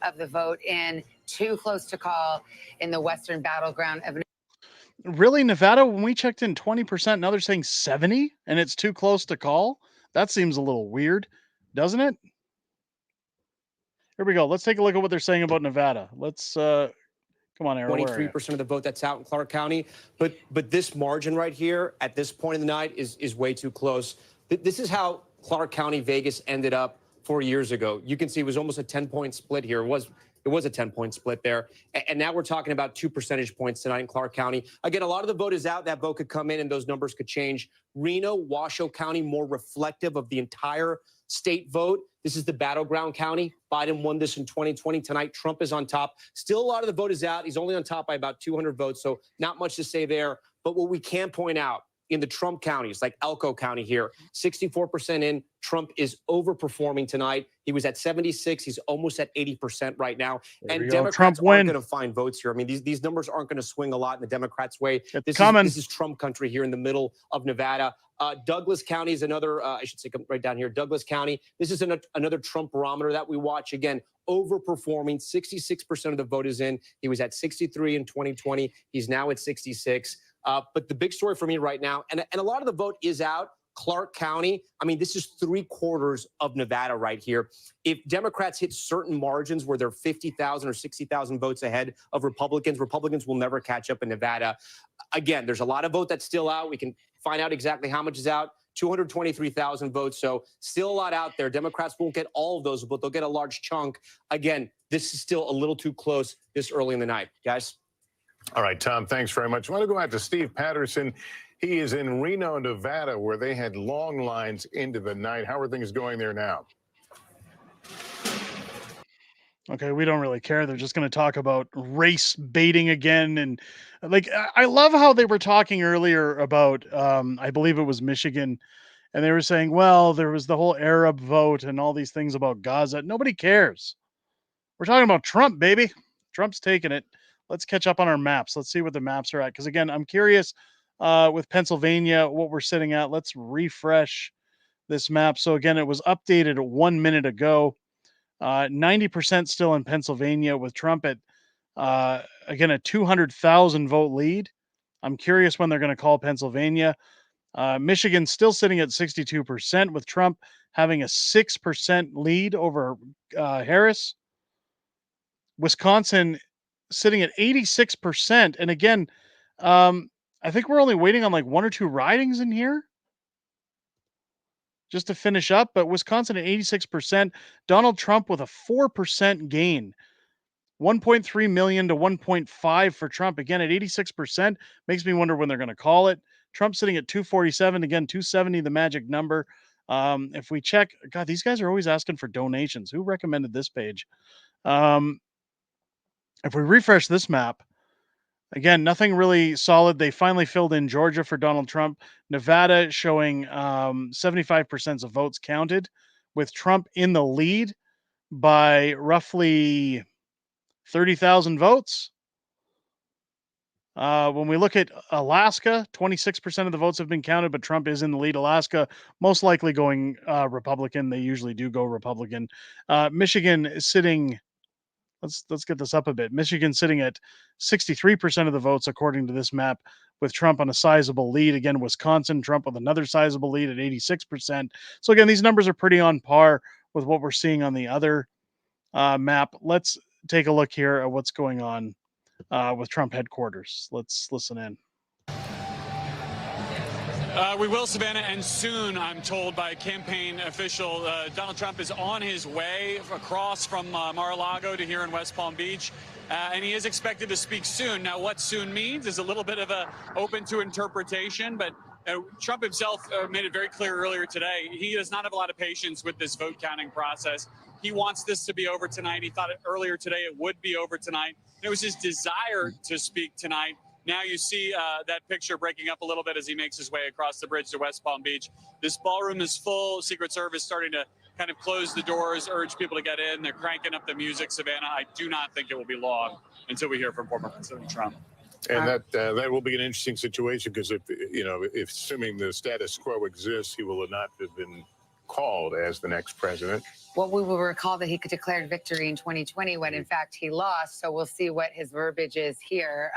of the vote in, too close to call in the western battleground of Really, Nevada, when we checked in 20%, now they're saying 70 and it's too close to call? That seems a little weird, doesn't it? Here we go. Let's take a look at what they're saying about Nevada. Let's come on, Aaron. 23% of the vote that's out in Clark County. But this margin right here at this point in the night is way too close. This is how Clark County, Vegas ended up 4 years ago. You can see it was almost a 10-point split here. It was a 10-point split there. And now we're talking about 2 percentage points tonight in Clark County. Again, a lot of the vote is out. That vote could come in and those numbers could change. Reno, Washoe County, more reflective of the entire state vote. This is the battleground county. Biden won this in 2020. Tonight, Trump is on top. Still, a lot of the vote is out. He's only on top by about 200 votes, so not much to say there. But what we can point out, in the Trump counties, like Elko County here, 64% in. Trump is overperforming tonight. He was at 76. He's almost at 80% right now. And Democrats aren't going to find votes here. I mean, these numbers aren't going to swing a lot in the Democrats' way. This is Trump country here in the middle of Nevada. Douglas County is another, I should say right down here, Douglas County. This is another Trump barometer that we watch. Again, overperforming. 66% of the vote is in. He was at 63 in 2020. He's now at 66. But the big story for me right now, and a lot of the vote is out, Clark County. I mean, this is 3/4 of Nevada right here. If Democrats hit certain margins where they're 50,000 or 60,000 votes ahead of Republicans, Republicans will never catch up in Nevada. Again, there's a lot of vote that's still out. We can find out exactly how much is out. 223,000 votes. So still a lot out there. Democrats won't get all of those, but they'll get a large chunk. Again, this is still a little too close this early in the night, guys. All right, Tom, thanks very much. I want to go out to Steve Patterson. He is in Reno, Nevada, where they had long lines into the night. How are things going there now? Okay, we don't really care. They're just going to talk about race baiting again, and like I love how they were talking earlier about I believe it was Michigan, and they were saying, well, there was the whole Arab vote and all these things about Gaza. Nobody cares. We're talking about Trump, baby. Trump's taking it. Let's catch up on our maps. Let's see what the maps are at. Because again, I'm curious with Pennsylvania what we're sitting at. Let's refresh this map. So again, it was updated 1 minute ago. 90% still in Pennsylvania with Trump at again a 200,000 vote lead. I'm curious when they're going to call Pennsylvania. Michigan still sitting at 62% with Trump having a 6% lead over Harris. Wisconsin sitting at 86%. And again, I think we're only waiting on like one or two ridings in here just to finish up. But Wisconsin at 86%. Donald Trump with a 4% gain. 1.3 million to 1.5 for Trump. Again, at 86%. Makes me wonder when they're going to call it. Trump sitting at 247. Again, 270, the magic number. If we check, God, these guys are always asking for donations. Who recommended this page? If we refresh this map, again, nothing really solid. They finally filled in Georgia for Donald Trump. Nevada showing 75% of votes counted, with Trump in the lead by roughly 30,000 votes. When we look at Alaska, 26% of the votes have been counted, but Trump is in the lead. Alaska most likely going Republican. They usually do go Republican. Michigan is sitting. Let's get this up a bit. Michigan sitting at 63% of the votes according to this map, with Trump on a sizable lead. Again, Wisconsin, Trump with another sizable lead at 86%. So again, these numbers are pretty on par with what we're seeing on the other map. Let's take a look here at what's going on with Trump headquarters. Let's listen in. We will, Savannah, and soon, I'm told by a campaign official, Donald Trump is on his way across from Mar-a-Lago to here in West Palm Beach, and he is expected to speak soon. Now, what soon means is a little bit of a open to interpretation, but Trump himself made it very clear earlier today, he does not have a lot of patience with this vote counting process. He wants this to be over tonight. He thought earlier today it would be over tonight. It was his desire to speak tonight. Now you see that picture breaking up a little bit as he makes his way across the bridge to West Palm Beach. This ballroom is full. Secret Service starting to kind of close the doors, urge people to get in. They're cranking up the music, Savannah. I do not think it will be long until we hear from former President Trump. And that will be an interesting situation because if assuming the status quo exists, he will not have been called as the next president. Well, we will recall that he declared victory in 2020 when, in fact, he lost. So we'll see what his verbiage is here.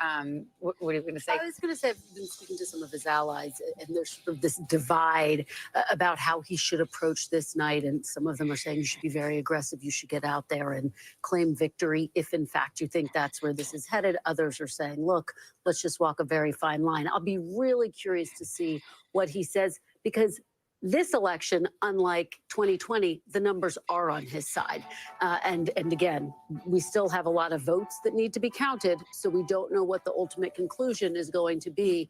What are you going to say? I was going to say, I've been speaking to some of his allies, and there's sort of this divide about how he should approach this night. And some of them are saying you should be very aggressive. You should get out there and claim victory if, in fact, you think that's where this is headed. Others are saying, look, let's just walk a very fine line. I'll be really curious to see what he says, because this election, unlike 2020, the numbers are on his side. And again, we still have a lot of votes that need to be counted, so we don't know what the ultimate conclusion is going to be.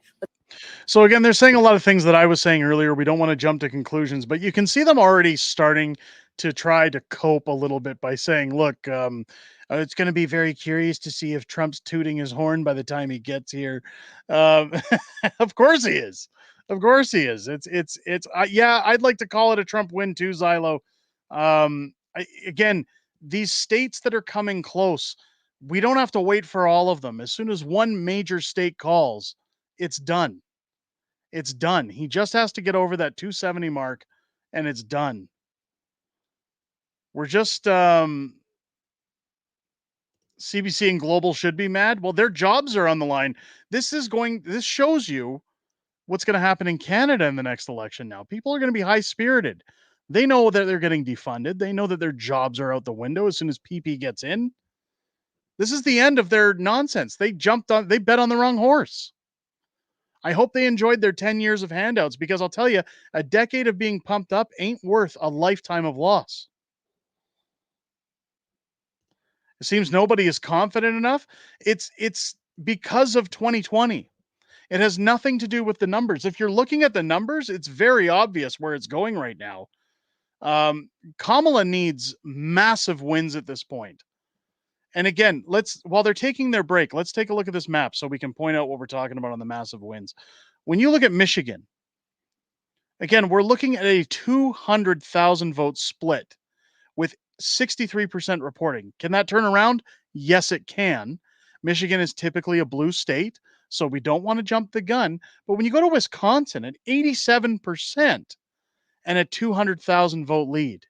So again, they're saying a lot of things that I was saying earlier. We don't want to jump to conclusions, but you can see them already starting to try to cope a little bit by saying, look, it's going to be very curious to see if Trump's tooting his horn by the time he gets here. Of course he is. Of course he is. Yeah, I'd like to call it a Trump win too, Zylo. Again, these states that are coming close, we don't have to wait for all of them. As soon as one major state calls, it's done. It's done. He just has to get over that 270 mark and it's done. We're just CBC and Global should be mad. Well, their jobs are on the line. This shows you what's going to happen in Canada in the next election now. People are going to be high-spirited. They know that they're getting defunded. They know that their jobs are out the window as soon as PP gets in. This is the end of their nonsense. They bet on the wrong horse. I hope they enjoyed their 10 years of handouts, because I'll tell you, a decade of being pumped up ain't worth a lifetime of loss. It seems nobody is confident enough. It's because of 2020. It has nothing to do with the numbers. If you're looking at the numbers, it's very obvious where it's going right now. Kamala needs massive wins at this point. And again, while they're taking their break, let's take a look at this map so we can point out what we're talking about on the massive wins. When you look at Michigan, again, we're looking at a 200,000 vote split with 63% reporting. Can that turn around? Yes, it can. Michigan is typically a blue state, so we don't want to jump the gun. But when you go to Wisconsin at 87% and a 200,000 vote lead,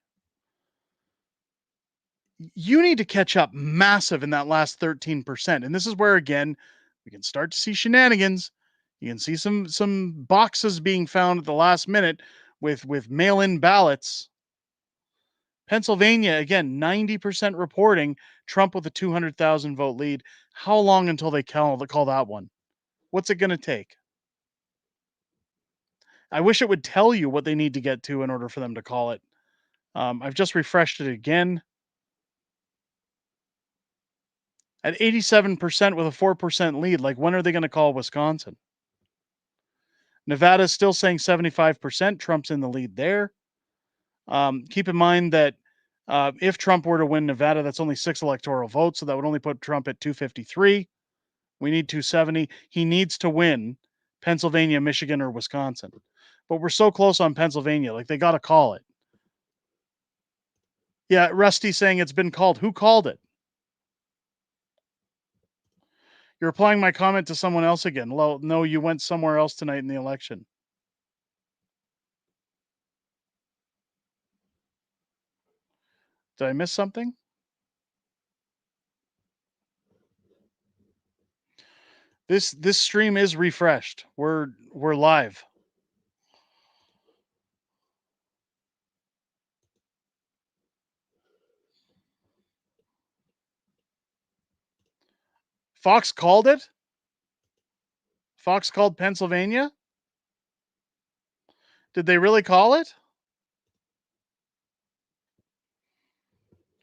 you need to catch up massive in that last 13%. And this is where, again, we can start to see shenanigans. You can see some boxes being found at the last minute with mail-in ballots. Pennsylvania, again, 90% reporting Trump with a 200,000 vote lead. How long until they call that one? What's it going to take? I wish it would tell you what they need to get to in order for them to call it. I've just refreshed it again. At 87% with a 4% lead, like when are they going to call Wisconsin? Nevada's still saying 75%. Trump's in the lead there. Keep in mind that if Trump were to win Nevada, that's only 6 electoral votes, so that would only put Trump at 253. We need 270. He needs to win Pennsylvania, Michigan, or Wisconsin. But we're so close on Pennsylvania, like they got to call it. Yeah, Rusty saying it's been called. Who called it? You're applying my comment to someone else again. Well, no, you went somewhere else tonight in the election. Did I miss something? This stream is refreshed. We're live. Fox called it? Fox called Pennsylvania? Did they really call it?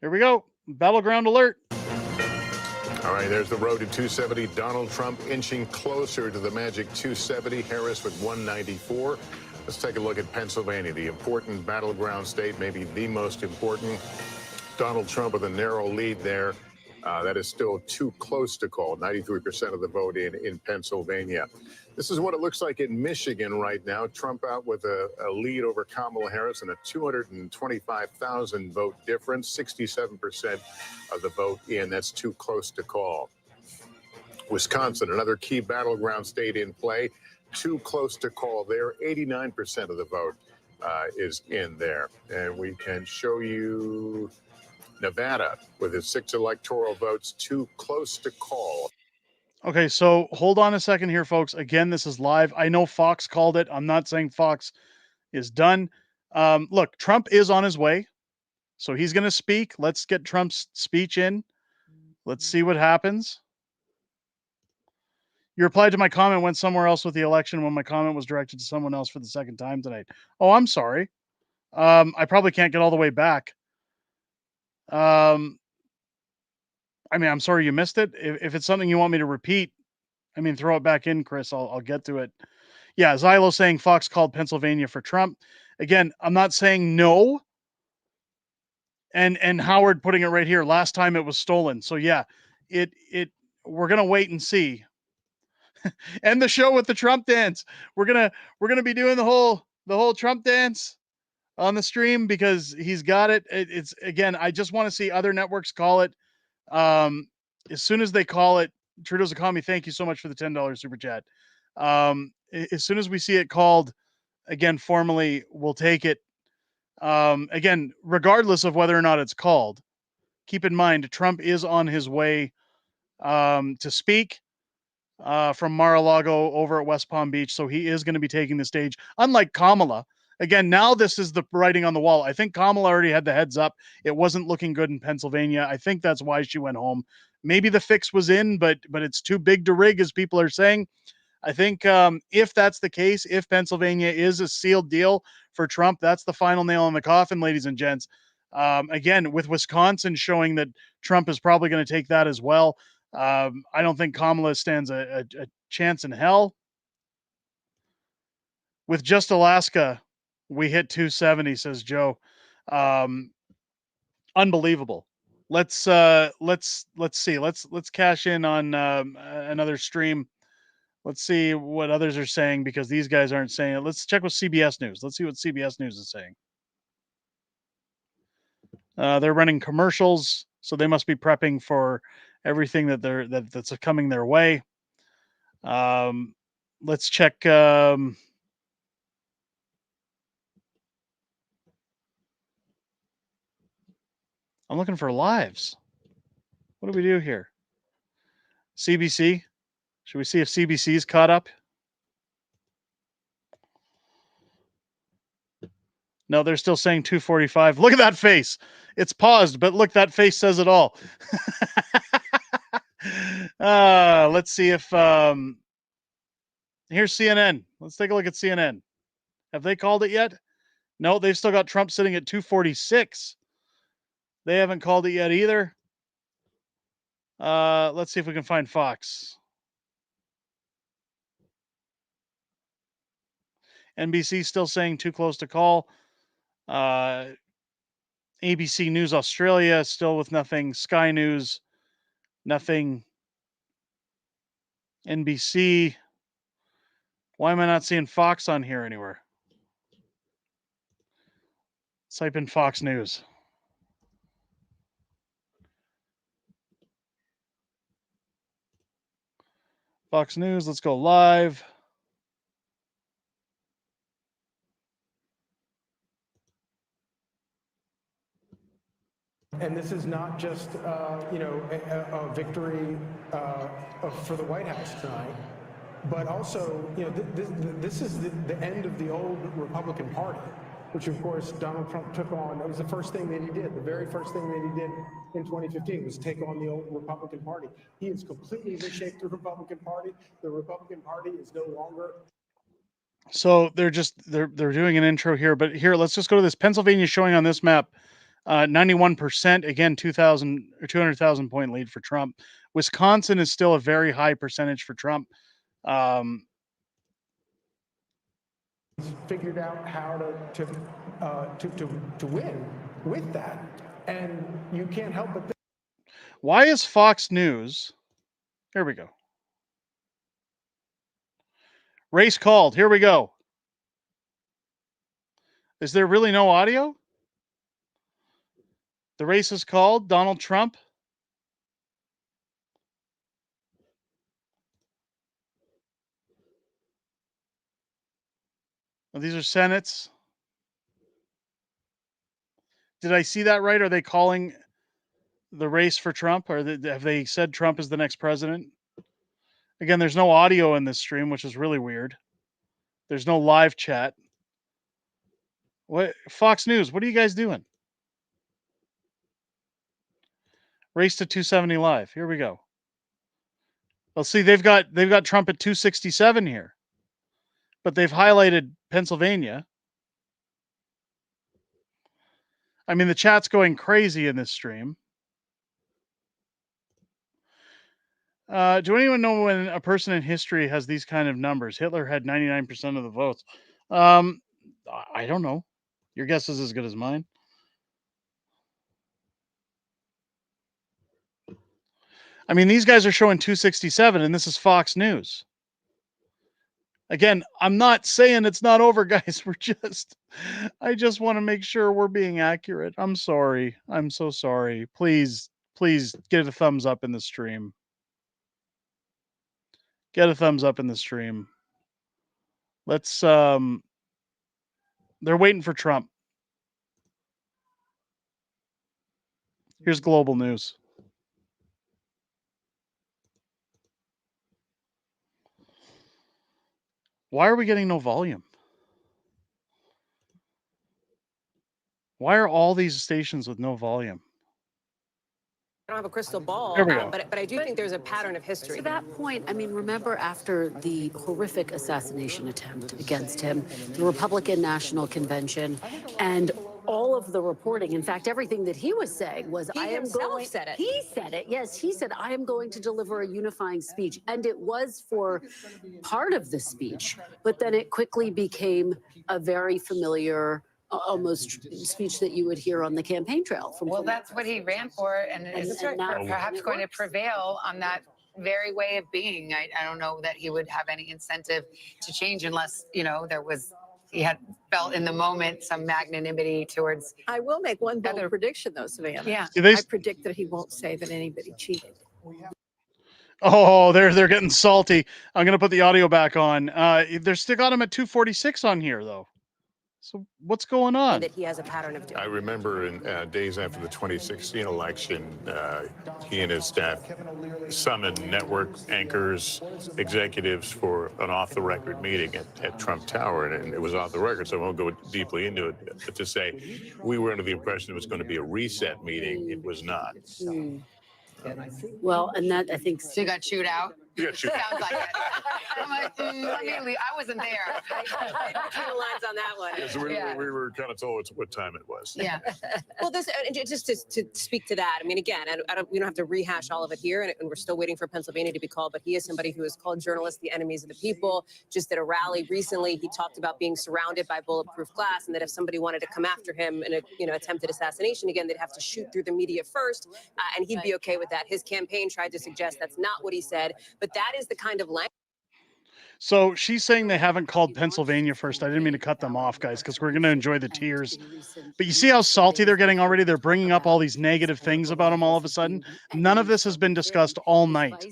Here we go. Battleground alert. All right, there's the road to 270. Donald Trump inching closer to the magic 270. Harris with 194. Let's take a look at Pennsylvania, the important battleground state, maybe the most important. Donald Trump with a narrow lead there. That is still too close to call. 93% of the vote in Pennsylvania. This is what it looks like in Michigan right now. Trump out with a lead over Kamala Harris and a 225,000 vote difference. 67% of the vote in. That's too close to call. Wisconsin, another key battleground state in play. Too close to call there. 89% of the vote is in there. And we can show you Nevada with its 6 electoral votes, too close to call. Okay, so hold on a second here, folks. Again, this is live. I know Fox called it. I'm not saying Fox is done. Look, Trump is on his way, so he's going to speak. Let's get Trump's speech in. Let's see what happens. You replied to my comment, went somewhere else with the election when my comment was directed to someone else for the second time tonight. Oh, I'm sorry. I probably can't get all the way back. I mean, I'm sorry you missed it. If it's something you want me to repeat, I mean, throw it back in, Chris. I'll get to it. Yeah, Zylo saying Fox called Pennsylvania for Trump. Again, I'm not saying no. And Howard putting it right here. Last time it was stolen. So yeah, we're gonna wait and see. End the show with the Trump dance. We're gonna be doing the whole Trump dance on the stream because he's got it. It's again, I just want to see other networks call it. As soon as they call it, Trudeau's Economy, thank you so much for the $10 super chat. As soon as we see it called again formally, we'll take it. Again, regardless of whether or not it's called, keep in mind Trump is on his way to speak from Mar-a-Lago over at West Palm Beach, so he is going to be taking the stage. Unlike Kamala, again, now this is the writing on the wall. I think Kamala already had the heads up. It wasn't looking good in Pennsylvania. I think that's why she went home. Maybe the fix was in, but it's too big to rig, as people are saying. I think if that's the case, if Pennsylvania is a sealed deal for Trump, that's the final nail in the coffin, ladies and gents. Again, with Wisconsin showing that Trump is probably going to take that as well. I don't think Kamala stands a chance in hell. With just Alaska, we hit 270, says Joe. Unbelievable. Let's see. Let's cash in on another stream. Let's see what others are saying because these guys aren't saying it. Let's check with CBS News. Let's see what CBS News is saying. They're running commercials, so they must be prepping for everything that's coming their way. Let's check. I'm looking for lives. What do we do here? CBC. Should we see if CBC is caught up? No, they're still saying 245. Look at that face. It's paused, but look, that face says it all. Let's see if here's CNN. Let's take a look at CNN. Have they called it yet? No, they've still got Trump sitting at 246. They haven't called it yet either. Let's see if we can find Fox. NBC still saying too close to call. ABC News Australia still with nothing. Sky News, nothing. NBC. Why am I not seeing Fox on here anywhere? Type in Fox News. Fox News, let's go live. And this is not just, a victory for the White House tonight, but also, this is the end of the old Republican Party, which of course Donald Trump took on. That was the first thing that he did. The very first thing that he did in 2015 was take on the old Republican Party. He has completely reshaped the Republican Party. The Republican Party is no longer. So they're doing an intro here, but here, let's just go to this. Pennsylvania showing on this map. 91%, again, 200,000 point lead for Trump. Wisconsin is still a very high percentage for Trump. Figured out how to win with that, and you can't help but. Why is Fox News? Here we go. Race called. Here we go. Is there really no audio? The race is called. Donald Trump. Oh, these are Senates. Did I see that right? Are they calling the race for Trump? Or have they said Trump is the next president? Again, there's no audio in this stream, which is really weird. There's no live chat. What? Fox News, what are you guys doing? Race to 270 live. Here we go. Well, see, they've got Trump at 267 here, but they've highlighted Pennsylvania. I mean, the chat's going crazy in this stream. Do anyone know when a person in history has these kind of numbers? Hitler had 99% of the votes. I don't know. Your guess is as good as mine. I mean, these guys are showing 267, and this is Fox News. Again, I'm not saying it's not over, guys. I just want to make sure we're being accurate. I'm sorry. I'm so sorry. Please get a thumbs up in the stream. Get a thumbs up in the stream. Let's, they're waiting for Trump. Here's global news. Why are we getting no volume? Why are all these stations with no volume? I don't have a crystal ball, Here we go. but I do think there's a pattern of history. To that point, I mean, remember after the horrific assassination attempt against him, the Republican National Convention, and all of the reporting, in fact, everything that he was saying was, He I am himself going. said it. He said it. Yes, he said, I am going to deliver a unifying speech. And it was for part of the speech, but then it quickly became a very familiar, almost speech that you would hear on the campaign trail. Well, that's what he ran for, and is perhaps going to prevail on that very way of being. I don't know that he would have any incentive to change unless, he had felt in the moment some magnanimity towards. I will make one bold prediction, though, Savannah. Yeah. I predict that he won't say that anybody cheated. Oh, they're getting salty. I'm gonna put the audio back on. They're still got him at 246 on here though. So what's going on? That he has a pattern of doing. I remember in days after the 2016 election, he and his staff summoned network anchors, executives for an off-the-record meeting at Trump Tower, and it was off the record, so I won't go deeply into it. But to say we were under the impression it was going to be a reset meeting, it was not. Well, and that I think. So you got chewed out? You got chewed Sounds like it. I'm like, let me leave. I wasn't there. Few lines on that one. Yes, we were kind of told what time it was. Yeah. Well, this just to speak to that. I mean, again, we don't have to rehash all of it here, and we're still waiting for Pennsylvania to be called. But he is somebody who has called journalists the enemies of the people. Just at a rally recently, he talked about being surrounded by bulletproof glass, and that if somebody wanted to come after him in a attempted assassination again, they'd have to shoot through the media first, and he'd be okay with that. His campaign tried to suggest that's not what he said, but that is the kind of language. So she's saying they haven't called Pennsylvania first. I didn't mean to cut them off, guys, because we're going to enjoy the tears. But you see how salty they're getting already? They're bringing up all these negative things about him all of a sudden. None of this has been discussed all night.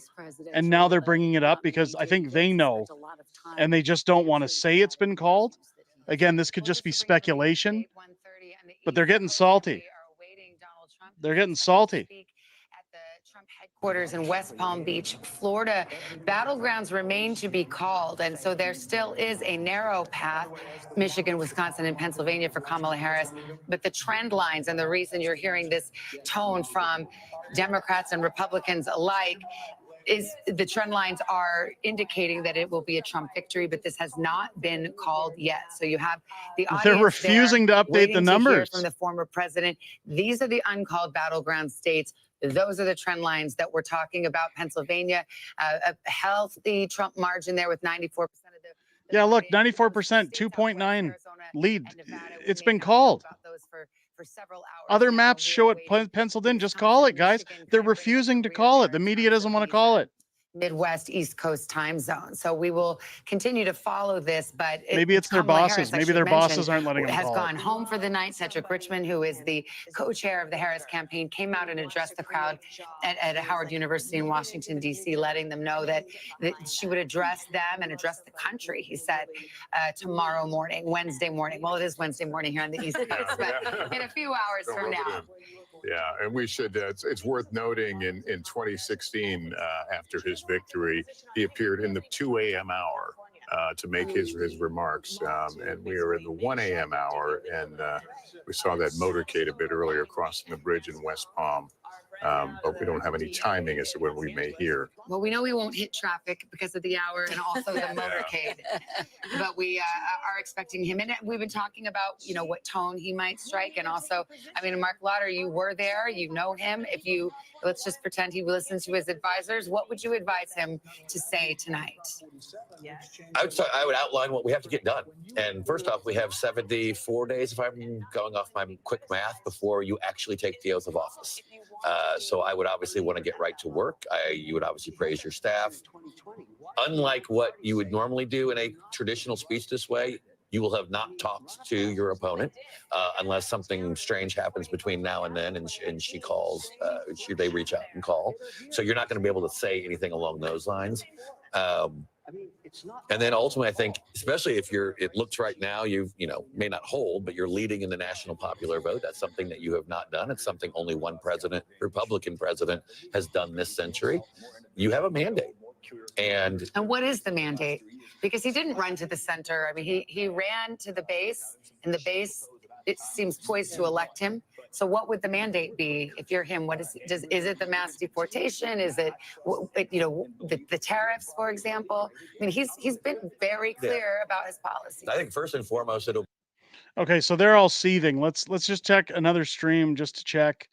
And now they're bringing it up because I think they know, and they just don't want to say it's been called. Again, this could just be speculation, but they're getting salty. They're getting salty. Headquarters in West Palm Beach, Florida. Battlegrounds remain to be called, and so there still is a narrow path, Michigan, Wisconsin, and Pennsylvania for Kamala Harris. But the trend lines, and the reason you're hearing this tone from Democrats and Republicans alike, is the trend lines are indicating that it will be a Trump victory, but this has not been called yet. So you have the audience They're refusing to update the numbers from the former president. These are the uncalled battleground states. Those are the trend lines that we're talking about. Pennsylvania, a healthy Trump margin there with 94% of the. Yeah, look, 94%, 2.9 lead. It's been called. Other maps show it penciled in. Just call it, guys. They're refusing to call it. The media doesn't want to call it. Midwest, East Coast time zone. So we will continue to follow this, but maybe it's their Kamala bosses. Harris, Maybe their bosses aren't letting them has call gone it. home for the night. Cedric Richmond, who is the co-chair of the Harris campaign, came out and addressed the crowd at Howard University in Washington, D.C., letting them know that she would address them and address the country, he said, tomorrow morning, Wednesday morning. Well, it is Wednesday morning here on the East Coast, but in a few hours from now. Yeah, and we should, it's worth noting in 2016, after his victory, he appeared in the 2 a.m. hour to make his remarks. And we are in the 1 a.m. hour, and we saw that motorcade a bit earlier crossing the bridge in West Palm. But we don't have any timing as to when we may hear. Well, we know we won't hit traffic because of the hour and also the motorcade, but we are expecting him. And we've been talking about, what tone he might strike. And also, Mark Lauder, you were there, you know him. If you, let's just pretend he listens to his advisors, what would you advise him to say tonight? I would outline what we have to get done. And first off, we have 74 days, if I'm going off my quick math, before you actually take the oath of office. So I would obviously want to get right to work. You would obviously praise your staff. Unlike what you would normally do in a traditional speech this way, you will have not talked to your opponent unless something strange happens between now and then, and she calls, they reach out and call. So you're not going to be able to say anything along those lines. And then ultimately, I think, especially if it looks right now, you may not hold, but you're leading in the national popular vote. That's something that you have not done. It's something only one Republican president has done this century. You have a mandate. And what is the mandate? Because he didn't run to the center. He ran to the base, and the base, it seems poised to elect him. So what would the mandate be if you're him? Is it the mass deportation? Is it, the tariffs, for example? He's been very clear about his policies. I think first and foremost, Okay, so they're all seething. Let's just check another stream just to check.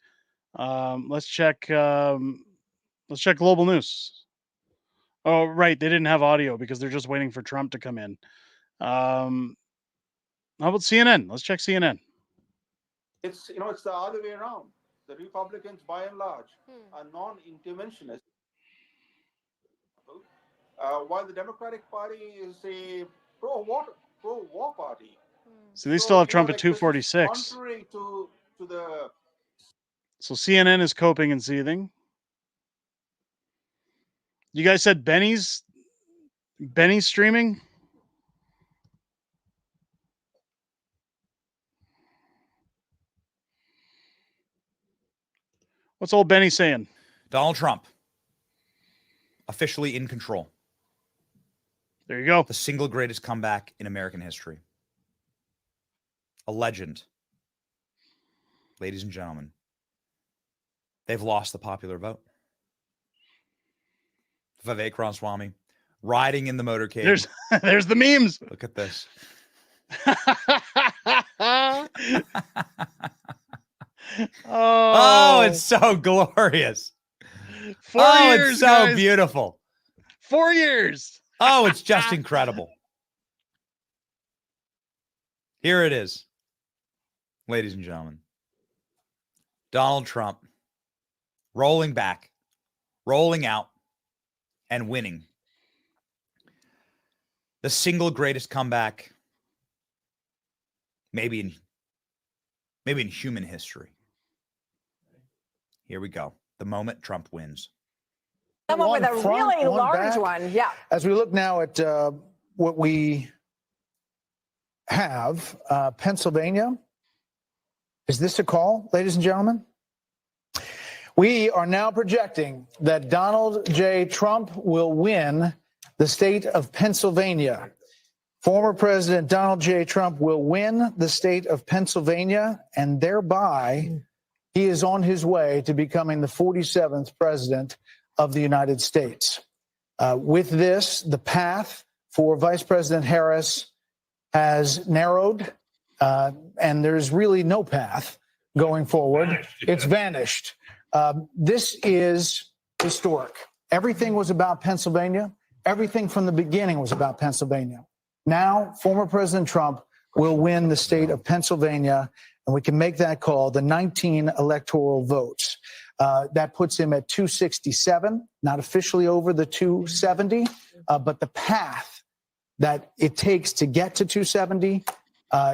Let's check global news. Oh, right, they didn't have audio because they're just waiting for Trump to come in. How about CNN? Let's check CNN. It's it's the other way around. The Republicans, by and large, are non-interventionists, while the Democratic Party is a pro-war party. So they still have Trump at this is 246. contrary to the. So CNN is coping and seething. You guys said Benny's streaming? What's old Benny saying? Donald Trump officially in control. There you go. The single greatest comeback in American history. A legend. Ladies and gentlemen, they've lost the popular vote. Vivek Ramaswamy riding in the motorcade. There's the memes. Look at this. Oh, it's so glorious. 4 years, it's so guys. beautiful. 4 years. Oh, it's just incredible. Here it is, ladies and gentlemen. Donald Trump rolling back, rolling out, and winning. The single greatest comeback maybe in human history. Here we go. The moment Trump wins. Someone with a really large back. one. Yeah. As we look now at what we have, Pennsylvania. Is this a call, ladies and gentlemen? We are now projecting that Donald J. Trump will win the state of Pennsylvania. Former President Donald J. Trump will win the state of Pennsylvania, and thereby he is on his way to becoming the 47th president of the United States. With this, the path for Vice President Harris has narrowed, and there's really no path going forward. It's vanished. This is historic. Everything was about Pennsylvania. Everything from the beginning was about Pennsylvania. Now, former President Trump will win the state of Pennsylvania, and we can make that call, the 19 electoral votes. That puts him at 267, not officially over the 270, but the path that it takes to get to 270,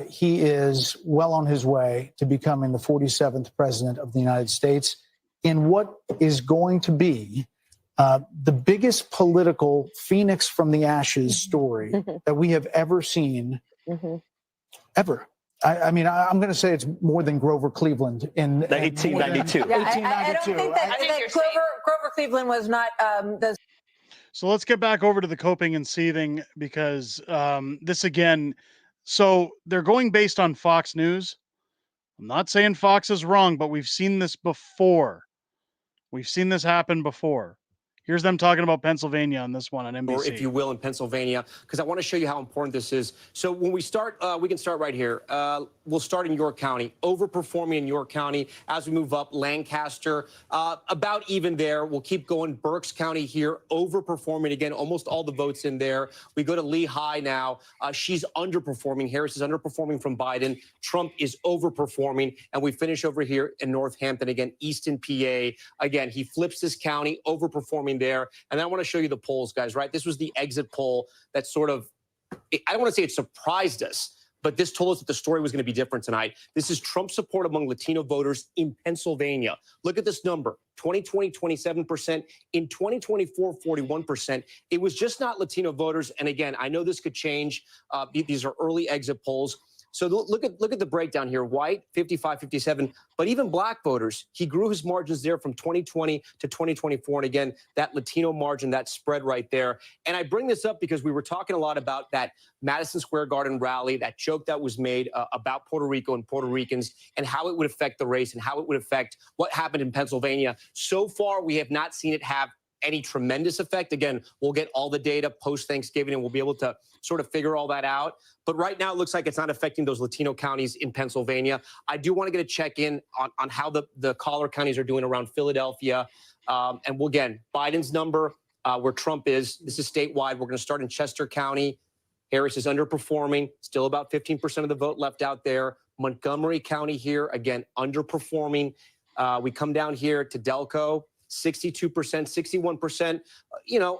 he is well on his way to becoming the 47th president of the United States in what is going to be the biggest political phoenix from the ashes story that we have ever seen, ever. I mean, I'm going to say it's more than Grover Cleveland in 1892. Yeah, I don't think that Grover Cleveland was not the. So let's get back over to the coping and seething because this again, so they're going based on Fox News. I'm not saying Fox is wrong, but we've seen this before. We've seen this happen before. Here's them talking about Pennsylvania on this one on NBC. Or if you will, in Pennsylvania, because I want to show you how important this is. So when we start, we can start right here. We'll start in York County, overperforming in York County. As we move up, Lancaster, about even there. We'll keep going. Berks County here, overperforming again, almost all the votes in there. We go to Lehigh now. She's underperforming. Harris is underperforming from Biden. Trump is overperforming. And we finish over here in Northampton again, Easton, PA. Again, he flips this county, overperforming there. And then I want to show you the polls, guys, right? This was the exit poll that sort of, I don't want to say it surprised us, but this told us that the story was going to be different tonight. This is Trump support among Latino voters in Pennsylvania. Look at this number, 2020, 27%. In 2024, 41%. It was just not Latino voters. And again, I know this could change. These are early exit polls. So look at the breakdown here. White, 55, 57. But even black voters, he grew his margins there from 2020 to 2024. And again, that Latino margin, that spread right there. And I bring this up because we were talking a lot about that Madison Square Garden rally, that joke that was made about Puerto Rico and Puerto Ricans and how it would affect the race and how it would affect what happened in Pennsylvania. So far, we have not seen it have any tremendous effect. Again, we'll get all the data post-Thanksgiving, and we'll be able to sort of figure all that out. But right now, it looks like it's not affecting those Latino counties in Pennsylvania. I do want to get a check-in on how the collar counties are doing around Philadelphia. And we'll, again, Biden's number, where Trump is, this is statewide. We're going to start in Chester County. Harris is underperforming, still about 15% of the vote left out there. Montgomery County here, again, underperforming. We come down here to Delco, 62%, 61%,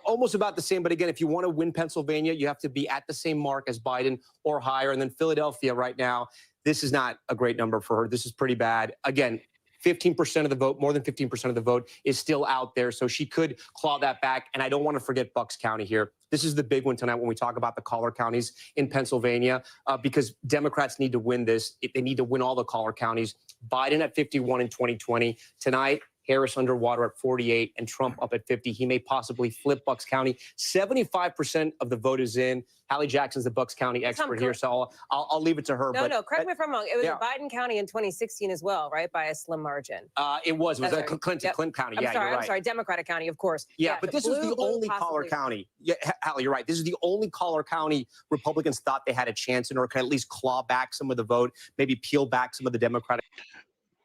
almost about the same. But again, if you want to win Pennsylvania, you have to be at the same mark as Biden or higher. And then Philadelphia right now, this is not a great number for her. This is pretty bad. Again, 15% of the vote, more than 15% of the vote is still out there. So she could claw that back. And I don't want to forget Bucks County here. This is the big one tonight when we talk about the collar counties in Pennsylvania, because Democrats need to win this. They need to win all the collar counties. Biden at 51 in 2020. Tonight, Harris underwater at 48 and Trump up at 50. He may possibly flip Bucks County. 75% of the vote is in. Hallie Jackson's the Bucks County expert here, so I'll leave it to her. No, correct me if I'm wrong. It was in Biden County in 2016 as well, right? By a slim margin. It was Clinton County. I'm Yeah, sorry, you're right. I'm sorry, Democratic County, of course. Yeah, but this is the only collar county. Yeah, Hallie, you're right. This is the only collar county Republicans thought they had a chance in, or could at least claw back some of the vote, maybe peel back some of the Democratic.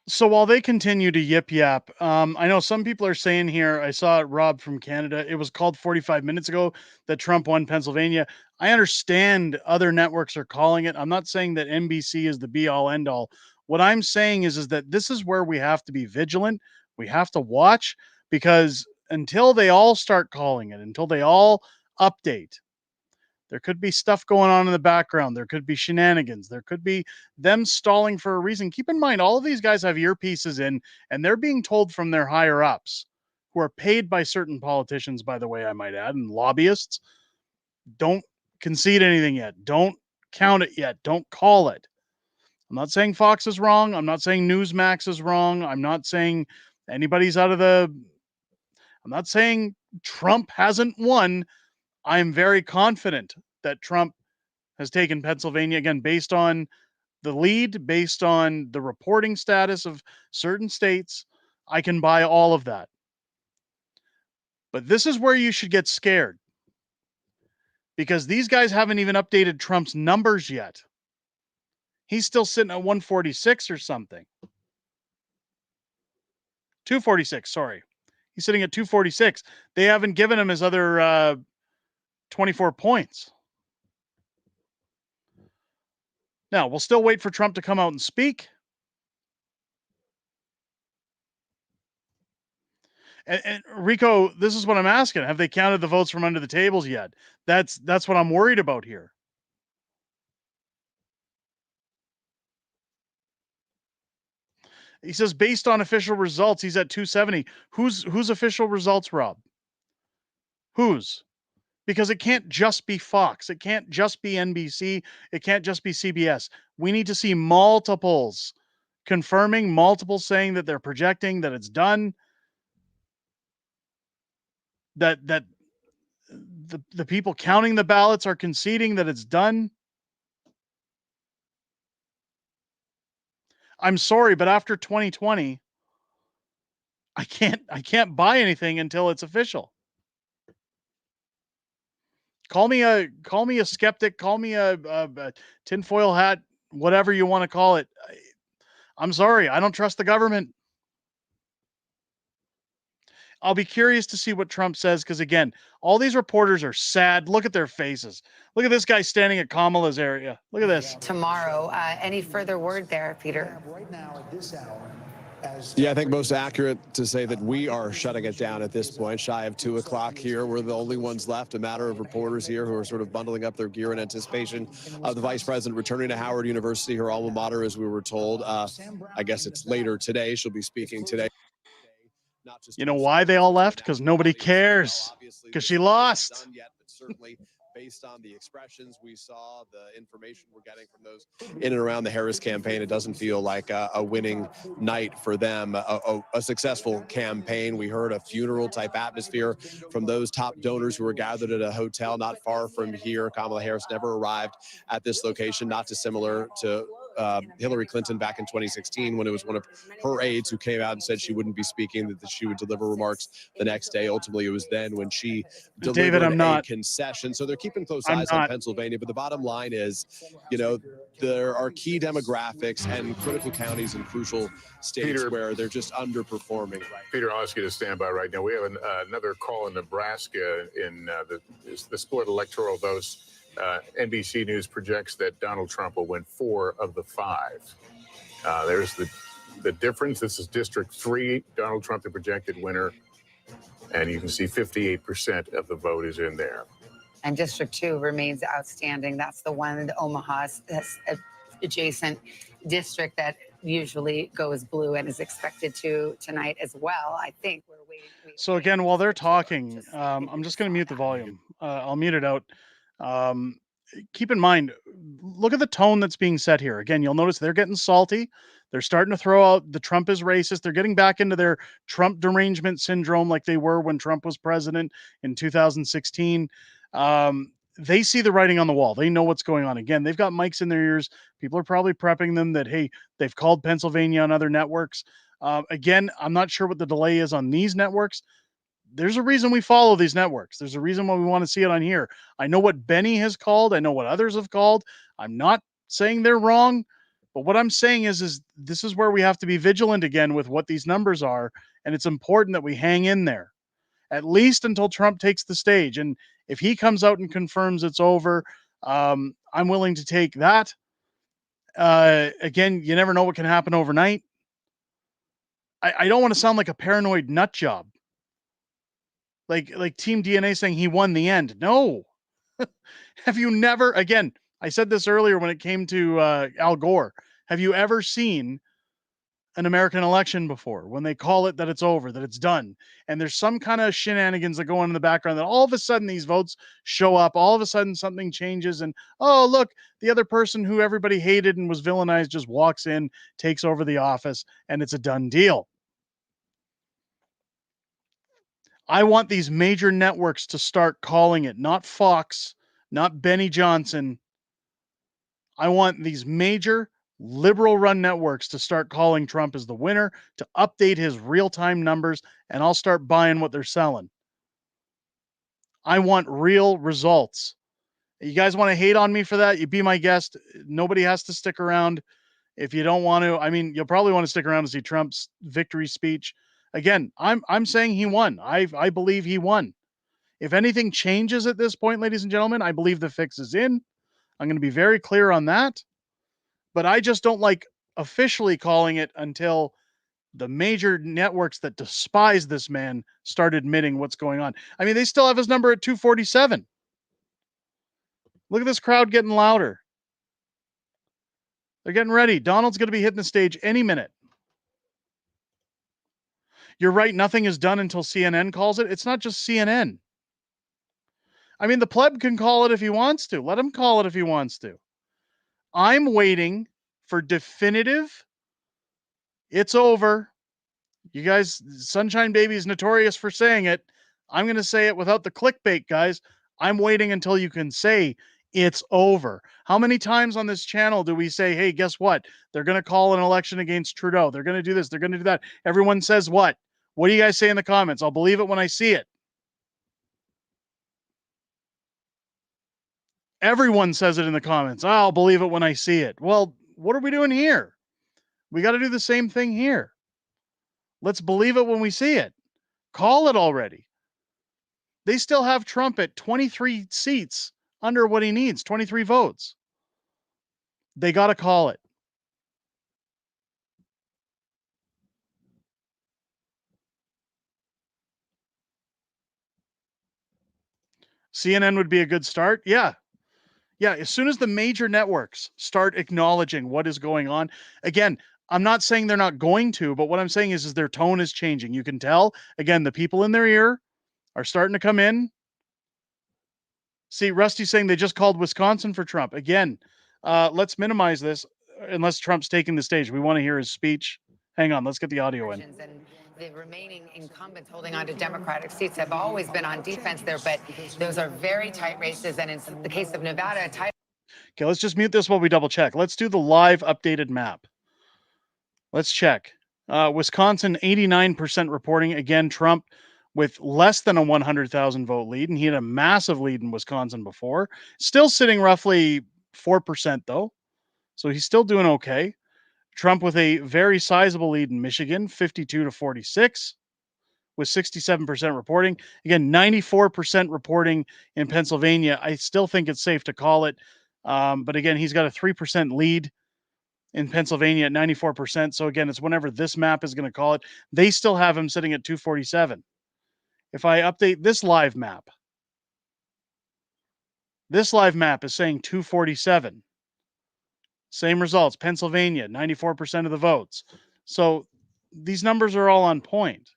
So while they continue to yip yap, I know some people are saying here, I saw it, Rob from Canada, it was called 45 minutes ago that Trump won Pennsylvania. I understand other networks are calling it. I'm not saying that NBC is the be all end all. What I'm saying is that this is where we have to be vigilant. We have to watch, because until they all start calling it, until they all update, there could be stuff going on in the background. There could be shenanigans. There could be them stalling for a reason. Keep in mind, all of these guys have earpieces in, and they're being told from their higher ups, who are paid by certain politicians, by the way, I might add, and lobbyists, don't concede anything yet. Don't count it yet. Don't call it. I'm not saying Fox is wrong. I'm not saying Newsmax is wrong. I'm not saying anybody's out of the... I'm not saying Trump hasn't won. I'm very confident that Trump has taken Pennsylvania, again, based on the lead, based on the reporting status of certain states. I can buy all of that. But this is where you should get scared, because these guys haven't even updated Trump's numbers yet. He's still sitting at 146 or something. 246, sorry. He's sitting at 246. They haven't given him his other 24 points. Now, we'll still wait for Trump to come out and speak. And Rico, this is what I'm asking. Have they counted the votes from under the tables yet? That's what I'm worried about here. He says based on official results, he's at 270. Whose official results, Rob? Whose? Because it can't just be Fox. It can't just be NBC. It can't just be CBS. We need to see multiples confirming, multiples saying that they're projecting that it's done. That the people counting the ballots are conceding that it's done. I'm sorry, but after 2020, I can't buy anything until it's official. Call me a skeptic, call me a tinfoil hat, whatever you want to call it. I'm sorry, I don't trust the government. I'll be curious to see what Trump says, because again, all these reporters are sad. Look at their faces. Look at this guy standing at Kamala's area. Look at this. Tomorrow, any further word there, Peter? Right now at this hour, Yeah, I think most accurate to say that we are shutting it down at this point, shy of 2 o'clock here. We're the only ones left, a matter of reporters here who are sort of bundling up their gear in anticipation of the vice president returning to Howard University, her alma mater, as we were told. I guess it's later today. She'll be speaking today. You know why they all left? Because nobody cares. Because she lost. Certainly, based on the expressions we saw, the information we're getting from those in and around the Harris campaign, it doesn't feel like a winning night for them, a successful campaign. We heard a funeral type atmosphere from those top donors who were gathered at a hotel not far from here. Kamala Harris never arrived at this location, not dissimilar to Hillary Clinton back in 2016 when it was one of her aides who came out and said she wouldn't be speaking, that she would deliver remarks the next day. Ultimately, it was then when she delivered I'm a not. concession. So they're keeping close I'm eyes on not. Pennsylvania. But the bottom line is, you know, there are key demographics and critical counties and crucial states Peter, where they're just underperforming. Peter, I'll ask you to stand by right now. We have another call in Nebraska in the split electoral votes. NBC News projects that Donald Trump will win 4 of the 5. There's the difference. This is District 3. Donald Trump, the projected winner. And you can see 58% of the vote is in there. And District 2 remains outstanding. That's the one, the Omaha adjacent district that usually goes blue and is expected to tonight as well. I think we're waiting. So again, while they're talking, I'm just going to mute the volume. I'll mute it out. Keep in mind, look at the tone that's being set here. Again, you'll notice they're getting salty. They're starting to throw out the Trump is racist. They're getting back into their Trump derangement syndrome like they were when Trump was president in 2016. They see the writing on the wall. They know what's going on. Again, they've got mics in their ears. People are probably prepping them that, hey, they've called Pennsylvania on other networks. Again, I'm not sure what the delay is on these networks. There's a reason we follow these networks. There's a reason why we want to see it on here. I know what Benny has called. I know what others have called. I'm not saying they're wrong, but what I'm saying is this is where we have to be vigilant again with what these numbers are, and it's important that we hang in there, at least until Trump takes the stage. And if he comes out and confirms it's over, I'm willing to take that. Again, you never know what can happen overnight. I don't want to sound like a paranoid nut job. Like Team DNA saying he won the end. No. Have you never, again, I said this earlier when it came to Al Gore. Have you ever seen an American election before when they call it that it's over, that it's done? And there's some kind of shenanigans that go on in the background that all of a sudden these votes show up. All of a sudden something changes and, oh, look, the other person who everybody hated and was villainized just walks in, takes over the office, and it's a done deal. I want these major networks to start calling it, not Fox, not Benny Johnson. I want these major liberal run networks to start calling Trump as the winner, to update his real-time numbers, and I'll start buying what they're selling. I want real results. You guys want to hate on me for that? You be my guest. Nobody has to stick around. If you don't want to, I mean, you'll probably want to stick around to see Trump's victory speech. Again, I'm saying he won. I believe he won. If anything changes at this point, ladies and gentlemen, I believe the fix is in. I'm going to be very clear on that. But I just don't like officially calling it until the major networks that despise this man start admitting what's going on. I mean, they still have his number at 247. Look at this crowd getting louder. They're getting ready. Donald's going to be hitting the stage any minute. You're right. Nothing is done until CNN calls it. It's not just CNN. I mean, the pleb can call it if he wants to. Let him call it if he wants to. I'm waiting for definitive. It's over. You guys, Sunshine Baby is notorious for saying it. I'm going to say it without the clickbait, guys. I'm waiting until you can say it's over. How many times on this channel do we say, hey, guess what? They're going to call an election against Trudeau. They're going to do this. They're going to do that. Everyone says what? What do you guys say in the comments? I'll believe it when I see it. Everyone says it in the comments. I'll believe it when I see it. Well, what are we doing here? We got to do the same thing here. Let's believe it when we see it. Call it already. They still have Trump at 23 seats under what he needs, 23 votes. They got to call it. CNN would be a good start. Yeah. Yeah. As soon as the major networks start acknowledging what is going on, again, I'm not saying they're not going to, but what I'm saying is their tone is changing. You can tell, again, the people in their ear are starting to come in. See, Rusty's saying they just called Wisconsin for Trump. Again, let's minimize this unless Trump's taking the stage. We want to hear his speech. Hang on, let's get the audio in. And the remaining incumbents holding on to Democratic seats have always been on defense there, but those are very tight races. And in the case of Nevada, tight. Okay, let's just mute this while we double check. Let's do the live updated map. Let's check. Wisconsin, 89% reporting. Again, Trump with less than a 100,000 vote lead, and he had a massive lead in Wisconsin before. Still sitting roughly 4%, though. So he's still doing okay. Trump with a very sizable lead in Michigan, 52 to 46, with 67% reporting. Again, 94% reporting in Pennsylvania. I still think it's safe to call it. But again, he's got a 3% lead in Pennsylvania at 94%. So again, it's whenever this map is going to call it. They still have him sitting at 247. If I update this live map is saying 247. Same results. Pennsylvania, 94% of the votes. So these numbers are all on point.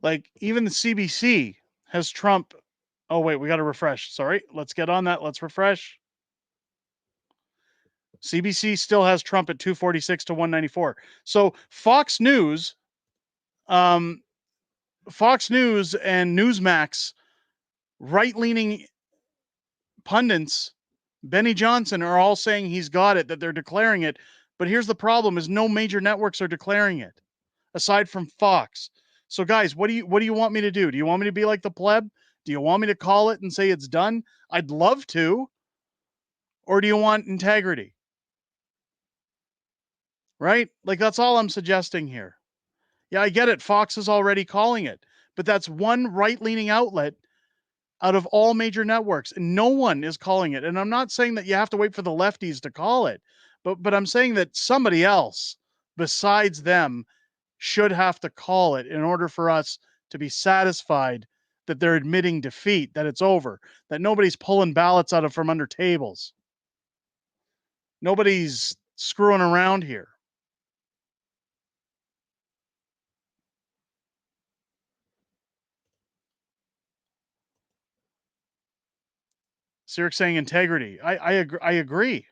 Like even the CBC has Trump. Oh, wait, we got to refresh. Sorry. Let's get on that. Let's refresh. CBC still has Trump at 246 to 194. So Fox News and Newsmax, right-leaning pundits, Benny Johnson, are all saying he's got it, that they're declaring it. But here's the problem: is no major networks are declaring it, aside from Fox. So guys, what do you want me to do? Do you want me to be like the pleb? Do you want me to call it and say it's done? I'd love to. Or do you want integrity? Right? Like that's all I'm suggesting here. Yeah, I get it. Fox is already calling it, but that's one right-leaning outlet out of all major networks, and no one is calling it. And I'm not saying that you have to wait for the lefties to call it, but I'm saying that somebody else besides them should have to call it in order for us to be satisfied that they're admitting defeat, that it's over, that nobody's pulling ballots out of from under tables. Nobody's screwing around here. Sirik's saying integrity. I agree.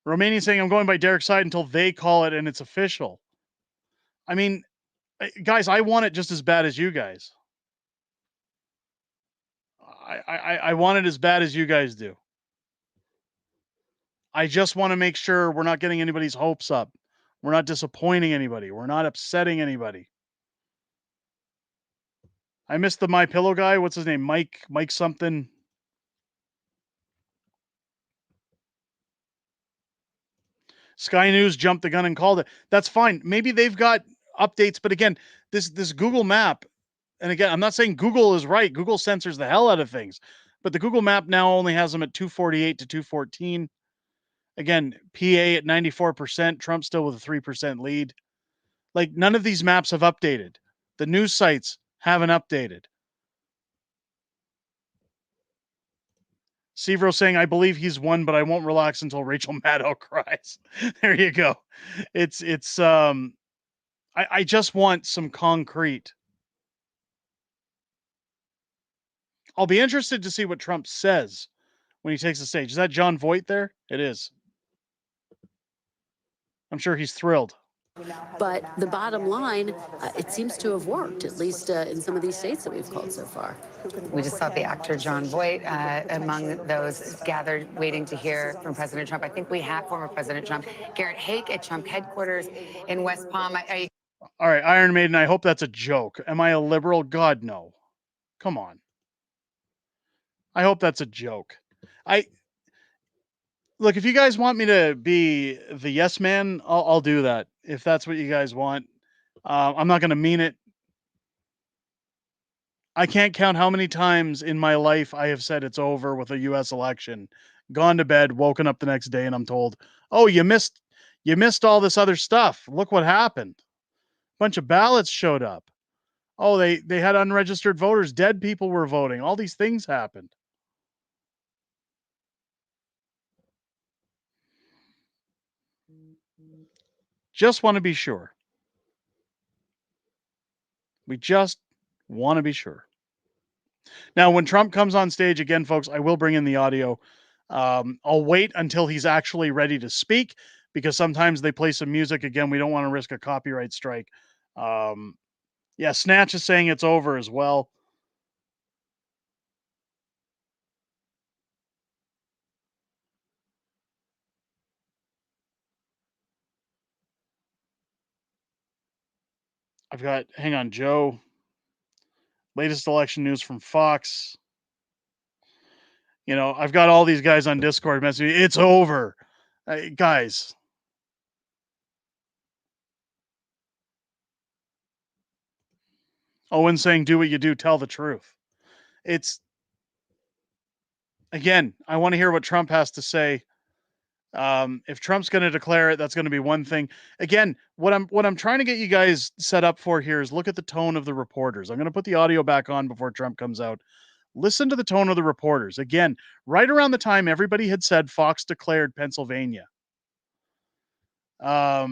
Romanian saying I'm going by Derek's side until they call it and it's official. I mean, guys, I want it just as bad as you guys. I want it as bad as you guys do. I just want to make sure we're not getting anybody's hopes up. We're not disappointing anybody. We're not upsetting anybody. I missed the My Pillow guy. What's his name? Mike something. Sky News jumped the gun and called it. That's fine. Maybe they've got updates, but again, this Google map, and again, I'm not saying Google is right. Google censors the hell out of things, but the Google map now only has them at 248 to 214. Again, PA at 94%, Trump still with a 3% lead. Like none of these maps have updated. The news sites haven't updated. Severo saying, I believe he's won, but I won't relax until Rachel Maddow cries. There you go. I just want some concrete. I'll be interested to see what Trump says when he takes the stage. Is that John Voight there? It is. I'm sure he's thrilled. But the bottom line, it seems to have worked, at least in some of these states that we've called so far. We just saw the actor John Voight among those gathered waiting to hear from President Trump. I think we have former President Trump, Garrett Haake at Trump headquarters in West Palm. All right, Iron Maiden, I hope that's a joke. Am I a liberal? God, no. Come on. I hope that's a joke. Look, if you guys want me to be the yes man, I'll do that. If that's what you guys want. I'm not going to mean it. I can't count how many times in my life I have said it's over with a U.S. election, gone to bed, woken up the next day, and I'm told, "Oh, you missed all this other stuff. Look what happened. A bunch of ballots showed up. Oh, they had unregistered voters. Dead people were voting. All these things happened." Just want to be sure. We just want to be sure. Now, when Trump comes on stage again, folks, I will bring in the audio. I'll wait until he's actually ready to speak because sometimes they play some music. Again, we don't want to risk a copyright strike. Yeah, Snatch is saying it's over as well. I've got, hang on, Joe. Latest election news from Fox. You know, I've got all these guys on Discord messaging me, it's over. Guys. Owen saying, do what you do, tell the truth. It's, again, I want to hear what Trump has to say. If Trump's going to declare it, that's going to be one thing. Again, what I'm trying to get you guys set up for here is look at the tone of the reporters. I'm going to put the audio back on before Trump comes out. Listen to the tone of the reporters. Again, right around the time everybody had said Fox declared Pennsylvania. Right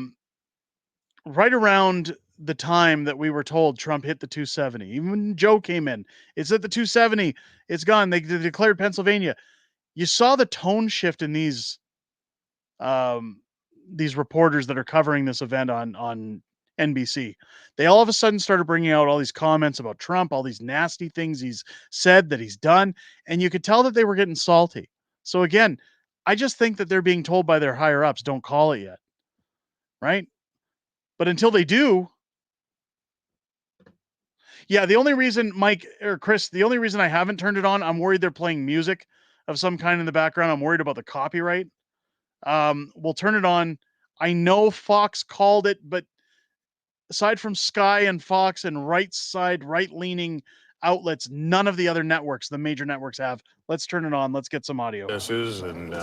around the time that we were told Trump hit the 270. Even when Joe came in, it's at the 270. It's gone. They declared Pennsylvania. You saw the tone shift in these reporters that are covering this event on NBC. They all of a sudden started bringing out all these comments about Trump, all these nasty things he's said, that he's done, and you could tell that they were getting salty. So again, I just think that they're being told by their higher ups, don't call it yet. Right? But until they do, yeah, the only reason, Mike or Chris, the only reason I haven't turned it on, I'm worried they're playing music of some kind in the background. I'm worried about the copyright. We'll turn it on. I know Fox called it, but aside from Sky and Fox and right-leaning outlets, none of the other networks, the major networks, have. Let's turn it on. Let's get some audio. This is, and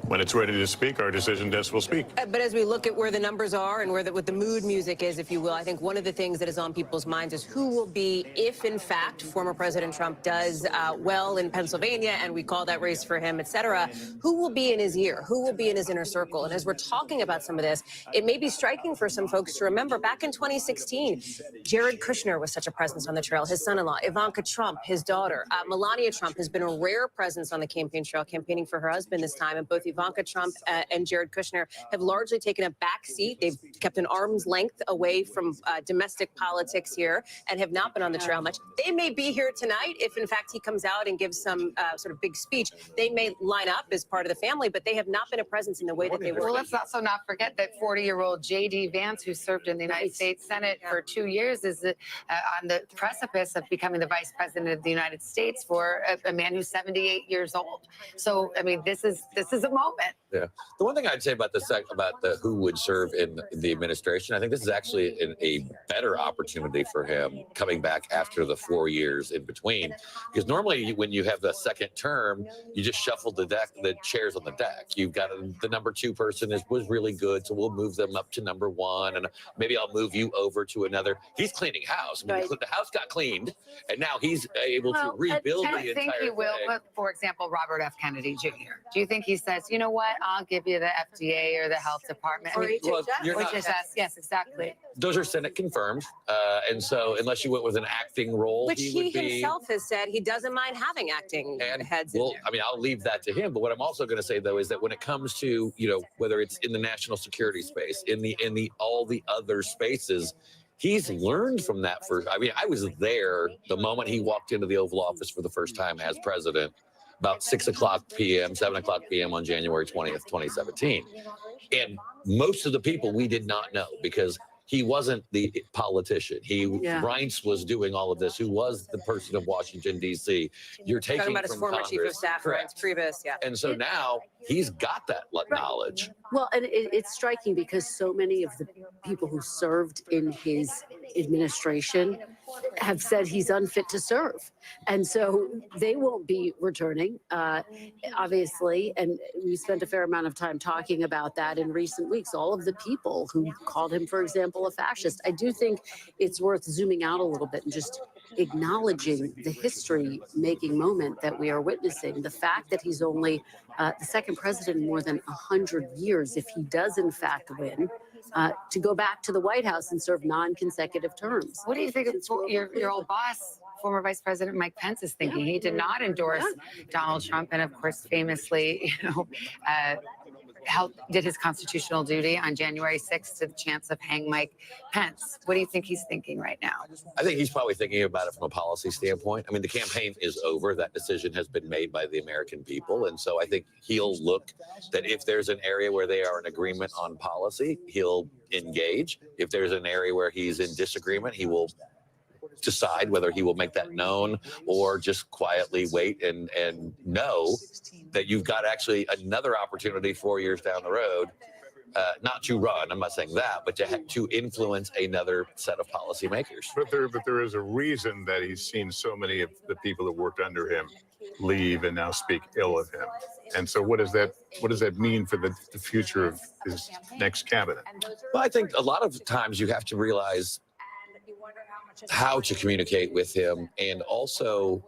when it's ready to speak, our decision desk will speak. But as we look at where the numbers are and what the mood music is, if you will, I think one of the things that is on people's minds is who will be, if in fact former President Trump does well in Pennsylvania, and we call that race for him, et cetera, who will be in his ear? Who will be in his inner circle? And as we're talking about some of this, it may be striking for some folks to remember back in 2016, Jared Kushner was such a presence on the trail, his son-in-law, Ivanka Trump, his daughter, Melania Trump has been a rare presence on the campaign trail, campaigning for her husband this time. And both Ivanka Trump and Jared Kushner have largely taken a back seat. They've kept an arm's length away from domestic politics here and have not been on the trail much. They may be here tonight if, in fact, he comes out and gives some sort of big speech. They may line up as part of the family, but they have not been a presence in the way that they were. Well, let's also not forget that 40-year-old J.D. Vance, who served in the United States Senate for 2 years, is on the precipice of becoming the vice president of the United States for a man who's 78 years old. So, I mean, this is a moment. Yeah. The one thing I'd say about about the who would serve in the administration, I think this is actually a better opportunity for him coming back after the 4 years in between. Because normally when you have the second term, you just shuffle the chairs on the deck. You've got the number 2 person was really good, so we'll move them up to number 1, and maybe I'll move you over to another. He's cleaning house. I mean, the house got cleaned, and now he's able to rebuild the entire thing. I think he will, but for example, Robert F. Kennedy Jr. Do you think he says, you know what, I'll give you the FDA or the health department? Or HHS. Yes, exactly. Those are Senate confirmed, and so unless you went with an acting role, Which he would be, himself has said he doesn't mind having acting heads in there. I mean, I'll leave that to him. But what I'm also going to say, though, is that when it comes to, whether it's in the national security space, in the all the other spaces, he's learned from that. I was there the moment he walked into the Oval Office for the first time as president, about 7 o'clock p.m. on January 20th, 2017. And most of the people we did not know because he wasn't the politician. Reince was doing all of this, who was the person of Washington, D.C. You're taking about his former chief of staff, Reince Priebus, And so now he's got that knowledge. Well, and it's striking because so many of the people who served in his administration have said he's unfit to serve. And so they won't be returning, obviously. And we spent a fair amount of time talking about that in recent weeks, all of the people who called him, for example, a fascist. I do think it's worth zooming out a little bit and just acknowledging the history-making moment that we are witnessing. The fact that he's only the second president in more than 100 years, if he does in fact win, to go back to the White House and serve non-consecutive terms. What do you think of your old boss, former Vice President Mike Pence, is thinking? He did not endorse Donald Trump, and of course, famously, did his constitutional duty on January 6th to the chance of hang Mike Pence. What do you think he's thinking right now? I think he's probably thinking about it from a policy standpoint. I mean, the campaign is over. That decision has been made by the American people. And so I think he'll look that if there's an area where they are in agreement on policy, he'll engage. If there's an area where he's in disagreement, he will decide whether he will make that known or just quietly wait and know that you've got actually another opportunity 4 years down the road, not to run, I'm not saying that, but to influence another set of policymakers. But there is a reason that he's seen so many of the people that worked under him leave and now speak ill of him. And so what does that mean for the future of his next cabinet? Well, I think a lot of times you have to realize how to communicate with him and also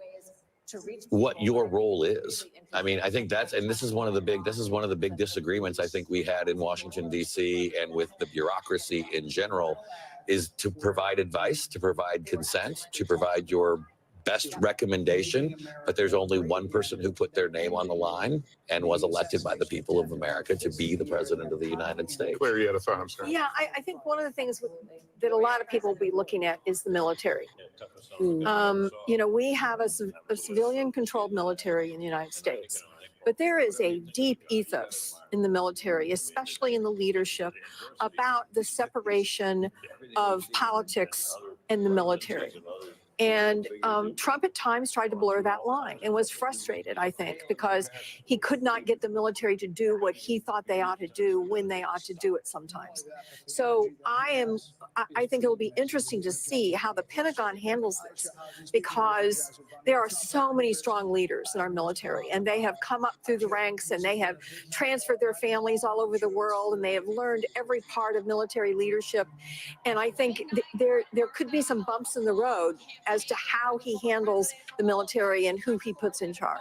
what your role is. I mean, I think this is one of the big disagreements I think we had in Washington, D.C. and with the bureaucracy in general, is to provide advice, to provide consent, to provide your best recommendation, but there's only one person who put their name on the line and was elected by the people of America to be the president of the United States. Claire, you had a thought, I'm sorry. Yeah, I think one of the things that a lot of people will be looking at is the military. We have a civilian-controlled military in the United States, but there is a deep ethos in the military, especially in the leadership, about the separation of politics and the military. And Trump at times tried to blur that line and was frustrated, I think, because he could not get the military to do what he thought they ought to do when they ought to do it sometimes. So I think it will be interesting to see how the Pentagon handles this, because there are so many strong leaders in our military, and they have come up through the ranks, and they have transferred their families all over the world, and they have learned every part of military leadership. And I think there could be some bumps in the road as to how he handles the military and who he puts in charge.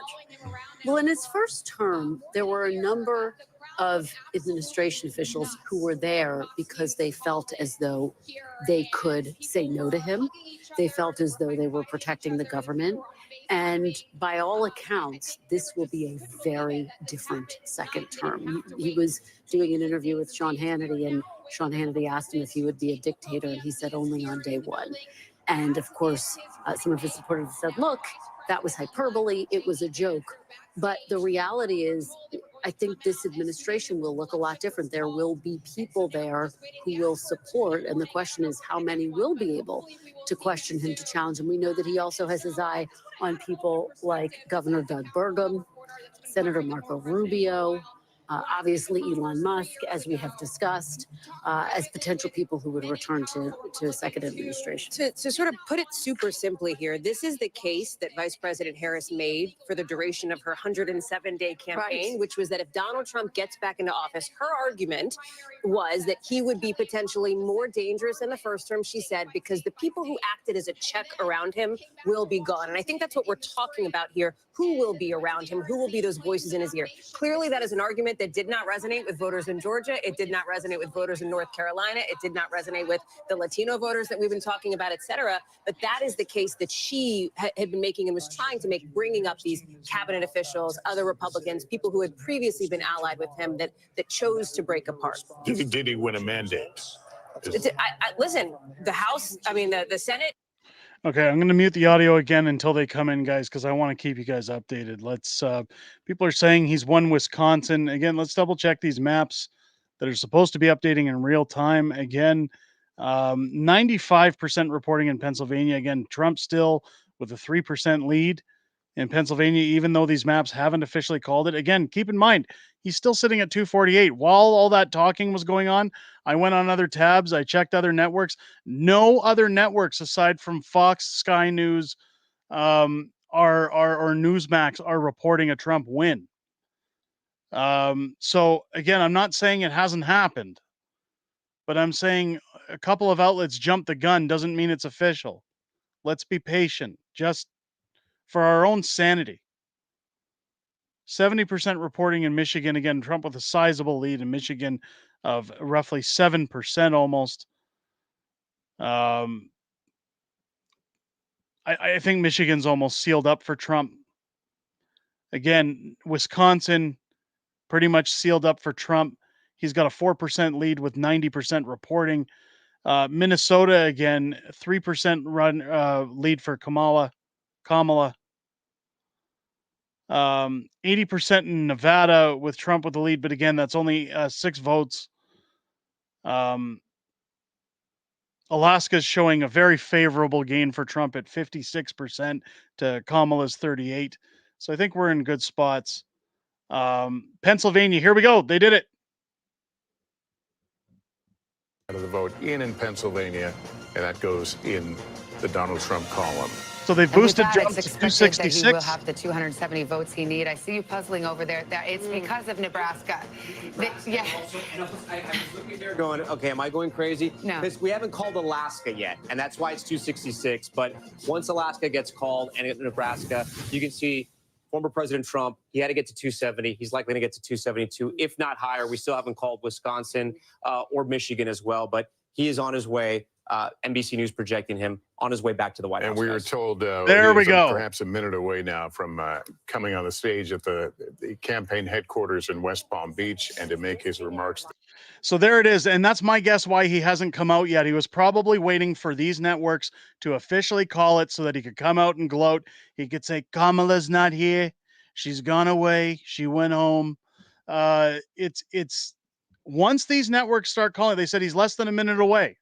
Well, in his first term, there were a number of administration officials who were there because they felt as though they could say no to him. They felt as though they were protecting the government. And by all accounts, this will be a very different second term. He was doing an interview with Sean Hannity, and Sean Hannity asked him if he would be a dictator, and he said only on day one. And of course, some of his supporters said, look, that was hyperbole. It was a joke. But the reality is, I think this administration will look a lot different. There will be people there who will support. And the question is, how many will be able to question him, to challenge him? We know that he also has his eye on people like Governor Doug Burgum, Senator Marco Rubio, obviously Elon Musk, as we have discussed, as potential people who would return to a second administration. To sort of put it super simply here, this is the case that Vice President Harris made for the duration of her 107-day campaign, Right. which was that if Donald Trump gets back into office, her argument was that he would be potentially more dangerous in the first term, she said, because the people who acted as a check around him will be gone. And I think that's what we're talking about here. Who will be around him? Who will be those voices in his ear? Clearly, that is an argument that did not resonate with voters in Georgia. It did not resonate with voters in North Carolina. It did not resonate with the Latino voters that we've been talking about, et cetera. But that is the case that she had been making and was trying to make, bringing up these cabinet officials, other Republicans, people who had previously been allied with him that chose to break apart. Did he win a mandate? Listen, the House, the Senate. Okay, I'm going to mute the audio again until they come in, guys, because I want to keep you guys updated. People are saying he's won Wisconsin. Again, let's double check these maps that are supposed to be updating in real time. Again, 95% reporting in Pennsylvania. Again, Trump still with a 3% lead in Pennsylvania, even though these maps haven't officially called it. Again, keep in mind, he's still sitting at 248. While all that talking was going on, I went on other tabs. I checked other networks. No other networks aside from Fox, Sky News, or Newsmax are reporting a Trump win. So again, I'm not saying it hasn't happened, but I'm saying a couple of outlets jumped the gun doesn't mean it's official. Let's be patient, just for our own sanity. 70% reporting in Michigan. Again, Trump with a sizable lead in Michigan of roughly 7% almost. I think Michigan's almost sealed up for Trump. Again, Wisconsin, pretty much sealed up for Trump. He's got a 4% lead with 90% reporting. Minnesota again, 3% lead for Kamala. 80% in Nevada with Trump with the lead, but again, that's only 6 votes. Alaska's showing a very favorable gain for Trump at 56% to Kamala's 38. So I think we're in good spots. Pennsylvania, here we go. They did it. Out of the vote in Pennsylvania, and that goes in the Donald Trump column. So they boosted Trump to It's expected that he will 266. have the 270 votes he needs. I see you puzzling over there. It's because of Nebraska. Yeah. I was looking there going, okay, am I going crazy? No. Because we haven't called Alaska yet, and that's why it's 266. But once Alaska gets called and Nebraska, you can see former President Trump, he had to get to 270. He's likely to get to 272, if not higher. We still haven't called Wisconsin or Michigan as well, but he is on his way. NBC News projecting him on his way back to the White House. And we were told there we go. Perhaps a minute away now from coming on the stage at the campaign headquarters in West Palm Beach and to make his remarks. So there it is. And that's my guess why he hasn't come out yet. He was probably waiting for these networks to officially call it so that he could come out and gloat. He could say, Kamala's not here. She's gone away. She went home. It's once these networks start calling, they said he's less than a minute away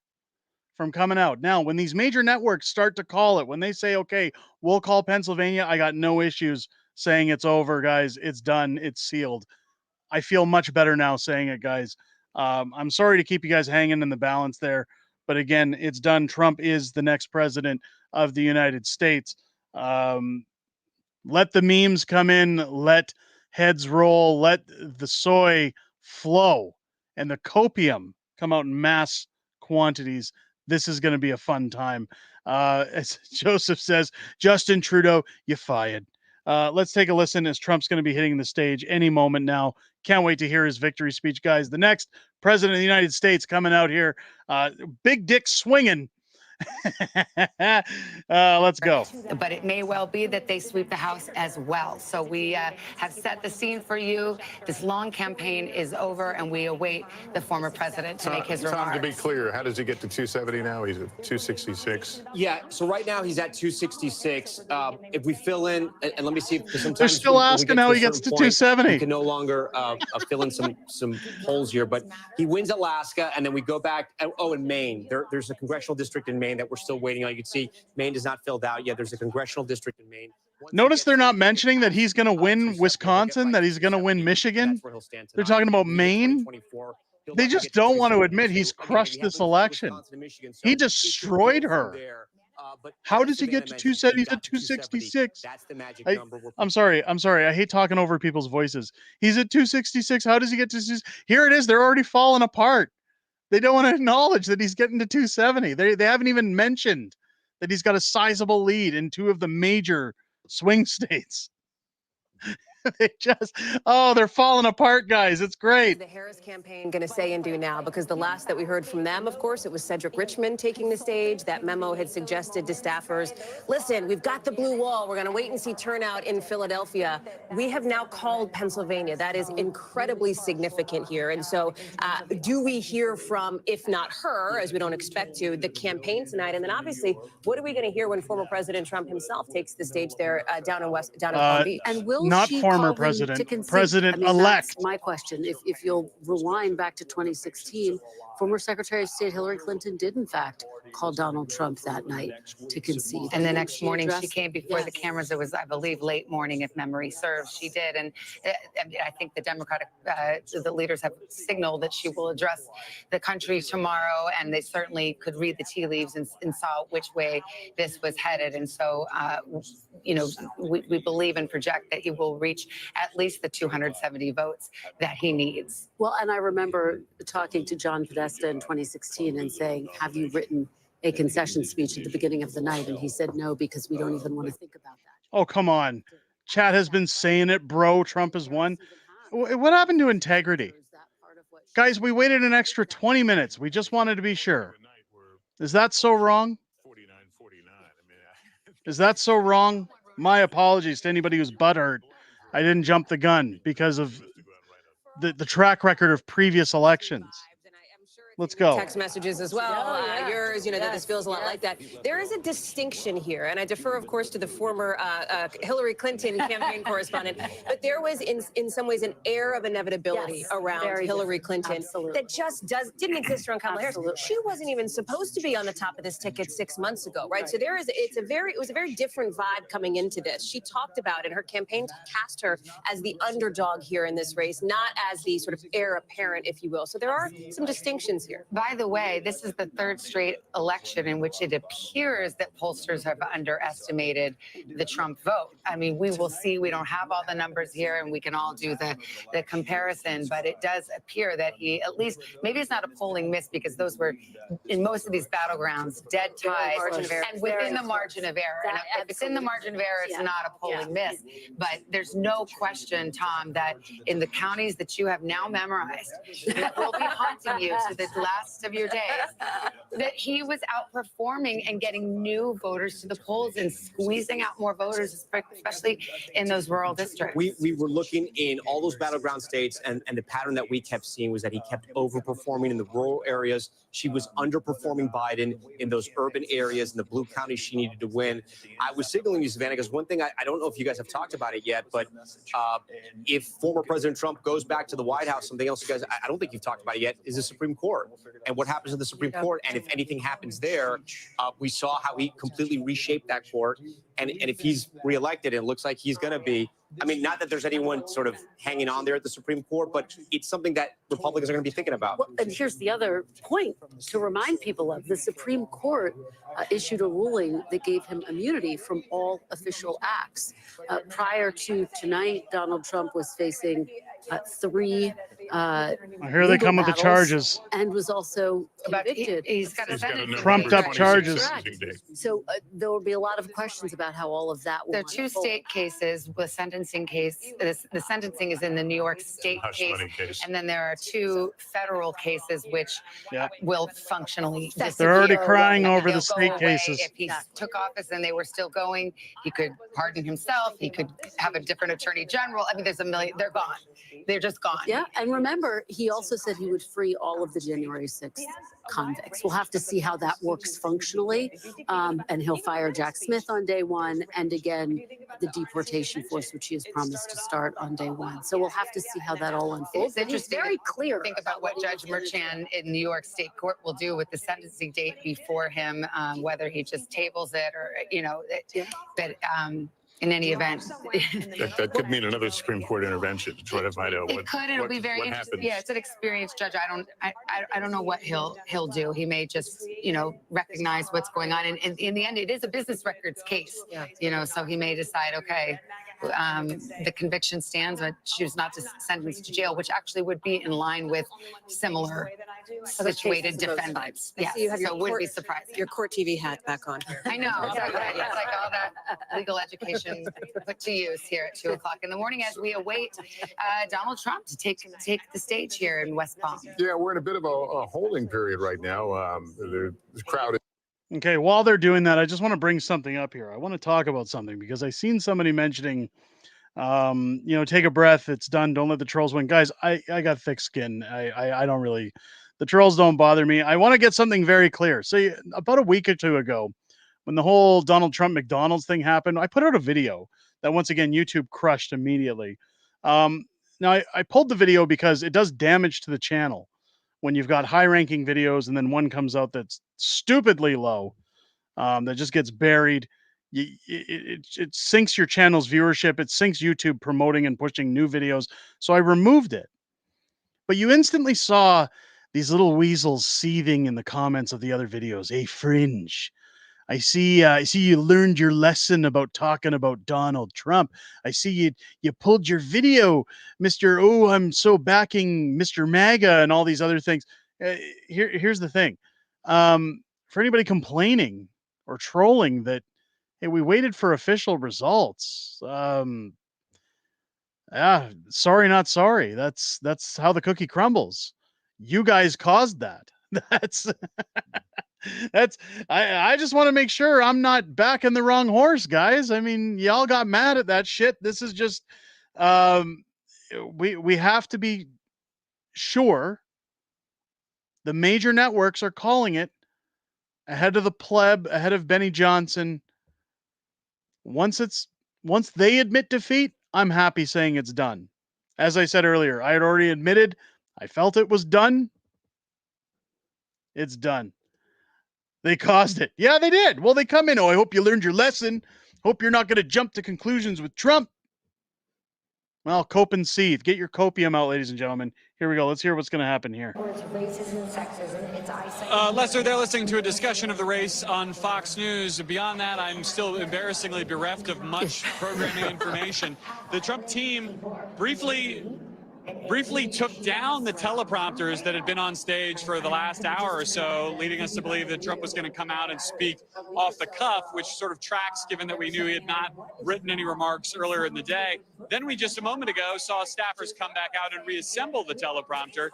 from coming out. Now, when these major networks start to call it, when they say, okay, we'll call Pennsylvania, I got no issues saying it's over, guys. It's done. It's sealed. I feel much better now saying it, guys. I'm sorry to keep you guys hanging in the balance there, but again, it's done. Trump is the next president of the United States. Let the memes come in, let heads roll, let the soy flow, and the copium come out in mass quantities. This is going to be a fun time. As Joseph says, Justin Trudeau, you fired. Let's take a listen as Trump's going to be hitting the stage any moment now. Can't wait to hear his victory speech, guys. The next president of the United States coming out here, big dick swinging. Let's go. But it may well be that they sweep the House as well. So we have set the scene for you. This long campaign is over, and we await the former president to make his remarks. Tom, to be clear, how does he get to 270 now? He's at 266. Yeah, so right now he's at 266. If we fill in, and let me see, because sometimes They're still asking how he gets to 270. We can no longer fill in some holes here, but he wins Alaska, and then we go back. Oh, in Maine, there's a congressional district in Maine that we're still waiting on. You can see Maine is not filled out yet. There's a congressional district in Maine. Notice they're not mentioning that he's going to win Wisconsin, that he's going to win Michigan. They're talking about Maine. They just don't want to admit he's crushed this election. He destroyed her. How does he get to 270? He's at 266. That's the magic number. I'm sorry. I hate talking over people's voices. He's at 266. How does he get to 266? Here it is. They're already falling apart. They don't want to acknowledge that he's getting to 270. They haven't even mentioned that he's got a sizable lead in 2 of the major swing states. They're falling apart, guys. It's great. The Harris campaign going to say and do now? Because the last that we heard from them, of course, it was Cedric Richmond taking the stage. That memo had suggested to staffers, listen, we've got the blue wall. We're going to wait and see turnout in Philadelphia. We have now called Pennsylvania. That is incredibly significant here. And so do we hear from, if not her, as we don't expect to, the campaign tonight? And then obviously, what are we going to hear when former President Trump himself takes the stage there down in Palm Beach? And will not she former call him president, to concede? president-elect. That's my question. If you'll rewind back to 2016, former Secretary of State Hillary Clinton did, in fact, call Donald Trump that night to concede. And the next morning, she addressed- came before the Yes. cameras. It was, I believe, late morning, if memory serves. She did. And I think the Democratic the leaders have signaled that she will address the country tomorrow. And they certainly could read the tea leaves and saw which way this was headed. And so, we believe and project that he will reach at least the 270 votes that he needs. Well, and I remember talking to John Podesta in 2016 and saying, have you written a concession speech at the beginning of the night? And he said, no, because we don't even want to think about that. Oh, come on. Chat has been saying it, bro. Trump has won. What happened to integrity? Guys, we waited an extra 20 minutes. We just wanted to be sure. Is that so wrong? Is that so wrong? My apologies to anybody who's butthurt. I didn't jump the gun because of the track record of previous elections. Let's go. Text messages as well, yours, that this feels a lot like that. There is a distinction here, and I defer, of course, to the former Hillary Clinton campaign correspondent, but there was, in some ways, an air of inevitability around Hillary Clinton that just didn't exist around Kamala Harris. She wasn't even supposed to be on the top of this ticket 6 months ago, right? So it was a very different vibe coming into this. She talked about, and her campaign cast her as the underdog here in this race, not as the sort of heir apparent, if you will. So there are some distinctions here. By the way, this is the third straight election in which it appears that pollsters have underestimated the Trump vote. I mean, we will see. We don't have all the numbers here, and we can all do the comparison, but it does appear that he, at least, maybe it's not a polling miss because those were, in most of these battlegrounds, dead ties and within the margin of error. And if it's in the margin of error, it's not a polling miss. But there's no question, Tom, that in the counties that you have now memorized, that will be haunting you to the last of your days, that he was outperforming and getting new voters to the polls and squeezing out more voters, especially in those rural districts. We were looking in all those battleground states, and the pattern that we kept seeing was that he kept overperforming in the rural areas. She was underperforming Biden in those urban areas, in the blue counties she needed to win. I was signaling you, Savannah, because one thing I don't know if you guys have talked about it yet, but if former President Trump goes back to the White House, something else you guys, I don't think you've talked about it yet, is the Supreme Court and what happens in the Supreme Court. And if anything happens there, we saw how he completely reshaped that court. And if he's reelected, and it looks like he's going to be, I mean, not that there's anyone sort of hanging on there at the Supreme Court, but it's something that Republicans are going to be thinking about. Well, and here's the other point to remind people of. The Supreme Court issued a ruling that gave him immunity from all official acts. Prior to tonight, Donald Trump was facing three here they come with the charges. and was also convicted. He's got a trumped up charges. So there will be a lot of questions about how all of that will There are two state cases. The sentencing case, the sentencing is in the New York State case, and then there are two federal cases which will functionally disappear. They're already crying and over they'll the go state away. cases. If he took office and they were still going, he could pardon himself. He could have a different attorney general. I mean, there's a million. They're gone. They're just gone. Yeah, and remember, he also said he would free all of the January 6th convicts. We'll have to see how that works functionally. And he'll fire Jack Smith on day one, and again, the deportation force, which he has promised to start on day one. So we'll have to see how that all unfolds. It's interesting. Very clear. Think about what Judge Merchan in New York State Court will do with the sentencing date before him, whether he just tables it or, but in any event. That could mean another Supreme Court intervention to try to find out It could. It'll be very interesting. Yeah, it's an experienced judge. I don't know what he'll do. He may just, recognize what's going on. And in the end, it is a business records case, so he may decide, okay, the conviction stands, but choose not to sentence to jail, which actually would be in line with similar situated defendants. Yes, You have so it would be court- surprising. Your court TV hat back on. I know. It's like all that legal education put to use here at 2 o'clock in the morning as we await Donald Trump to take the stage here in West Palm. Yeah, we're in a bit of a holding period right now. The crowd is. Okay, while they're doing that, I just want to bring something up here. I want to talk about something because I seen somebody mentioning, take a breath. It's done. Don't let the trolls win. Guys, I got thick skin. I don't really, the trolls don't bother me. I want to get something very clear. So about a week or two ago, when the whole Donald Trump McDonald's thing happened, I put out a video that once again, YouTube crushed immediately. Now I pulled the video because it does damage to the channel when you've got high-ranking videos and then one comes out that's stupidly low, that just gets buried. It sinks your channel's viewership. It sinks YouTube promoting and pushing new videos. So I removed it. But you instantly saw these little weasels seething in the comments of the other videos. Hey, Fringe. I see you learned your lesson about talking about Donald Trump. I see you pulled your video, Mr. Oh, I'm so backing Mr. MAGA and all these other things. Here's the thing. For anybody complaining or trolling that, hey, we waited for official results. Sorry, not sorry. That's how the cookie crumbles. You guys caused that. I just want to make sure I'm not backing the wrong horse, guys. I mean, y'all got mad at that shit. This is just we have to be sure, the major networks are calling it ahead of the pleb, ahead of Benny Johnson. Once they admit defeat, I'm happy saying it's done. As I said earlier, I had already admitted I felt it was done. It's done. They caused it. Yeah, they did. Well, they come in. Oh, I hope you learned your lesson. Hope you're not going to jump to conclusions with Trump. Well, cope and seethe. Get your copium out, ladies and gentlemen. Here we go. Let's hear what's going to happen here. Lester, they're listening to a discussion of the race on Fox News. Beyond that, I'm still embarrassingly bereft of much programming information. The Trump team briefly took down the teleprompters that had been on stage for the last hour or so, leading us to believe that Trump was going to come out and speak off the cuff, which sort of tracks given that we knew he had not written any remarks earlier in the day. Then we just a moment ago saw staffers come back out and reassemble the teleprompter.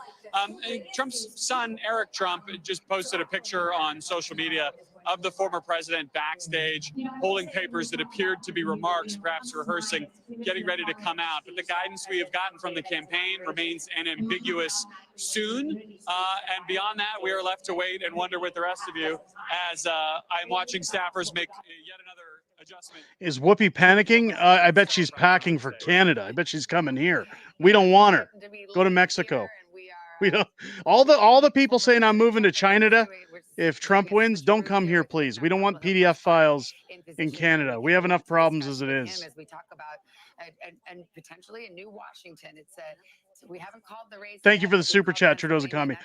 Trump's son, Eric Trump, just posted a picture on social media of the former president backstage holding papers that appeared to be remarks, perhaps rehearsing, getting ready to come out. But the guidance we have gotten from the campaign remains unambiguous soon. And beyond that, we are left to wait and wonder with the rest of you as I'm watching staffers make yet another adjustment. Is Whoopi panicking? I bet she's packing for Canada. I bet she's coming here. We don't want her. Go to Mexico. We don't. All the people saying I'm moving to China if Trump wins, don't come here, please. We don't want PDF files in Canada. We have enough problems as it is. As we talk about and potentially a new Washington, we haven't called the race. Thank you for the super chat, Trudeau's economy.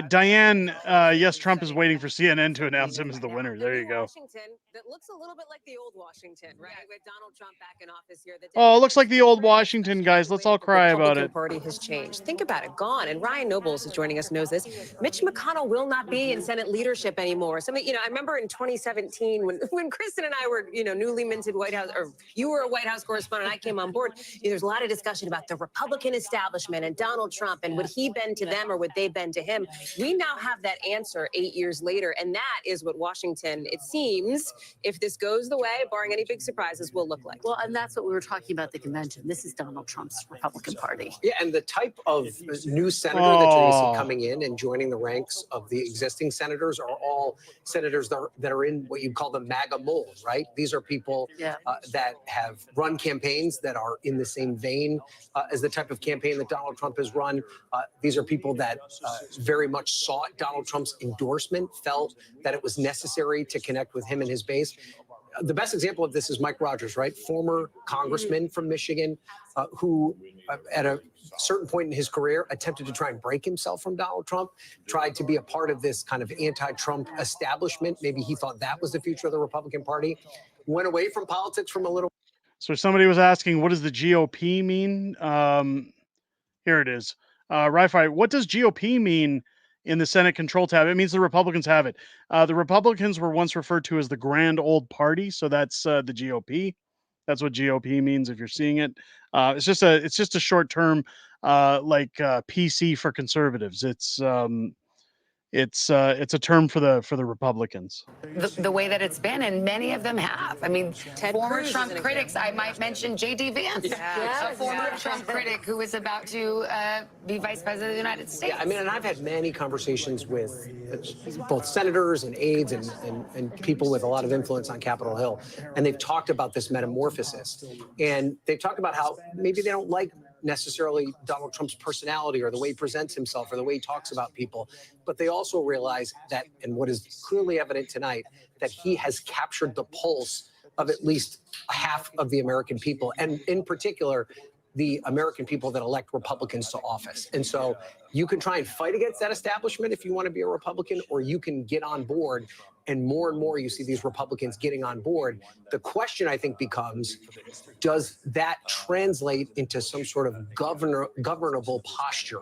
Diane, yes, Trump is waiting for CNN to announce him as the winner. There you go. Washington that looks a little bit like the old Washington, right? With Donald Trump back in office here. Oh, it looks like the old Washington, guys. Let's all cry about it. The Party has changed. Think about it, gone. And Ryan Nobles is joining us, knows this. Mitch McConnell will not be in Senate leadership anymore. I remember in 2017 when Kristen and I were, newly minted White House, or you were a White House correspondent, I came on board. There's a lot of discussion about the Republican establishment and Donald Trump, and would he bend to them or would they bend to him? We now have that answer 8 years later, and that is what Washington, it seems, if this goes the way, barring any big surprises, will look like. Well, and that's what we were talking about at the convention. This is Donald Trump's Republican Party. Yeah, and the type of new senator that you're going to see coming in and joining the ranks of the existing senators are all senators that are in what you call the MAGA mold, right? These are people that have run campaigns that are in the same vein as the type of campaign that Donald Trump has run. These are people that very much sought Donald Trump's endorsement, felt that it was necessary to connect with him and his base. The best example of this is Mike Rogers, right? Former congressman from Michigan who at a certain point in his career attempted to try and break himself from Donald Trump, tried to be a part of this kind of anti-Trump establishment. Maybe he thought that was the future of the Republican Party. Went away from politics from a little. So somebody was asking, what does the GOP mean? Here it is. Wi-Fi, what does GOP mean in the Senate control tab? It means the Republicans have it. The Republicans were once referred to as the Grand Old Party, so that's the GOP. That's what GOP means if you're seeing it. It's just a short term, like PC for conservatives. It's a term for the Republicans. The way that it's been, and many of them have. I mean, former Trump critics, I might mention J.D. Vance, a former Trump critic who is about to be vice president of the United States. Yeah, I mean, and I've had many conversations with both senators and aides and people with a lot of influence on Capitol Hill, and they've talked about this metamorphosis. And they've talked about how maybe they don't like necessarily Donald Trump's personality or the way he presents himself or the way he talks about people. But they also realize that, and what is clearly evident tonight, that he has captured the pulse of at least half of the American people, and in particular, the American people that elect Republicans to office. And so you can try and fight against that establishment if you want to be a Republican, or you can get on board. And more you see these Republicans getting on board. The question, I think, becomes, does that translate into some sort of governable posture?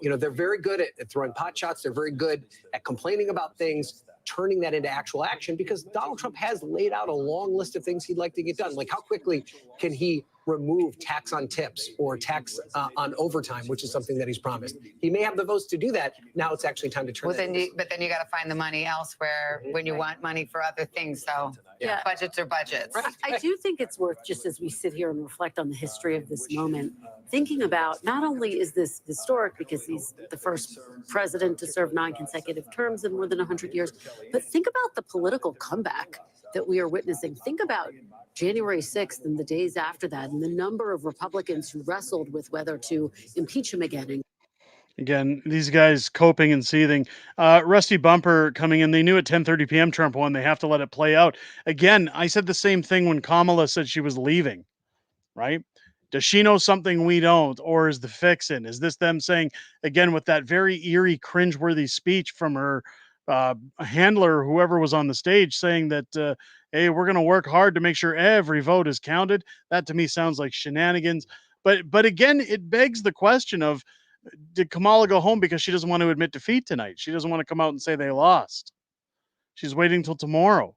They're very good at throwing pot shots. They're very good at complaining about things, turning that into actual action, because Donald Trump has laid out a long list of things he'd like to get done. Like, how quickly can he remove tax on tips or tax on overtime, which is something that he's promised? He may have the votes to do that. Now it's actually time to turn. But then you got to find the money elsewhere when you want money for other things. So Yeah. Budgets are budgets. I do think it's worth, just as we sit here and reflect on the history of this moment, thinking about not only is this historic because he's the first president to serve 9 consecutive terms in more than 100 years, but think about the political comeback that we are witnessing. Think about January 6th and the days after that, and the number of Republicans who wrestled with whether to impeach him again. Again, these guys coping and seething. Rusty Bumper coming in. They knew at 10:30 p.m. Trump won. They have to let it play out. Again, I said the same thing when Kamala said she was leaving, right? Does she know something we don't? Or is the fix-in? Is this them saying, again, with that very eerie, cringeworthy speech from her handler, whoever was on the stage, saying that, hey, we're going to work hard to make sure every vote is counted? That to me sounds like shenanigans. But again, it begs the question of, did Kamala go home because she doesn't want to admit defeat tonight? She doesn't want to come out and say they lost. She's waiting till tomorrow.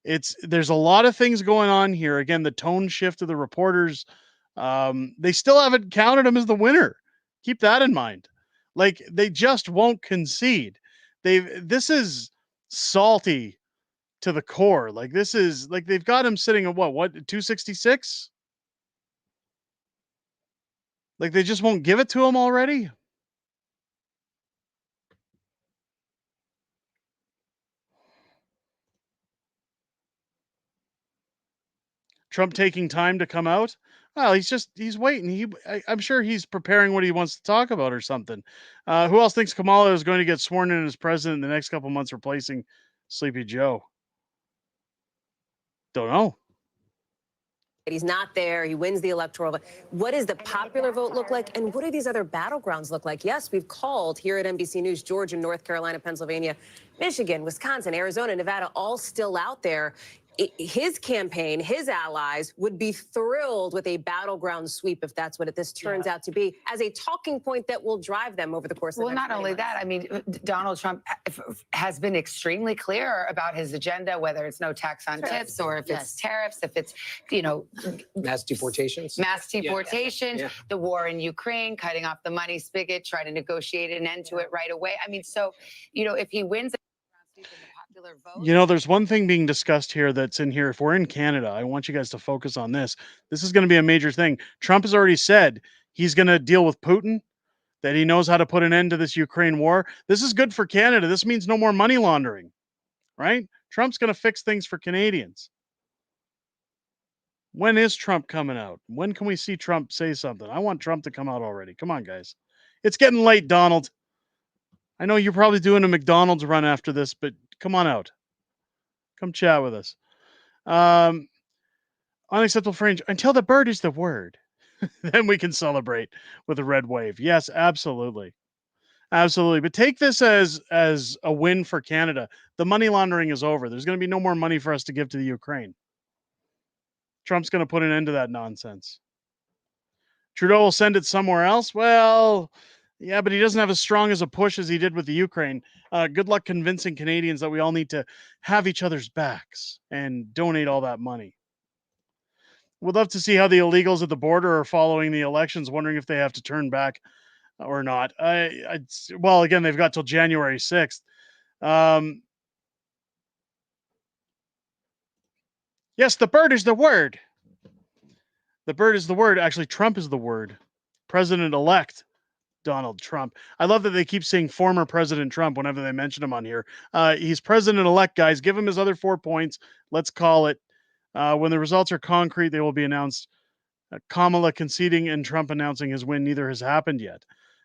There's a lot of things going on here. Again, the tone shift of the reporters. They still haven't counted him as the winner. Keep that in mind. Like, they just won't concede. This is salty to the core. Like, this is like they've got him sitting at what 266? Like, they just won't give it to him already. Trump taking time to come out. Well, he's waiting. I'm sure he's preparing what he wants to talk about or something. Who else thinks Kamala is going to get sworn in as president in the next couple months, replacing Sleepy Joe? Don't know. He's not there. He wins the electoral. What does the popular vote look like? And what do these other battlegrounds look like? Yes, we've called here at NBC News, Georgia, North Carolina, Pennsylvania, Michigan, Wisconsin, Arizona, Nevada, all still out there. His campaign, his allies would be thrilled with a battleground sweep if that's what this turns out to be, as a talking point that will drive them over the course of the Well, next not only that, I mean, Donald Trump has been extremely clear about his agenda, whether it's no tax on tips or if it's tariffs, if it's, Mass deportations. The war in Ukraine, cutting off the money spigot, trying to negotiate an end to it right away. I mean, so, if he wins There's one thing being discussed here that's in here. If we're in Canada, I want you guys to focus on this. This is going to be a major thing. Trump has already said he's going to deal with Putin, that he knows how to put an end to this Ukraine war. This is good for Canada. This means no more money laundering, right? Trump's going to fix things for Canadians. When is Trump coming out? When can we see Trump say something? I want Trump to come out already. Come on, guys. It's getting late, Donald. I know you're probably doing a McDonald's run after this, but come on out. Come chat with us. Unacceptable fringe until the bird is the word. Then we can celebrate with a red wave. Yes, absolutely. Absolutely. But take this as a win for Canada. The money laundering is over. There's going to be no more money for us to give to the Ukraine. Trump's going to put an end to that nonsense. Trudeau will send it somewhere else. Well, yeah, but he doesn't have as strong as a push as he did with the Ukraine. Good luck convincing Canadians that we all need to have each other's backs and donate all that money. We'd love to see how the illegals at the border are following the elections, wondering if they have to turn back or not. Well, again, they've got till January 6th. Yes, the bird is the word. The bird is the word. Actually, Trump is the word. President-elect Donald Trump. I love that they keep saying former President Trump whenever they mention him on here. He's president-elect, guys. Give him his other 4 points. Let's call it. When the results are concrete, they will be announced. Kamala conceding and Trump announcing his win. Neither has happened yet.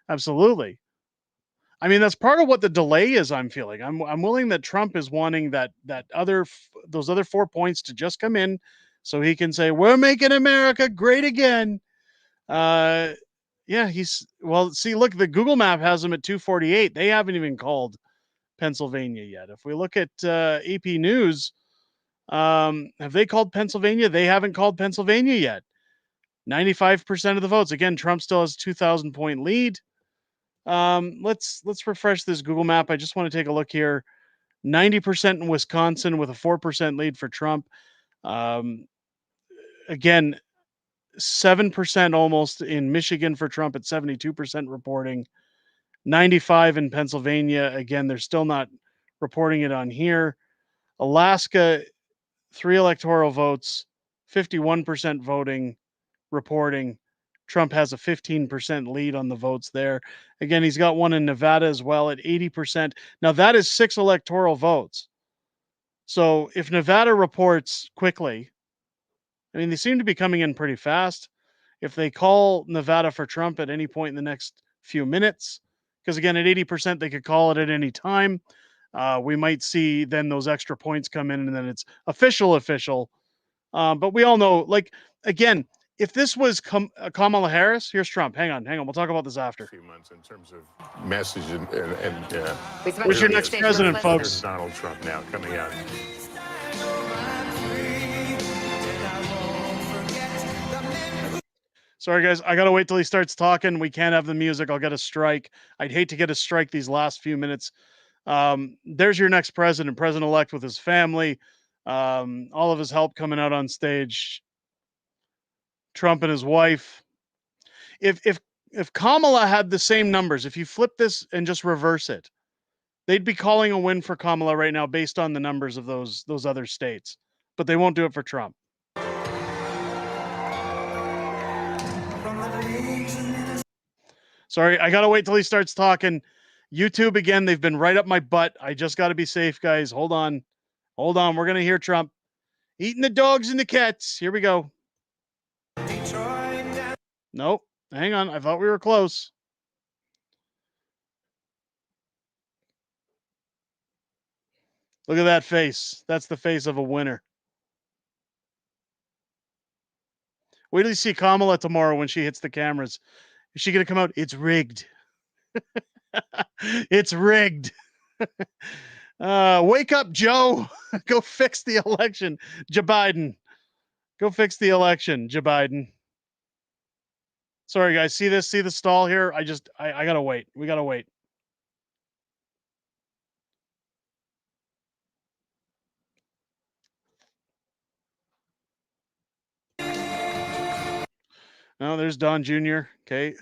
Absolutely. I mean, that's part of what the delay is. I'm feeling. I'm willing that Trump is wanting those other 4 points to just come in, so he can say we're making America great again. Yeah, see, look, the Google map has him at 248. They haven't even called Pennsylvania yet. If we look at AP News, have they called Pennsylvania? They haven't called Pennsylvania yet. 95% of the votes. Again, Trump still has 2,000 point lead. Let's refresh this Google map. I just want to take a look here. 90% in Wisconsin with a 4% lead for Trump. Again, 7% almost in Michigan for Trump at 72% reporting. 95 in Pennsylvania. Again, they're still not reporting it on here. Alaska, 3 electoral votes, 51% voting, reporting. Trump has a 15% lead on the votes there. Again, he's got one in Nevada as well at 80%. Now, that is 6 electoral votes. So if Nevada reports quickly, I mean, they seem to be coming in pretty fast. If they call Nevada for Trump at any point in the next few minutes, because again, at 80%, they could call it at any time. We might see then those extra points come in and then it's official. But we all know, like, again, if this was Kamala Harris, here's Trump. Hang on. We'll talk about this after. Few months in terms of message and Where's your next president, folks? Here's Donald Trump now coming out. Sorry, guys. I got to wait till he starts talking. We can't have the music. I'll get a strike. I'd hate to get a strike these last few minutes. There's your next president-elect with his family. All of his help coming out on stage. Trump and his wife. If Kamala had the same numbers, if you flip this and just reverse it, they'd be calling a win for Kamala right now based on the numbers of those other states. But they won't do it for Trump. Sorry, I gotta wait till he starts talking. YouTube again, they've been right up my butt. I just gotta be safe, guys. Hold on. We're gonna hear Trump eating the dogs and the cats. Here we go. Nope. Hang on. I thought we were close. Look at that face. That's the face of a winner. Wait till you see Kamala tomorrow when she hits the cameras. Is she going to come out? It's rigged. It's rigged. Wake up, Joe. Go fix the election. Joe Biden. Go fix the election, Joe Biden. Sorry, guys. See this? See the stall here? I got to wait. We got to wait. No, there's Don Jr. Okay.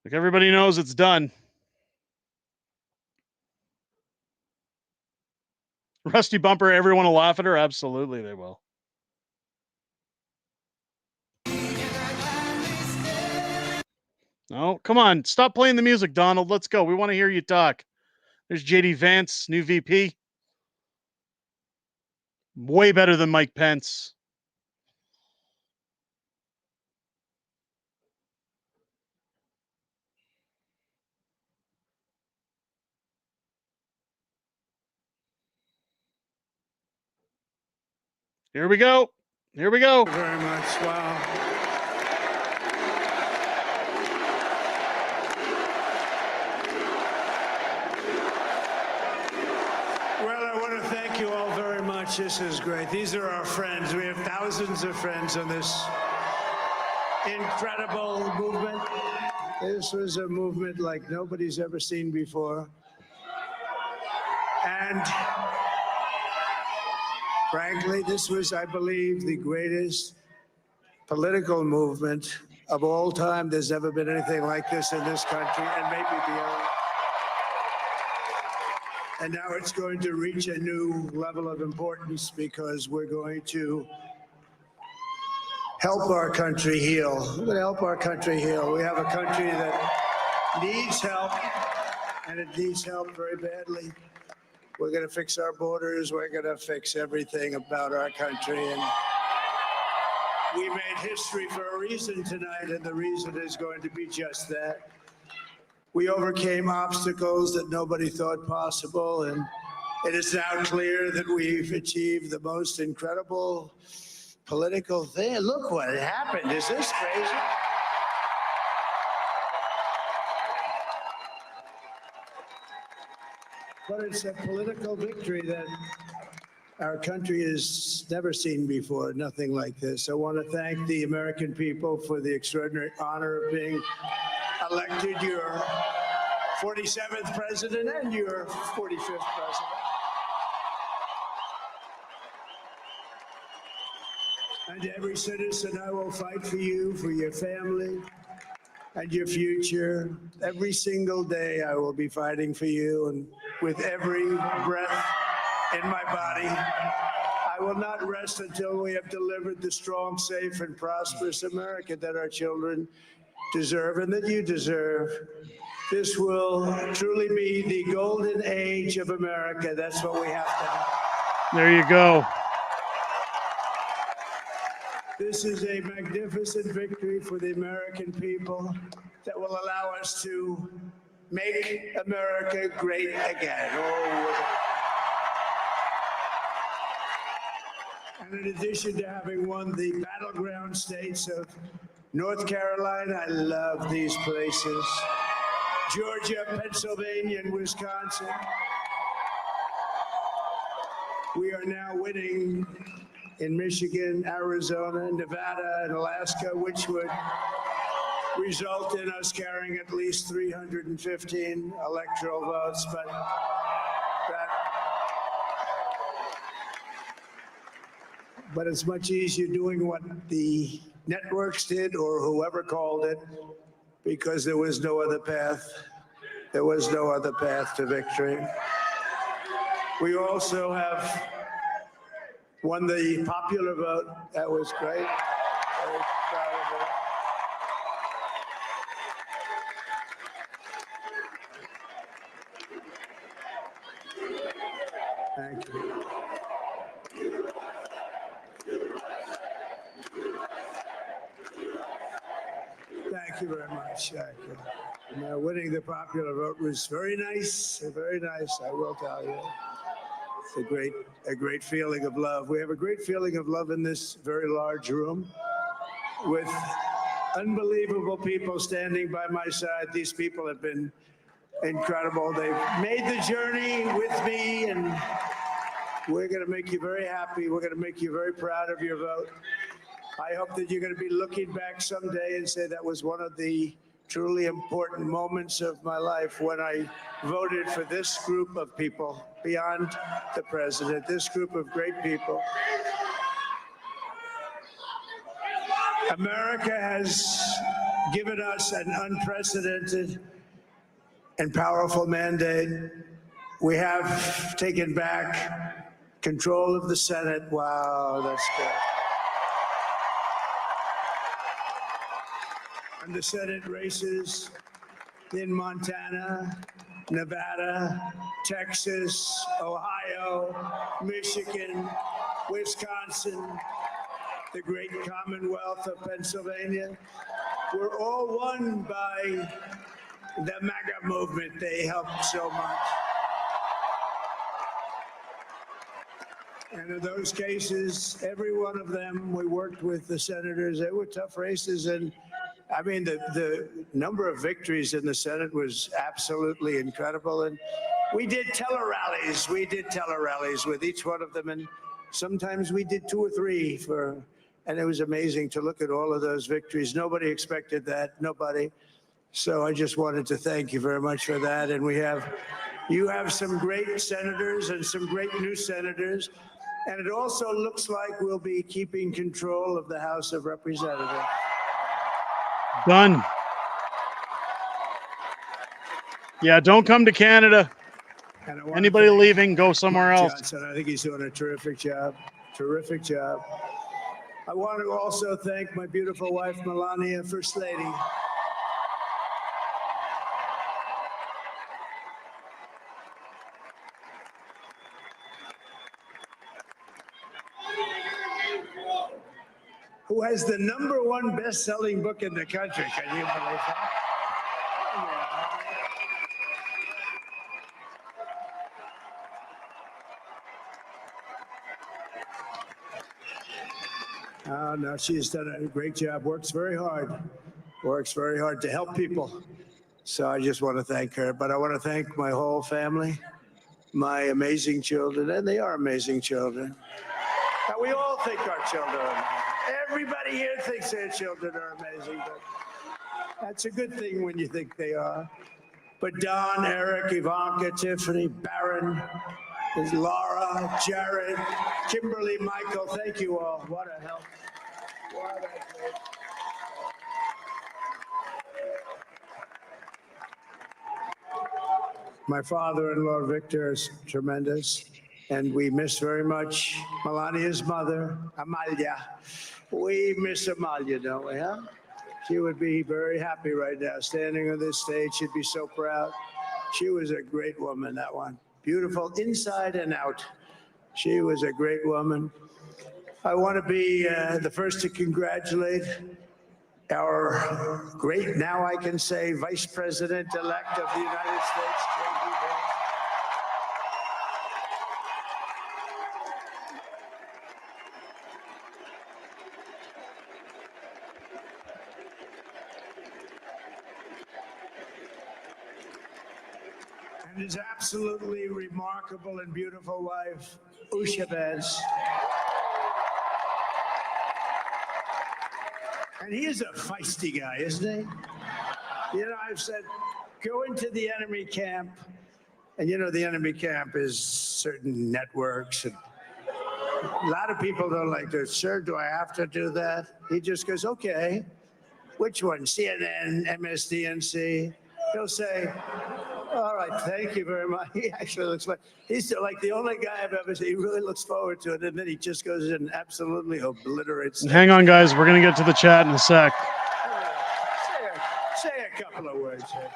Like everybody knows it's done. Rusty Bumper, everyone will laugh at her? Absolutely, they will. No, come on. Stop playing the music, Donald. Let's go. We want to hear you talk. There's JD Vance, new VP. Way better than Mike Pence. Here we go. Here we go. Thank you very much. Wow. Well, I want to thank you all very much. This is great. These are our friends. We have thousands of friends on this incredible movement. This was a movement like nobody's ever seen before. And frankly, this was, I believe, the greatest political movement of all time. There's never been anything like this in this country and maybe beyond. And now it's going to reach a new level of importance because we're going to help our country heal. We're going to help our country heal. We have a country that needs help, and it needs help very badly. We're going to fix our borders. We're going to fix everything about our country. And we made history for a reason tonight, and the reason is going to be just that. We overcame obstacles that nobody thought possible, and it is now clear that we've achieved the most incredible political thing. Look what happened. Is this crazy? But it's a political victory that our country has never seen before, nothing like this. I want to thank the American people for the extraordinary honor of being elected your 47th president and your 45th president. And every citizen, I will fight for you, for your family, and your future. Every single day, I will be fighting for you. And with every breath in my body. I will not rest until we have delivered the strong, safe, and prosperous America that our children deserve and that you deserve. This will truly be the golden age of America. That's what we have to have. There you go. This is a magnificent victory for the American people that will allow us to make America great again. Oh. And in addition to having won the battleground states of North Carolina, I love these places, Georgia, Pennsylvania, and Wisconsin, we are now winning in Michigan, Arizona, Nevada, and Alaska, which would result in us carrying at least 315 electoral votes. But it's much easier doing what the networks did or whoever called it, because there was no other path. There was no other path to victory. We also have won the popular vote. That was great. Very proud of it. Thank you. Thank you very much. Thank you. And, winning the popular vote was very nice. Very nice, I will tell you. It's a great feeling of love. We have a great feeling of love in this very large room with unbelievable people standing by my side. These people have been incredible. They've made the journey with me, and we're going to make you very happy. We're going to make you very proud of your vote. I hope that you're going to be looking back someday and say that was one of the truly important moments of my life when I voted for this group of people beyond the president, this group of great people. America has given us an unprecedented and powerful mandate. We have taken back control of the Senate. Wow, that's good. And the Senate races in Montana, Nevada, Texas, Ohio, Michigan, Wisconsin, the great Commonwealth of Pennsylvania, were all won by the MAGA movement. They helped so much. And in those cases, every one of them, we worked with the senators. They were tough races. And I mean, the number of victories in the Senate was absolutely incredible. And we did tele-rallies. We did tele-rallies with each one of them. And sometimes we did 2 or 3 and it was amazing to look at all of those victories. Nobody expected that, nobody. So I just wanted to thank you very much for that. And you have some great senators and some great new senators. And it also looks like we'll be keeping control of the House of Representatives. Done. Yeah, don't come to Canada. Anybody leaving, go somewhere else. Johnson, I think he's doing a terrific job. Terrific job. I want to also thank my beautiful wife, Melania, First Lady. Who has the #1 best-selling book in the country. Can you believe that? Oh, no, she's done a great job. Works very hard to help people. So I just want to thank her. But I want to thank my whole family, my amazing children, and they are amazing children. And we all think our children are amazing. Everybody here thinks their children are amazing. But that's a good thing when you think they are. But Don, Eric, Ivanka, Tiffany, Barron, Laura, Jared, Kimberly, Michael, thank you all. What a help. What a great. My father-in-law, Victor, is tremendous. And we miss very much Melania's mother, Amalia. We miss Amalia, don't we, huh? She would be very happy right now, standing on this stage. She'd be so proud. She was a great woman, that one. Beautiful inside and out. She was a great woman. I want to be the first to congratulate our great, now I can say, Vice President-elect of the United States, J.D. Vance. And his absolutely remarkable and beautiful wife, Usha Vance. And he is a feisty guy, isn't he? You know, I've said, go into the enemy camp. And you know, the enemy camp is certain networks. And a lot of people don't like to, sir, do I have to do that? He just goes, okay. Which one? CNN, MSDNC? He'll say, all right, thank you very much. He actually looks like, he's like the only guy I've ever seen. He really looks forward to it. And then he just goes in and absolutely obliterates. Hang on, guys. We're going to get to the chat in a sec. Say a couple of words here.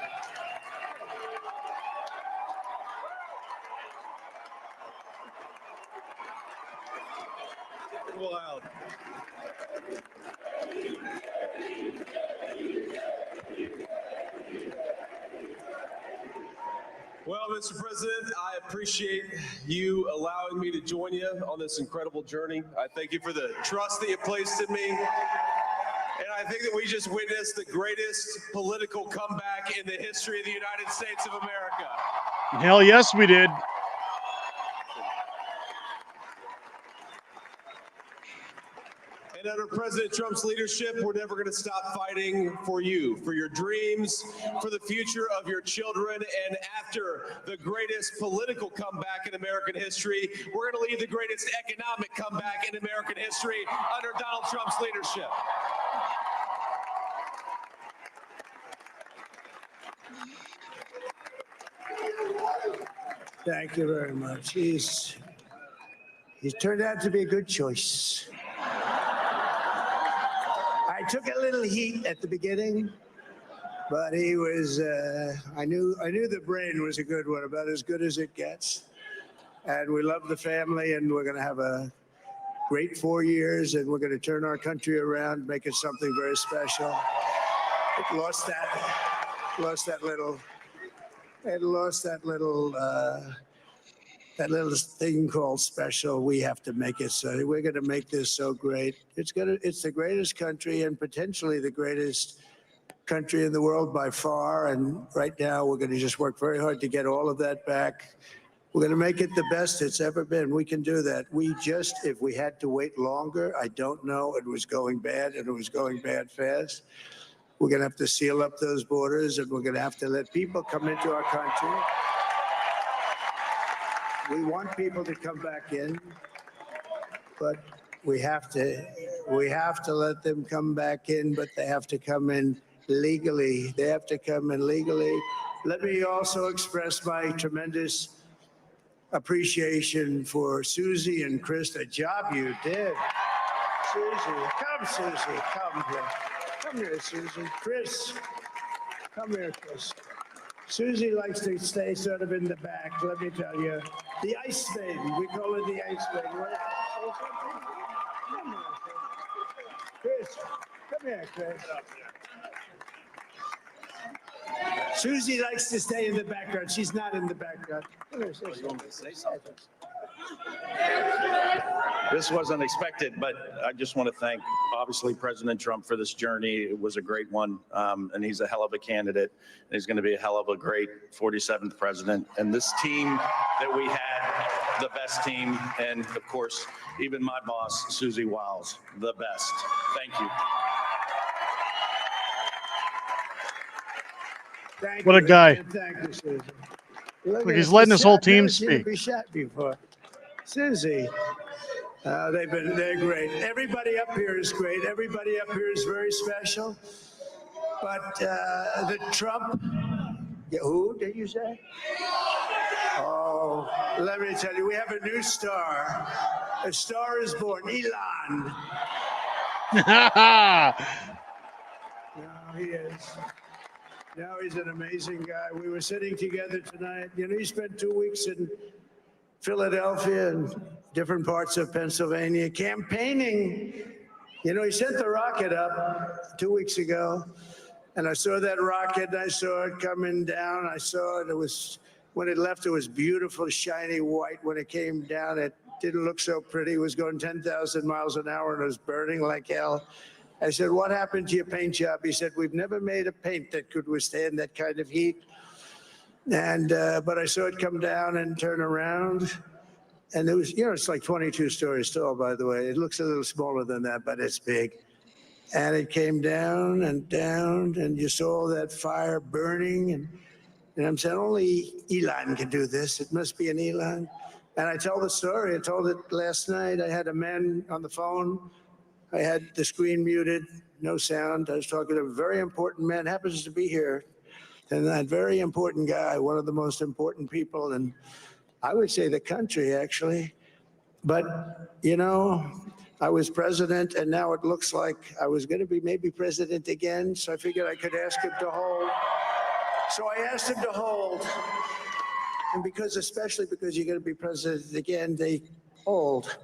Wild. Well, Mr. President, I appreciate you allowing me to join you on this incredible journey. I thank you for the trust that you placed in me. And I think that we just witnessed the greatest political comeback in the history of the United States of America. Hell yes, we did. And under President Trump's leadership, we're never going to stop fighting for you, for your dreams, for the future of your children. And after the greatest political comeback in American history, we're going to lead the greatest economic comeback in American history under Donald Trump's leadership. Thank you very much. He's turned out to be a good choice. I took a little heat at the beginning, but he was, I knew the brain was a good one, about as good as it gets. And we love the family, and we're going to have a great 4 years, and we're going to turn our country around, make it something very special. It lost that little thing called special. We have to make it so. We're going to make this so great. It's the greatest country and potentially the greatest country in the world by far. And right now, we're going to just work very hard to get all of that back. We're going to make it the best it's ever been. We can do that. If we had to wait longer, I don't know. It was going bad, and it was going bad fast. We're going to have to seal up those borders, and we're going to have to let people come into our country. We want people to come back in, but we have to let them come back in, but they have to come in legally. They have to come in legally. Let me also express my tremendous appreciation for Susie and Chris, the job you did. Susie, come here. Come here, Susie. Chris, come here, Chris. Susie likes to stay sort of in the back, let me tell you. The Ice Maiden, we call her the Ice Maiden. Chris, come here, Chris. Susie likes to stay in the background. She's not in the background. Come here, Susie. You want me to say something? This wasn't expected, but I just want to thank, obviously, President Trump for this journey. It was a great one, and he's a hell of a candidate. And he's going to be a hell of a great 47th president. And this team that we had, the best team, and of course, even my boss, Susie Wiles, the best. Thank you. What a guy. Thank you, Susie. Look, he's letting his whole team speak. Be shot before. Susie, they're great. Everybody up here is great. Everybody up here is very special. But the Trump Yeah, who did you say? Oh, let me tell you, we have a new star. A star is born, Elon. No, he is. Now he's an amazing guy. We were sitting together tonight. You know, he spent 2 weeks in Philadelphia and different parts of Pennsylvania campaigning. You know, he sent the rocket up 2 weeks ago, and I saw that rocket, and I saw it coming down. I saw it. It was, when it left, it was beautiful, shiny white. When it came down, it didn't look so pretty. It was going 10,000 miles an hour, and it was burning like hell. I said, what happened to your paint job? He said, we've never made a paint that could withstand that kind of heat. And, but I saw it come down and turn around. And it was, you know, it's like 22 stories tall, by the way. It looks a little smaller than that, but it's big. And it came down, and you saw all that fire burning. And I'm saying, only Elon can do this. It must be an Elon. And I tell the story. I told it last night. I had a man on the phone. I had the screen muted, no sound. I was talking to a very important man, happens to be here. And that very important guy, one of the most important people in, I would say, the country, actually. But, you know, I was president, and now it looks like I was going to be maybe president again. So I figured I could ask him to hold. So I asked him to hold. And because, especially because you're going to be president again, they hold.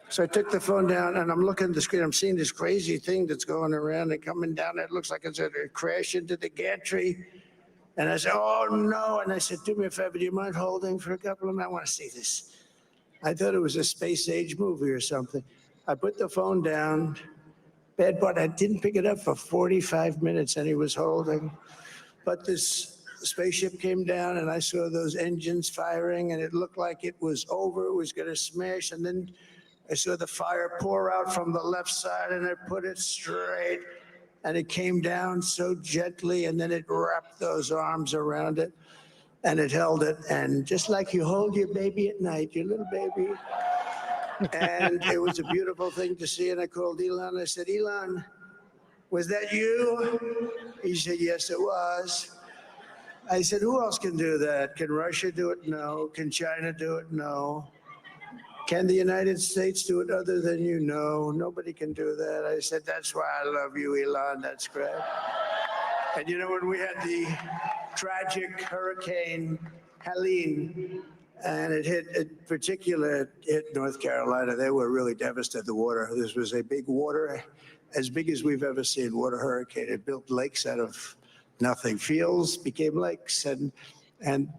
So I took the phone down, and I'm looking at the screen. I'm seeing this crazy thing that's going around and coming down. It looks like it's going to crash into the gantry. And I said, oh, no. And I said, do me a favor. Do you mind holding for a couple of minutes? I want to see this. I thought it was a space age movie or something. I put the phone down. Bad part, I didn't pick it up for 45 minutes, and he was holding. But this spaceship came down, and I saw those engines firing, and it looked like it was over. It was going to smash. And then I saw the fire pour out from the left side, and it put it straight. And it came down so gently, and then it wrapped those arms around it, and it held it. And just like you hold your baby at night, your little baby. And it was a beautiful thing to see. And I called Elon. I said, Elon, was that you? He said, yes, it was. I said, who else can do that? Can Russia do it? No. Can China do it? No. Can the United States do it other than you? No, nobody can do that. I said, that's why I love you, Elon. That's great. And you know, when we had the tragic Hurricane Helene, and it hit North Carolina, they were really devastated. The water, this was a big water, as big as we've ever seen, water hurricane. It built lakes out of nothing. Fields became lakes, and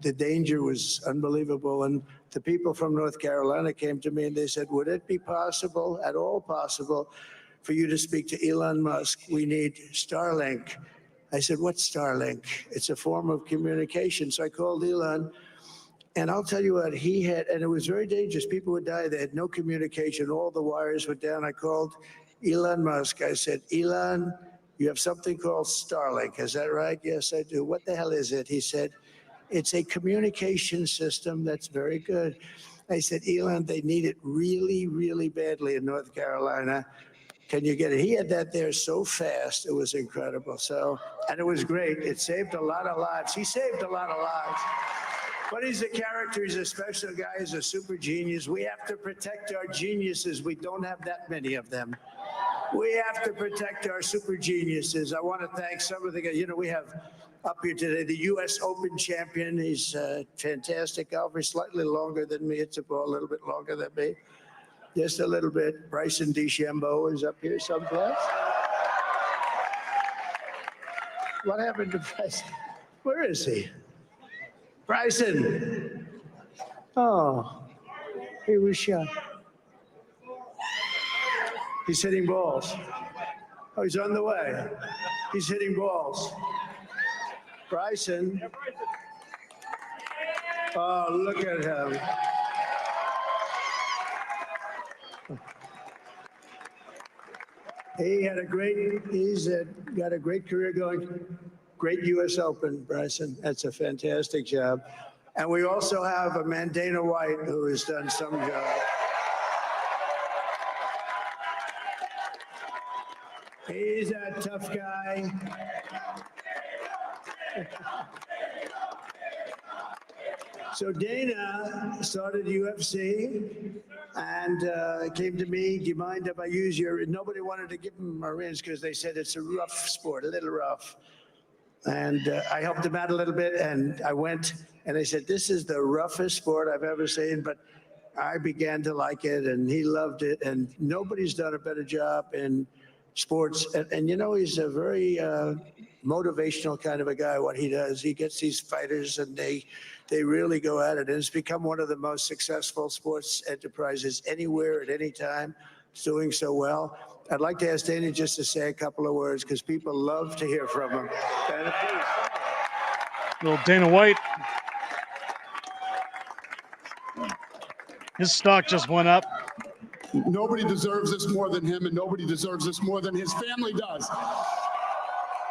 the danger was unbelievable. And the people from North Carolina came to me and they said, would it be possible, at all possible, for you to speak to Elon Musk? We need Starlink. I said, what's Starlink? It's a form of communication. So I called Elon, and I'll tell you what, he had, and it was very dangerous. People would die. They had no communication. All the wires were down. I called Elon Musk. I said, Elon, you have something called Starlink. Is that right? Yes, I do. What the hell is it? He said, it's a communication system that's very good. I said, Elon, they need it really, really badly in North Carolina. Can you get it? He had that there so fast. It was incredible. So, and it was great. It saved a lot of lives. He saved a lot of lives. But he's a character. He's a special guy. He's a super genius. We have to protect our geniuses. We don't have that many of them. We have to protect our super geniuses. I want to thank some of the guys. You know, we have up here today the U.S. Open champion. He's a fantastic golfer, slightly longer than me. It's a little bit longer than me. Just a little bit. Bryson DeChambeau is up here someplace. What happened to Bryson? Where is he? Bryson. Oh, he was shot. He's hitting balls. Oh, he's on the way. He's hitting balls. Bryson. Oh, look at him. He's got a great career going. Great U.S. Open, Bryson. That's a fantastic job. And we also have a man, Dana White, who has done some job. He's a tough guy. So Dana started UFC and came to me, do you mind if I use your, nobody wanted to give him a rinse because they said it's a rough sport, a little rough. And I helped him out a little bit, and I went, and they said, this is the roughest sport I've ever seen, but I began to like it, and he loved it, and nobody's done a better job in sports. And you know, he's a very motivational kind of a guy, what he does. He gets these fighters, and they really go at it, and it's become one of the most successful sports enterprises anywhere at any time. It's doing so well. I'd like to ask Dana just to say a couple of words because people love to hear from him. Dana, please. Little Dana White. His stock just went up. Nobody deserves this more than him, and nobody deserves this more than his family does.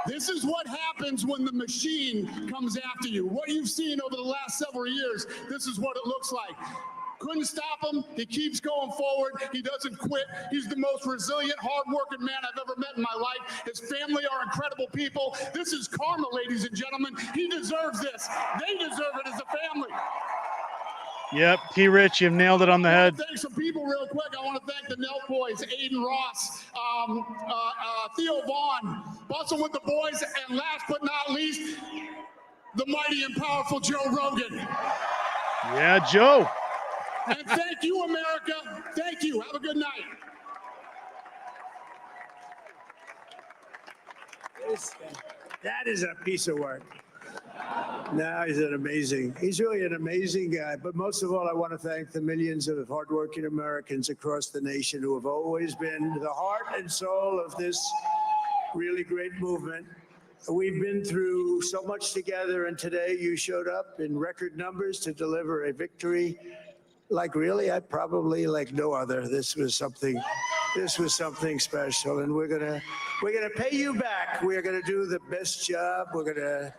This is what happens when the machine comes after you. What you've seen over the last several years, this is what it looks like. Couldn't stop him. He keeps going forward. He doesn't quit. He's the most resilient, hardworking man I've ever met in my life. His family are incredible people. This is karma, ladies and gentlemen. He deserves this. They deserve it as a family. Yep, T. Rich, you've nailed it on the head. Thank some people real quick. I want to thank the Nelt boys, Aiden Ross, Theo Vaughn, busting with the boys, and last but not least, the mighty and powerful Joe Rogan. Yeah, Joe. And thank you, America. Thank you. Have a good night. That is a piece of work. No, he's really an amazing guy. But most of all, I want to thank the millions of hardworking Americans across the nation who have always been the heart and soul of this really great movement. We've been through so much together, and today you showed up in record numbers to deliver a victory like really, I probably like no other. This was something special, and we're gonna pay you back. We're gonna do the best job. We're gonna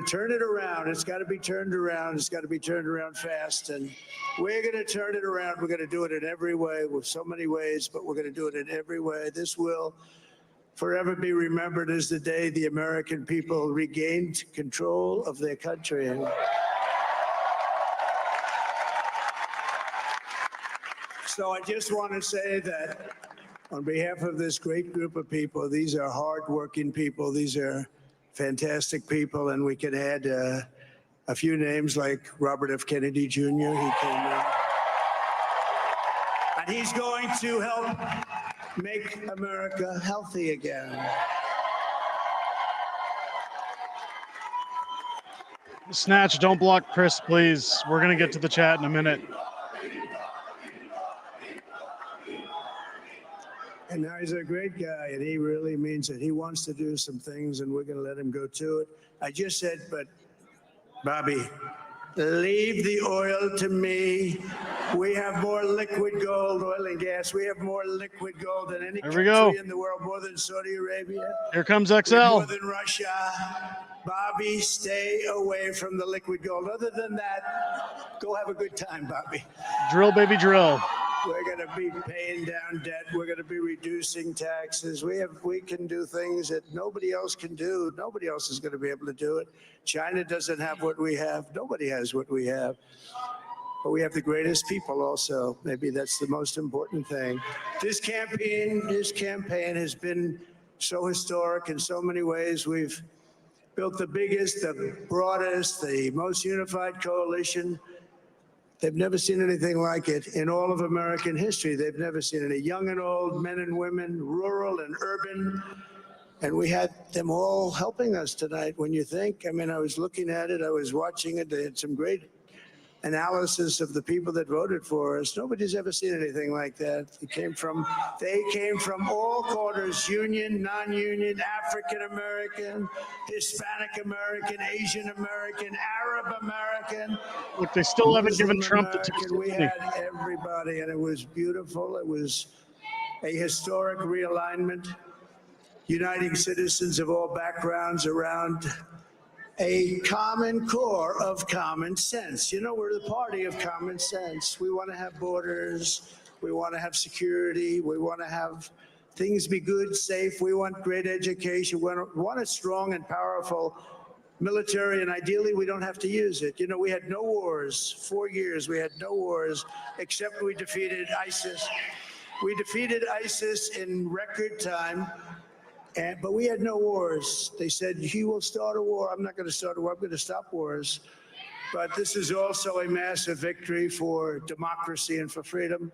turn it around. It's got to be turned around. It's got to be turned around fast, and we're gonna turn it around. We're gonna do it in every way, with so many ways, but we're gonna do it in every way. This will forever be remembered as the day the American people regained control of their country. And so I just want to say that on behalf of this great group of people, these are hardworking people. These are fantastic people, and we can add a few names like Robert F. Kennedy Jr. He came in, and he's going to help make America healthy again. Snatch, don't block Chris, please. We're going to get to the chat in a minute. And now he's a great guy, and he really means it. He wants to do some things, and we're going to let him go to it. I just said, but Bobby, leave the oil to me. We have more liquid gold, oil and gas. We have more liquid gold than any country in the world, more than Saudi Arabia. Here comes XL. More than Russia. Bobby, stay away from the liquid gold. Other than that, go have a good time, Bobby. Drill, baby, drill. We're going to be paying down debt. We're going to be reducing taxes. We can do things that nobody else can do. Nobody else is going to be able to do it. China doesn't have what we have. Nobody has what we have. But we have the greatest people also. Maybe that's the most important thing. This campaign has been so historic in so many ways. We've built the biggest, the broadest, the most unified coalition. They've never seen anything like it in all of American history. They've never seen any young and old, men and women, rural and urban. And we had them all helping us tonight. When you think, I mean, I was looking at it, I was watching it. They had some great analysis of the people that voted for us. Nobody's ever seen anything like that. They came from all corners, union, non-union, African American, Hispanic American, Asian American, Arab American. Look, they still haven't given Trump the testimony. We had everybody, and it was beautiful. It was a historic realignment, uniting citizens of all backgrounds around a common core of common sense. You know, we're the party of common sense. We want to have borders. We want to have security. We want to have things be good, safe. We want great education. We want a strong and powerful military, and ideally we don't have to use it. You know, we had no wars, 4 years, we had no wars, except we defeated ISIS. We defeated ISIS in record time, but we had no wars. They said, he will start a war. I'm not going to start a war. I'm going to stop wars. But this is also a massive victory for democracy and for freedom.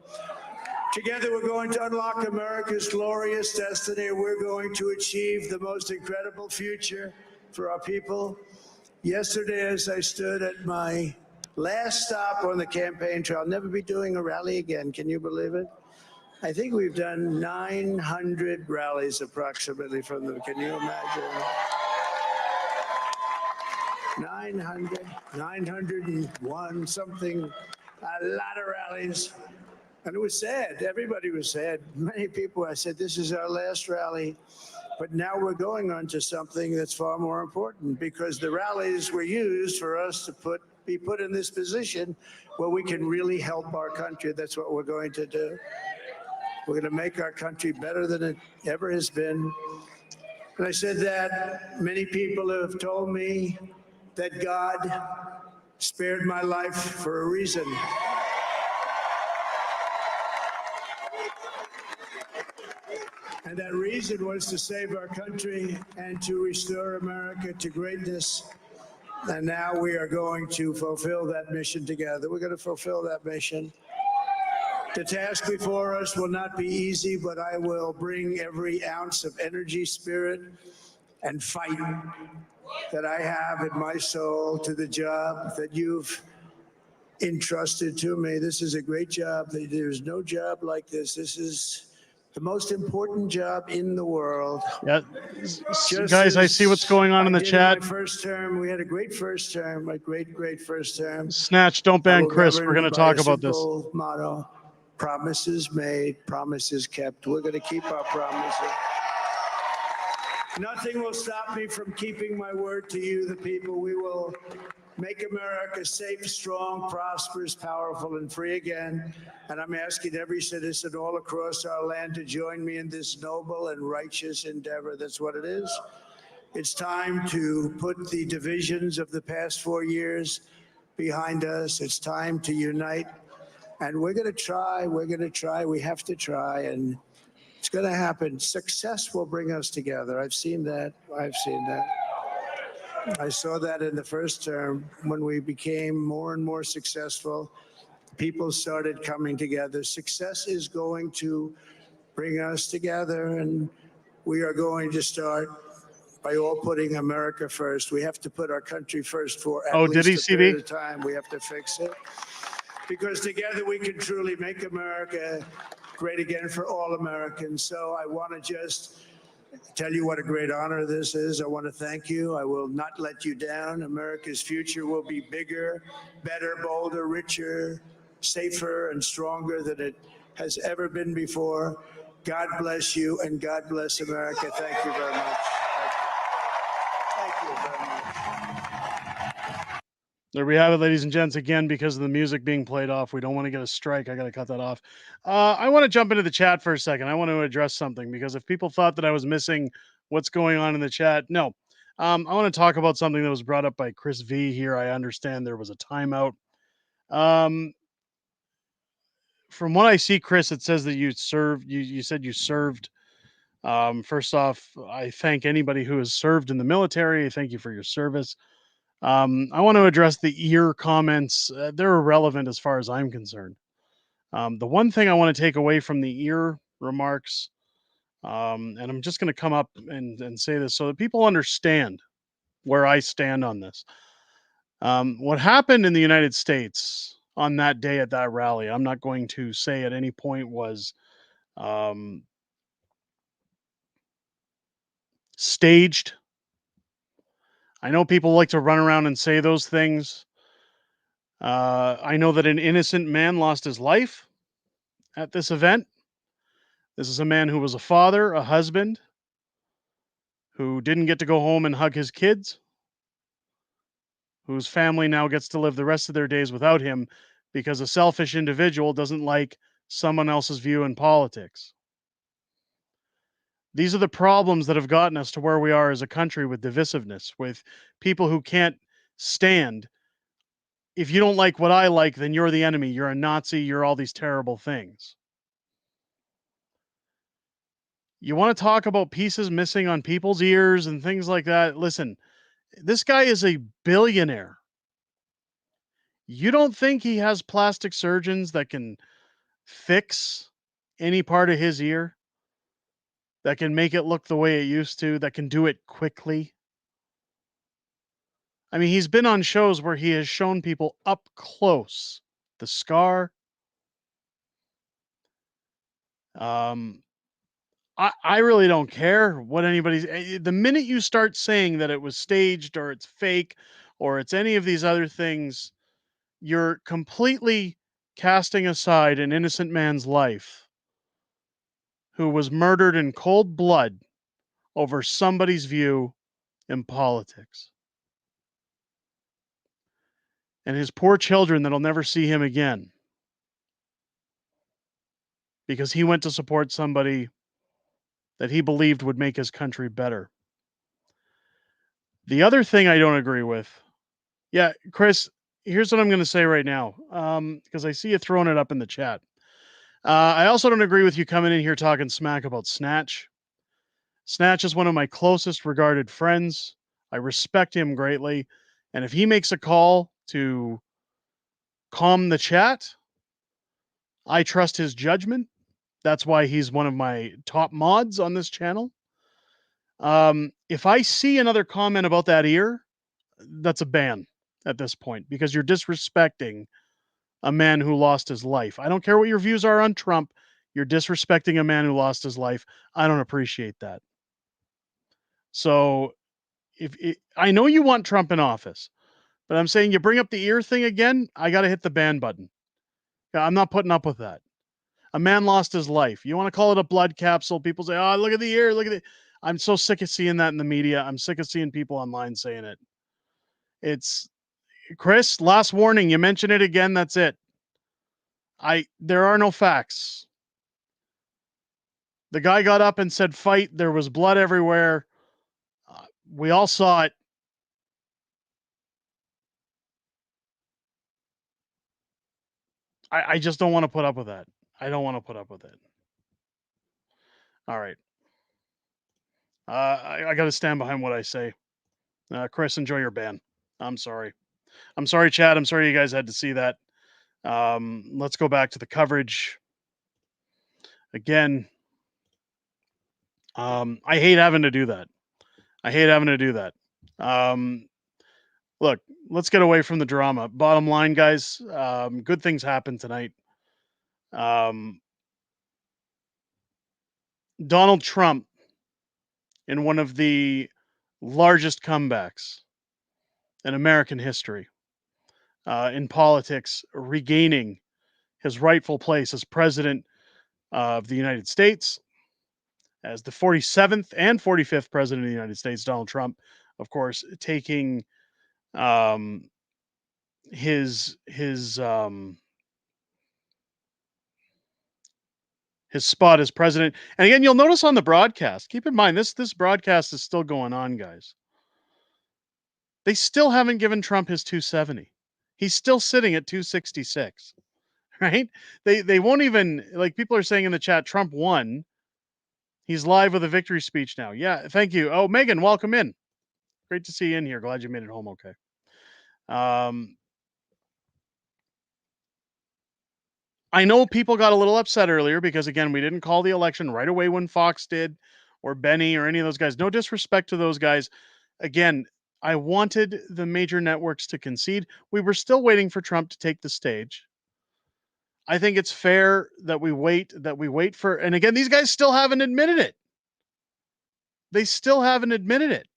Together, we're going to unlock America's glorious destiny. We're going to achieve the most incredible future for our people. Yesterday, as I stood at my last stop on the campaign trail, I'll never be doing a rally again. Can you believe it? I think we've done 900 rallies approximately from them. Can you imagine? 901 something, a lot of rallies. And it was sad. Everybody was sad. Many people, I said, this is our last rally. But now we're going on to something that's far more important, because the rallies were used for us to be put in this position where we can really help our country. That's what we're going to do. We're going to make our country better than it ever has been. And I said that many people have told me that God spared my life for a reason. And that reason was to save our country and to restore America to greatness. And now we are going to fulfill that mission together. We're going to fulfill that mission. The task before us will not be easy, but I will bring every ounce of energy, spirit, and fight that I have in my soul to the job that you've entrusted to me. This is a great job. There's no job like this. This is the most important job in the world. Yeah, guys, I see what's going on in the chat. My first term, we had a great first term, a great first term. Snatch, don't ban Chris. We're going to talk about this. Motto: promises made, promises kept. We're going to keep our promises. Nothing will stop me from keeping my word to you, the people. We will make America safe, strong, prosperous, powerful, and free again. And I'm asking every citizen all across our land to join me in this noble and righteous endeavor. That's what it is. It's time to put the divisions of the past 4 years behind us. It's time to unite. And we're going to try. We're going to try. We have to try. And it's going to happen. Success will bring us together. I've seen that. I've seen that. I saw that in the first term when we became more and more successful. People started coming together. Success is going to bring us together, and we are going to start by all putting America first. We have to put our country first for at least a period of time. We have to fix it, because together we can truly make America great again for all Americans. So I want to just tell you what a great honor this is. I want to thank you. I will not let you down. America's future will be bigger, better, bolder, richer, safer, and stronger than it has ever been before. God bless you, and God bless America. Thank you very much. Thank you very much. There we have it, ladies and gents. Again, because of the music being played off, we don't want to get a strike. I got to cut that off. I want to jump into the chat for a second. I want to address something, because if people thought that I was missing what's going on in the chat, no. I want to talk about something that was brought up by Chris V here. I understand there was a timeout. From what I see, Chris, it says that you served. You said you served. First off, I thank anybody who has served in the military. Thank you for your service. I want to address the ear comments. They're irrelevant as far as I'm concerned. The one thing I want to take away from the ear remarks, and I'm just going to come up and say this so that people understand where I stand on this. What happened in the United States on that day at that rally, I'm not going to say at any point was staged. I know people like to run around and say those things. I know that an innocent man lost his life at this event. This is a man who was a father, a husband, who didn't get to go home and hug his kids, whose family now gets to live the rest of their days without him because a selfish individual doesn't like someone else's view in politics. These are the problems that have gotten us to where we are as a country, with divisiveness, with people who can't stand. If you don't like what I like, then you're the enemy. You're a Nazi. You're all these terrible things. You want to talk about pieces missing on people's ears and things like that? Listen, this guy is a billionaire. You don't think he has plastic surgeons that can fix any part of his ear, that can make it look the way it used to, that can do it quickly? I mean, he's been on shows where he has shown people up close the scar. I really don't care what anybody's. The minute you start saying that it was staged or it's fake or it's any of these other things, you're completely casting aside an innocent man's life who was murdered in cold blood over somebody's view in politics. And his poor children that'll never see him again because he went to support somebody that he believed would make his country better. The other thing I don't agree with, yeah, Chris, here's what I'm going to say right now, because I see you throwing it up in the chat. I also don't agree with you coming in here talking smack about Snatch. Snatch is one of my closest regarded friends. I respect him greatly. And if he makes a call to calm the chat, I trust his judgment. That's why he's one of my top mods on this channel. If I see another comment about that ear, that's a ban at this point, because you're disrespecting a man who lost his life. I don't care what your views are on Trump. You're disrespecting a man who lost his life. I don't appreciate that. So I know you want Trump in office, but I'm saying you bring up the ear thing again, I got to hit the ban button. I'm not putting up with that. A man lost his life. You want to call it a blood capsule? People say, "Oh, look at the ear, look at it." I'm so sick of seeing that in the media. I'm sick of seeing people online saying it. It's Chris, last warning, you mention it again, that's it. There are no facts. The guy got up and said fight. There was blood everywhere. We all saw it. I just don't want to put up with that. I don't want to put up with it. All right. I got to stand behind what I say. Chris, enjoy your ban. I'm sorry. I'm sorry, Chad. I'm sorry you guys had to see that. Let's go back to the coverage. Again, I hate having to do that. I hate having to do that. Look, let's get away from the drama. Bottom line, guys, good things happen tonight. Donald Trump, in one of the largest comebacks in American history, in politics, regaining his rightful place as president of the United States, as the 47th and 45th president of the United States. Donald Trump, of course, taking his spot as president. And again, you'll notice on the broadcast, keep in mind, this broadcast is still going on, guys. They still haven't given Trump his 270. He's still sitting at 266, right? They won't even, like people are saying in the chat, Trump won. He's live with a victory speech now. Yeah, thank you. Oh, Megan, welcome in. Great to see you in here. Glad you made it home okay. I know people got a little upset earlier because, again, we didn't call the election right away when Fox did, or Benny, or any of those guys. No disrespect to those guys. Again, I wanted the major networks to concede. We were still waiting for Trump to take the stage. I think it's fair that we wait for, and again, these guys still haven't admitted it. They still haven't admitted it.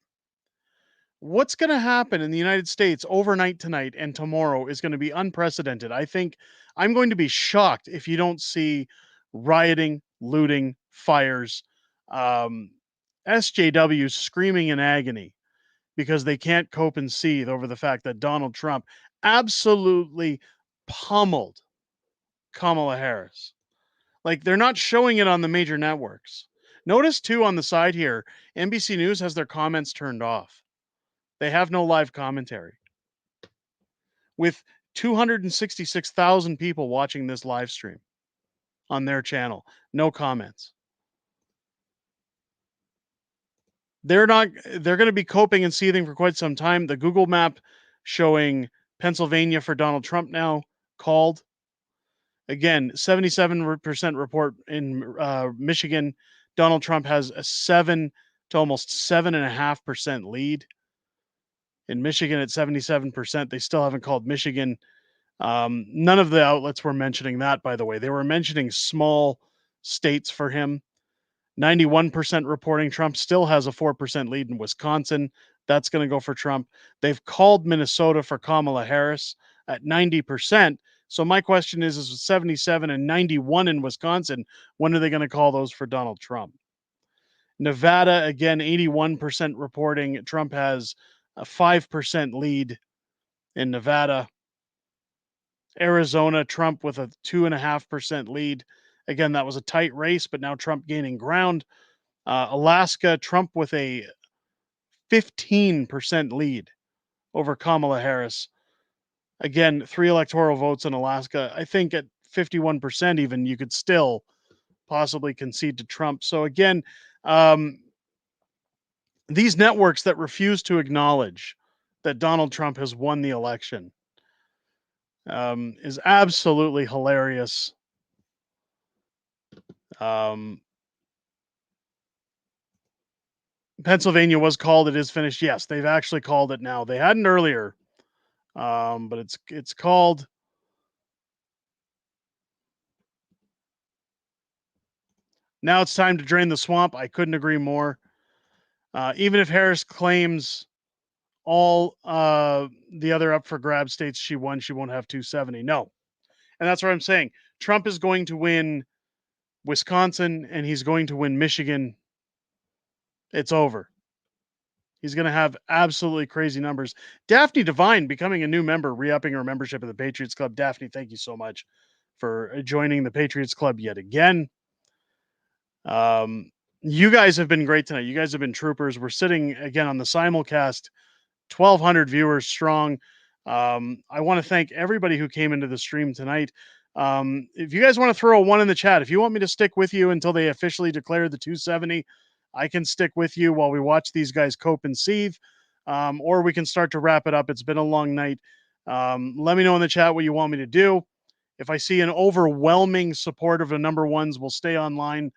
What's going to happen in the United States overnight tonight and tomorrow is going to be unprecedented. I think I'm going to be shocked if you don't see rioting, looting, fires, SJWs screaming in agony because they can't cope and seethe over the fact that Donald Trump absolutely pummeled Kamala Harris. Like, they're not showing it on the major networks. Notice too on the side here, NBC News has their comments turned off. They have no live commentary. With 266,000 people watching this live stream on their channel, no comments. They're going to be coping and seething for quite some time. The Google map showing Pennsylvania for Donald Trump now called. Again, 77% report in Michigan. Donald Trump has a 7 to almost 7.5% lead. In Michigan at 77%, they still haven't called Michigan. None of the outlets were mentioning that, by the way. They were mentioning small states for him. 91% reporting Trump still has a 4% lead in Wisconsin. That's going to go for Trump. They've called Minnesota for Kamala Harris at 90%. So my question is 77 and 91 in Wisconsin, when are they going to call those for Donald Trump? Nevada, again, 81% reporting. Trump has a 5% lead in Nevada. Arizona, Trump with a 2.5% lead. Again, that was a tight race, but now Trump gaining ground. Alaska, Trump with a 15% lead over Kamala Harris. Again, 3 electoral votes in Alaska. I think at 51% even, you could still possibly concede to Trump. So again, these networks that refuse to acknowledge that Donald Trump has won the election is absolutely hilarious. Pennsylvania was called. It is finished. Yes, they've actually called it now. They hadn't earlier, but it's called. Now it's time to drain the swamp. I couldn't agree more. Even if Harris claims all the other up for grab states she won, she won't have 270. No. And that's what I'm saying. Trump is going to win Wisconsin and he's going to win Michigan. It's over. He's going to have absolutely crazy numbers. Daphne Devine becoming a new member, re-upping her membership of the Patriots Club. Daphne, thank you so much for joining the Patriots Club yet again. You guys have been great tonight. You guys have been troopers. We're sitting again on the simulcast, 1,200 viewers strong. I want to thank everybody who came into the stream tonight. If you guys want to throw a 1 in the chat, if you want me to stick with you until they officially declare the 270, I can stick with you while we watch these guys cope and seethe, or we can start to wrap it up. It's been a long night. Let me know in the chat what you want me to do. If I see an overwhelming support of the number ones, we'll stay online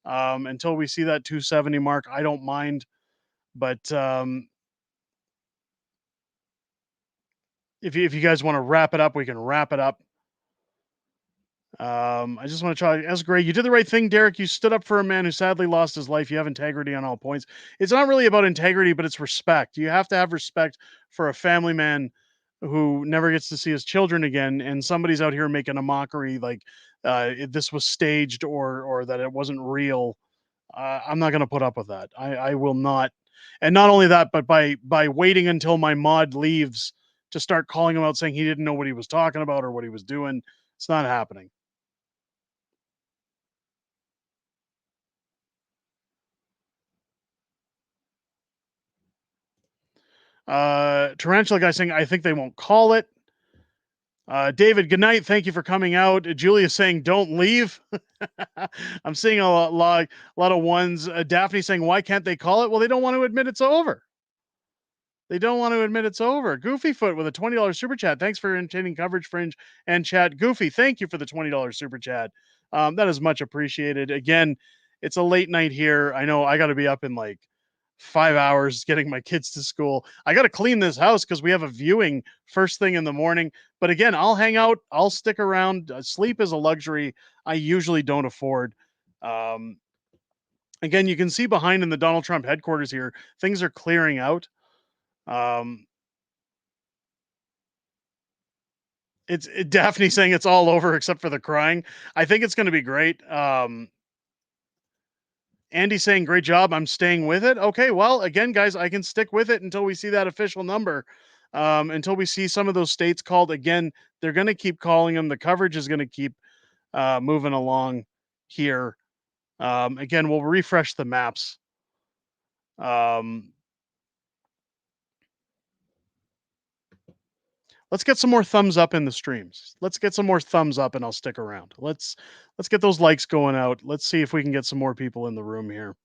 until we see that 270 mark. I don't mind, but if you guys want to wrap it up, we can wrap it up. I just want to try. That's great. You did the right thing, Derek. You stood up for a man who sadly lost his life. You have integrity on all points. It's not really about integrity, but it's respect. You have to have respect for a family man who never gets to see his children again, and somebody's out here making a mockery like this was staged or that it wasn't real. I'm not going to put up with that. I will not. And not only that, but by waiting until my mod leaves to start calling him out saying he didn't know what he was talking about or what he was doing, it's not happening. Tarantula guy saying, I think they won't call it. David, good night. Thank you for coming out. Julia saying, don't leave. I'm seeing a lot of ones. Daphne saying, why can't they call it? Well, they don't want to admit it's over. They don't want to admit it's over. Goofyfoot with a $20 super chat. Thanks for entertaining coverage, Fringe and chat. Goofy, thank you for the $20 super chat. That is much appreciated. Again, it's a late night here. I know I got to be up in like 5 hours getting my kids to school. I got to clean this house because we have a viewing first thing in the morning. But again, I'll hang out. I'll stick around. Sleep is a luxury I usually don't afford. Again, you can see behind in the Donald Trump headquarters here, things are clearing out. It's Daphne saying it's all over except for the crying. I think it's going to be great. Andy saying, great job. I'm staying with it. Okay, well, again, guys, I can stick with it until we see that official number. Until we see some of those states called again, they're going to keep calling them. The coverage is going to keep moving along here. Again, we'll refresh the maps. Let's get some more thumbs up in the streams. Let's get some more thumbs up and I'll stick around. Let's get those likes going out. Let's see if we can get some more people in the room here.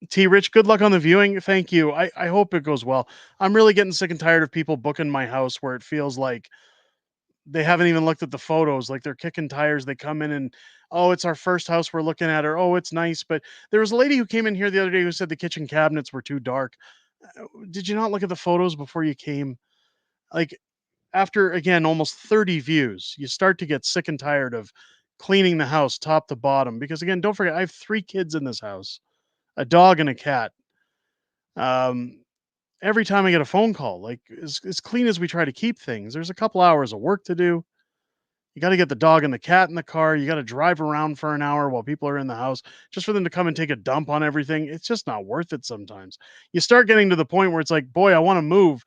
T Rich, good luck on the viewing. Thank you. I hope it goes well. I'm really getting sick and tired of people booking my house where it feels like they haven't even looked at the photos. Like they're kicking tires. They come in and, oh, it's our first house we're looking at, or oh, it's nice. But there was a lady who came in here the other day who said the kitchen cabinets were too dark. Did you not look at the photos before you came? Like, after again almost 30 views, you start to get sick and tired of cleaning the house top to bottom. Because again, don't forget, I have 3 kids in this house, a dog and a cat. Every time I get a phone call, like as clean as we try to keep things, there's a couple hours of work to do. You got to get the dog and the cat in the car. You got to drive around for an hour while people are in the house just for them to come and take a dump on everything. It's just not worth it sometimes. You start getting to the point where it's like, boy, I want to move,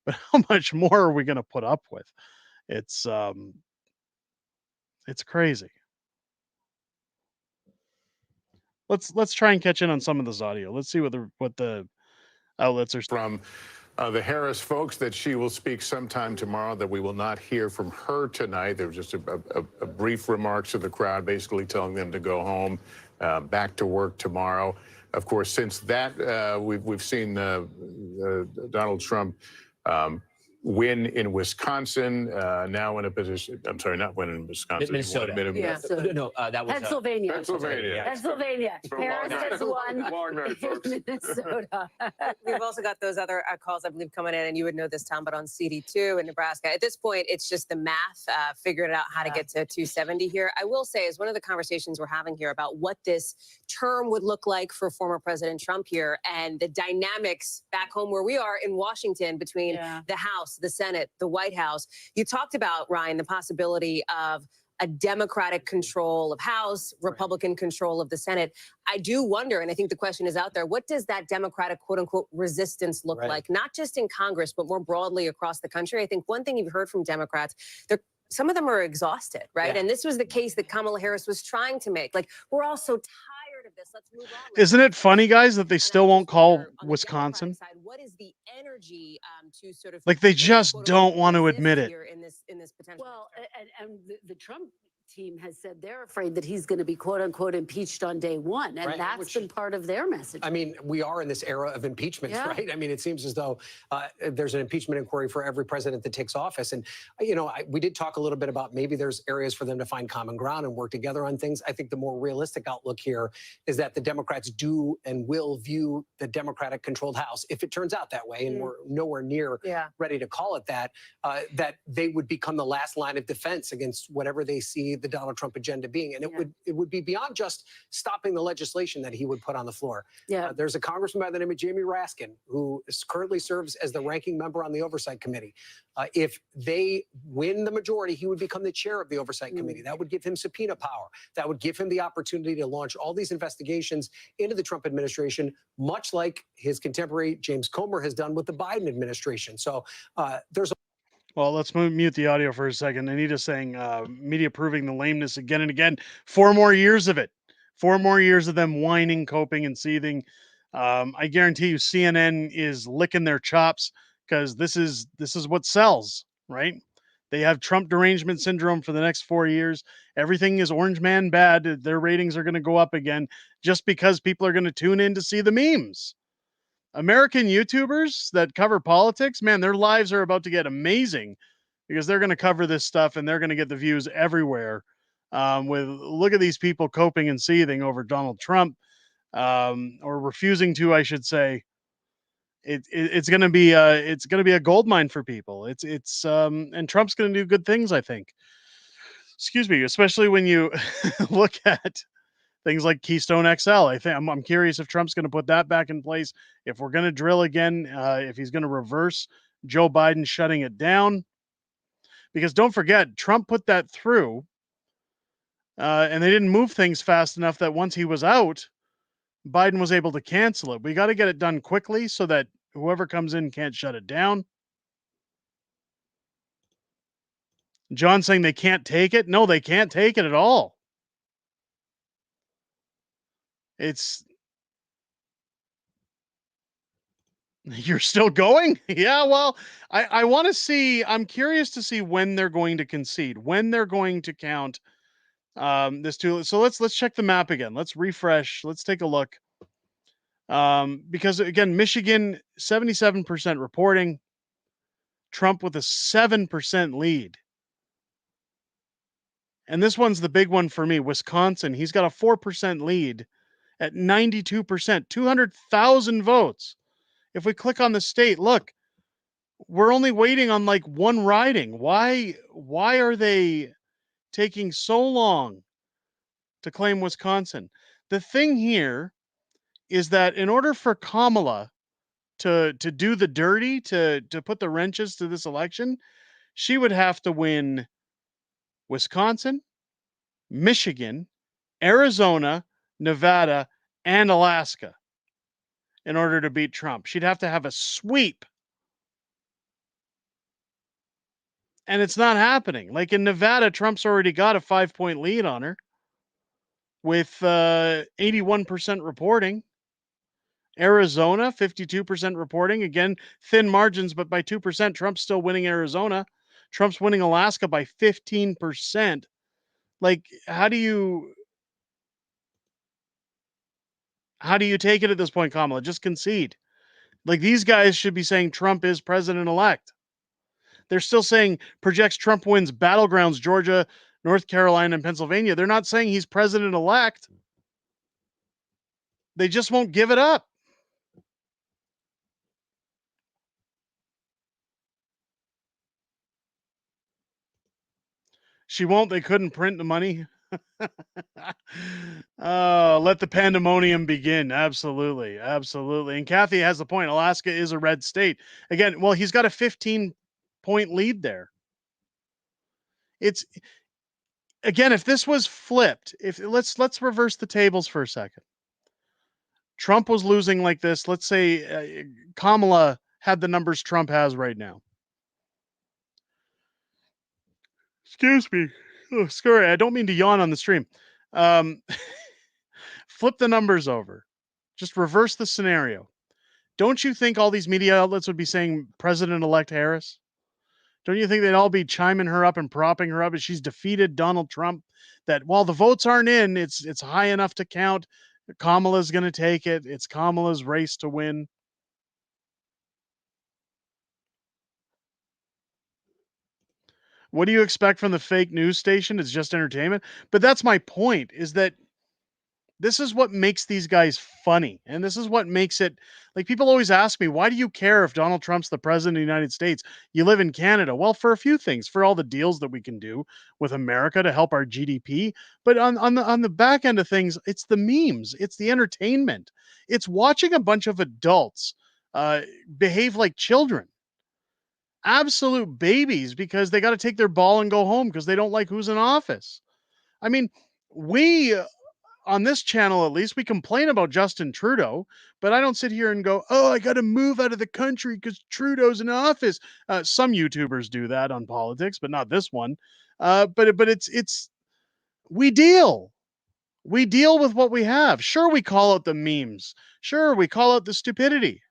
but how much more are we going to put up with? It's crazy. Let's try and catch in on some of this audio. Let's see what the outlets are from the Harris folks that she will speak sometime tomorrow, that we will not hear from her tonight. There was just a brief remarks to the crowd, basically telling them to go home, back to work tomorrow. Of course, since that, we've seen Donald Trump win in Wisconsin, now in a position, I'm sorry, not win in Wisconsin. Minnesota. No, that was Pennsylvania. Pennsylvania. Pennsylvania. From Harris Long has won Island, folks. Minnesota. We've also got those other calls, I believe, coming in, and you would know this, Tom, but on CD2 in Nebraska. At this point, it's just the math, figured out how to get to 270 here. I will say, is one of the conversations we're having here about what this term would look like for former President Trump here, and the dynamics back home where we are in Washington between the House, the Senate, the White House. You talked about, Ryan, the possibility of a Democratic control of House, Republican control of the Senate. I do wonder, and I think the question is out there, what does that Democratic quote unquote resistance look like? Not just in Congress, but more broadly across the country. I think one thing you've heard from Democrats, some of them are exhausted, right? And this was the case that Kamala Harris was trying to make. Like, we're all so tired of this. Let's move on. Isn't it funny, guys, that they still won't call Wisconsin? What is the energy to sort of Like they just don't want to admit it. in this potential? Well, and the Trump team has said they're afraid that he's going to be quote unquote impeached on day one. And that's been part of their message. I mean, we are in this era of impeachments, right? I mean, it seems as though there's an impeachment inquiry for every president that takes office. And, you know, we did talk a little bit about maybe there's areas for them to find common ground and work together on things. I think the more realistic outlook here is that the Democrats do and will view the Democratic controlled House, if it turns out that way, and we're nowhere near ready to call it that, that they would become the last line of defense against whatever they see the Donald Trump agenda being. And it would be beyond just stopping the legislation that he would put on the floor. There's a congressman by the name of Jamie Raskin, who currently serves as the ranking member on the Oversight Committee. If they win the majority, he would become the chair of the Oversight Committee. That would give him subpoena power. That would give him the opportunity to launch all these investigations into the Trump administration, much like his contemporary James Comer has done with the Biden administration. So there's Well, let's mute the audio for a second. Anita's saying media proving the lameness again and again. 4 more years of it. 4 more years of them whining, coping, and seething. I guarantee you CNN is licking their chops because this is what sells, right? They have Trump derangement syndrome for the next 4 years. Everything is orange man bad. Their ratings are going to go up again just because people are going to tune in to see the memes. American YouTubers that cover politics, man, their lives are about to get amazing because they're going to cover this stuff and they're going to get the views everywhere. Look at these people coping and seething over Donald Trump, or refusing to, I should say. It's going to be a gold mine for people. And Trump's going to do good things, I think. Excuse me, especially when you look at things like Keystone XL. I'm curious if Trump's going to put that back in place. If we're going to drill again, if he's going to reverse Joe Biden shutting it down, because don't forget, Trump put that through, and they didn't move things fast enough that once he was out, Biden was able to cancel it. We got to get it done quickly so that whoever comes in can't shut it down. John saying they can't take it. No, they can't take it at all. You're still going? Yeah, well, I want to see, I'm curious to see when they're going to concede, when they're going to count this tool. So let's check the map again. Let's refresh. Let's take a look. Because again, Michigan, 77% reporting, Trump with a 7% lead. And this one's the big one for me, Wisconsin. He's got a 4% lead at 92%, 200,000 votes. If we click on the state, look, we're only waiting on like one riding. Why are they taking so long to claim Wisconsin? The thing here is that in order for Kamala to do the dirty, to put the wrenches to this election, she would have to win Wisconsin, Michigan, Arizona, Nevada, and Alaska in order to beat Trump. She'd have to have a sweep. And it's not happening. Like in Nevada, Trump's already got a 5-point lead on her with 81% reporting. Arizona, 52% reporting. Again, thin margins, but by 2%, Trump's still winning Arizona. Trump's winning Alaska by 15%. Like, how do you take it at this point, Kamala? Just concede. Like, these guys should be saying Trump is president-elect. They're still saying projects Trump wins battlegrounds, Georgia, North Carolina, and Pennsylvania. They're not saying he's president-elect. They just won't give it up. She won't. They couldn't print the money. Let the pandemonium begin. Absolutely. Absolutely. And Kathy has the point. Alaska is a red state. Again, well, he's got a 15-point lead there. It's again, if this was flipped, if let's reverse the tables for a second. Trump was losing like this. Let's say Kamala had the numbers Trump has right now. Excuse me. Oh, sorry, I don't mean to yawn on the stream. Flip the numbers over. Just reverse the scenario. Don't you think all these media outlets would be saying President-elect Harris? Don't you think they'd all be chiming her up and propping her up as she's defeated Donald Trump? That while the votes aren't in, it's high enough to count. Kamala's going to take it. It's Kamala's race to win. What do you expect from the fake news station? It's just entertainment. But that's my point, is that this is what makes these guys funny. And this is what makes it like people always ask me, why do you care if Donald Trump's the president of the United States? You live in Canada. Well, for a few things, for all the deals that we can do with America to help our GDP. But on the back end of things, it's the memes, it's the entertainment. It's watching a bunch of adults behave like children. Absolute babies because they got to take their ball and go home because they don't like who's in office. I mean, we on this channel, at least, we complain about Justin Trudeau, but I don't sit here and go, oh, I got to move out of the country because Trudeau's in office. Some YouTubers do that on politics, but not this one. But it's we deal with what we have. Sure, we call out the memes. Sure, we call out the stupidity.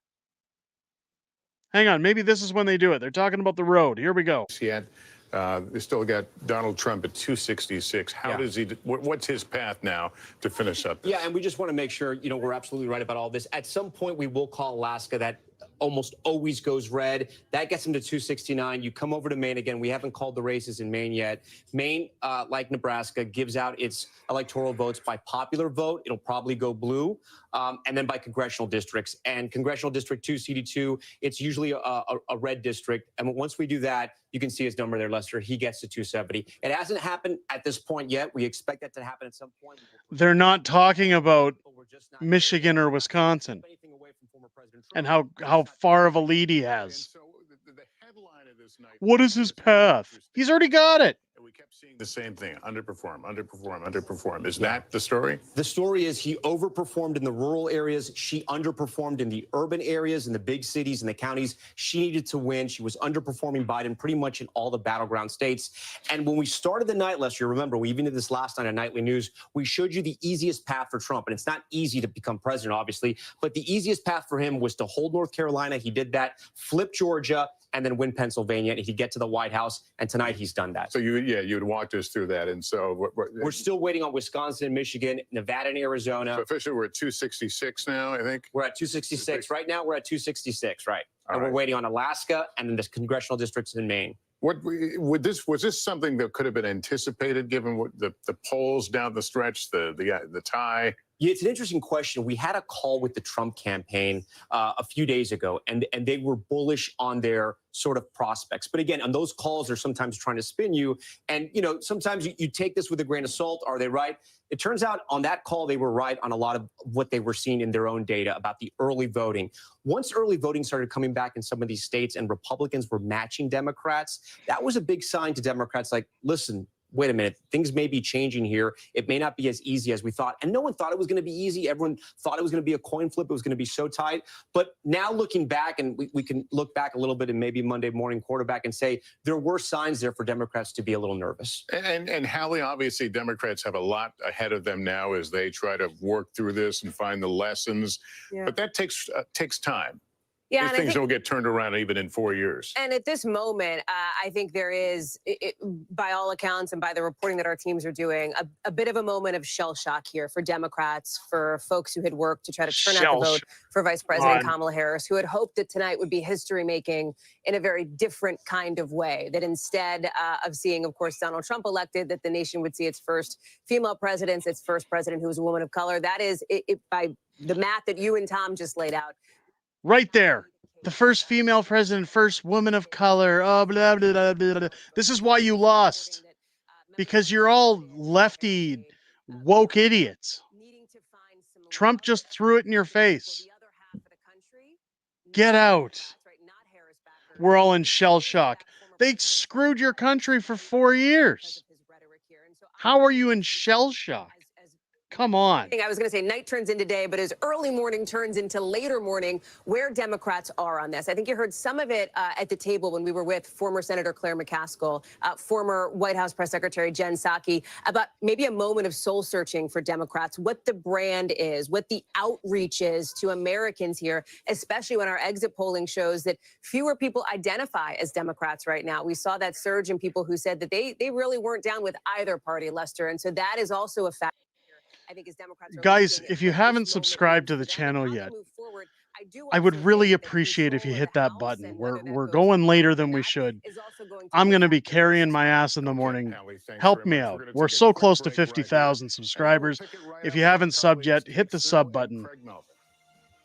Hang on, maybe this is when they do it. They're talking about the road. Here we go. They still got Donald Trump at 266. How does he? What's his path now to finish up this? Yeah, and we just want to make sure we're absolutely right about all this. At some point, we will call Alaska. That almost always goes red. That gets him to 269. You come over to Maine again. We haven't called the races in Maine yet. Maine, like Nebraska, gives out its electoral votes by popular vote. It'll probably go blue, and then by congressional districts. And congressional district 2, CD2, it's usually a red district. And once we do that, you can see his number there, Lester. He gets to 270. It hasn't happened at this point yet. We expect that to happen at some point. They're not talking about Michigan or Wisconsin and how far of a lead he has. What is his path? He's already got it. Seeing the same thing, underperform. Is that the story? The story is he overperformed in the rural areas. She underperformed in the urban areas, in the big cities, in the counties. She needed to win. She was underperforming Biden pretty much in all the battleground states. And when we started the night last year, remember, we even did this last night on Nightly News, we showed you the easiest path for Trump. And it's not easy to become president, obviously, but the easiest path for him was to hold North Carolina. He did that, flip Georgia, and then win Pennsylvania, and he'd get to the White House. And tonight he's done that. So you'd walked us through that. And so we're still waiting on Wisconsin, Michigan, Nevada, and Arizona. So officially, we're at 266 now, I think. We're at 266. Right now, we're at 266, right? And right. we're waiting on Alaska and then the congressional districts in Maine. Was this something that could have been anticipated given what the polls down the stretch, the tie? Yeah, it's an interesting question. We had a call with the Trump campaign a few days ago, and they were bullish on their sort of prospects. But again, on those calls, they're sometimes trying to spin you. And, you know, sometimes you take this with a grain of salt. Are they right? It turns out on that call, they were right on a lot of what they were seeing in their own data about the early voting. Once early voting started coming back in some of these states and Republicans were matching Democrats, that was a big sign to Democrats like, listen, wait a minute, things may be changing here. It may not be as easy as we thought. And no one thought it was going to be easy. Everyone thought it was going to be a coin flip. It was going to be so tight. But now looking back, and we can look back a little bit and maybe Monday morning quarterback and say there were signs there for Democrats to be a little nervous. And Hallie, obviously Democrats have a lot ahead of them now as they try to work through this and find the lessons. Yeah. But that takes time. Yeah, These and I things think- don't get turned around even in 4 years. And at this moment, I think there is, by all accounts and by the reporting that our teams are doing, a bit of a moment of shell shock here for Democrats, for folks who had worked to try to turn out the vote for Vice President Kamala Harris, who had hoped that tonight would be history making in a very different kind of way. That instead of seeing, of course, Donald Trump elected, that the nation would see its first female president, its first president who was a woman of color. That is, by the math that you and Tom just laid out. Right there. The first female president, first woman of color. Oh, blah, blah, blah, blah, blah. This is why you lost. Because you're all lefty, woke idiots. Trump just threw it in your face. Get out. We're all in shell shock. They screwed your country for 4 years. How are you in shell shock? Come on. I was going to say night turns into day, but as early morning turns into later morning, where Democrats are on this. I think you heard some of it at the table when we were with former Senator Claire McCaskill, former White House Press Secretary Jen Psaki, about maybe a moment of soul searching for Democrats, what the brand is, what the outreach is to Americans here, especially when our exit polling shows that fewer people identify as Democrats right now. We saw that surge in people who said that they really weren't down with either party, Lester. And so that is also a fact. I think as Democrats are Guys, if you haven't subscribed to the channel yet, I would really appreciate if you hit that button. We're going later than we should. I'm going to be carrying my ass in the morning. Help me out. We're so close to 50,000 subscribers. If you haven't subbed yet, hit the sub button.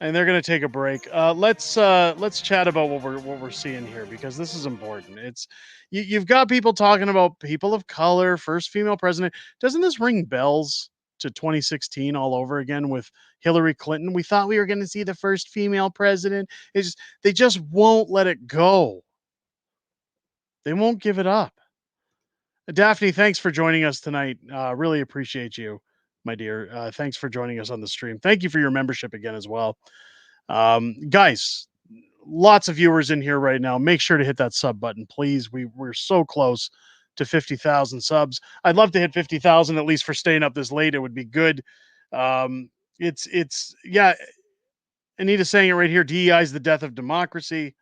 And they're going to take a break. Let's chat about what we're seeing here, because this is important. It's you've got people talking about people of color, first female president. Doesn't this ring bells to 2016 all over again with Hillary Clinton? We thought we were going to see the first female president. They just won't let it go. They won't give it up. Daphne, thanks for joining us tonight. Really appreciate you, my dear. Thanks for joining us on the stream. Thank you for your membership again as well. Guys, lots of viewers in here right now. Make sure to hit that sub button, please. We're so close to 50,000 subs. I'd love to hit 50,000 at least for staying up this late. It would be good. It's yeah. Anita's saying it right here. DEI is the death of democracy.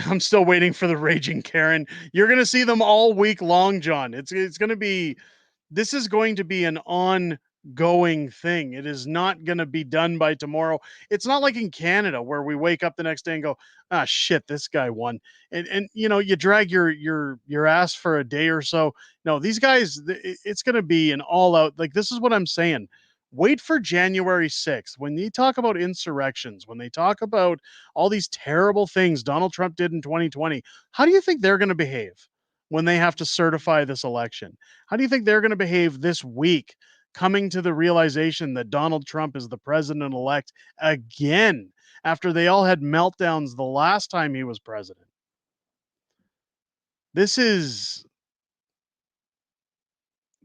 I'm still waiting for the raging Karen. You're going to see them all week long, John. This is going to be an ongoing thing. It is not going to be done by tomorrow. It's not like in Canada where we wake up the next day and go, ah, shit, this guy won. And you know, you drag your ass for a day or so. No, these guys, it's going to be an all out, like, this is what I'm saying. Wait for January 6th. When they talk about insurrections, when they talk about all these terrible things Donald Trump did in 2020, how do you think they're going to behave when they have to certify this election? How do you think they're going to behave this week, coming to the realization that Donald Trump is the president-elect again, after they all had meltdowns the last time he was president? This is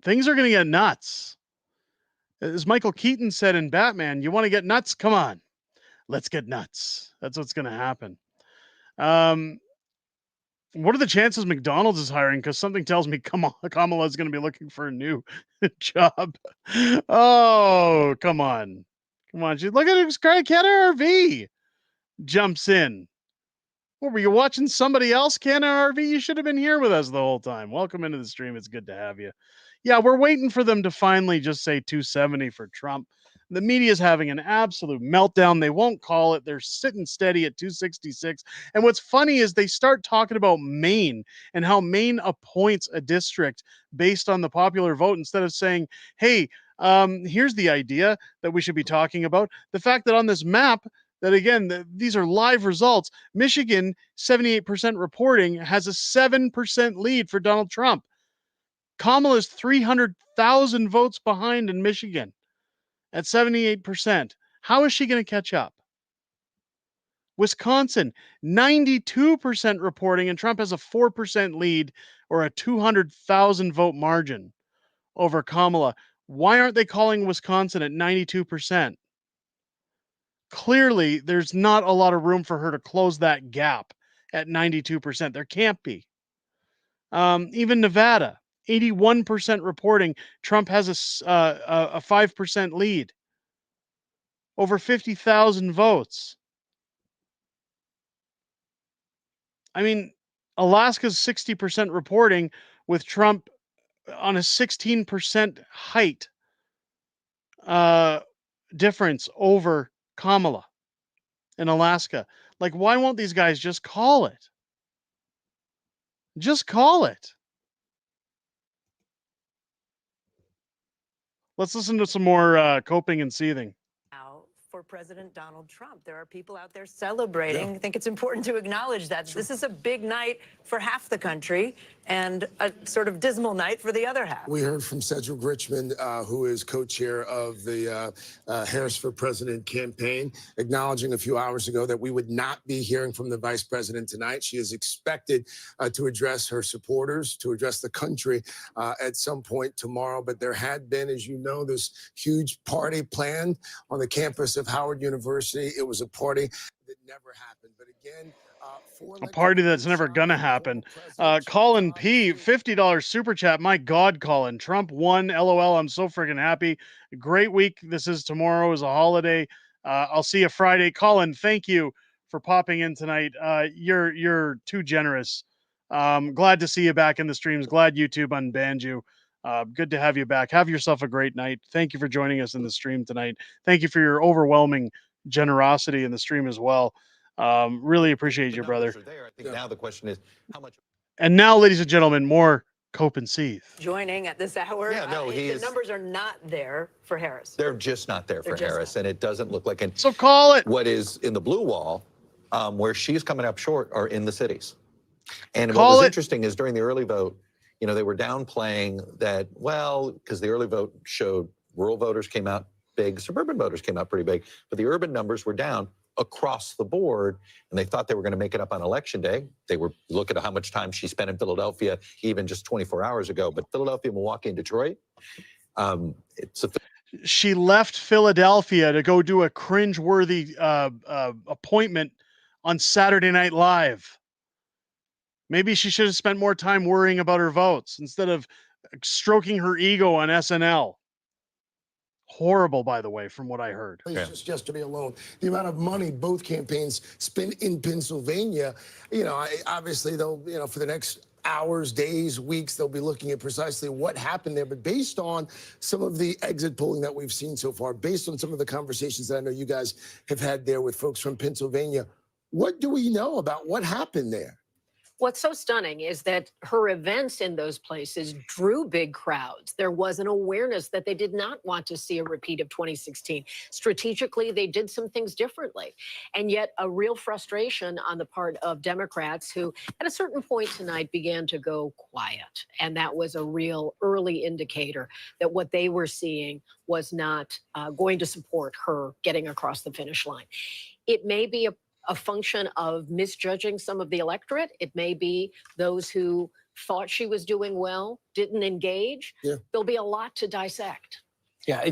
things are going to get nuts. As Michael Keaton said in Batman, you want to get nuts? Come on, let's get nuts. That's what's going to happen. What are the chances McDonald's is hiring? Because something tells me Kamala is going to be looking for a new job. Oh, come on. Come on. Look at this guy, Ken RV jumps in. What, were you watching somebody else, Ken RV? You should have been here with us the whole time. Welcome into the stream. It's good to have you. Yeah, we're waiting for them to finally just say 270 for Trump. The media is having an absolute meltdown. They won't call it. They're sitting steady at 266. And what's funny is they start talking about Maine and how Maine appoints a district based on the popular vote instead of saying, hey, here's the idea that we should be talking about. The fact that on this map, that again, these are live results. Michigan, 78% reporting, has a 7% lead for Donald Trump. Kamala's 300,000 votes behind in Michigan at 78%. How is she going to catch up? Wisconsin, 92% reporting, and Trump has a 4% lead or a 200,000 vote margin over Kamala. Why aren't they calling Wisconsin at 92%? Clearly, there's not a lot of room for her to close that gap at 92%. There can't be. Even Nevada, 81% reporting. Trump has a 5% lead. Over 50,000 votes. I mean, Alaska's 60% reporting with Trump on a 16% height difference over Kamala in Alaska. Like, why won't these guys just call it? Just call it. Let's listen to some more coping and seething. For President Donald Trump. There are people out there celebrating. I think it's important to acknowledge that this is a big night for half the country and a sort of dismal night for the other half. We heard from Cedric Richmond, who is co-chair of the Harris for President campaign, acknowledging a few hours ago that we would not be hearing from the vice president tonight. She is expected to address her supporters, to address the country at some point tomorrow. But there had been, as you know, this huge party planned on the campus of Howard University. It was a party that never happened. But again, a party that's never gonna happen. Colin P, $50 super chat. My God, Colin, Trump won. LOL. I'm so freaking happy. Great week. This is tomorrow is a holiday. I'll see you Friday. Colin, thank you for popping in tonight. You're too generous. Glad to see you back in the streams. Glad YouTube unbanned you. Good to have you back. Have yourself a great night. Thank you for joining us in the stream tonight. Thank you for your overwhelming generosity in the stream as well. Really appreciate you, brother. I think now the question is how much. And now, ladies and gentlemen, more Cope and Seethe. Joining at this hour. Yeah, no, the numbers are not there for Harris. They're just not there for Harris, and it doesn't look like. And so call it. What is in the blue wall, where she's coming up short, are in the cities. And Call what was it. interesting is during the early vote, you know, they were downplaying that, well, because the early vote showed rural voters came out big, suburban voters came out pretty big, but the urban numbers were down across the board, and they thought they were going to make it up on election day. They were looking at how much time she spent in Philadelphia even just 24 hours ago. But Philadelphia, Milwaukee, and Detroit, she left Philadelphia to go do a cringeworthy appointment on Saturday Night Live. Maybe she should have spent more time worrying about her votes instead of stroking her ego on SNL. Horrible, by the way, from what I heard. Just yesterday alone, the amount of money both campaigns spent in Pennsylvania, you know, obviously they'll, you know, for the next hours, days, weeks, they'll be looking at precisely what happened there. But based on some of the exit polling that we've seen so far, based on some of the conversations that I know you guys have had there with folks from Pennsylvania, what do we know about what happened there? What's so stunning is that her events in those places drew big crowds. There was an awareness that they did not want to see a repeat of 2016. Strategically, they did some things differently. And yet a real frustration on the part of Democrats who, at a certain point tonight, began to go quiet. And that was a real early indicator that what they were seeing was not going to support her getting across the finish line. It may be a a function of misjudging some of the electorate. It may be those who thought she was doing well, didn't engage. Yeah. There'll be a lot to dissect. Yeah,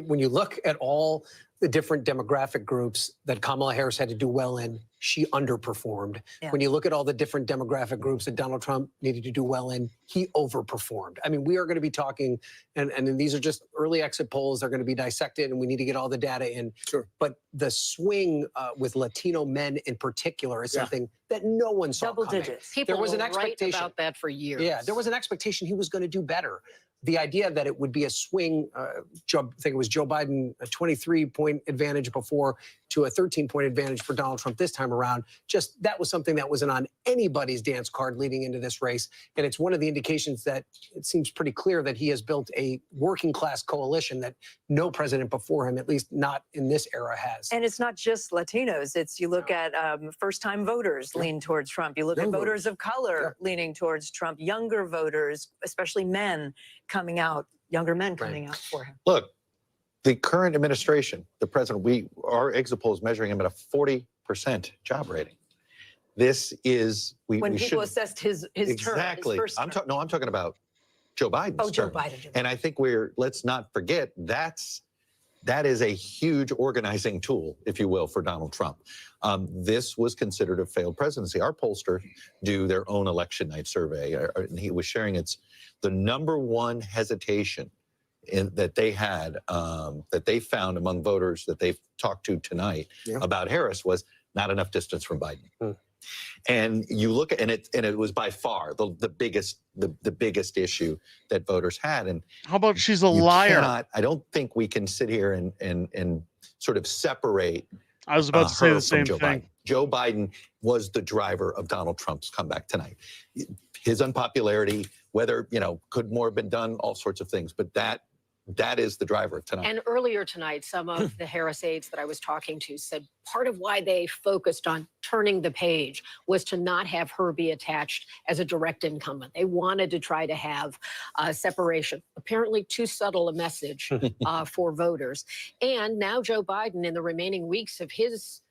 when you look at all the different demographic groups that Kamala Harris had to do well in, she underperformed. Yeah. When you look at all the different demographic groups that Donald Trump needed to do well in, he overperformed. I mean, we are going to be talking, and these are just early exit polls. They're going to be dissected, and we need to get all the data in. Sure. But the swing with Latino men in particular is Yeah. something that no one saw Double coming. digits. People There was an were right expectation about that for years. Yeah, there was an expectation he was going to do better. The idea that it would be a swing, I think it was Joe Biden, a 23-point advantage before to a 13-point advantage for Donald Trump this time around, just that was something that wasn't on anybody's dance card leading into this race. And it's one of the indications that it seems pretty clear that he has built a working class coalition that no president before him, at least not in this era, has. And it's not just Latinos. It's you look at first-time voters lean towards Trump. You look at voters of color leaning towards Trump. Younger voters, especially men, coming out. Younger men coming out for him. Look, the current administration, the president, our exit poll is measuring him at a 40% job rating. This is when we people should assessed his term, exactly. his first term. I'm talking about Joe Biden's Oh, Joe term. Biden. And I think let's not forget that is a huge organizing tool, if you will, for Donald Trump. This was considered a failed presidency. Our pollsters do their own election night survey, and he was sharing it's the number one hesitation that they had, that they found among voters that they've talked to tonight about Harris was not enough distance from Biden. And you look at it was by far the biggest issue that voters had. And how about she's a liar? I don't think we can sit here and sort of separate. I was about to say her the same from Joe thing. Biden. Joe Biden was the driver of Donald Trump's comeback tonight. His unpopularity, whether could more have been done, all sorts of things, but that is the driver of tonight. And earlier tonight, some of the Harris aides that I was talking to said part of why they focused on turning the page was to not have her be attached as a direct incumbent. They wanted to try to have separation. Apparently too subtle a message for voters. And now Joe Biden, in the remaining weeks of his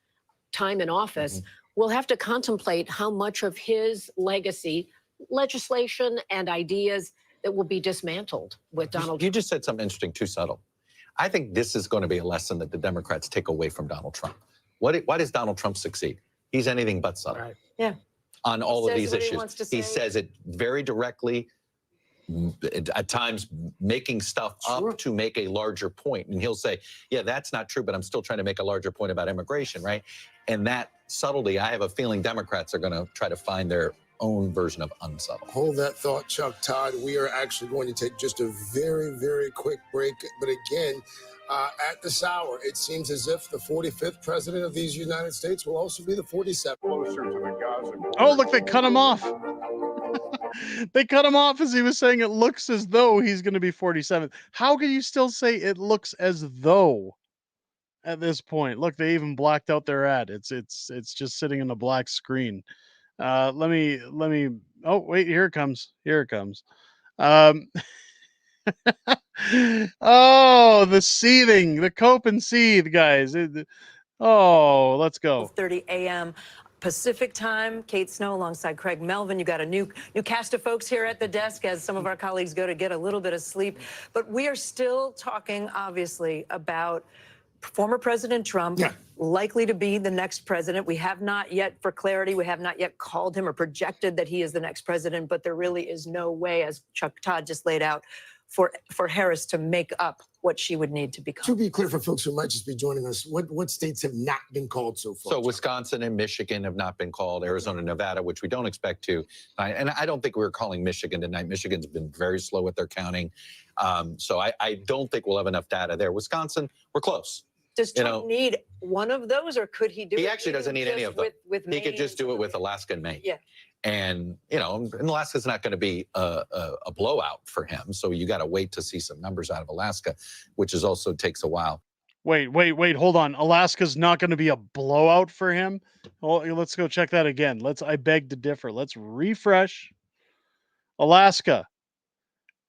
time in office, will have to contemplate how much of his legacy, legislation, and ideas that will be dismantled with Donald Trump. You just said something interesting, too subtle. I think this is going to be a lesson that the Democrats take away from Donald Trump. Why does Donald Trump succeed? He's anything but subtle. Right. Yeah. On all of these what he issues. wants to He say. says it very directly, at times making stuff up to make a larger point. And he'll say, yeah, that's not true, but I'm still trying to make a larger point about immigration, right? And that subtlety, I have a feeling Democrats are going to try to find their own version of unsubtle. Hold that thought, Chuck Todd. We are actually going to take just a very, very quick break. But again, at this hour, it seems as if the 45th president of these United States will also be the 47th. Closer to the Gaza. Oh, look, they cut him off. They cut him off as he was saying it looks as though he's going to be 47th. How can you still say it looks as though at this point? Look, they even blacked out their ad. It's just sitting in a black screen. Let me. Oh, wait, here it comes. Here it comes. Oh, the seething, the cope and seethe, guys. Oh, let's go. 12:30 a.m. Pacific time. Kate Snow alongside Craig Melvin. You got a new cast of folks here at the desk as some of our colleagues go to get a little bit of sleep. But we are still talking, obviously, about former President Trump, likely to be the next president. We have not yet, for clarity, we have not yet called him or projected that he is the next president, but there really is no way, as Chuck Todd just laid out, for Harris to make up what she would need to become. To be clear for folks who might just be joining us, what states have not been called so far? So Wisconsin and Michigan have not been called. Arizona and Nevada, which we don't expect to. And I don't think we're calling Michigan tonight. Michigan's been very slow with their counting. So I don't think we'll have enough data there. Wisconsin, we're close. Does Trump need one of those, or could he do it? He actually doesn't need any of them. With He could just do it with Alaska and Maine. Yeah. And, and Alaska's not going to be a blowout for him. So you got to wait to see some numbers out of Alaska, which is also takes a while. Wait, hold on. Alaska's not going to be a blowout for him. Well, let's go check that again. I beg to differ. Let's refresh. Alaska,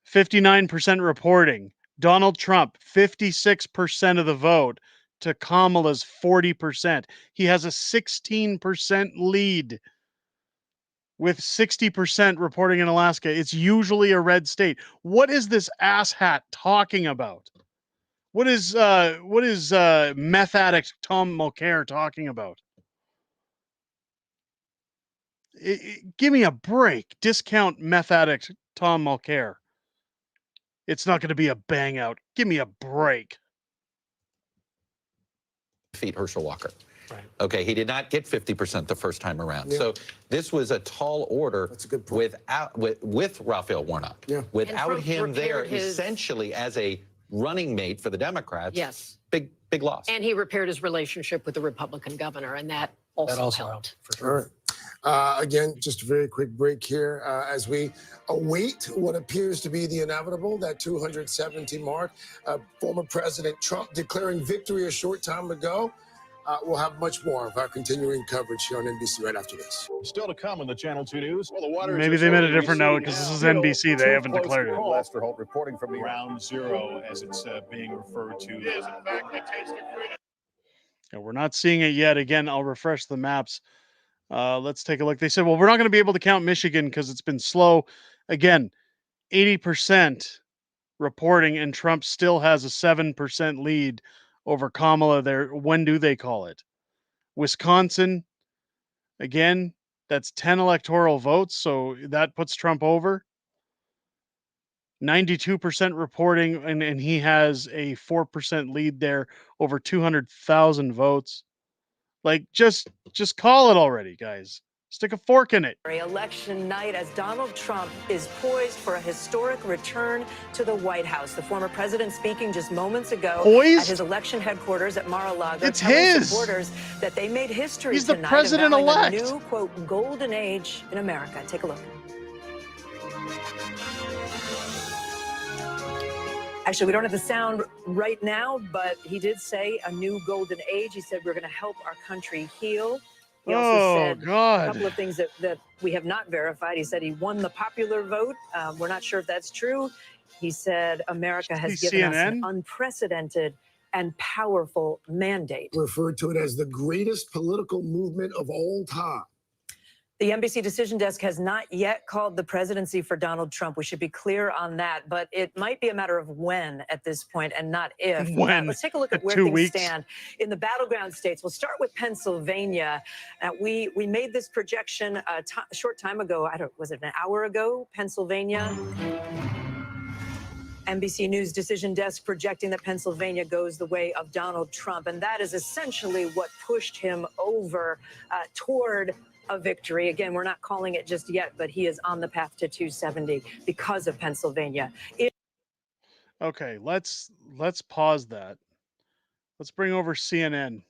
59% reporting. Donald Trump, 56% of the vote. to Kamala's 40%. He has a 16% lead with 60% reporting in Alaska. It's usually a red state. What is this asshat talking about? What is meth addict Tom Mulcair talking about? Give me a break. Discount meth addict Tom Mulcair. It's not going to be a bang out. Give me a break. Defeat Herschel Walker. Right. Okay, he did not get 50% the first time around. Yeah. So this was a tall order. That's a good point. with Raphael Warnock. Yeah. Without Trump him there, repaired his- essentially as a running mate for the Democrats. Yes. Big loss. And he repaired his relationship with the Republican governor, and that also helped. For All sure. right. Again, just a very quick break here as we await what appears to be the inevitable, that 270 mark. Former President Trump declaring victory a short time ago. We'll have much more of our continuing coverage here on NBC right after this. Still to come on the Channel 2 News. Well, the water Maybe they made a different note because this is NBC. They haven't declared it. Lester Holt reporting from the Ground Zero, as it's being referred to. Is in fact a taste of freedom. Yeah, we're not seeing it yet. Again, I'll refresh the maps. Let's take a look. They said, well, we're not going to be able to count Michigan because it's been slow. Again, 80% reporting, and Trump still has a 7% lead over Kamala there. When do they call it? Wisconsin, again, that's 10 electoral votes, so that puts Trump over. 92% reporting, and he has a 4% lead there, over 200,000 votes. Like, just call it already, guys. Stick a fork in it. Election night as Donald Trump is poised for a historic return to the White House. The former president speaking just moments ago at his election headquarters at Mar-a-Lago, It's telling his. supportort that they made history He's the tonight, president-elect. avowing a new, quote, golden age in America. Take a look. Actually, we don't have the sound right now, but he did say a new golden age. He said we're going to help our country heal. He also said a couple of things that we have not verified. He said he won the popular vote. We're not sure if that's true. He said America has given us an unprecedented and powerful mandate. Referred to it as the greatest political movement of all time. The NBC Decision Desk has not yet called the presidency for Donald Trump. We should be clear on that, but it might be a matter of when at this point and not if. When? Let's take a look at where 2 things weeks? stand in the battleground states. We'll start with Pennsylvania. We made this projection a short time ago. Was it an hour ago? Pennsylvania. NBC News Decision Desk projecting that Pennsylvania goes the way of Donald Trump, and that is essentially what pushed him over toward a victory. Again, we're not calling it just yet, but he is on the path to 270 because of Pennsylvania. Okay, let's pause that. Let's bring over CNN.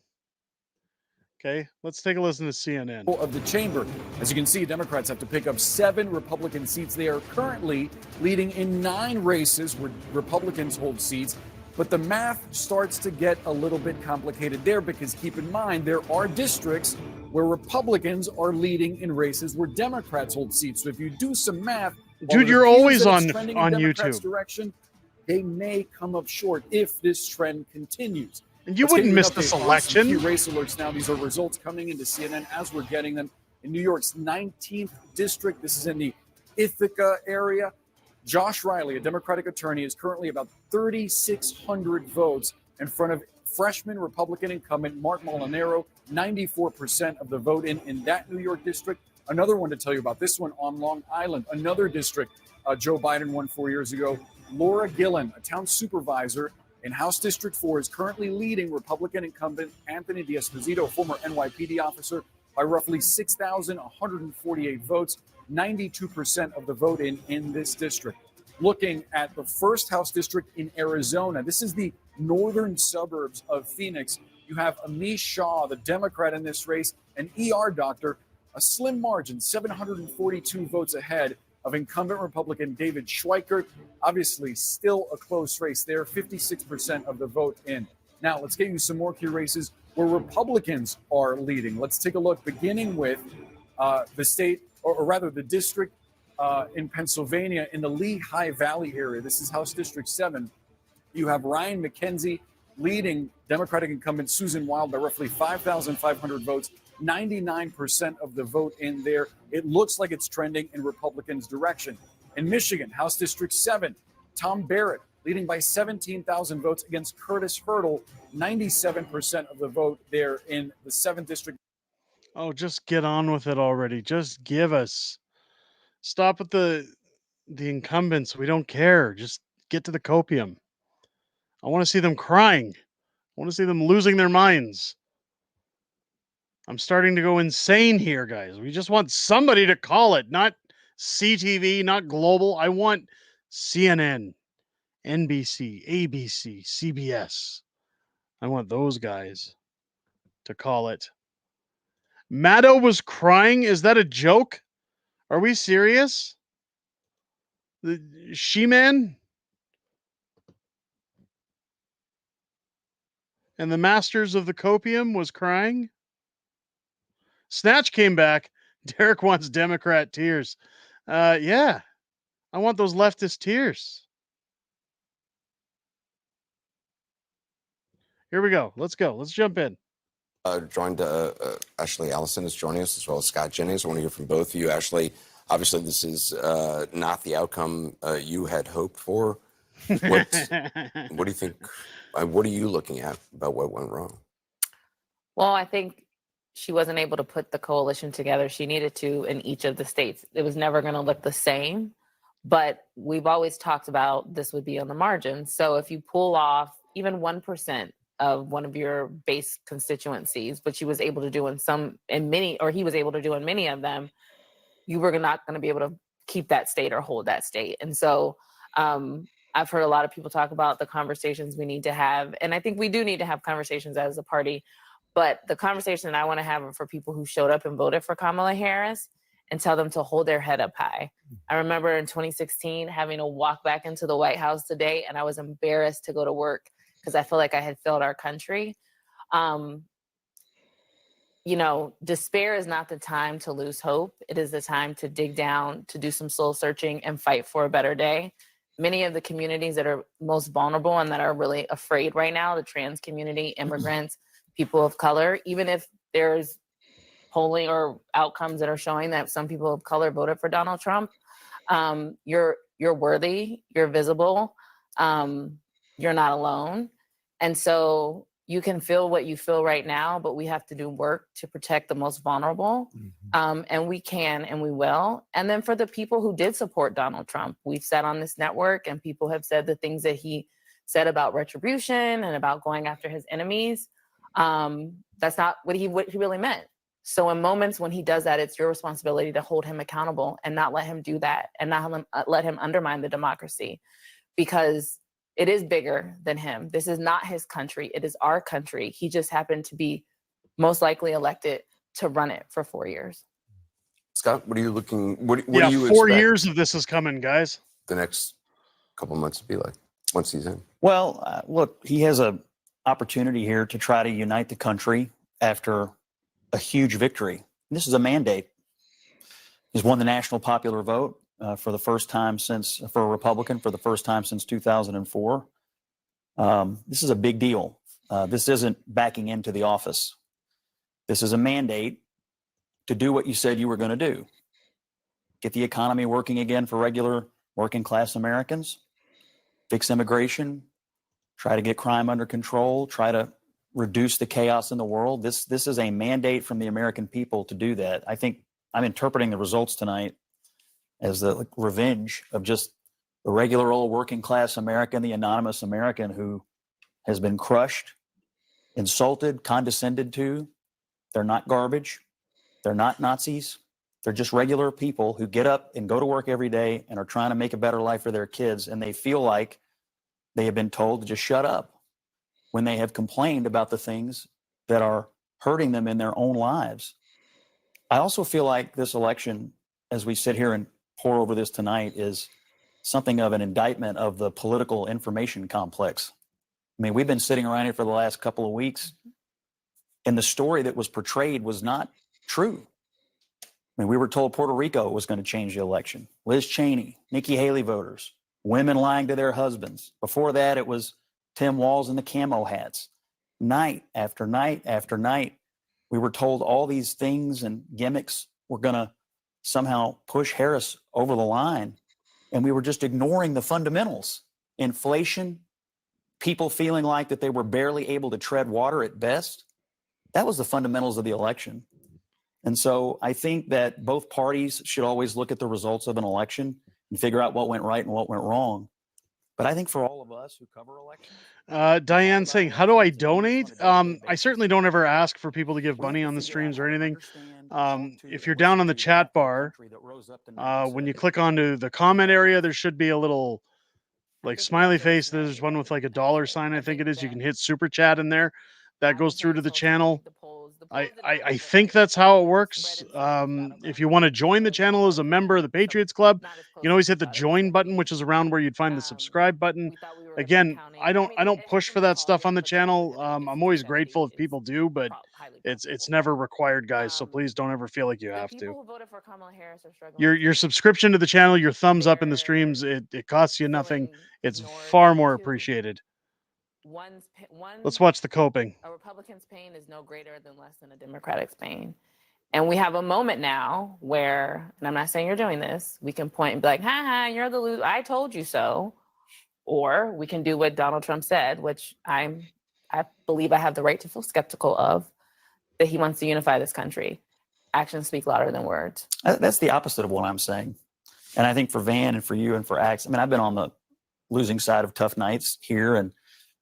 Okay, let's take a listen to CNN. Of the chamber. As you can see, Democrats have to pick up 7 Republican seats. They are currently leading in 9 races where Republicans hold seats. But the math starts to get a little bit complicated there because keep in mind, there are districts where Republicans are leading in races where Democrats hold seats. So if you do some math, Dude, you're always on Democrats' YouTube. direction, they may come up short if this trend continues. And you Let's get wouldn't an miss update this on some election. key race alerts now. These are results coming into CNN as we're getting them. In New York's 19th district, this is in the Ithaca area. Josh Riley, a Democratic attorney, is currently about 3,600 votes in front of freshman Republican incumbent Mark Molinaro, 94% of the vote in that New York district. Another one to tell you about, this one on Long Island, another district Joe Biden won 4 years ago. Laura Gillen, a town supervisor in House District 4, is currently leading Republican incumbent Anthony D'Esposito, former NYPD officer, by roughly 6,148 votes, 92% of the vote in this district. Looking at the first House district in Arizona, this is the northern suburbs of Phoenix. You have Amish Shah, the Democrat in this race, an ER doctor, a slim margin, 742 votes ahead of incumbent Republican David Schweikert. Obviously, still a close race there, 56% of the vote in. Now, let's get you some more key races where Republicans are leading. Let's take a look, beginning with the state, or rather the district in Pennsylvania in the Lehigh Valley area. This is House District 7. You have Ryan McKenzie, leading Democratic incumbent Susan Wild by roughly 5,500 votes, 99% of the vote in there. It looks like it's trending in Republicans' direction. In Michigan, House District 7, Tom Barrett leading by 17,000 votes against Curtis Hurdle, 97% of the vote there in the 7th District. Oh, just get on with it already. Just give us. Stop with the incumbents. We don't care. Just get to the copium. I want to see them crying. I want to see them losing their minds. I'm starting to go insane here, guys. We just want somebody to call it, not CTV, not global. I want CNN, NBC, ABC, CBS. I want those guys to call it. Maddow was crying. Is that a joke? Are we serious? The She-Man and the Masters of the Copium was crying. Snatch came back. Derek wants Democrat tears. Yeah, I want those leftist tears. Here we go. Let's go. Let's jump in. Joined Ashley Allison is joining us, as well as Scott Jennings. I want to hear from both of you. Ashley, obviously this is not the outcome you had hoped for. What do you think? What are you looking at about what went wrong? Well, I think she wasn't able to put the coalition together she needed to in each of the states. It was never going to look the same, but we've always talked about this would be on the margins. So if you pull off even 1% of one of your base constituencies, which he was able to do he was able to do in many of them, you were not going to be able to keep that state or hold that state. And so I've heard a lot of people talk about the conversations we need to have. And I think we do need to have conversations as a party. But the conversation that I want to have are for people who showed up and voted for Kamala Harris and tell them to hold their head up high. I remember in 2016 having to walk back into the White House today, and I was embarrassed to go to work because I feel like I had failed our country. Despair is not the time to lose hope. It is the time to dig down, to do some soul searching and fight for a better day. Many of the communities that are most vulnerable and that are really afraid right now, the trans community, immigrants, people of color, even if there's polling or outcomes that are showing that some people of color voted for Donald Trump, you're worthy, you're visible, you're not alone. And so you can feel what you feel right now, but we have to do work to protect the most vulnerable. And we can and we will. And then for the people who did support Donald Trump, we've said on this network and people have said the things that he said about retribution and about going after his enemies. That's not what he really meant. So in moments when he does that, it's your responsibility to hold him accountable and not let him do that and not let him undermine the democracy, because it is bigger than him. This is not his country. It is our country. He just happened to be most likely elected to run it for 4 years. Scott, what are you looking? What do you 4 expect years of this is coming, guys. the next couple months to be like once he's in? Well, look, he has an opportunity here to try to unite the country after a huge victory. This is a mandate. He's won the national popular vote for the first time for a Republican, for the first time since 2004. This is a big deal. This isn't backing into the office. This is a mandate to do what you said you were going to do. Get the economy working again for regular working class Americans, fix immigration, try to get crime under control, try to reduce the chaos in the world. This is a mandate from the American people to do that. I think I'm interpreting the results tonight as the revenge of just the regular old working class American, the anonymous American who has been crushed, insulted, condescended to. They're not garbage. They're not Nazis. They're just regular people who get up and go to work every day and are trying to make a better life for their kids. And they feel like they have been told to just shut up when they have complained about the things that are hurting them in their own lives. I also feel like this election, as we sit here and pour over this tonight, is something of an indictment of the political information complex. I mean, we've been sitting around here for the last couple of weeks, and the story that was portrayed was not true. I mean, we were told Puerto Rico was going to change the election. Liz Cheney, Nikki Haley voters, women lying to their husbands. Before that, it was Tim Walz in the camo hats. Night after night after night, we were told all these things and gimmicks were going to somehow push Harris over the line. And we were just ignoring the fundamentals. Inflation, people feeling like that they were barely able to tread water at best. That was the fundamentals of the election. And so I think that both parties should always look at the results of an election and figure out what went right and what went wrong. But I think for all of us who cover elections, Diane saying, how do I donate? I certainly don't ever ask for people to give money on the streams or anything. If you're down on the chat bar, when you click onto the comment area, there should be a little like smiley face. There's one with like a dollar sign, I think it is. You can hit super chat in there. That goes through to the channel. I think that's how it works. If you want to join the channel as a member of the Patriots Club, you can always hit the join button, which is around where you'd find the subscribe button. Again, I don't push for that stuff on the channel. I'm always grateful if people do, but it's never required, guys. So please don't ever feel like you have to. Who voted for Kamala Harris are struggling. Your subscription to the channel, your thumbs up in the streams, it costs you nothing. It's far more appreciated. Let's watch the coping. A Republican's pain is no greater than less than a Democratic's pain. And we have a moment now where, and I'm not saying you're doing this, we can point and be like, ha, you're the loser. I told you so. Or we can do what Donald Trump said, which I believe I have the right to feel skeptical of, that he wants to unify this country. Actions speak louder than words. That's the opposite of what I'm saying. And I think for Van and for you and for Axe, I mean, I've been on the losing side of tough nights here and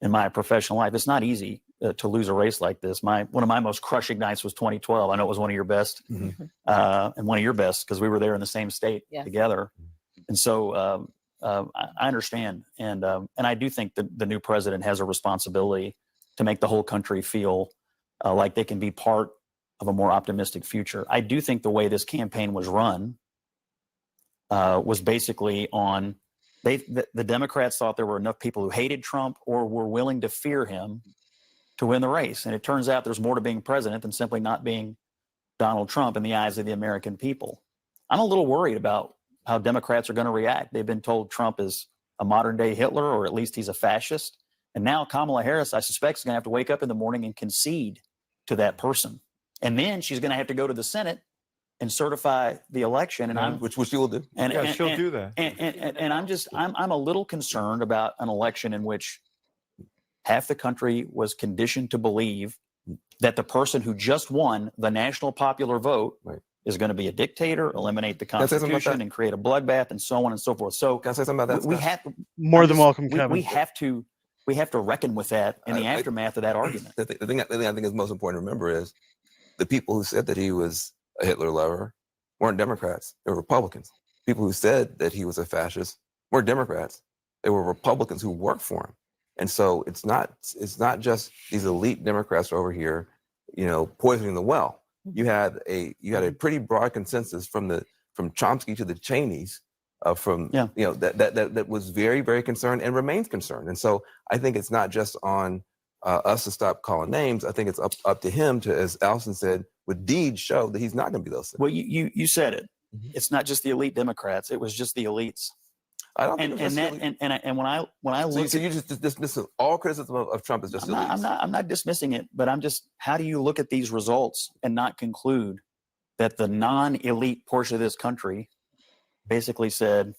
in my professional life. It's not easy to lose a race like this. One of my most crushing nights was 2012. I know it was one of your best, and one of your best because we were there in the same state together. And so I understand, and I do think that the new president has a responsibility to make the whole country feel like they can be part of a more optimistic future. I do think the way this campaign was run was basically on. The Democrats thought there were enough people who hated Trump or were willing to fear him to win the race. And it turns out there's more to being president than simply not being Donald Trump in the eyes of the American people. I'm a little worried about how Democrats are going to react. They've been told Trump is a modern day Hitler, or at least he's a fascist. And now Kamala Harris, I suspect, is going to have to wake up in the morning and concede to that person. And then she's going to have to go to the Senate and certify the election, and which she will do. And she'll do that. And I'm a little concerned about an election in which half the country was conditioned to believe that the person who just won the national popular vote is going to be a dictator, eliminate the Constitution, and create a bloodbath, and so on and so forth. So can I say something about that? We have more than welcome, Kevin. We have to reckon with that in the aftermath of that argument. The thing I think is most important to remember is the people who said that he was a Hitler lover weren't Democrats. They were Republicans. People who said that he was a fascist weren't Democrats. They were Republicans who worked for him. And so it's not just these elite Democrats over here, poisoning the well. You had a pretty broad consensus from Chomsky to the Cheneys, that was very, very concerned and remains concerned. And so I think it's not just on us to stop calling names. I think it's up to him to, as Allison said, with deeds show that he's not going to be those things. Well, you said it. It's not just the elite Democrats. It was just the elites. I don't think and when I look, so you just dismiss all criticism of Trump as just elites. I'm not dismissing it, but how do you look at these results and not conclude that the non-elite portion of this country basically said,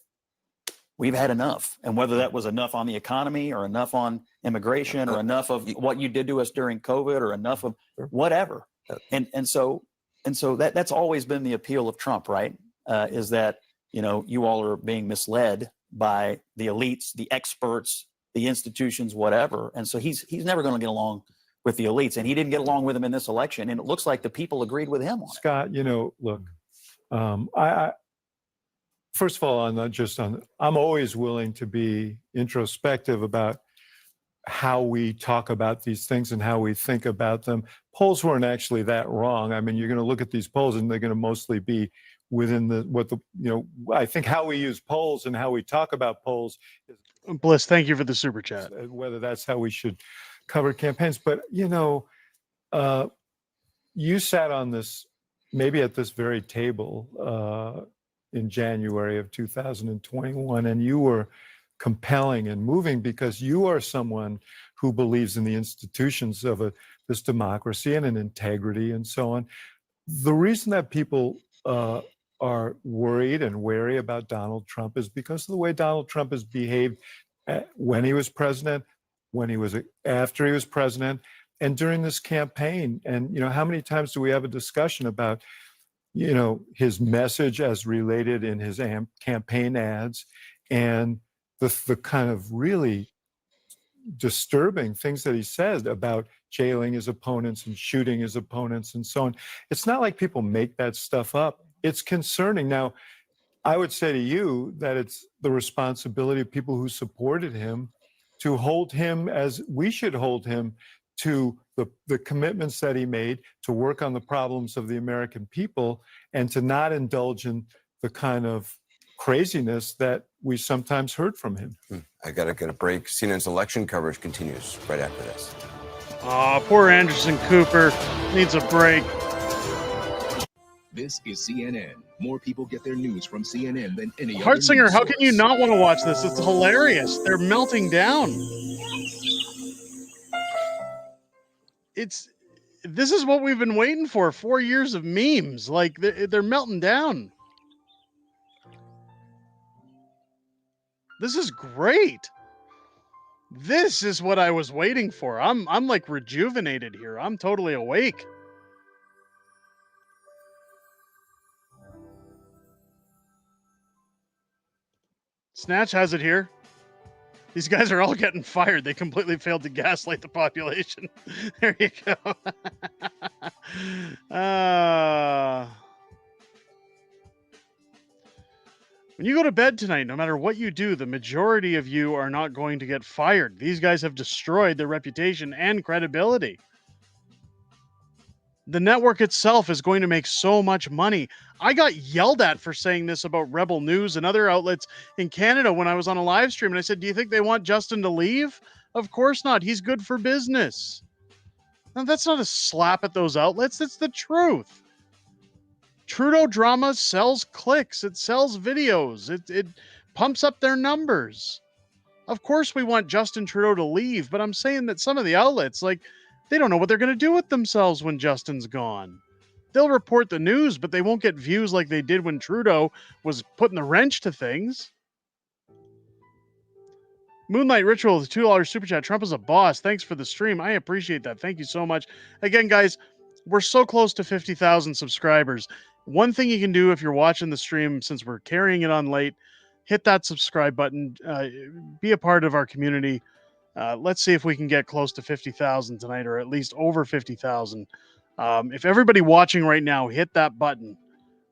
we've had enough, and whether that was enough on the economy or enough on immigration or enough of what you did to us during COVID or enough of whatever. And so that's always been the appeal of Trump, right? Is that, you all are being misled by the elites, the experts, the institutions, whatever. And so he's never going to get along with the elites, and he didn't get along with them in this election. And it looks like the people agreed with him on it. Scott, look, I first of all, I'm always willing to be introspective about how we talk about these things and how we think about them. Polls weren't actually that wrong. I mean, you're going to look at these polls and they're going to mostly be within I think how we use polls and how we talk about polls. Bliss, thank you for the super chat. Whether that's how we should cover campaigns. But, you sat on this, maybe at this very table in January of 2021, and you were compelling and moving because you are someone who believes in the institutions of this democracy and in integrity and so on. The reason that people are worried and wary about Donald Trump is because of the way Donald Trump has behaved when he was president, after he was president, and during this campaign. And how many times do we have a discussion about his message as related in his campaign ads and the kind of really disturbing things that he said about jailing his opponents and shooting his opponents and so on. It's not like people make that stuff up. It's concerning. Now, I would say to you that it's the responsibility of people who supported him to hold him as we should hold him to the commitments that he made to work on the problems of the American people and to not indulge in the kind of craziness that we sometimes heard from him. I got to get a break. CNN's election coverage continues right after this. Oh, poor Anderson Cooper needs a break. This is CNN. More people get their news from CNN than any other Hartsinger, news how can you source. not want to watch this? It's hilarious. They're melting down. This is what we've been waiting for. 4 years of memes. Like they're melting down. This is great. This is what I was waiting for. I'm like rejuvenated here. I'm totally awake. Snatch has it here. These guys are all getting fired. They completely failed to gaslight the population. There you go. When you go to bed tonight, no matter what you do, the majority of you are not going to get fired. These guys have destroyed their reputation and credibility. The network itself is going to make so much money. I got yelled at for saying this about Rebel News and other outlets in Canada when I was on a live stream. And I said, do you think they want Justin to leave? Of course not. He's good for business. Now, that's not a slap at those outlets. That's the truth. Trudeau drama sells clicks. It sells videos. It pumps up their numbers. Of course we want Justin Trudeau to leave, but I'm saying that some of the outlets, they don't know what they're going to do with themselves when Justin's gone. They'll report the news, but they won't get views like they did when Trudeau was putting the wrench to things. Moonlight Ritual with $2 super chat. Trump is a boss. Thanks for the stream. I appreciate that. Thank you so much. Again, guys, we're so close to 50,000 subscribers. One thing you can do if you're watching the stream, since we're carrying it on late, hit that subscribe button. Be a part of our community. Let's see if we can get close to 50,000 tonight, or at least over 50,000. If everybody watching right now hit that button,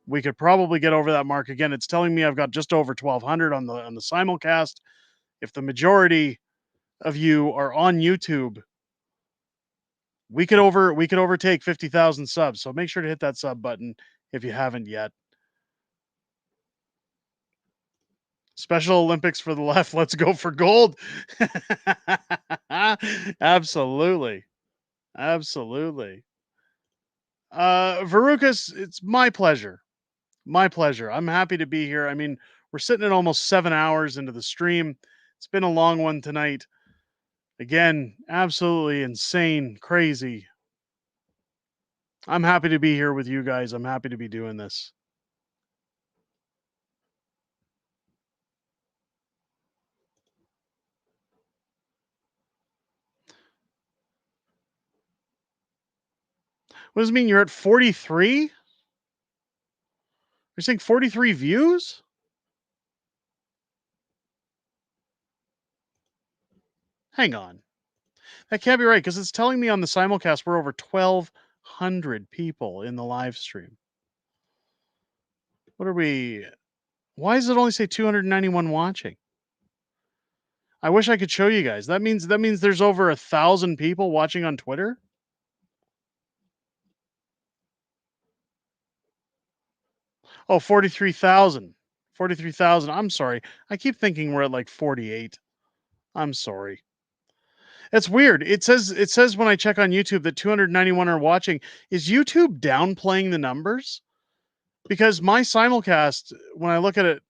we could probably get over that mark. Again, it's telling me I've got just over 1,200 on the simulcast. If the majority of you are on YouTube, we could overtake 50,000 subs. So make sure to hit that sub button if you haven't yet. Special Olympics for the left. Let's go for gold. Absolutely. Absolutely. Varukas, it's my pleasure. My pleasure. I'm happy to be here. I mean, we're sitting at almost 7 hours into the stream. It's been a long one tonight. Again, absolutely insane, crazy. I'm happy to be here with you guys. I'm happy to be doing this. What does it mean? You're at 43? You're saying 43 views? Hang on. That can't be right, because it's telling me on the simulcast we're over 1,200 people in the live stream. What are we? Why does it only say 291 watching? I wish I could show you guys. That means there's over 1,000 people watching on Twitter. Oh, 43,000. 43,000. I'm sorry. I keep thinking we're at like 48. I'm sorry. It's weird. It says when I check on YouTube that 291 are watching. Is YouTube downplaying the numbers? Because my simulcast, when I look at it,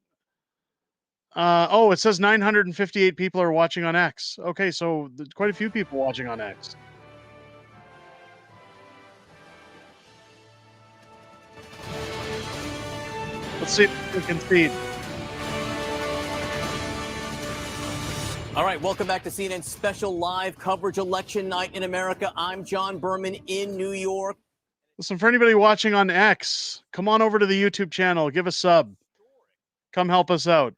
Oh, it says 958 people are watching on X. Okay, so quite a few people watching on X. Let's see if we can concede. All right, welcome back to CNN special live coverage election night in America. I'm John Berman in New York. Listen, for anybody watching on X, come on over to the YouTube channel, give a sub. Come help us out.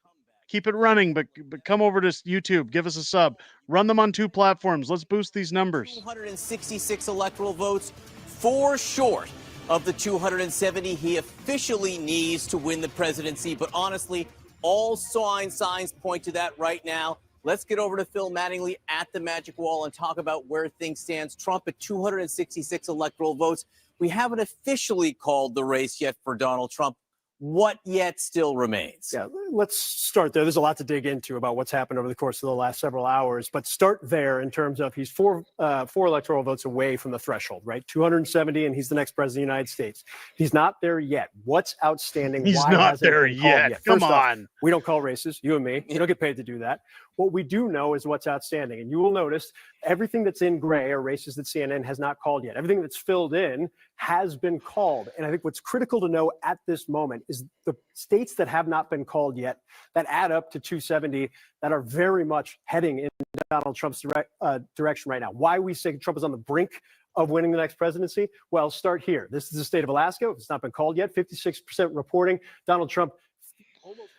Keep it running, but come over to YouTube, give us a sub. Run them on 2 platforms. Let's boost these numbers. 266 electoral votes, 4 short of the 270 he officially needs to win the presidency. But honestly, all signs point to that right now. Let's get over to Phil Mattingly at the Magic Wall and talk about where things stand. Trump at 266 electoral votes. We haven't officially called the race yet for Donald Trump. What yet still remains? Yeah, let's start there. There's a lot to dig into about what's happened over the course of the last several hours, but start there in terms of he's four electoral votes away from the threshold, right? 270, and he's the next president of the United States. He's not there yet. What's outstanding? He's Why not hasn't it there been called yet. Come First off, on. we don't call races, you and me. You don't get paid to do that. What we do know is what's outstanding. And you will notice everything that's in gray are races that CNN has not called yet. Everything that's filled in has been called. And I think what's critical to know at this moment is the states that have not been called yet, that add up to 270, that are very much heading in Donald Trump's direction right now. Why we say Trump is on the brink of winning the next presidency? Well, start here. This is the state of Alaska. It's not been called yet. 56% reporting. Donald Trump.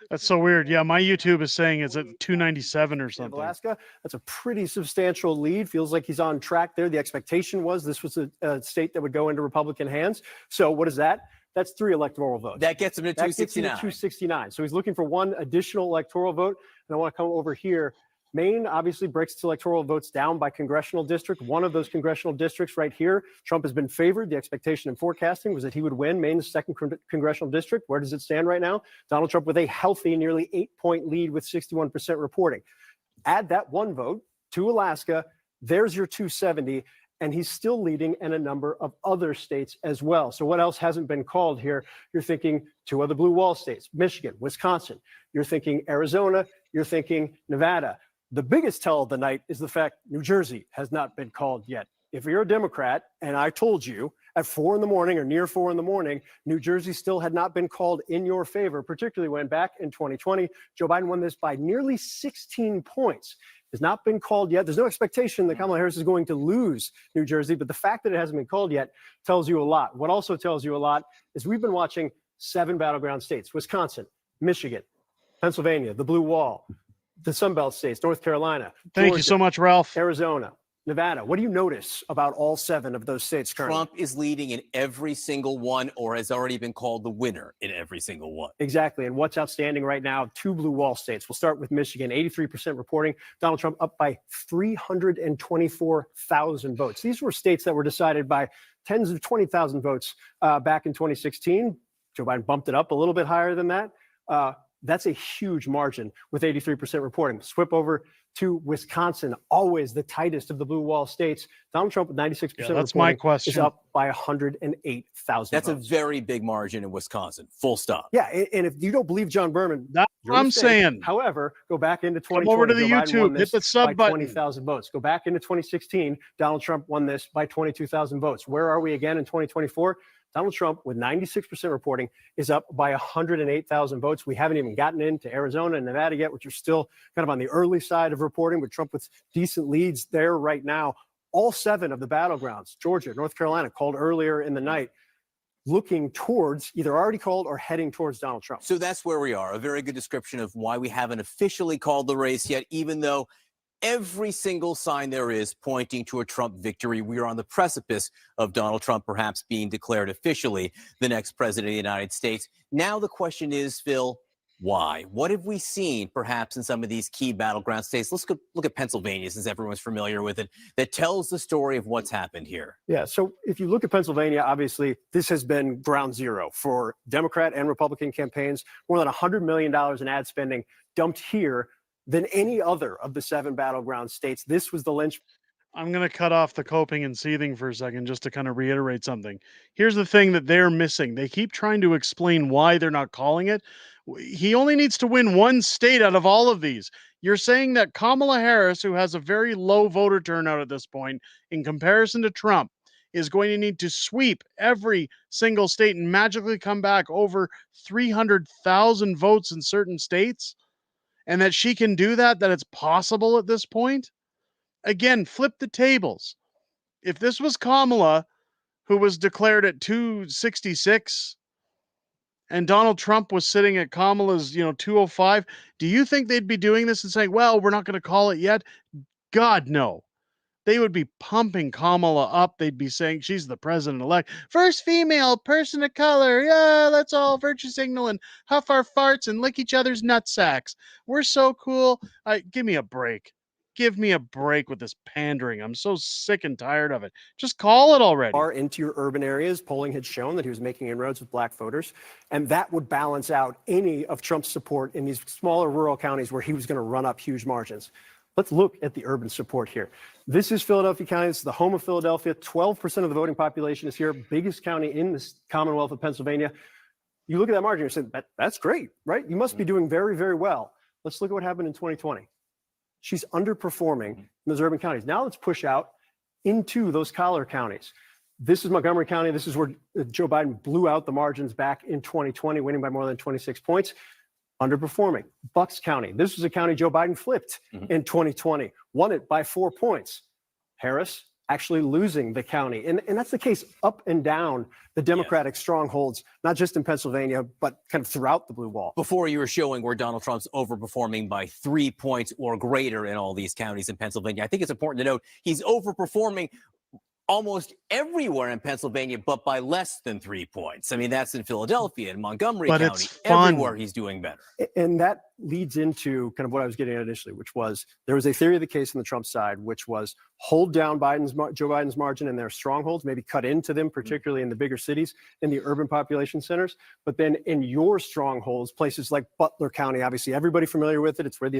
That's so weird. Yeah, my YouTube is saying it's at 297 or something. Alaska, that's a pretty substantial lead. Feels like he's on track there. The expectation was this was a state that would go into Republican hands. So what is that? That's 3 electoral votes. That gets him to 269. 269. So he's looking for 1 additional electoral vote. And I want to come over here. Maine obviously breaks its electoral votes down by congressional district. One of those congressional districts right here, Trump has been favored. The expectation in forecasting was that he would win Maine's 2nd congressional district. Where does it stand right now? Donald Trump with a healthy, nearly 8-point lead with 61% reporting. Add that 1 vote to Alaska. There's your 270. And he's still leading in a number of other states as well. So what else hasn't been called here? You're thinking 2 other blue wall states, Michigan, Wisconsin. You're thinking Arizona. You're thinking Nevada. The biggest tell of the night is the fact New Jersey has not been called yet. If you're a Democrat, and I told you at 4 in the morning or near 4 in the morning, New Jersey still had not been called in your favor, particularly when back in 2020, Joe Biden won this by nearly 16 points. Has not been called yet. There's no expectation that Kamala Harris is going to lose New Jersey, but the fact that it hasn't been called yet tells you a lot. What also tells you a lot is we've been watching 7 battleground states: Wisconsin, Michigan, Pennsylvania, the Blue Wall, the Sunbelt states, North Carolina. Thank Georgia, you so much, Ralph. Arizona, Nevada. What do you notice about all 7 of those states currently? Trump is leading in every single one, or has already been called the winner in every single one. Exactly. And what's outstanding right now, 2 blue wall states. We'll start with Michigan, 83% reporting. Donald Trump up by 324,000 votes. These were states that were decided by tens of 20,000 votes back in 2016. Joe Biden bumped it up a little bit higher than that. That's a huge margin with 83% reporting. Swip over to Wisconsin, always the tightest of the blue wall states. Donald Trump with 96% that's my question. is up by 108,000 That's votes. a very big margin in Wisconsin, full stop. Yeah, and if you don't believe John Berman, that's what I'm saying. However, go back into 2020. Come over to the Joe Biden YouTube, won hit this the sub by button. 20,000 votes. Go back into 2016. Donald Trump won this by 22,000 votes. Where are we again in 2024? Donald Trump, with 96% reporting, is up by 108,000 votes. We haven't even gotten into Arizona and Nevada yet, which are still kind of on the early side of reporting, but Trump with decent leads there right now. All 7 of the battlegrounds, Georgia, North Carolina, called earlier in the night, looking towards, either already called or heading towards Donald Trump. So that's where we are. A very good description of why we haven't officially called the race yet, even though every single sign there is pointing to a Trump victory. We are on the precipice of Donald Trump perhaps being declared officially the next president of the United States. Now the question is, Phil, why? What have we seen perhaps in some of these key battleground states? Let's look at Pennsylvania, since everyone's familiar with it, that tells the story of what's happened here. Yeah, so if you look at Pennsylvania, obviously this has been ground zero for Democrat and Republican campaigns. More than $100 million in ad spending dumped here than any other of the 7 battleground states. This was the lynch. I'm going to cut off the coping and seething for a second just to kind of reiterate something. Here's the thing that they're missing. They keep trying to explain why they're not calling it, He only needs to win one state out of all of these. You're saying that Kamala Harris, who has a very low voter turnout at this point in comparison to Trump, is going to need to sweep every single state and magically come back over 300,000 votes in certain states, and that she can do that, that it's possible at this point? Again, flip the tables. If this was Kamala, who was declared at 266, and Donald Trump was sitting at Kamala's, 205, do you think they'd be doing this and saying, well, we're not going to call it yet? God, no. They would be pumping Kamala up. They'd be saying she's the president-elect. First female person of color. Yeah, let's all virtue signal and huff our farts and lick each other's nutsacks. We're so cool. Give me a break. Give me a break with this pandering. I'm so sick and tired of it. Just call it already. Far into your urban areas, polling had shown that he was making inroads with black voters, and that would balance out any of Trump's support in these smaller rural counties where he was going to run up huge margins. Let's look at the urban support here. This is Philadelphia County. It's the home of Philadelphia. 12% of the voting population is here. Biggest county in the Commonwealth of Pennsylvania. You look at that margin, you're saying, that's great, right? You must be doing very, very well. Let's look at what happened in 2020. She's underperforming in those urban counties. Now let's push out into those collar counties. This is Montgomery County. This is where Joe Biden blew out the margins back in 2020, winning by more than 26 points. Underperforming. Bucks County. This was a county Joe Biden flipped in 2020, won it by 4 points. Harris actually losing the county. And that's the case up and down the Democratic strongholds, not just in Pennsylvania, but kind of throughout the blue wall. Before, you were showing where Donald Trump's overperforming by 3 points or greater in all these counties in Pennsylvania. I think it's important to note he's overperforming almost everywhere in Pennsylvania, but by less than 3 points. I mean, that's in Philadelphia and Montgomery But County. it's fun. Everywhere he's doing better. And that leads into kind of what I was getting at initially, which was there was a theory of the case on the Trump side, which was hold down Joe Biden's margin in their strongholds, maybe cut into them, particularly in the bigger cities, in the urban population centers. But then in your strongholds, places like Butler County, obviously everybody familiar with it. It's where the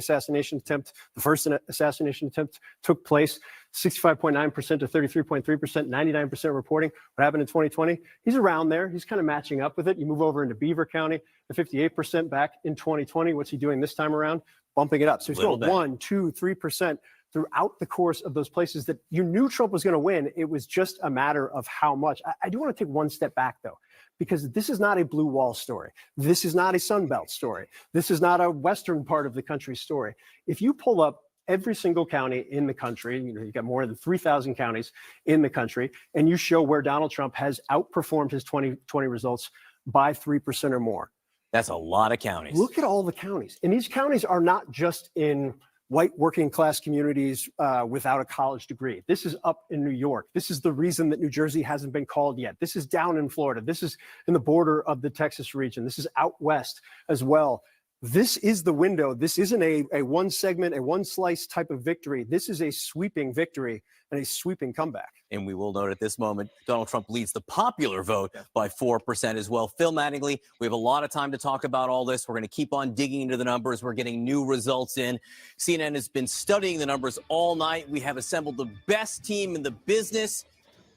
first assassination attempt took place. 65.9% to 33.3%, 99% reporting. What happened in 2020? He's around there. He's kind of matching up with it. You move over into Beaver County, the 58% back in 2020. What's he doing this time around? Bumping it up. So he's going 1%, 2%, 3% throughout the course of those places that you knew Trump was going to win. It was just a matter of how much. I do want to take one step back, though, because this is not a blue wall story. This is not a Sun Belt story. This is not a western part of the country story. If you pull up every single county in the country, you've got more than 3,000 counties in the country, and you show where Donald Trump has outperformed his 2020 results by 3% or more. That's a lot of counties. Look at all the counties. And these counties are not just in white working class communities without a college degree. This is up in New York. This is the reason that New Jersey hasn't been called yet. This is down in Florida. This is in the border of the Texas region. This is out west as well. This is the window. This isn't a one segment, a one slice type of victory. This is a sweeping victory and a sweeping comeback. And we will note at this moment, Donald Trump leads the popular vote by 4% as well. Phil Mattingly, we have a lot of time to talk about all this. We're going to keep on digging into the numbers. We're getting new results in. CNN has been studying the numbers all night. We have assembled the best team in the business.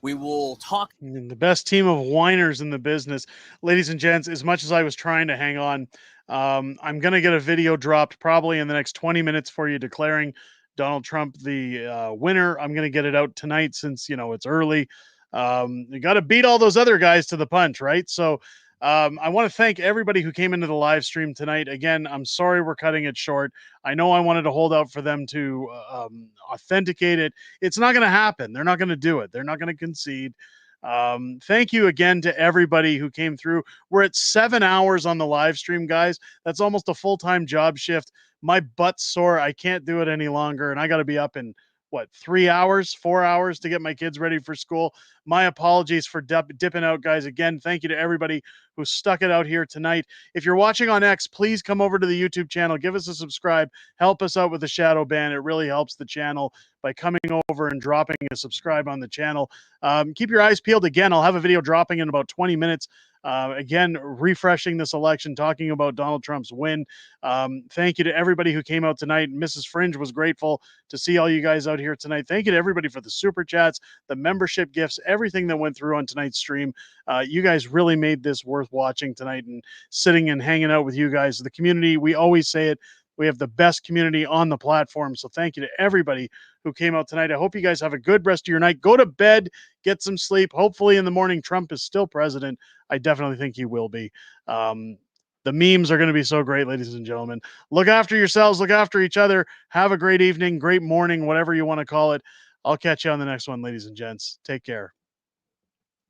We will talk. The best team of whiners in the business. Ladies and gents, as much as I was trying to hang on, I'm going to get a video dropped probably in the next 20 minutes for you declaring Donald Trump the winner. I'm going to get it out tonight since, it's early. You got to beat all those other guys to the punch, right? So I want to thank everybody who came into the live stream tonight. Again, I'm sorry we're cutting it short. I know I wanted to hold out for them to authenticate it. It's not going to happen. They're not going to do it. They're not going to concede. Thank you again to everybody who came through. We're at 7 hours on the live stream, guys. That's almost a full-time job shift. My butt's sore. I can't do it any longer. And I got to be up in 3 hours, 4 hours to get my kids ready for school. My apologies for dipping out, guys. Again, thank you to everybody who stuck it out here tonight. If you're watching on X, please come over to the YouTube channel. Give us a subscribe. Help us out with the shadow ban. It really helps the channel by coming over and dropping a subscribe on the channel. Keep your eyes peeled. Again, I'll have a video dropping in about 20 minutes Again, refreshing this election, talking about Donald Trump's win. Thank you to everybody who came out tonight. Mrs. Fringe was grateful to see all you guys out here tonight. Thank you to everybody for the super chats, the membership gifts, everything that went through on tonight's stream. You guys really made this worth watching tonight and sitting and hanging out with you guys. The community, we always say it, we have the best community on the platform. So thank you to everybody who came out tonight. I hope you guys have a good rest of your night. Go to bed, get some sleep. Hopefully in the morning, Trump is still president. I definitely think he will be. The memes are going to be so great, ladies and gentlemen. Look after yourselves, look after each other. Have a great evening, great morning, whatever you want to call it. I'll catch you on the next one, ladies and gents. Take care.